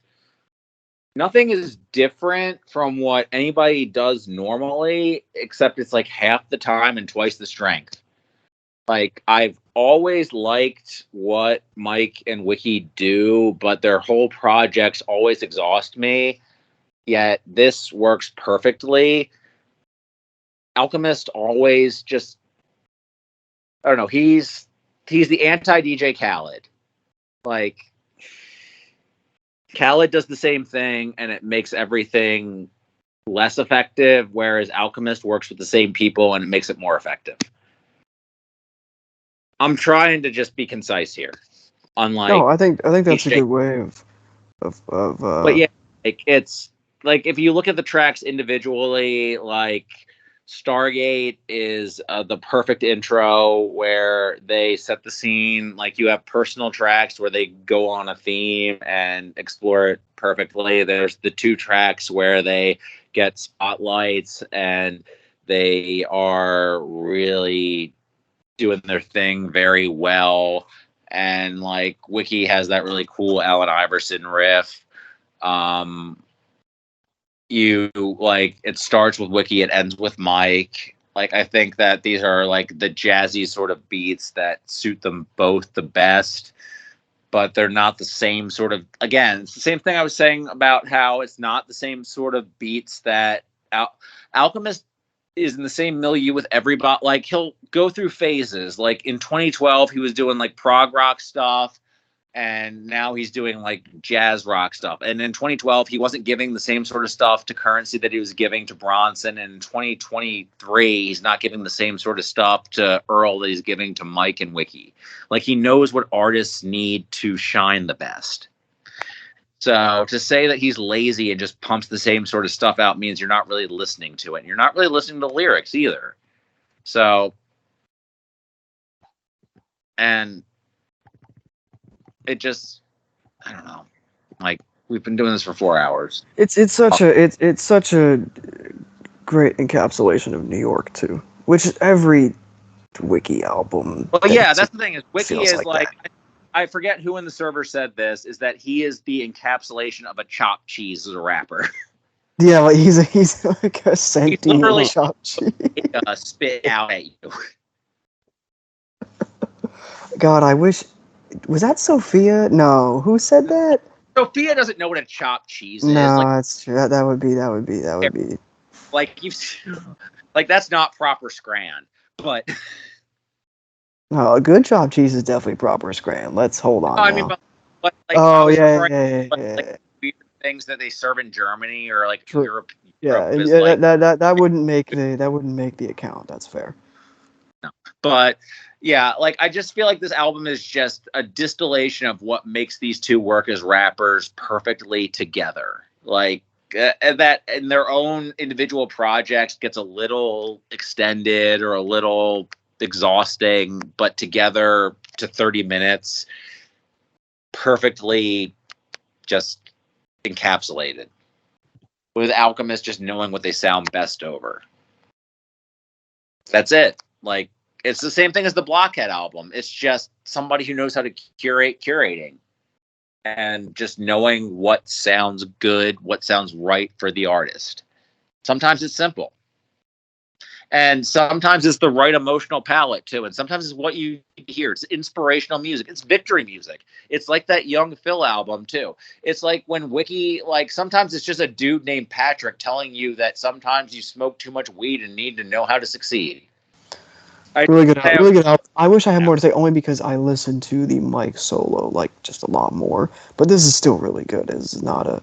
nothing is different from what anybody does normally, except it's like half the time and twice the strength. Like, I've always liked what Mike and Wiki do, but their whole projects always exhaust me. Yet this works perfectly. Alchemist always just, I don't know, he's the anti-DJ Khaled. Like, Khaled does the same thing and it makes everything less effective, whereas Alchemist works with the same people and it makes it more effective. I'm trying to just be concise here. Unlike, no, I think that's a good way of but yeah, like, it's like, if you look at the tracks individually, like, Stargate is the perfect intro where they set the scene. Like, you have personal tracks where they go on a theme and explore it perfectly. There's the 2 tracks where they get spotlights and they are really doing their thing very well. And like, Wiki has that really cool Allen Iverson riff. It starts with Wiki, it ends with Mike. Like, I think that these are like the jazzy sort of beats that suit them both the best, but they're not the same sort of, again, it's the same thing I was saying about how it's not the same sort of beats that Alchemist is in the same milieu with everybody. Like, he'll go through phases. Like, in 2012, he was doing like prog rock stuff, and now he's doing like jazz rock stuff. And in 2012, he wasn't giving the same sort of stuff to Currency that he was giving to Bronson. And in 2023, he's not giving the same sort of stuff to Earl that he's giving to Mike and Wiki. Like, he knows what artists need to shine the best. So to say that he's lazy and just pumps the same sort of stuff out means you're not really listening to it. And you're not really listening to lyrics either. So, and it just, I don't know. Like, we've been doing this for 4 hours. It's such a great encapsulation of New York too, which every Wiki album. Well, yeah, that's the thing, is Wiki is like I forget who in the server said this, is that he is the encapsulation of a chopped cheese as a rapper. Yeah, like he's like a sentient chopped cheese. Spit out at you. God, I wish. Was that Sophia? No, who said that? Sophia doesn't know what a chopped cheese is. No, like, that's true. That would be. Like, like, that's not proper Scran, but. No, a good chopped cheese is definitely proper Scran. Let's hold on. I mean, but like, yeah. Like, weird things that they serve in Germany or like True. Europe. Yeah, Europe yeah, like, that wouldn't make the account. That's fair. No. But yeah, like, I just feel like this album is just a distillation of what makes these two work as rappers perfectly together. Like, that in their own individual projects gets a little extended or a little exhausting, but together to 30 minutes, perfectly just encapsulated. With Alchemist just knowing what they sound best over. That's it. Like, it's the same thing as the Blockhead album. It's just somebody who knows how to curating. And just knowing what sounds good, what sounds right for the artist. Sometimes it's simple. And sometimes it's the right emotional palette, too. And sometimes it's what you hear. It's inspirational music. It's victory music. It's like that RealYungPhil album, too. It's like when Wiki, like, sometimes it's just a dude named Patrique telling you that sometimes you smoke too much weed and need to know how to succeed. Really good album. I wish I had more to say, only because I listened to the Mike solo, like, just a lot more. But this is still really good. It's not a...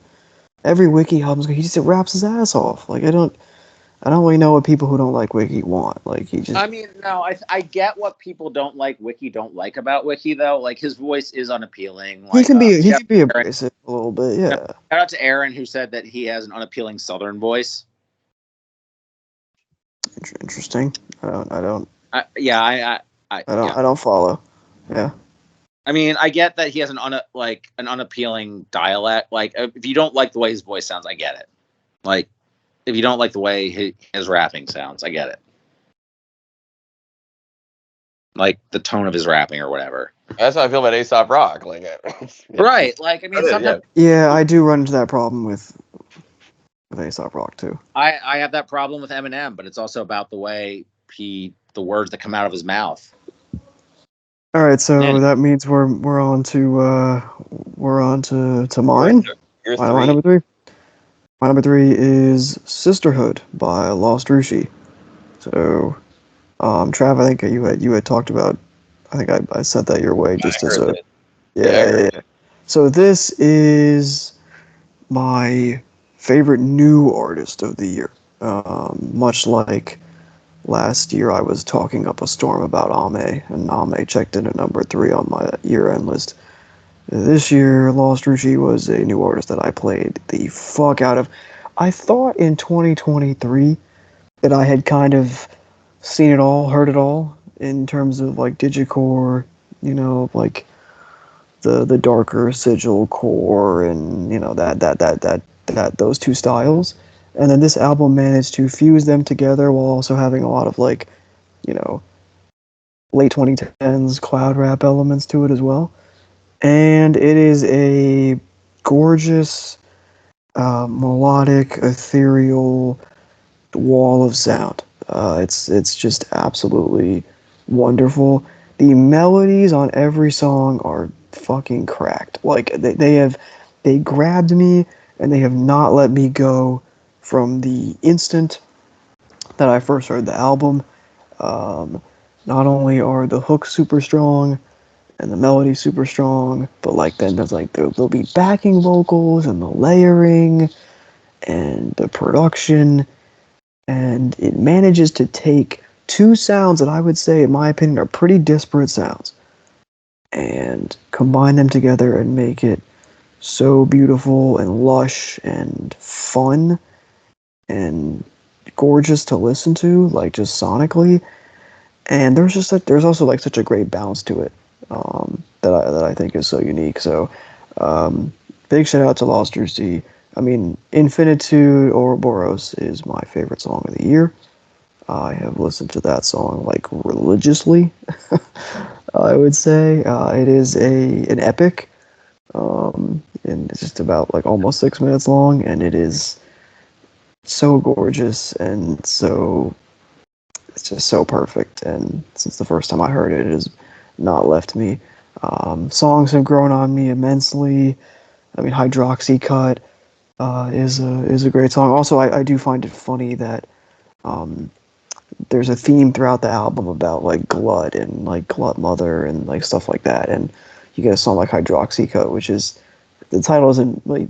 Every Wiki album, he just raps his ass off. Like, I don't really know what people who don't like Wiki want. Like, he just... I mean, no, I get what people don't like about Wiki, though. Like, his voice is unappealing. Like, he can be abrasive a little bit, yeah. Shout out to Aaron, who said that he has an unappealing Southern voice. Interesting. I don't follow. Yeah. I mean, I get that he has an unappealing dialect. Like, if you don't like the way his voice sounds, I get it. Like, if you don't like the way his rapping sounds, I get it. Like the tone of his rapping or whatever. That's how I feel about Aesop Rock. Like, right? Like, I mean, sometimes. Yeah, I do run into that problem with Aesop Rock too. I have that problem with Eminem, but it's also about the way the words that come out of his mouth. All right, so that means we're on to mine. My number three. My number three is Sisterhood by Lostrushi. So, Trav, I think you had talked about. I think I sent that your way just as a. Yeah. So this is my favorite new artist of the year. Much like last year, I was talking up a storm about Ame, and Ame checked in at number 3 on my year-end list. This year, Lostrushi was a new artist that I played the fuck out of. I thought in 2023 that I had kind of seen it all, heard it all, in terms of like digicore, like the darker sigil core, and that those two styles. And then this album managed to fuse them together while also having a lot of late 2010s cloud rap elements to it as well. And it is a gorgeous, melodic, ethereal wall of sound. It's just absolutely wonderful. The melodies on every song are fucking cracked. Like they grabbed me and they have not let me go from the instant that I first heard the album. Not only are the hooks super strong and the melody super strong, but then there's there'll be backing vocals and the layering and the production, and it manages to take two sounds that I would say, in my opinion, are pretty disparate sounds, and combine them together and make it so beautiful and lush and fun and gorgeous to listen to, just sonically. And there's also such a great bounce to it that I think is so unique. So big shout out to Lostrushi. I mean, Infinitude Ouroboros is my favorite song of the year. I have listened to that song religiously. I would say it is an epic, and it's just about almost 6 minutes long, and it is so gorgeous and so. It's just so perfect, and since the first time I heard it, it has not left me. Songs have grown on me immensely. I mean, Hydroxy Cut is a great song. Also, I do find it funny that there's a theme throughout the album about glut and glut mother and stuff like that, and you get a song like Hydroxy Cut, which is, the title isn't the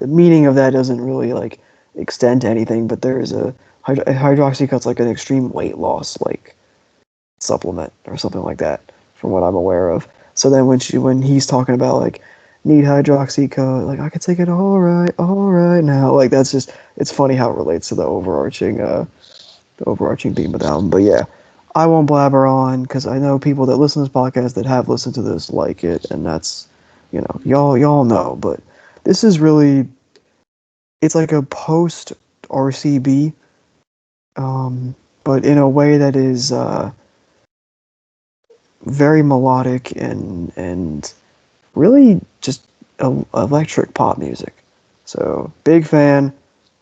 meaning of that doesn't really extend to anything, but there is a Hydroxy Cut's an extreme weight loss supplement or something like that, from what I'm aware of. So then when he's talking about need hydroxycode. Like, I could take it all right now. Like, that's just, it's funny how it relates to the overarching theme of the album. But yeah, I won't blabber on because I know people that listen to this podcast that have listened to this like it, and that's, y'all know. But this is really, it's like a post RCB, but in a way that is very melodic and really just electric pop music. So big fan.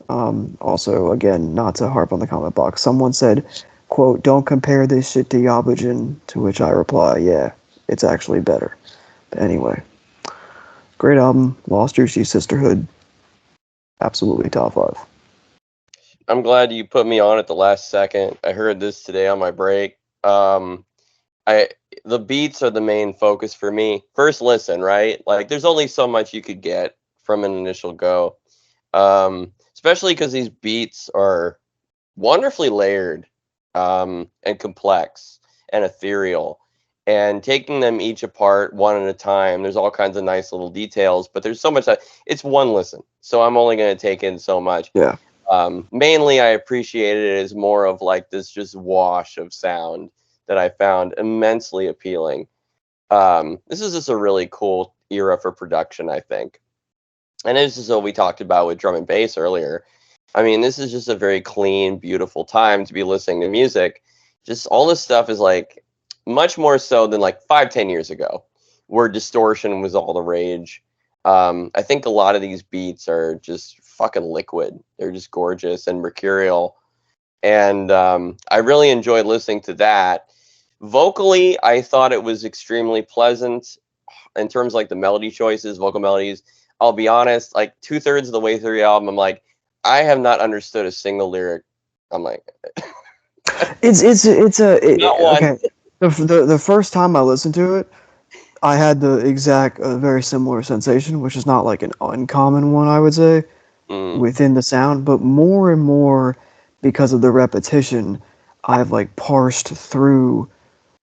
Also, again, not to harp on the comment box, someone said, quote, "Don't compare this shit to Yabujin," to which I reply, yeah, it's actually better. But anyway, great album. Lostrushi Sisterhood, absolutely top 5. I'm glad you put me on at the last second. I heard this today on my break. The beats are the main focus for me. First listen, right? Like, there's only so much you could get from an initial go. Especially because these beats are wonderfully layered, and complex and ethereal. And taking them each apart one at a time, there's all kinds of nice little details, but there's so much that it's one listen. So I'm only going to take in so much. Yeah. Mainly, I appreciated it as more of like this just wash of sound that I found immensely appealing. This is just a really cool era for production, I think. And this is what we talked about with drum and bass earlier. I mean, this is just a very clean, beautiful time to be listening to music. Just all this stuff is like much more so than like 5-10 years ago, where distortion was all the rage. I think a lot of these beats are just fucking liquid. They're just gorgeous and mercurial. And I really enjoyed listening to that. Vocally, I thought it was extremely pleasant in terms of like the melody choices, vocal melodies. I'll be honest, like 2/3 of the way through the album, I'm like, I have not understood a single lyric. I'm like, Not one. Okay. The first time I listened to it, I had the exact, very similar sensation, which is not like an uncommon one, I would say, within the sound, but more and more because of the repetition, I've like parsed through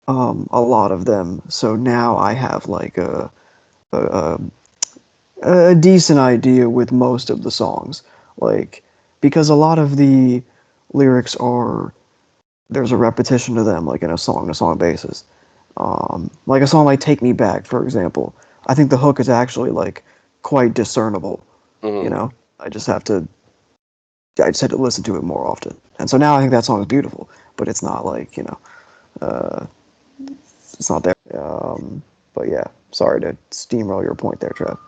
a lot of them. So now I have like a decent idea with most of the songs, like, because a lot of the lyrics there's a repetition to them, like in a song basis. Like a song like "Take Me Back," for example. I think the hook is actually like quite discernible. I just had to listen to it more often, and so now I think that song is beautiful, but it's not like it's not there. But yeah, sorry to steamroll your point there, Trev.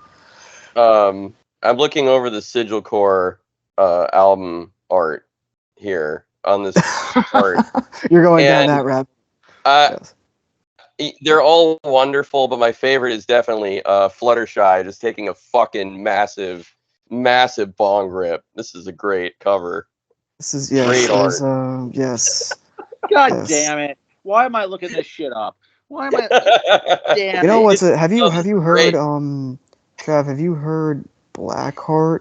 I'm looking over the Sigil Core album art here on this art. You're going down that rabbit. Yes. They're all wonderful, but my favorite is definitely Fluttershy just taking a fucking massive bong rip. This is a great cover. This is great art. Yes. God damn it! Why am I looking this shit up? Why am I? Damn. You know what's it? Have you heard great. Trav? Have you heard Blackheart,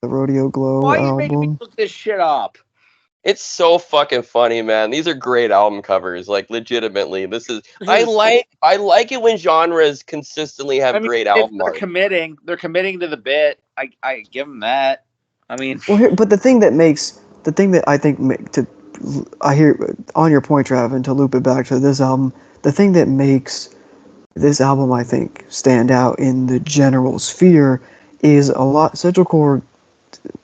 the Rodeo Glow Why album? are you making me look this shit up? It's so fucking funny, man. These are great album covers. Like, legitimately, this is. I like it when genres consistently have great album art. They're committing to the bit. I give them that. I mean, but the thing that I think I hear on your point, Trav, and to loop it back to this album, the thing that makes this album, I think, stand out in the general sphere is a lot. Sigilcore,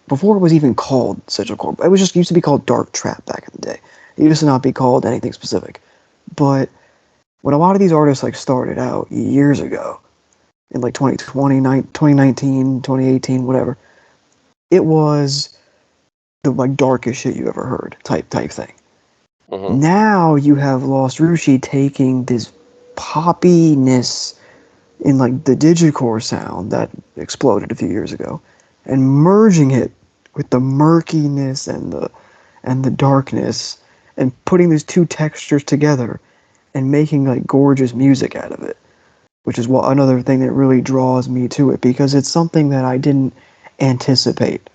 before it was even called Sigilcore, it was just used to be called Dark Trap back in the day. It used to not be called anything specific. But when a lot of these artists like started out years ago, in like 2020, 2019, 2018, whatever, it was the like darkest shit you ever heard type thing. Mm-hmm. Now you have Lostrushi taking this poppiness in like the digicore sound that exploded a few years ago, and merging it with the murkiness and the darkness, and putting these two textures together and making like gorgeous music out of it, which is another thing that really draws me to it, because it's something that I didn't anticipate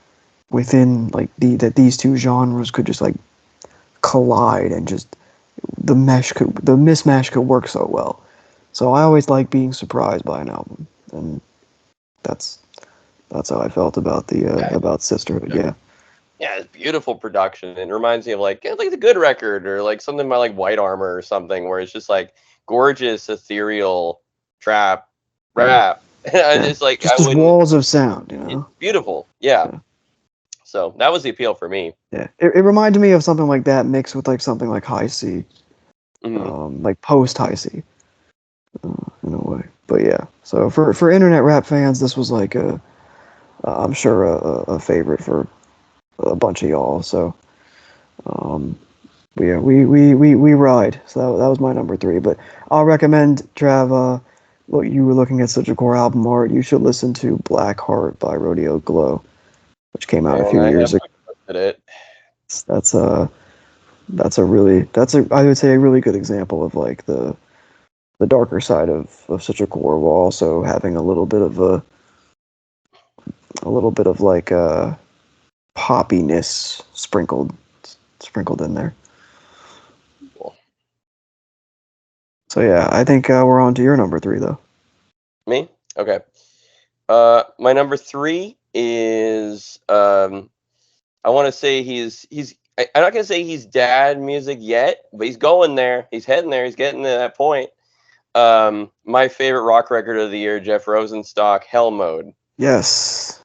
within like that these two genres could just like collide, and just the mismatch could work so well. So I always like being surprised by an album, and that's how I felt about the about Sisterhood. Yeah. Yeah, it's beautiful production. It reminds me of like the Good Record or like something by like White Armor or something, where it's just like gorgeous, ethereal trap rap. And it's like just walls of sound, you know. It's beautiful. Yeah. Yeah. So that was the appeal for me. Yeah, it reminded me of something like that mixed with like something like High C, like post High C, in a way. But yeah, so for internet rap fans, this was like I'm sure a favorite for a bunch of y'all. So, yeah, we ride. So that was my number 3. But I'll recommend Trav. Look, you were looking at such a core album art. You should listen to Black Heart by Rodeo Glow, which came out a few years ago. That's a I would say a really good example of like the darker side of such a core, while also having a little bit of like poppiness sprinkled in there. Cool. So yeah, I think we're on to your number 3 though. Me? Okay. My number 3 is I want to say I'm not gonna say he's dad music yet, but he's going there. He's heading there. He's getting to that point. My favorite rock record of the year, Jeff Rosenstock, Hell Mode. Yes.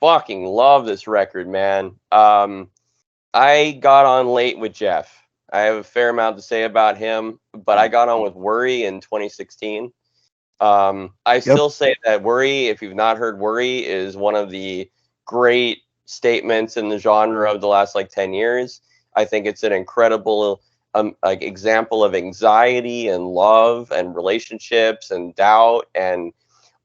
Fucking love this record, man. I got on late with Jeff. I have a fair amount to say about him, but I got on with Worry in 2016. I still say that Worry, if you've not heard Worry, is one of the great statements in the genre of the last like 10 years. I think it's an incredible like example of anxiety and love and relationships and doubt and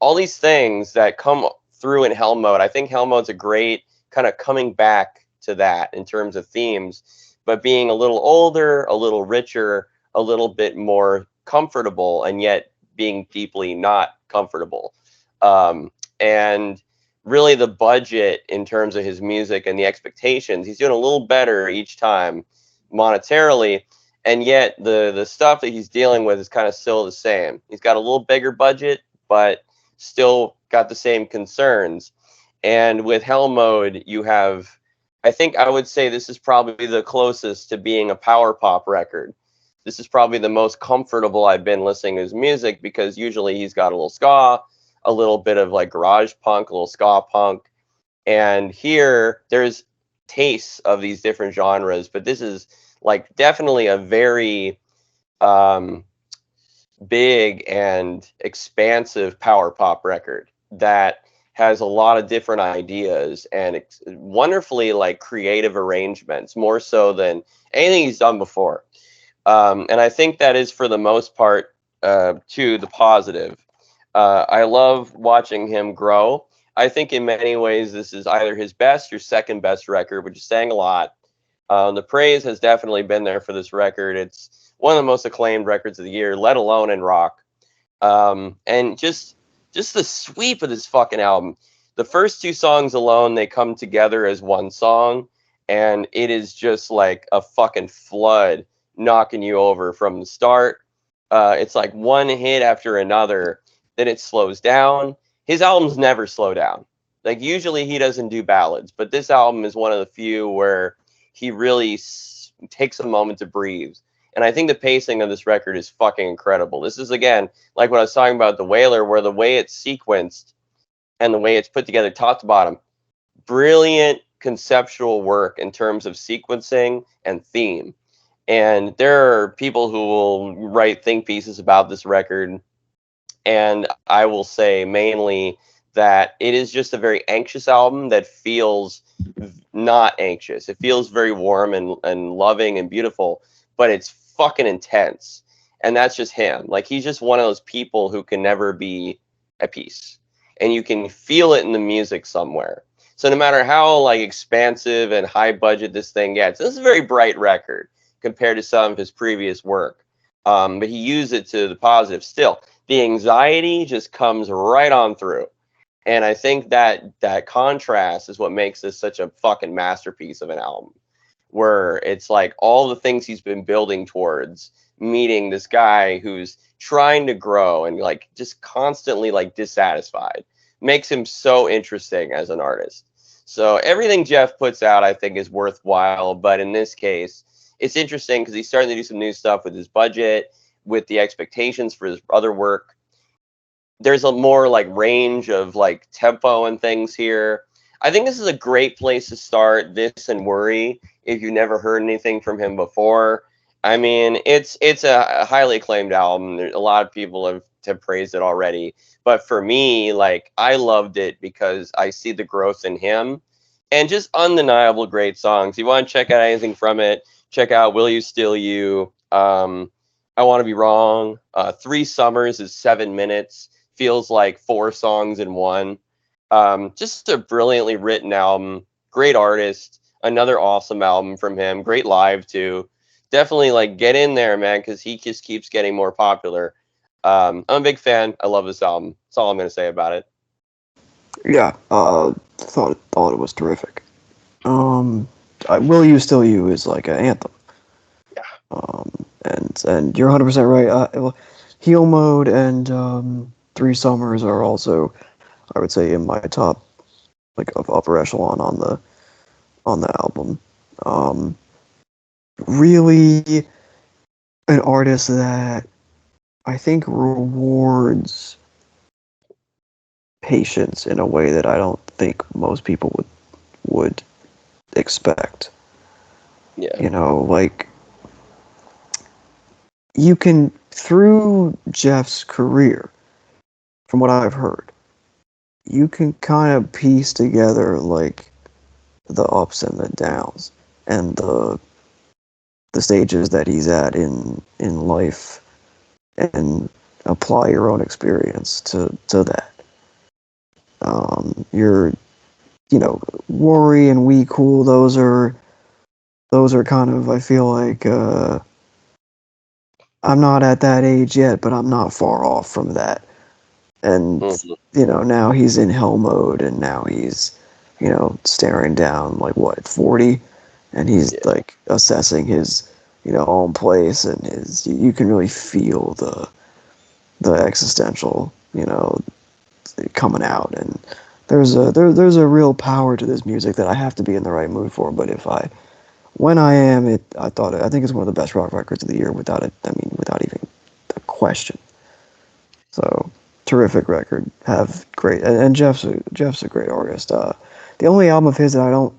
all these things that come through in Hell Mode. I think Hell Mode's a great kind of coming back to that in terms of themes, but being a little older, a little richer, a little bit more comfortable, and yet being deeply not comfortable. And really the budget in terms of his music and the expectations, he's doing a little better each time monetarily, and yet the stuff that he's dealing with is kind of still the same. He's got a little bigger budget, but still got the same concerns. And with Hell Mode, you have, I think I would say this is probably the closest to being a power pop record. This is probably the most comfortable I've been listening to his music, because usually he's got a little ska, a little bit of like garage punk, a little ska punk. And here there's tastes of these different genres, but this is like definitely a very big and expansive power pop record that has a lot of different ideas and wonderfully like creative arrangements, more so than anything he's done before. And I think that is for the most part to the positive. I love watching him grow. I think in many ways this is either his best or second best record, which is saying a lot. The praise has definitely been there for this record. It's one of the most acclaimed records of the year, let alone in rock. And just the sweep of this fucking album. The first 2 songs alone, they come together as one song, and it is just like a fucking flood knocking you over from the start. It's like one hit after another. Then it slows down. His albums never slow down. Like usually he doesn't do ballads, but this album is one of the few where he really takes a moment to breathe. And I think the pacing of this record is fucking incredible. This is, again, like what I was talking about The Wailer, where the way it's sequenced and the way it's put together top to bottom, brilliant conceptual work in terms of sequencing and theme. And there are people who will write think pieces about this record, and I will say mainly that it is just a very anxious album that feels not anxious. It feels very warm and loving and beautiful, but it's fucking intense. And that's just him. Like, he's just one of those people who can never be at peace. And you can feel it in the music somewhere. So no matter how like expansive and high budget this thing gets, this is a very bright record compared to some of his previous work. But he used it to the positive. Still, the anxiety just comes right on through. And I think that contrast is what makes this such a fucking masterpiece of an album, where it's like all the things he's been building towards meeting this guy who's trying to grow and like just constantly like dissatisfied. Makes him so interesting as an artist. So everything Jeff puts out, I think, is worthwhile. But in this case, it's interesting because he's starting to do some new stuff with his budget, with the expectations for his other work. There's a more like range of like tempo and things here. I think this is a great place to start this and Worry if you've never heard anything from him before. I mean, it's a highly acclaimed album. There's a lot of people have praised it already. But for me, like, I loved it because I see the growth in him and just undeniable great songs. You want to check out anything from it, check out Will You Steal You, I Want to Be Wrong. 3 Summers is 7 minutes. Feels like 4 songs in one. Just a brilliantly written album. Great artist. Another awesome album from him. Great live, too. Definitely, like, get in there, man, because he just keeps getting more popular. I'm a big fan. I love this album. That's all I'm going to say about it. Yeah, thought it was terrific. Will You Still You is like an anthem. Yeah. And you're 100% right. Well, Heal Mode and 3 Summers are also, I would say, in my top, like, of upper echelon on the album. Really an artist that I think rewards patience in a way that I don't think most people would expect. Yeah. You know, like, you can, through Jeff's career, from what I've heard, you can kind of piece together, like, the ups and the downs and the stages that he's at in life and apply your own experience to that. Worry and We Cool, those are kind of, I feel like, I'm not at that age yet, but I'm not far off from that. And, now he's in hell mode, and now he's, staring down, like, 40? And he's, like, assessing his, own place, and you can really feel the existential, coming out. And there's a real power to this music that I have to be in the right mood for, but when I am, I think it's one of the best rock records of the year without even a question. So, terrific record. Have great, and Jeff's a great artist. The only album of his that I don't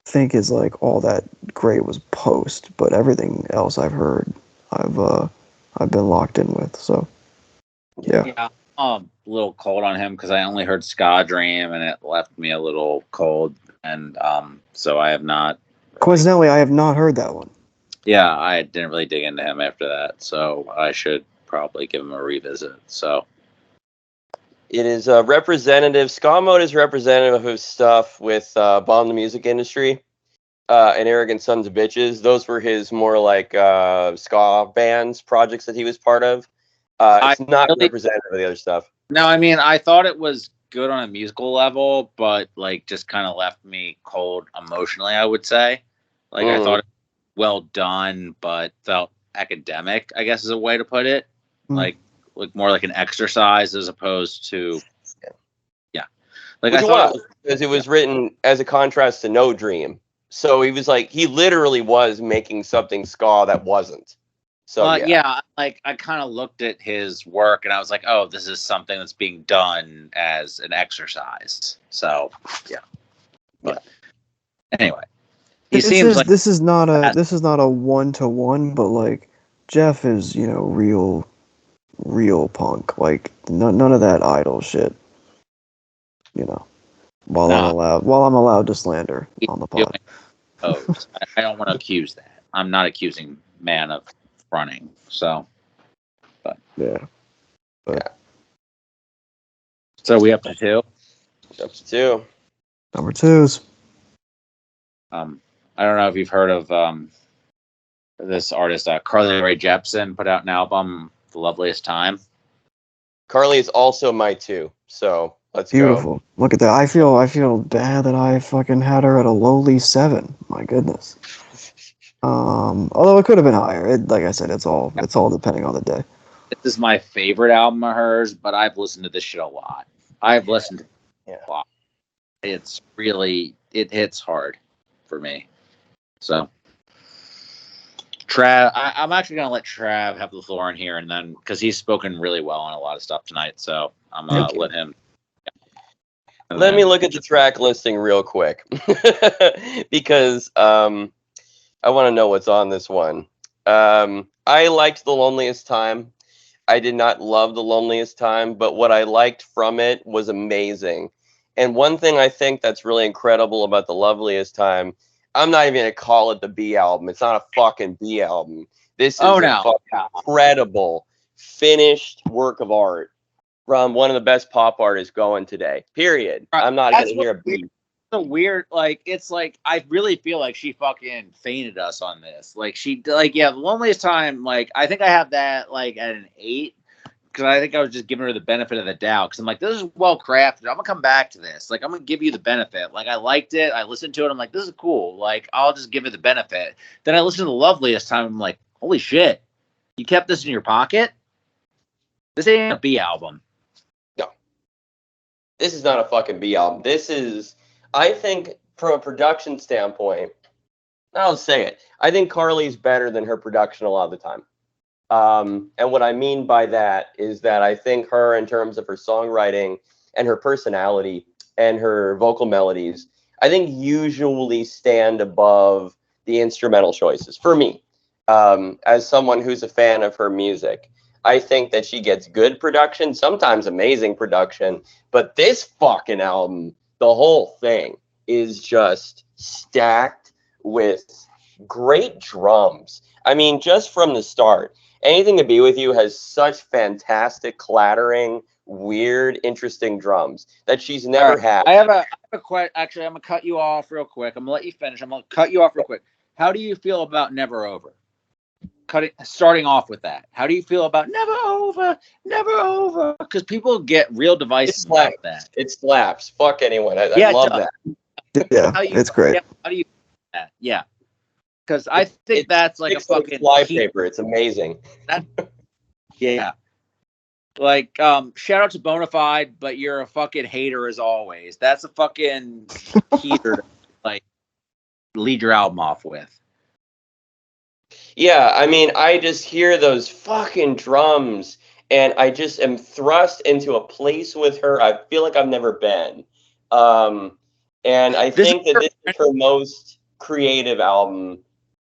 think is like all that great was Post, but everything else I've heard, I've been locked in with. So, yeah. A little cold on him because I only heard Ska Dream and it left me a little cold, and so I have not. Coincidentally, I have not heard that one. Yeah, I didn't really dig into him after that, so I should probably give him a revisit. So it is representative. Ska Mode is representative of stuff with Bomb the Music Industry and Arrogant Sons of Bitches. Those were his more like ska bands projects that he was part of. It's not representative of the other stuff. No, I mean, I thought it was good on a musical level, but like just kind of left me cold emotionally, I would say. Like I thought it was well done, but felt academic, I guess is a way to put it. Like more like an exercise as opposed to like which I thought because it was written as a contrast to No Dream. So he literally was making something ska that wasn't. So like I kind of looked at his work and I was like, oh, this is something that's being done as an exercise. So but anyway, this is not a 1-to-1, but like Jeff is real punk, like none of that idol shit. While I'm allowed to slander on the pod. I don't want to accuse that. I'm not accusing man of running. So, but so we up to 2. Up to 2. Number 2s. I don't know if you've heard of this artist, Carly Rae Jepsen, put out an album, The Loveliest Time. Carly is also my 2. So let's Beautiful. go. Look at that. I feel bad that I fucking had her at a lowly 7. My goodness. Although it could have been higher. Like I said, it's all depending on the day. This is my favorite album of hers, but I've listened to this shit a lot. I've listened to it a lot. It's really, it hits hard for me. So, Trav, I'm actually going to let Trav have the floor in here, and then, because he's spoken really well on a lot of stuff tonight, so I'm going to let him. Let me look at the track listing real quick, because I want to know what's on this one. I liked The Loneliest Time. I did not love The Loneliest Time, but what I liked from it was amazing. And one thing I think that's really incredible about The Loveliest Time, I'm not even going to call it the B album. It's not a fucking B album. This is a fucking incredible, finished work of art from one of the best pop artists going today. Period. I'm not going to hear a B. So weird, like, it's like, I really feel like she fucking fainted us on this. Like, she, like, yeah, The Loneliest Time, like, I think I have that, like, at an 8, because I think I was just giving her the benefit of the doubt, because I'm like, this is well crafted, I'm gonna come back to this, like, I'm gonna give you the benefit, like, I liked it, I listened to it, I'm like, this is cool, like, I'll just give it the benefit. Then I listened to The Loveliest Time, I'm like, holy shit, you kept this in your pocket? This ain't a B album. No. This is not a fucking B album. This is, I think, from a production standpoint, I'll say it. I think Carly's better than her production a lot of the time. And what I mean by that is that I think her, in terms of her songwriting and her personality and her vocal melodies, I think usually stand above the instrumental choices for me. As someone who's a fan of her music, I think that she gets good production, sometimes amazing production, but this fucking album, the whole thing is just stacked with great drums. I mean, just from the start, Anything to Be With You has such fantastic clattering, weird, interesting drums that she's never had. I have a question. Actually, I'm going to cut you off real quick. I'm going to let you finish. I'm going to cut you off real quick. How do you feel about Never Over? Starting off with that. How do you feel about Never Over, Never Over? Because people get real divisive about that. It slaps. Fuck anyone. I love that. Yeah, it's great. How do you feel that? Yeah. Because I think that's like a fucking flypaper. It's amazing. Yeah. Like, shout out to Bonafide, but you're a fucking hater as always. That's a fucking heater to, like, lead your album off with. Yeah, I mean, I just hear those fucking drums, and I just am thrust into a place with her I feel like I've never been. And I think that this is her most creative album,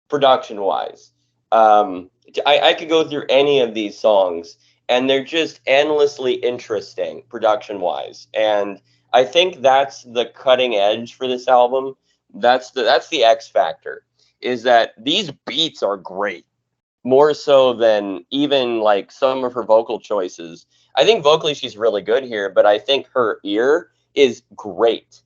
production-wise. I could go through any of these songs, and they're just endlessly interesting, production-wise. And I think that's the cutting edge for this album. That's the X factor, is that these beats are great, more so than even like some of her vocal choices. I think vocally she's really good here, but I think her ear is great.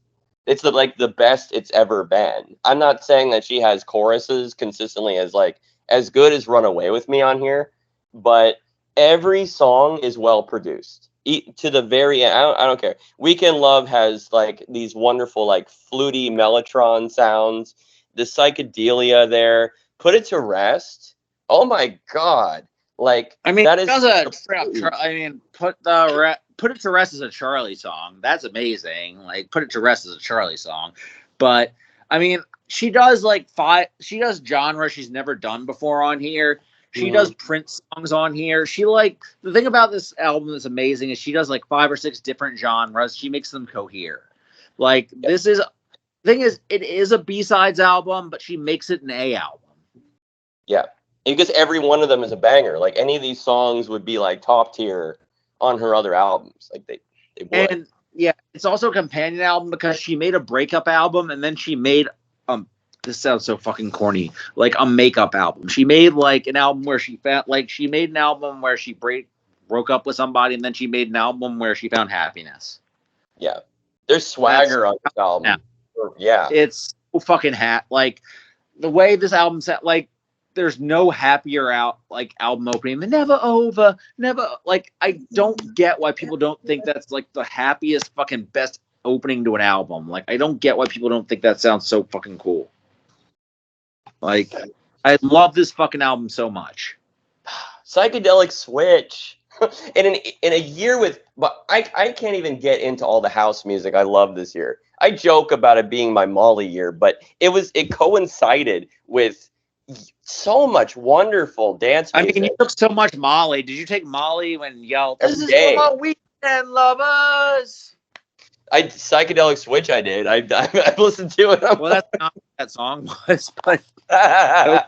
It's like the best it's ever been. I'm not saying that she has choruses consistently as good as Run Away With Me on here, but every song is well produced to the very end. I don't care. Weekend Love has like these wonderful like fluty mellotron sounds. The psychedelia there, Put It to Rest. Oh my god! Like, I mean, that is. Put It to Rest is a Charlie song. That's amazing. Like, Put It to Rest is a Charlie song. But I mean, she does she does genre she's never done before on here. She does Prince songs on here. She the thing about this album that's amazing is she does like 5 or 6 different genres. She makes them cohere. Like, this is. Thing is, it is a B-sides album, but she makes it an A album. Yeah, because every one of them is a banger. Like, any of these songs would be like top tier on her other albums. Like, they would. And yeah, it's also a companion album because she made a breakup album, and then she made this sounds so fucking corny, like a makeup album. She made like an album where she found she made an album where she broke up with somebody, and then she made an album where she found happiness. Yeah, there's swagger on this album. Yeah, it's so fucking like the way this album set. Like, there's no happier album opening than Never Over, Never. Like, I don't get why people don't think that's like the happiest fucking best opening to an album. Like, I don't get why people don't think that sounds so fucking cool. Like, I love this fucking album so much. Psychedelic Switch. in a year with, but I can't even get into all the house music I love this year. I joke about it being my Molly year, but it coincided with so much wonderful dance music. I mean, you took so much Molly. Did you take Molly when yelled, "This Every is day. for my weekend lovers"? Psychedelic Switch. I did. I listened to it. Well, that's not what that song was, but I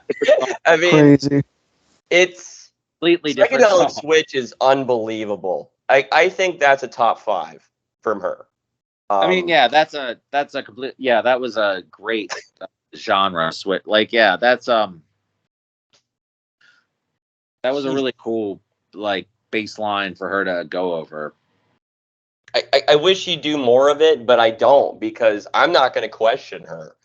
mean, Crazy. it's completely different. Psychedelic Song. Switch is unbelievable. I think that's a top 5 from her. I mean, yeah, that's a complete. Yeah, that was a great genre switch. Like, yeah, that was a really cool like baseline for her to go over. I wish she'd do more of it, but I don't, because I'm not going to question her.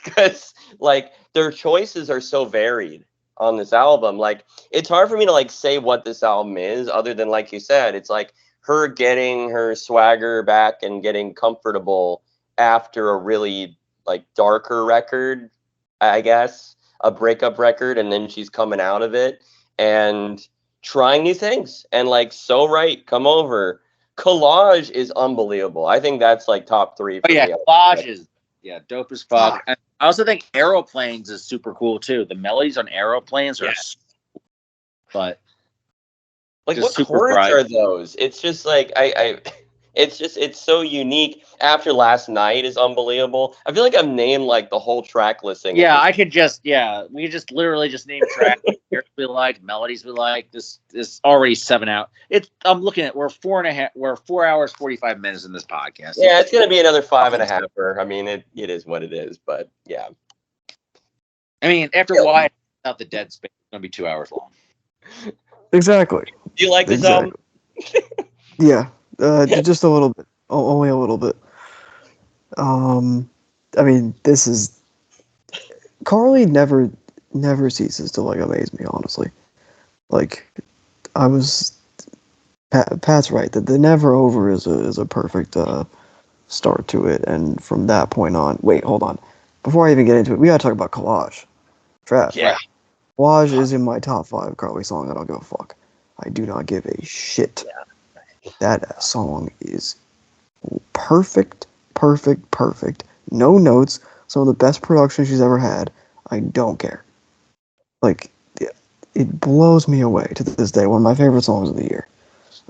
Because like their choices are so varied on this album. Like it's hard for me to like say what this album is, other than like you said, it's like her getting her swagger back and getting comfortable after a really like darker record, I guess, a breakup record, and then she's coming out of it and trying new things. And like So Right, Come Over, Collage is unbelievable. I think that's like top 3 for Oh yeah, me. Collage is dope as fuck. And I also think Aeroplanes is super cool too. The melodies on Aeroplanes are cool, but like just what chords are those? It's just like it's so unique. After Last Night is unbelievable. I feel like I've named like the whole track listing. Yeah, we could just literally just name tracks we like, melodies we like. This is already 7 out. I'm looking at we're 4 hours 45 minutes in this podcast. Yeah, it's gonna be another 5.5. I mean, it is what it is, but yeah. I mean, after why out the Dead Space, it's gonna be 2 hours long. Exactly. Do you like this album? Yeah, just a little bit. Only a little bit. I mean, this is Carly never ceases to like amaze me, honestly. Like, Pat's right that the Never Over is a perfect start to it, and from that point on. Wait, hold on. Before I even get into it, we gotta talk about Collage. Trav. Yeah. Collage is in my top 5 Carly song. I don't give a fuck. I do not give a shit. That song is perfect. No notes. Some of the best production she's ever had. I don't care. Like, it blows me away to this day. One of my favorite songs of the year.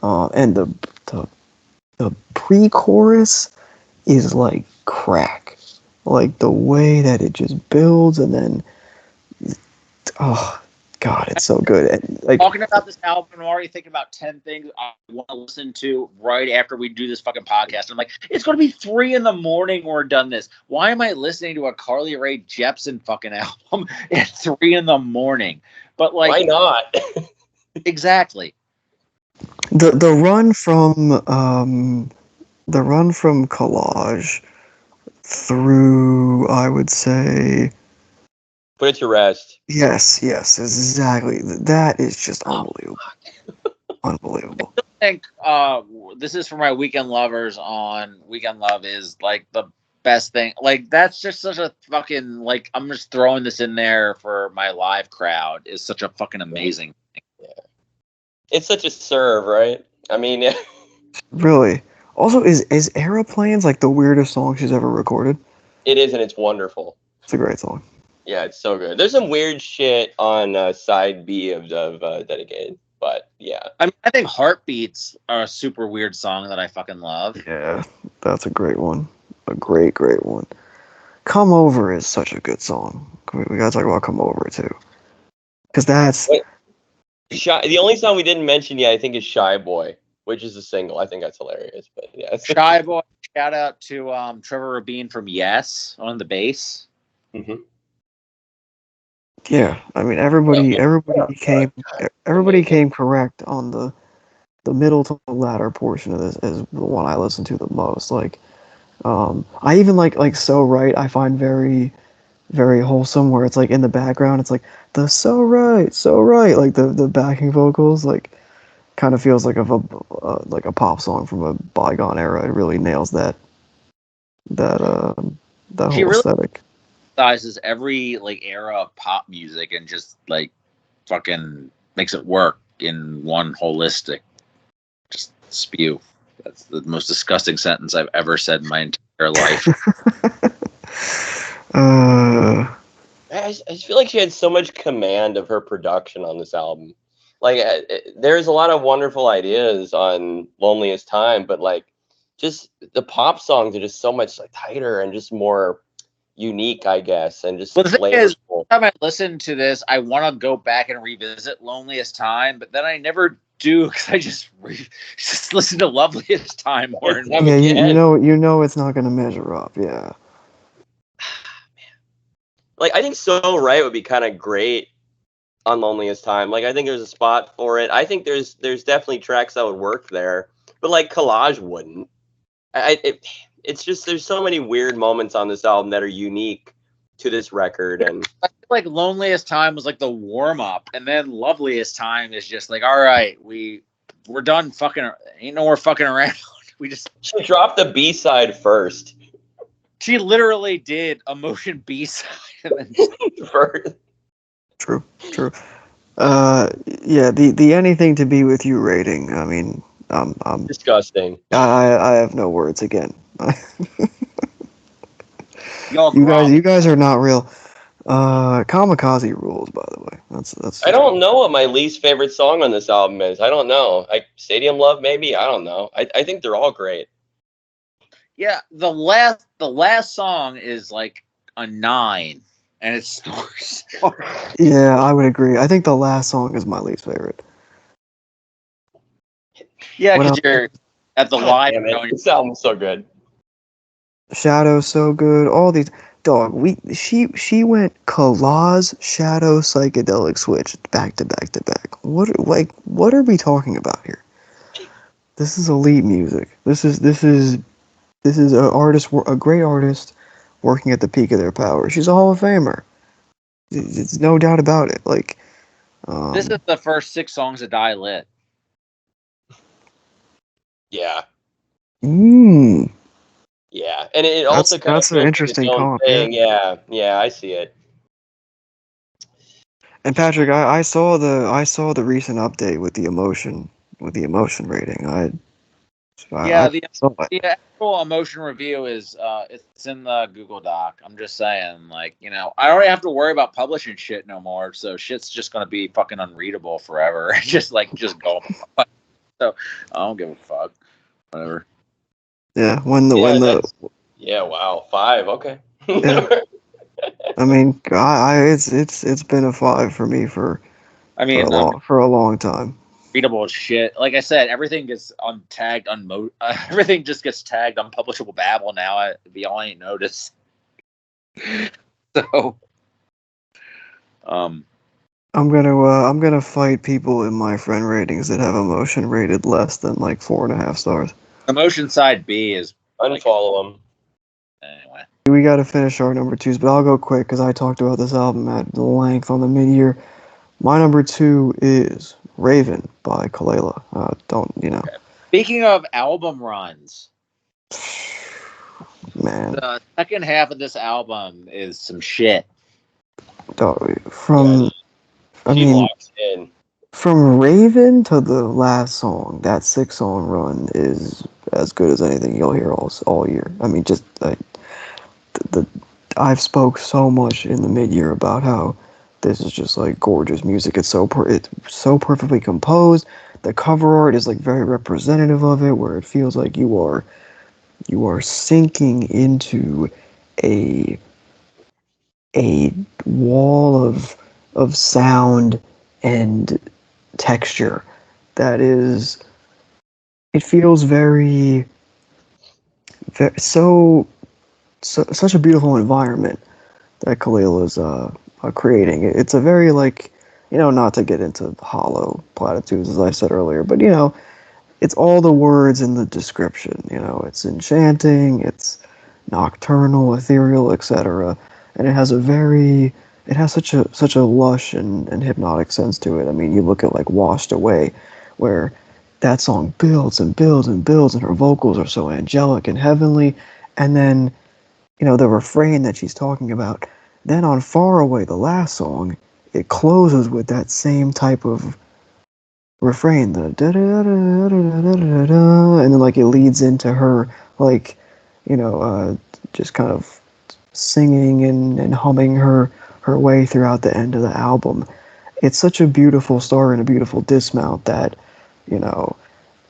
And the pre-chorus is like crack. Like the way that it just builds and then, oh God, it's so good. And, like, talking about this album, I'm already thinking about 10 things I want to listen to right after we do this fucking podcast. I'm like, it's going to be 3 a.m. when we're done this. Why am I listening to a Carly Rae Jepsen fucking album at 3 a.m? But like, why not? Exactly. The run from Collage through, I would say, Put It to Rest. yes, exactly. That is just unbelievable. Unbelievable. I think this is for my weekend lovers on Weekend Love is like the best thing. Like, that's just such a fucking, like, I'm just throwing this in there for my live crowd. Is such a fucking amazing thing. Yeah. It's such a serve, right? I mean, yeah. Really. Also, is Aeroplanes like the weirdest song she's ever recorded? It is, and it's wonderful. It's a great song. Yeah, it's so good. There's some weird shit on side B of Dedicated, but yeah. I mean, I think Heartbeats are a super weird song that I fucking love. Yeah, that's a great one. A great one. Come Over is such a good song. We gotta talk about Come Over too, because that's the only song we didn't mention yet, I think, is Shy Boy, which is a single. I think that's hilarious. But yeah, Shy Boy. Shout out to Trevor Rabin from Yes on the bass. Mm-hmm. Yeah, I mean everybody came correct on the middle to the latter portion of this as the one I listen to the most. Like, I even like So Right. I find very, very wholesome. Where it's like in the background, it's like the so right, like the backing vocals, like kind of feels like a pop song from a bygone era. It really nails that whole aesthetic. synthesizes every like era of pop music and just like fucking makes it work in one holistic just spew. That's the most disgusting sentence I've ever said in my entire life. I just feel like she had so much command of her production on this album. Like, there's a lot of wonderful ideas on Loneliest Time, but like, just the pop songs are just so much like tighter and just more unique, I guess, and just Well, the thing is, flavorful. every time I listen to this, I want to go back and revisit Loneliest Time, but then I never do because I just listen to Loveliest Time more and more. Yeah, you know it's not gonna measure up. Yeah. Like, I think So Right would be kind of great on Loneliest Time. Like, I think there's a spot for it. I think there's definitely tracks that would work there, but like Collage wouldn't. It's just there's so many weird moments on this album that are unique to this record, and I feel like Loneliest Time was like the warm up, and then Loveliest Time is just like, all right, we're done fucking, ain't no more fucking around. We just she dropped the B-side first. She literally did Emotion B-side. First. True. Yeah, the Anything to Be With You rating. I mean, Disgusting. I have no words again. You you guys are not real. Kamikaze rules, by the way. That's. I don't know what my least favorite song on this album is. I don't know. Stadium Love, maybe. I don't know. I think they're all great. Yeah, the last song is like a 9, and it stores. Yeah, I would agree. I think the last song is my least favorite. Yeah, because you're at the live. This album's so good. Shadow, so good. All these she went Collage, Shadow, Psychedelic Switch back to back to back. What are we talking about here? This is elite music. This is an artist, a great artist, working at the peak of their power. She's a Hall of Famer. It's no doubt about it. Like, this is the first 6 songs of Die Lit. Yeah. Yeah, and it also kind that's of an interesting comp. Yeah, I see it. And Patrick, I saw the recent update with the emotion rating. The actual emotion review is it's in the Google Doc. I'm just saying, like, you know, I don't have to worry about publishing shit no more, so shit's just gonna be fucking unreadable forever. just go. So I don't give a fuck. Whatever. Yeah, yeah, wow, 5, okay. Yeah. I mean, it's been a 5 for me for a long time. Readable as shit. Like I said, everything gets untagged, everything just gets tagged unpublishable babble now. Y'all ain't noticed. So, I'm gonna fight people in my friend ratings that have emotion rated less than like 4.5 stars. Emotion side B is unfollow them. Anyway, we got to finish our number 2s, but I'll go quick because I talked about this album at length on the mid-year. My number 2 is Raven by Kelela. Okay. Speaking of album runs, man, the second half of this album is some shit. From Raven to the last song, that 6-song run is as good as anything you'll hear all year. I mean, just I've spoke so much in the mid-year about how this is just like gorgeous music. It's so perfectperfectly composed. The cover art is like very representative of it, where it feels like you are sinking into a wall of sound and texture that is. It feels very such a beautiful environment that Kelela's creating. It's a very, like, not to get into hollow platitudes as I said earlier, but it's all the words in the description. It's enchanting, it's nocturnal, ethereal, etc. And it has such a lush and hypnotic sense to it. I mean, you look at like Washed Away, where that song builds and builds and builds, and her vocals are so angelic and heavenly, and then the refrain that she's talking about Then on Far Away, the last song, it closes with that same type of refrain, the da da da da da da da, and then like it leads into her like, just kind of singing and humming her way throughout the end of the album. It's such a beautiful story and a beautiful dismount that,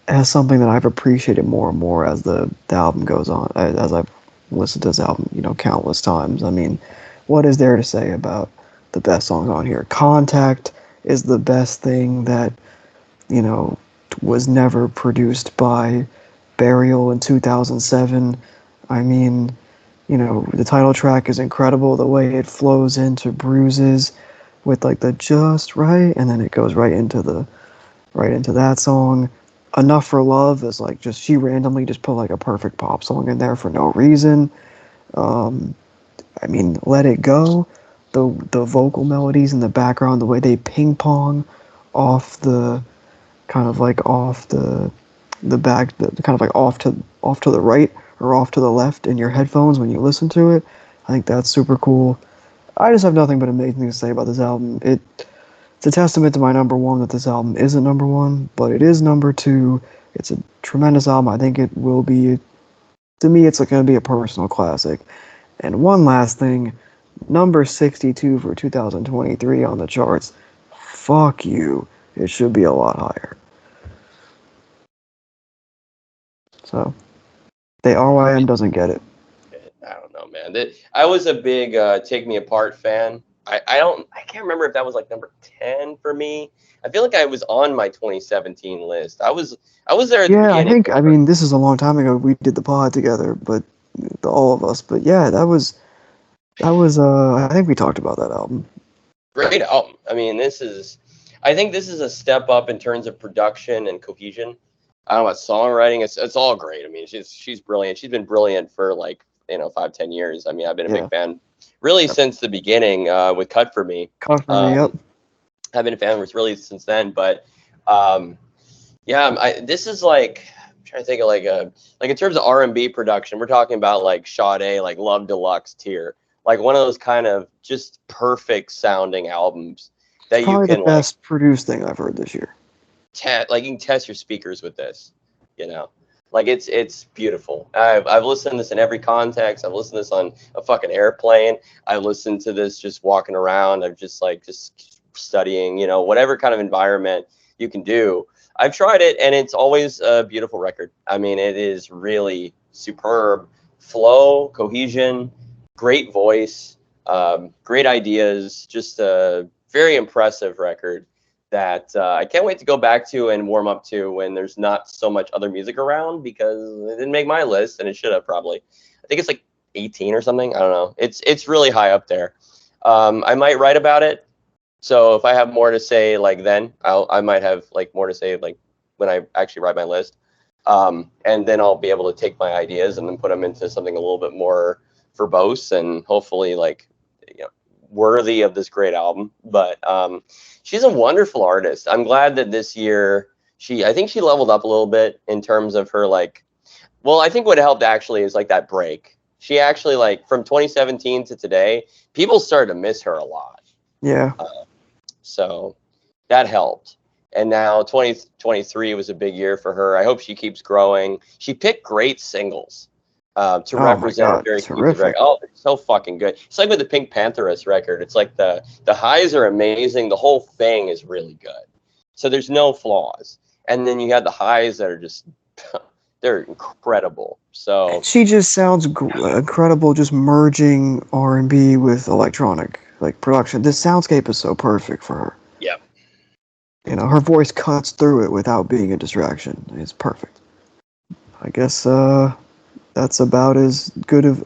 has something that I've appreciated more and more as the album goes on, as I've listened to this album, countless times. I mean, what is there to say about the best songs on here? Contact is the best thing that, was never produced by Burial in 2007. I mean, the title track is incredible. The way it flows into Bruises with like the just right, and then it goes right into that song. Enough for Love is like she randomly just put like a perfect pop song in there for no reason. I mean, Let It Go, the vocal melodies in the background, the way they ping pong off the kind of like off the back, kind of like off to the right or off to the left in your headphones when you listen to it. I think that's super cool. I just have nothing but amazing things to say about this album. It's a testament to my number one that this album isn't number one, but it is number two. It's a tremendous album. I think it will be, to me, it's going to be a personal classic. And one last thing, number 62 for 2023 on the charts. Fuck you. It should be a lot higher. So, the RYM doesn't get it. I don't know, man. I was a big Take Me Apart fan. I can't remember if that was like number 10 for me. I feel like I was on my 2017 list. I was there at the beginning. I mean, this is a long time ago. We did the pod together, but all of us. But yeah, that was. I think we talked about that album. Great album. I mean, I think this is a step up in terms of production and cohesion. I don't know about songwriting. It's all great. I mean, she's brilliant. She's been brilliant for like 5-10 years. I mean, I've been a big fan really since the beginning with Cut For Me. Yep. I've been a fan really since then. But this is like, I'm trying to think of like in terms of R&B production, we're talking about like Sade, like Love Deluxe tier, like one of those kind of just perfect sounding albums that you can probably the best produced thing I've heard this year. You can test your speakers with this, like it's beautiful. I've listened to this in every context. I've listened to this on a fucking airplane. I listened to this just walking around. I'm just studying, whatever kind of environment you can do. I've tried it, and it's always a beautiful record. I mean, it is really superb flow, cohesion, great voice, great ideas, just a very impressive record that I can't wait to go back to and warm up to when there's not so much other music around, because it didn't make my list, and it should have probably. I think it's like 18 or something. I don't know. It's really high up there. I might write about it. So if I have more to say, like then I might have like more to say like when I actually write my list, and then I'll be able to take my ideas and then put them into something a little bit more verbose and hopefully worthy of this great album. But she's a wonderful artist. I'm glad that this year I think she leveled up a little bit in terms of her I think what helped actually is like that break. She actually from 2017 to today, people started to miss her a lot. Yeah. So that helped. And now 2023 was a big year for her. I hope she keeps growing. She picked great singles to represent a very terrific record. Oh, it's so fucking good. It's like with the Pink Pantheress record. It's like the highs are amazing. The whole thing is really good. So there's no flaws. And then you have the highs that are just, they're incredible. So she just sounds incredible, just merging R&B with electronic production. This soundscape is so perfect for her. Yep. Her voice cuts through it without being a distraction. It's perfect. I guess that's about as good of.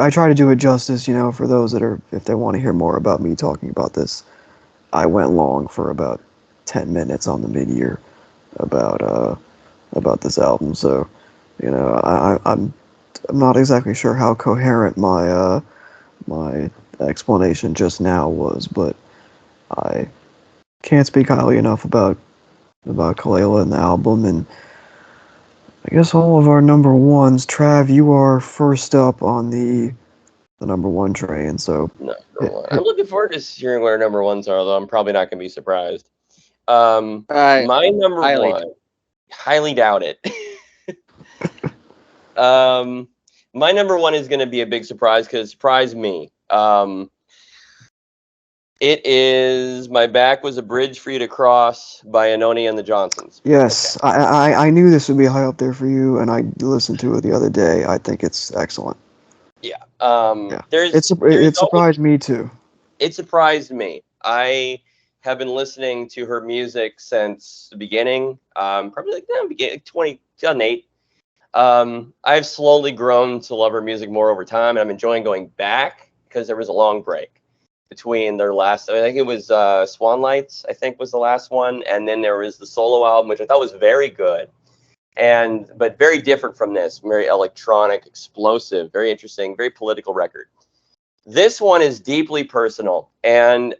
I try to do it justice, for those if they want to hear more about me talking about this. I went long for about 10 minutes on the mid-year about this album, so I'm not exactly sure how coherent my explanation just now was, but I can't speak highly enough about Kelela and the album. And I guess all of our number ones. Trav, you are first up on the the #1 train. So Number one. I'm looking forward to hearing what our number ones are, though. I'm probably not going to be surprised. My number one, highly doubt it. My number one is going to be a big surprise because it surprised me. It is "My Back Was a Bridge for You to Cross" by Anohni and the Johnsons. yes, okay. I knew this would be high up there for you, and I listened to it the other day. I think it's excellent. Yeah. It surprised me too. It surprised me. I have been listening to her music since the beginning. Probably like 2008. I've slowly grown to love her music more over time, and I'm enjoying going back because there was a long break between their last. I think it was Swan Lights. I think was the last one, and then there was the solo album, which I thought was very good, but very different from this. Very electronic, explosive, very interesting, very political record. This one is deeply personal, and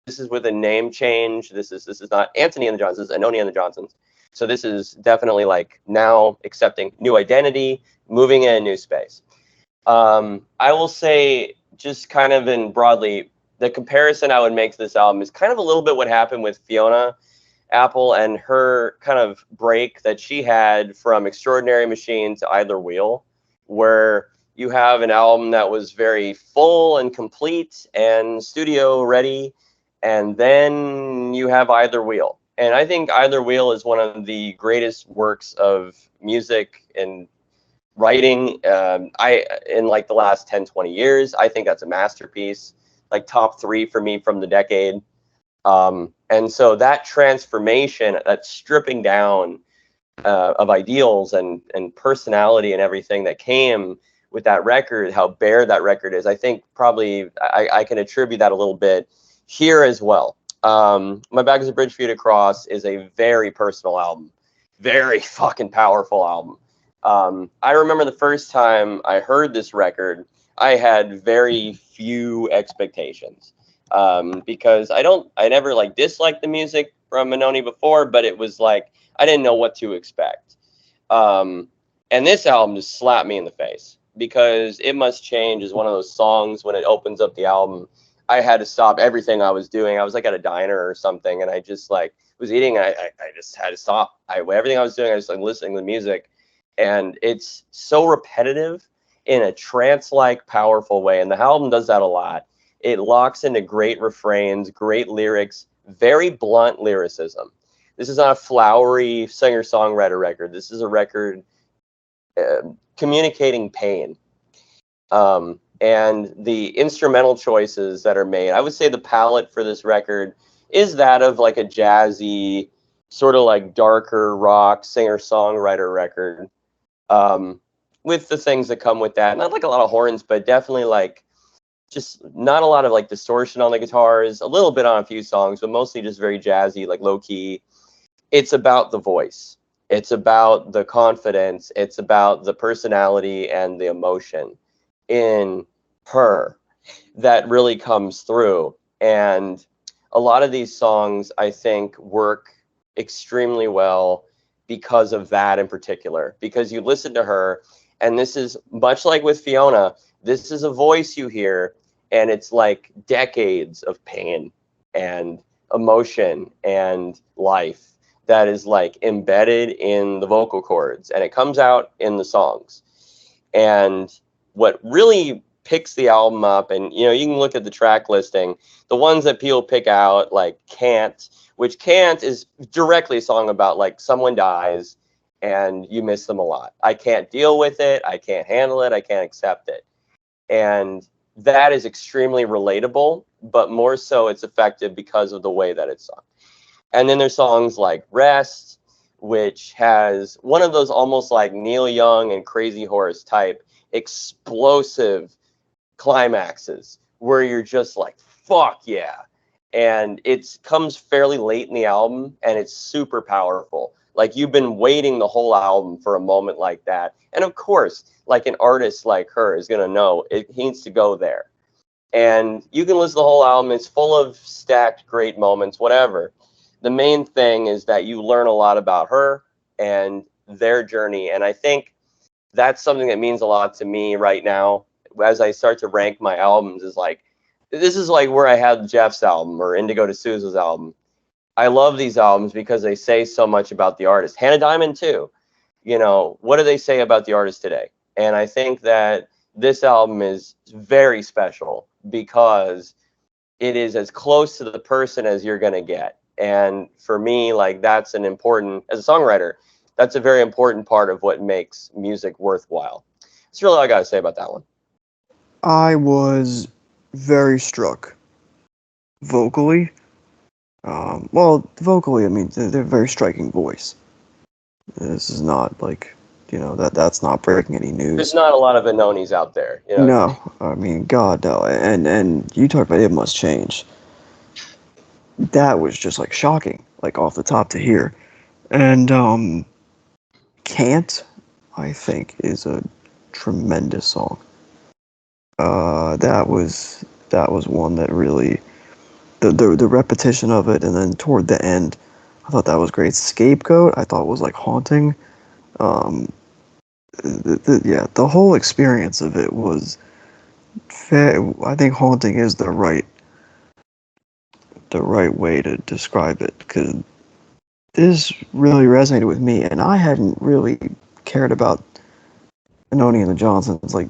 this is with a name change. This is not Anthony and the Johnsons, this is Anohni and the Johnsons. So this is definitely like now accepting new identity, moving in a new space. I will say, just kind of in broadly, the comparison I would make to this album is kind of a little bit what happened with Fiona Apple and her kind of break that she had from Extraordinary Machine to Idler Wheel, where you have an album that was very full and complete and studio ready, and then you have Idler Wheel. And I think Idler Wheel is one of the greatest works of music and writing in like the last 10-20 years. I think that's a masterpiece, like top 3 for me from the decade. And so that transformation, that stripping down of ideals and personality and everything that came with that record, how bare that record is, I think probably I can attribute that a little bit here as well. My Back Is a Bridge for You to Cross is a very personal album, very fucking powerful album. I remember the first time I heard this record, I had very few expectations, because I never like disliked the music from Anohni before, but it was like I didn't know what to expect. And this album just slapped me in the face, because It Must Change is one of those songs when it opens up the album, I had to stop everything I was doing. I was like at a diner or something, and I just like was eating. I just had to stop. Everything I was doing, I was like listening to the music, and it's so repetitive in a trance-like, powerful way. And the album does that a lot. It locks into great refrains, great lyrics, very blunt lyricism. This is not a flowery singer-songwriter record. This is a record communicating pain. And the instrumental choices that are made, I would say the palette for this record is that of like a jazzy, sort of like darker rock singer-songwriter record, with the things that come with that. Not like a lot of horns, but definitely like just not a lot of like distortion on the guitars, a little bit on a few songs, but mostly just very jazzy, like low key. It's about the voice. It's about the confidence. It's about the personality and the emotion in her that really comes through. And a lot of these songs, I think, work extremely well because of that in particular, because you listen to her, and this is much like with Fiona, this is a voice you hear, and it's like decades of pain and emotion and life that is like embedded in the vocal cords, and it comes out in the songs. And what really picks the album up, and you know, you can look at the track listing, the ones that people pick out, like Can't, which Can't is directly a song about like someone dies and you miss them a lot. I can't deal with it. I can't handle it. I can't accept it. And that is extremely relatable, but more so it's effective because of the way that it's sung. And then there's songs like Rest, which has one of those almost like Neil Young and Crazy Horse type explosive climaxes where you're just like, fuck yeah. And it comes fairly late in the album, and it's super powerful. Like, you've been waiting the whole album for a moment like that. And of course, like an artist like her is going to know it needs to go there. And you can listen to the whole album. It's full of stacked great moments, whatever. The main thing is that you learn a lot about her and their journey. And I think that's something that means a lot to me right now as I start to rank my albums is like, this is like where I had Jeff's album or Indigo de Souza's album. I love these albums because they say so much about the artist. Hannah Diamond too. You know, what do they say about the artist today? And I think that this album is very special because it is as close to the person as you're going to get. And for me, like, that's an important, as a songwriter, that's a very important part of what makes music worthwhile. That's really all I got to say about that one. I was very struck vocally. Well, vocally, I mean, they're very striking voice. This is not like, you know, that's not breaking any news. There's not a lot of Anohnis out there. You know? No, I mean, God, no. And you talk about It Must Change. That was just like shocking, like off the top to hear. And Can't, I think, is a tremendous song. That was one that really, the repetition of it, and then toward the end, I thought that was great. Scapegoat, I thought was like haunting. The whole experience of it was I think haunting is the right way to describe it, because this really resonated with me, and I hadn't really cared about Anohni and the Johnsons like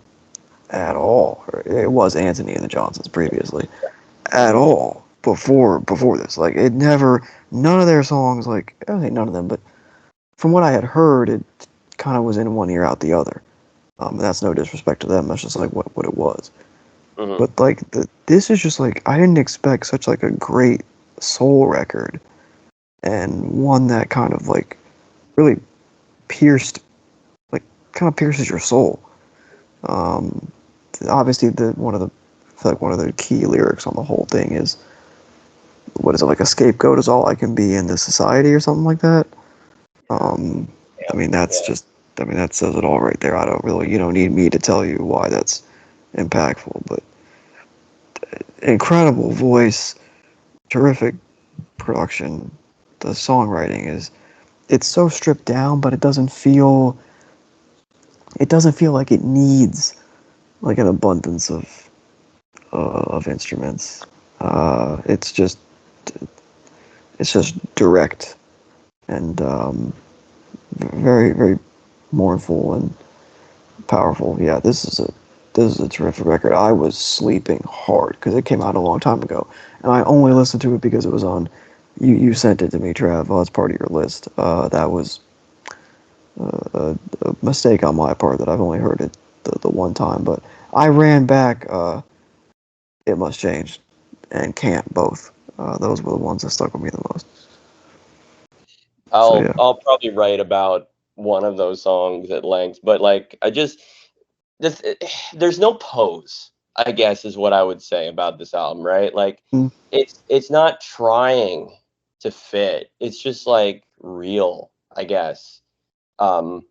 at all. It was Anthony and the Johnsons previously, at all before this. Like, it never, none of their songs, like, I don't say none of them, but from what I had heard, it kind of was in one ear out the other. That's no disrespect to them. That's just like what it was. Mm-hmm. But like this is just like, I didn't expect such like a great soul record, and one that kind of like really pierces your soul. Obviously, one of the key lyrics on the whole thing is, what is it, like, a scapegoat is all I can be in this society or something like that. I mean, that says it all right there. You don't need me to tell you why that's impactful, but incredible voice, terrific production. The songwriting it's so stripped down, but it doesn't feel like it needs like an abundance of instruments. It's just direct and very, very mournful and powerful. Yeah, this is a terrific record. I was sleeping hard because it came out a long time ago, and I only listened to it because it was on. You sent it to me, Trav. Well, that's part of your list. That was a mistake on my part that I've only heard it the one time, but I ran back It Must Change and Can't both. Those were the ones that stuck with me the most. I'll probably write about one of those songs at length, but like, there's no pose, I guess, is what I would say about this album, right? Like, it's not trying to fit. It's just like real, I guess. And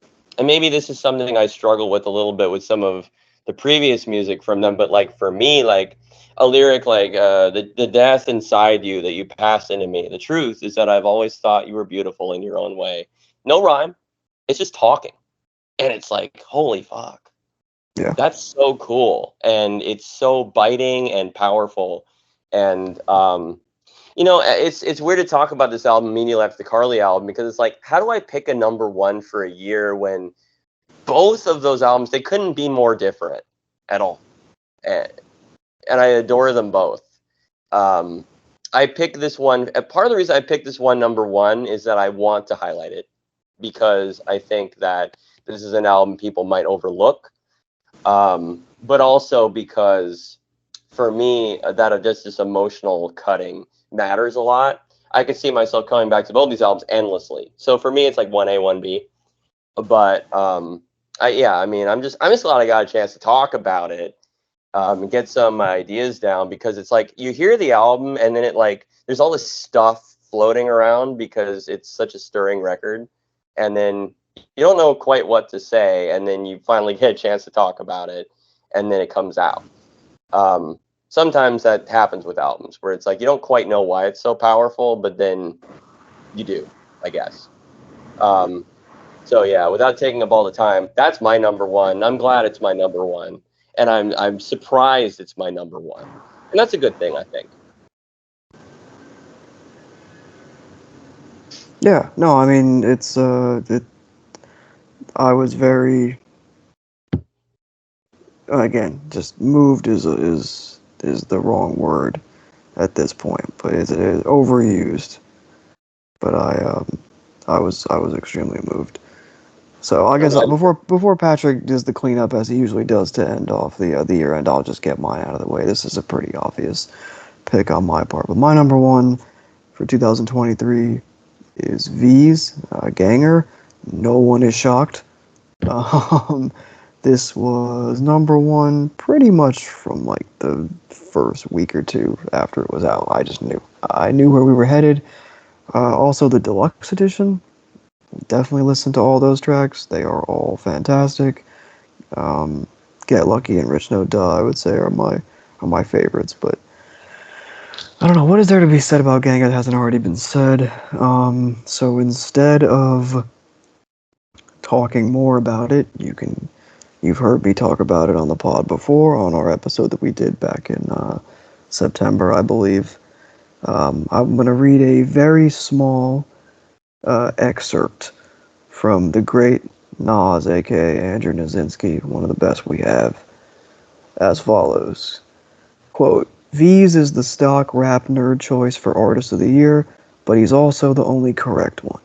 maybe this is something I struggle with a little bit with some of the previous music from them, but like, for me, like a lyric like the death inside you that you passed into me. The truth is that I've always thought you were beautiful in your own way. No rhyme. It's just talking. And it's like, holy fuck. Yeah. That's so cool. And it's so biting and powerful. And you know, it's weird to talk about this album immediately after the Carly album, because it's like, how do I pick a number one for a year when both of those albums, they couldn't be more different at all. And I adore them both. I picked this one. Part of the reason I picked this one number one is that I want to highlight it, because I think that this is an album people might overlook. But also because for me, that just this emotional cutting matters a lot. I could see myself coming back to both these albums endlessly. So for me, it's like 1A, 1B. But I'm just glad I got a chance to talk about it. And get some ideas down, because it's like you hear the album and then it like there's all this stuff floating around because it's such a stirring record, and then you don't know quite what to say, and then you finally get a chance to talk about it, and then it comes out. Sometimes that happens with albums where it's like you don't quite know why it's so powerful, but then you do, I guess. So yeah, without taking up all the time, that's my number one. I'm glad it's my number one. and I'm surprised it's my number one, and that's a good thing, I think. Yeah, no, I mean it's I was very, again, just moved is the wrong word at this point, but it is overused. But I was extremely moved. So I guess before Patrick does the cleanup as he usually does to end off the year end, I'll just get mine out of the way. This is a pretty obvious pick on my part, but my number one for 2023 is Veeze, Ganger. No one is shocked. This was number one pretty much from like the first week or two after it was out. I knew where we were headed. Also, the deluxe edition. Definitely listen to all those tracks. They are all fantastic. Get Lucky and Rich No Duh, I would say, are my favorites. But I don't know, what is there to be said about Gang that hasn't already been said? So instead of talking more about it, you've heard me talk about it on the pod before, on our episode that we did back in September, I believe. I'm going to read a very small excerpt from the great Nas, aka Andrew Nazinski, one of the best we have, as follows. Quote, Veeze is the stock rap nerd choice for Artist of the Year, but he's also the only correct one.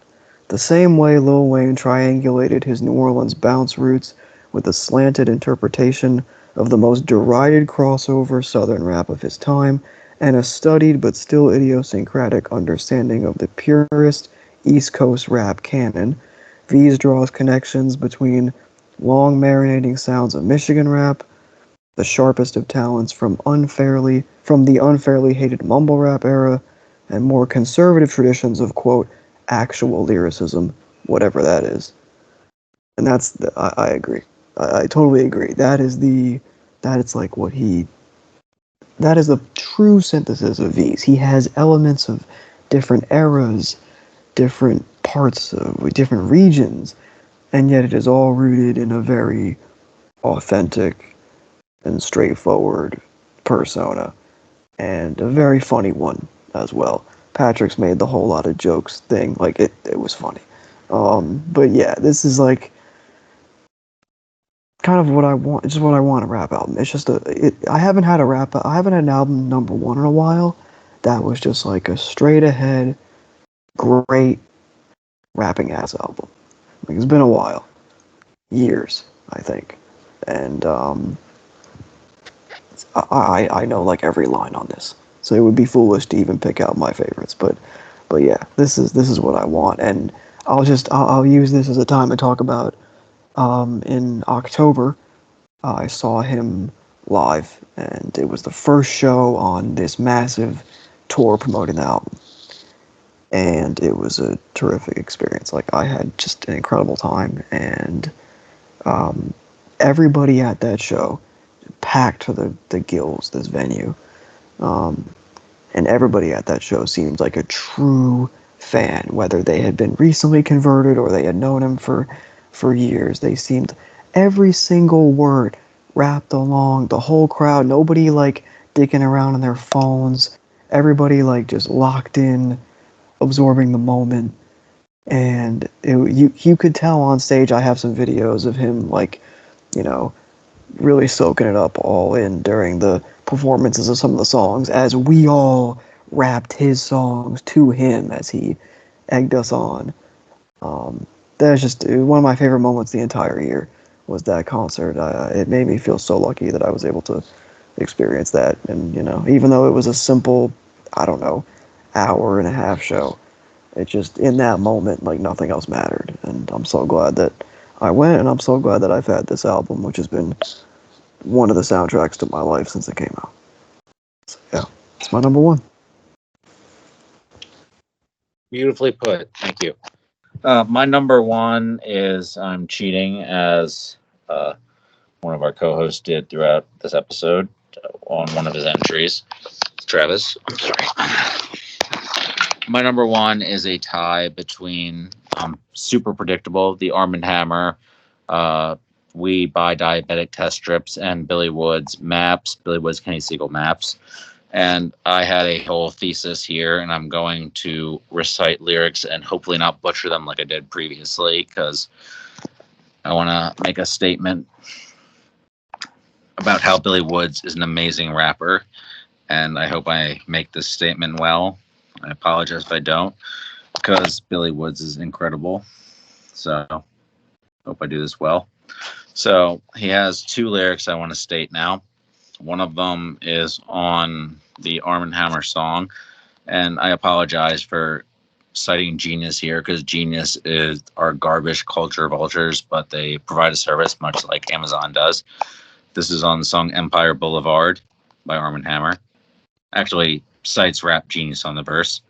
The same way Lil Wayne triangulated his New Orleans bounce roots with a slanted interpretation of the most derided crossover Southern rap of his time, and a studied but still idiosyncratic understanding of the purest East Coast rap canon, Veeze draws connections between long marinating sounds of Michigan rap, the sharpest of talents from the unfairly hated mumble rap era, and more conservative traditions of, quote, actual lyricism, whatever that is. And I agree. I totally agree. That is the true synthesis of Veeze. He has elements of different eras, different parts of different regions, and yet it is all rooted in a very authentic and straightforward persona, and a very funny one as well. Patrick's made the whole lot of jokes thing, like it was funny. But yeah, this is like kind of what I want. It's just what I want a rap album. It's just I haven't had an album number one in a while that was just like a straight ahead, great rapping ass album. Like, it's been a while, years, I think, and I know like every line on this, so it would be foolish to even pick out my favorites. But yeah, this is what I want, and I'll use this as a time to talk about. In October, I saw him live, and it was the first show on this massive tour promoting the album, and it was a terrific experience. Like, I had just an incredible time, and everybody at that show packed to the gills, this venue, and everybody at that show seemed like a true fan, whether they had been recently converted or they had known him for years. They seemed, every single word rapped along, the whole crowd, nobody like dicking around on their phones, everybody like just locked in, absorbing the moment. And you could tell on stage. I have some videos of him, like, you know, really soaking it up all in during the performances of some of the songs, as we all rapped his songs to him as he egged us on. That's just one of my favorite moments the entire year, was that concert. It made me feel so lucky that I was able to experience that. And, you know, even though it was a simple, I don't know, hour and a half show, it just, in that moment, like, nothing else mattered. And I'm so glad that I went, and I'm so glad that I've had this album, which has been one of the soundtracks to my life since it came out. So, yeah, it's my number one. Beautifully put. Thank you. My number one is I'm cheating, as one of our co-hosts did throughout this episode on one of his entries. Travis, I'm sorry. My number one is a tie between super predictable, the Arm & Hammer, We Buy Diabetic Test Strips, and Billy Woods Maps, Billy Woods Kenny Siegel Maps. And I had a whole thesis here, and I'm going to recite lyrics and hopefully not butcher them like I did previously, because I want to make a statement about how Billy Woods is an amazing rapper, and I hope I make this statement well. I apologize if I don't, because Billy Woods is incredible. So, hope I do this well. So, he has two lyrics I want to state now. One of them is on the Arm & Hammer song, and I apologize for citing Genius here, because Genius are garbage culture vultures, but they provide a service much like Amazon does. This is on the song Empire Boulevard by Arm & Hammer. Actually, cites Rap Genius on the verse.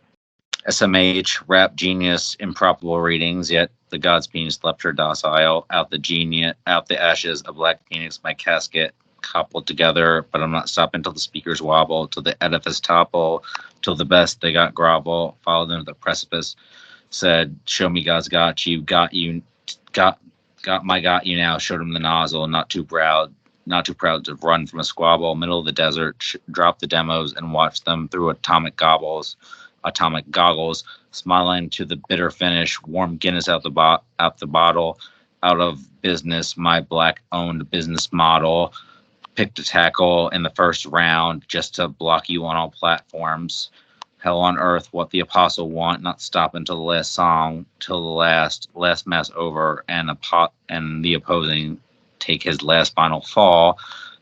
SMH, Rap Genius, improbable readings, yet the God's penis left her docile. Out the ashes, a black penis, my casket coupled together, but I'm not stopping till the speakers wobble, till the edifice topple, till the best they got grovel, followed into the precipice, said, show me God's got you now, showed him the nozzle, not too proud to run from a squabble, middle of the desert, drop the demos and watch them through atomic goggles, smiling to the bitter finish, warm Guinness out the bottle, out of business, my black-owned business model, picked a tackle in the first round just to block you on all platforms. Hell on earth, what the apostle want, not stop until the last song, till the last mass over, and the opposing take his last final fall.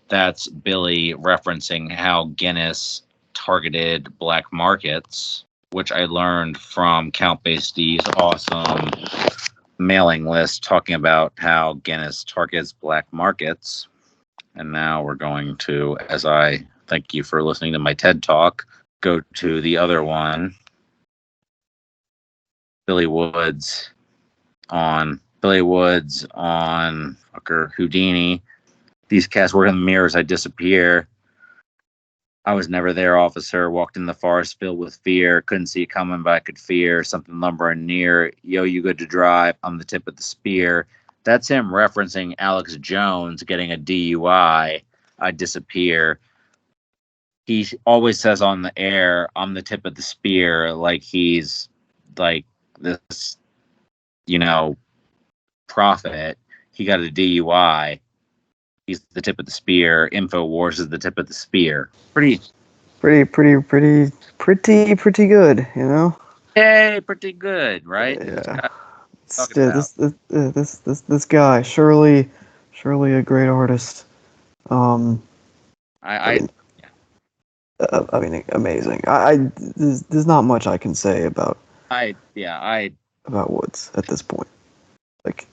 That's Billy referencing how Guinness targeted black markets, which I learned from Count Bastie's awesome mailing list talking about how Guinness targets black markets. And now we're going to, as I thank you for listening to my TED Talk, go to the other one. Billy Woods on Houdini. These cats work in the mirrors, I disappear. I was never there, officer. Walked in the forest filled with fear. Couldn't see it coming, but I could fear something lumbering near. Yo, you good to drive? I'm the tip of the spear. That's him referencing Alex Jones getting a DUI. I disappear. He always says on the air, I'm the tip of the spear, like he's like this, prophet. He got a DUI. He's the tip of the spear. InfoWars is the tip of the spear. Pretty good, Hey, pretty good, right? Yeah. This guy, surely a great artist. I mean, amazing. There's not much I can say about Woods at this point. Like,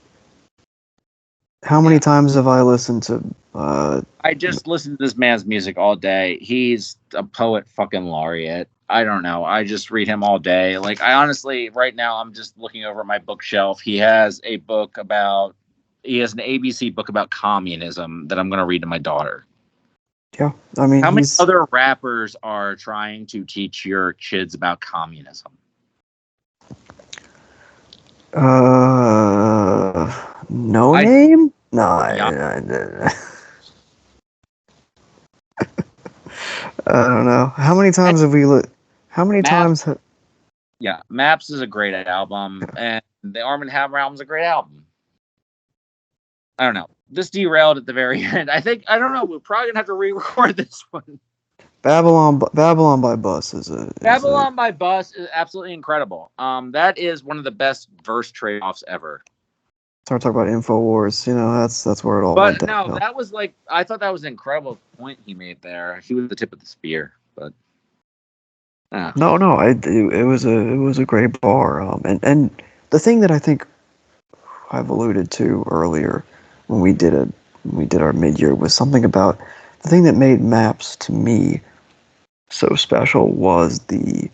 how many times have I listened to? I just listen to this man's music all day. He's a poet fucking laureate. I don't know. I just read him all day. Like, I honestly, right now, I'm just looking over my bookshelf. He has an ABC book about communism that I'm going to read to my daughter. Yeah, I mean, how many other rappers are trying to teach your kids about communism? No name? No, I don't know. How many times have we How many times? Yeah, Maps is a great album, and the Arm & Hammer album is a great album. I don't know. This derailed at the very end. I don't know. We're probably gonna have to re-record this one. Babylon by Bus by Bus is absolutely incredible. That is one of the best verse trade-offs ever. Start talking about InfoWars. That's where it all went down. But no, that was I thought that was an incredible point he made there. He was the tip of the spear, but. No, it was a great bar. And the thing that I think I've alluded to earlier when we did our mid-year was something about the thing that made Maps to me so special was the.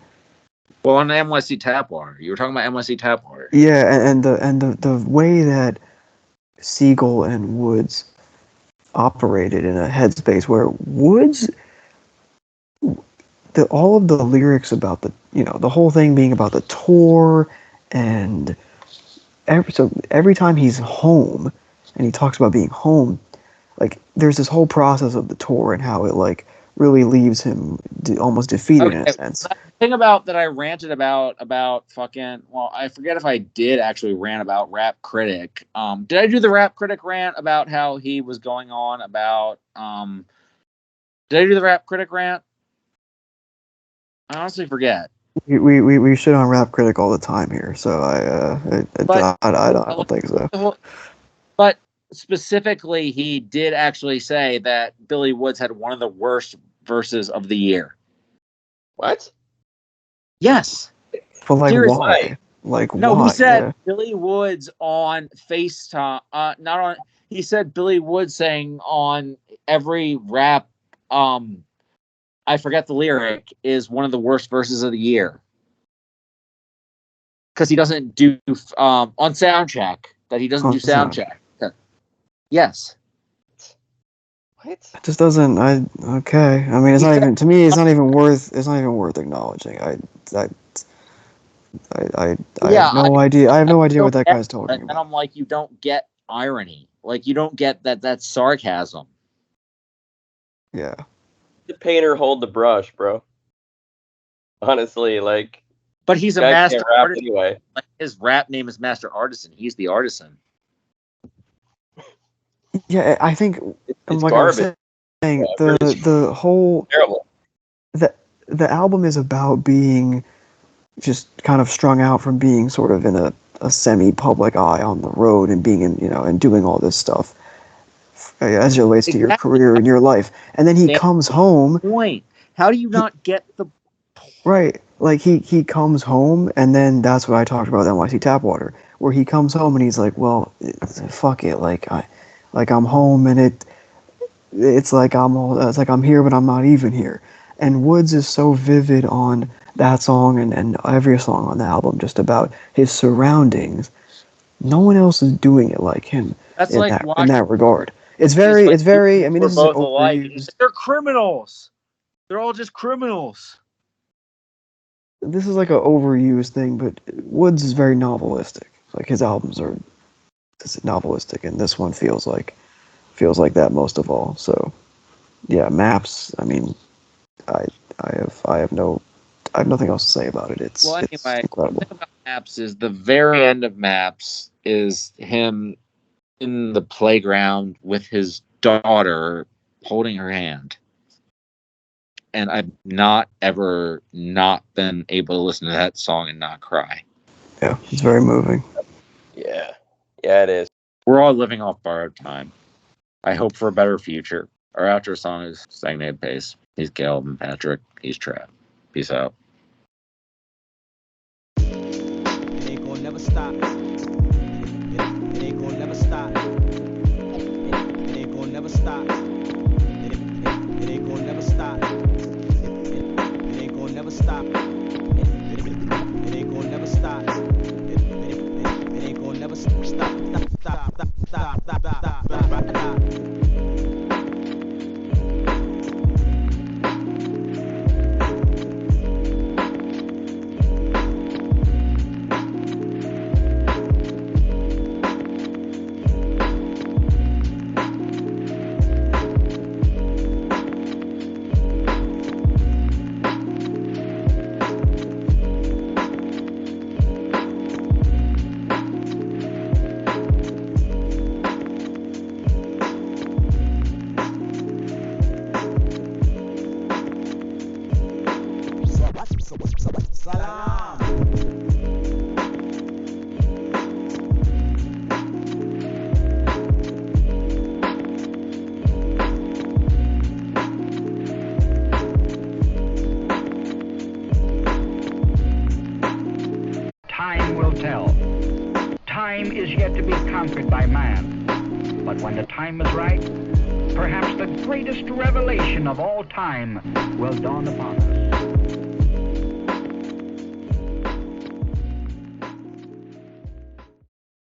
Well, on the NYC Tap Water, you were talking about NYC Tap Water. Yeah, and the way that Siegel and Woods operated in a headspace where Woods. All of the lyrics about the whole thing being about the tour, and every time he's home, and he talks about being home. Like, there's this whole process of the tour and how it, like, really leaves him almost defeated in a sense. The thing about that I ranted about fucking, well, I forget if I did actually rant about Rap Critic. Did I do the Rap Critic rant about how he was going on about did I do the Rap Critic rant? I honestly forget. We shit on Rap Critic all the time here, so I don't think so. But specifically, he did actually say that Billy Woods had one of the worst verses of the year. What? Yes. But like, Seriously. why? Like, no, why? He said Billy Woods on FaceTime. Not on. He said Billy Woods saying on every rap. I forget the lyric, is one of the worst verses of the year because he doesn't do on Soundcheck. That he doesn't do Soundcheck. Yes. What? It just doesn't. Okay. I mean, it's not even, to me. It's not even worth. It's not even worth acknowledging. I have no idea. I have no idea what that guy's talking about. And I'm like, you don't get irony. Like, you don't get that sarcasm. Yeah. The painter hold the brush, bro. Honestly, like. But he's a master artist anyway. Like, his rap name is Master Artisan. He's the artisan. Yeah, I think. It's like garbage. I was saying, the whole terrible. The album is about being just kind of strung out from being sort of in a semi-public eye on the road and being in, and doing all this stuff as it relates to your career and your life. And then he comes home. Point. How do you not get the point? Right. Like, he comes home, and then that's what I talked about with NYC Tapwater, where he comes home and he's like, well, fuck it. Like, I'm home, and it's like I'm here, but I'm not even here. And Woods is so vivid on that song and every song on the album, just about his surroundings. No one else is doing it like him. That's in that regard. It's very. I mean, this is both alike. They're criminals. They're all just criminals. This is like an overused thing, but Woods is very novelistic. Like, his albums are novelistic, and this one feels like that most of all. So, yeah, Maps. I mean, I have nothing else to say about it. It's incredible. The thing about Maps is the very end of Maps is him in the playground with his daughter holding her hand. And I've not ever not been able to listen to that song and not cry. Yeah, it's very moving. Yeah. Yeah, it is. We're all living off borrowed time. I hope for a better future. Our outro song is Stagnated Pace. He's Caleb and Patrick. He's Trav. Peace out. It ain't gonna never stop. It ain't gonna never stop. It ain't gonna never stop. It ain't gonna never stop. It ain't gonna never stop. It ain't gonna never stop. It ain't gonna never stop. Time will tell. Time is yet to be conquered by man. But when the time is right, perhaps the greatest revelation of all time will dawn upon us.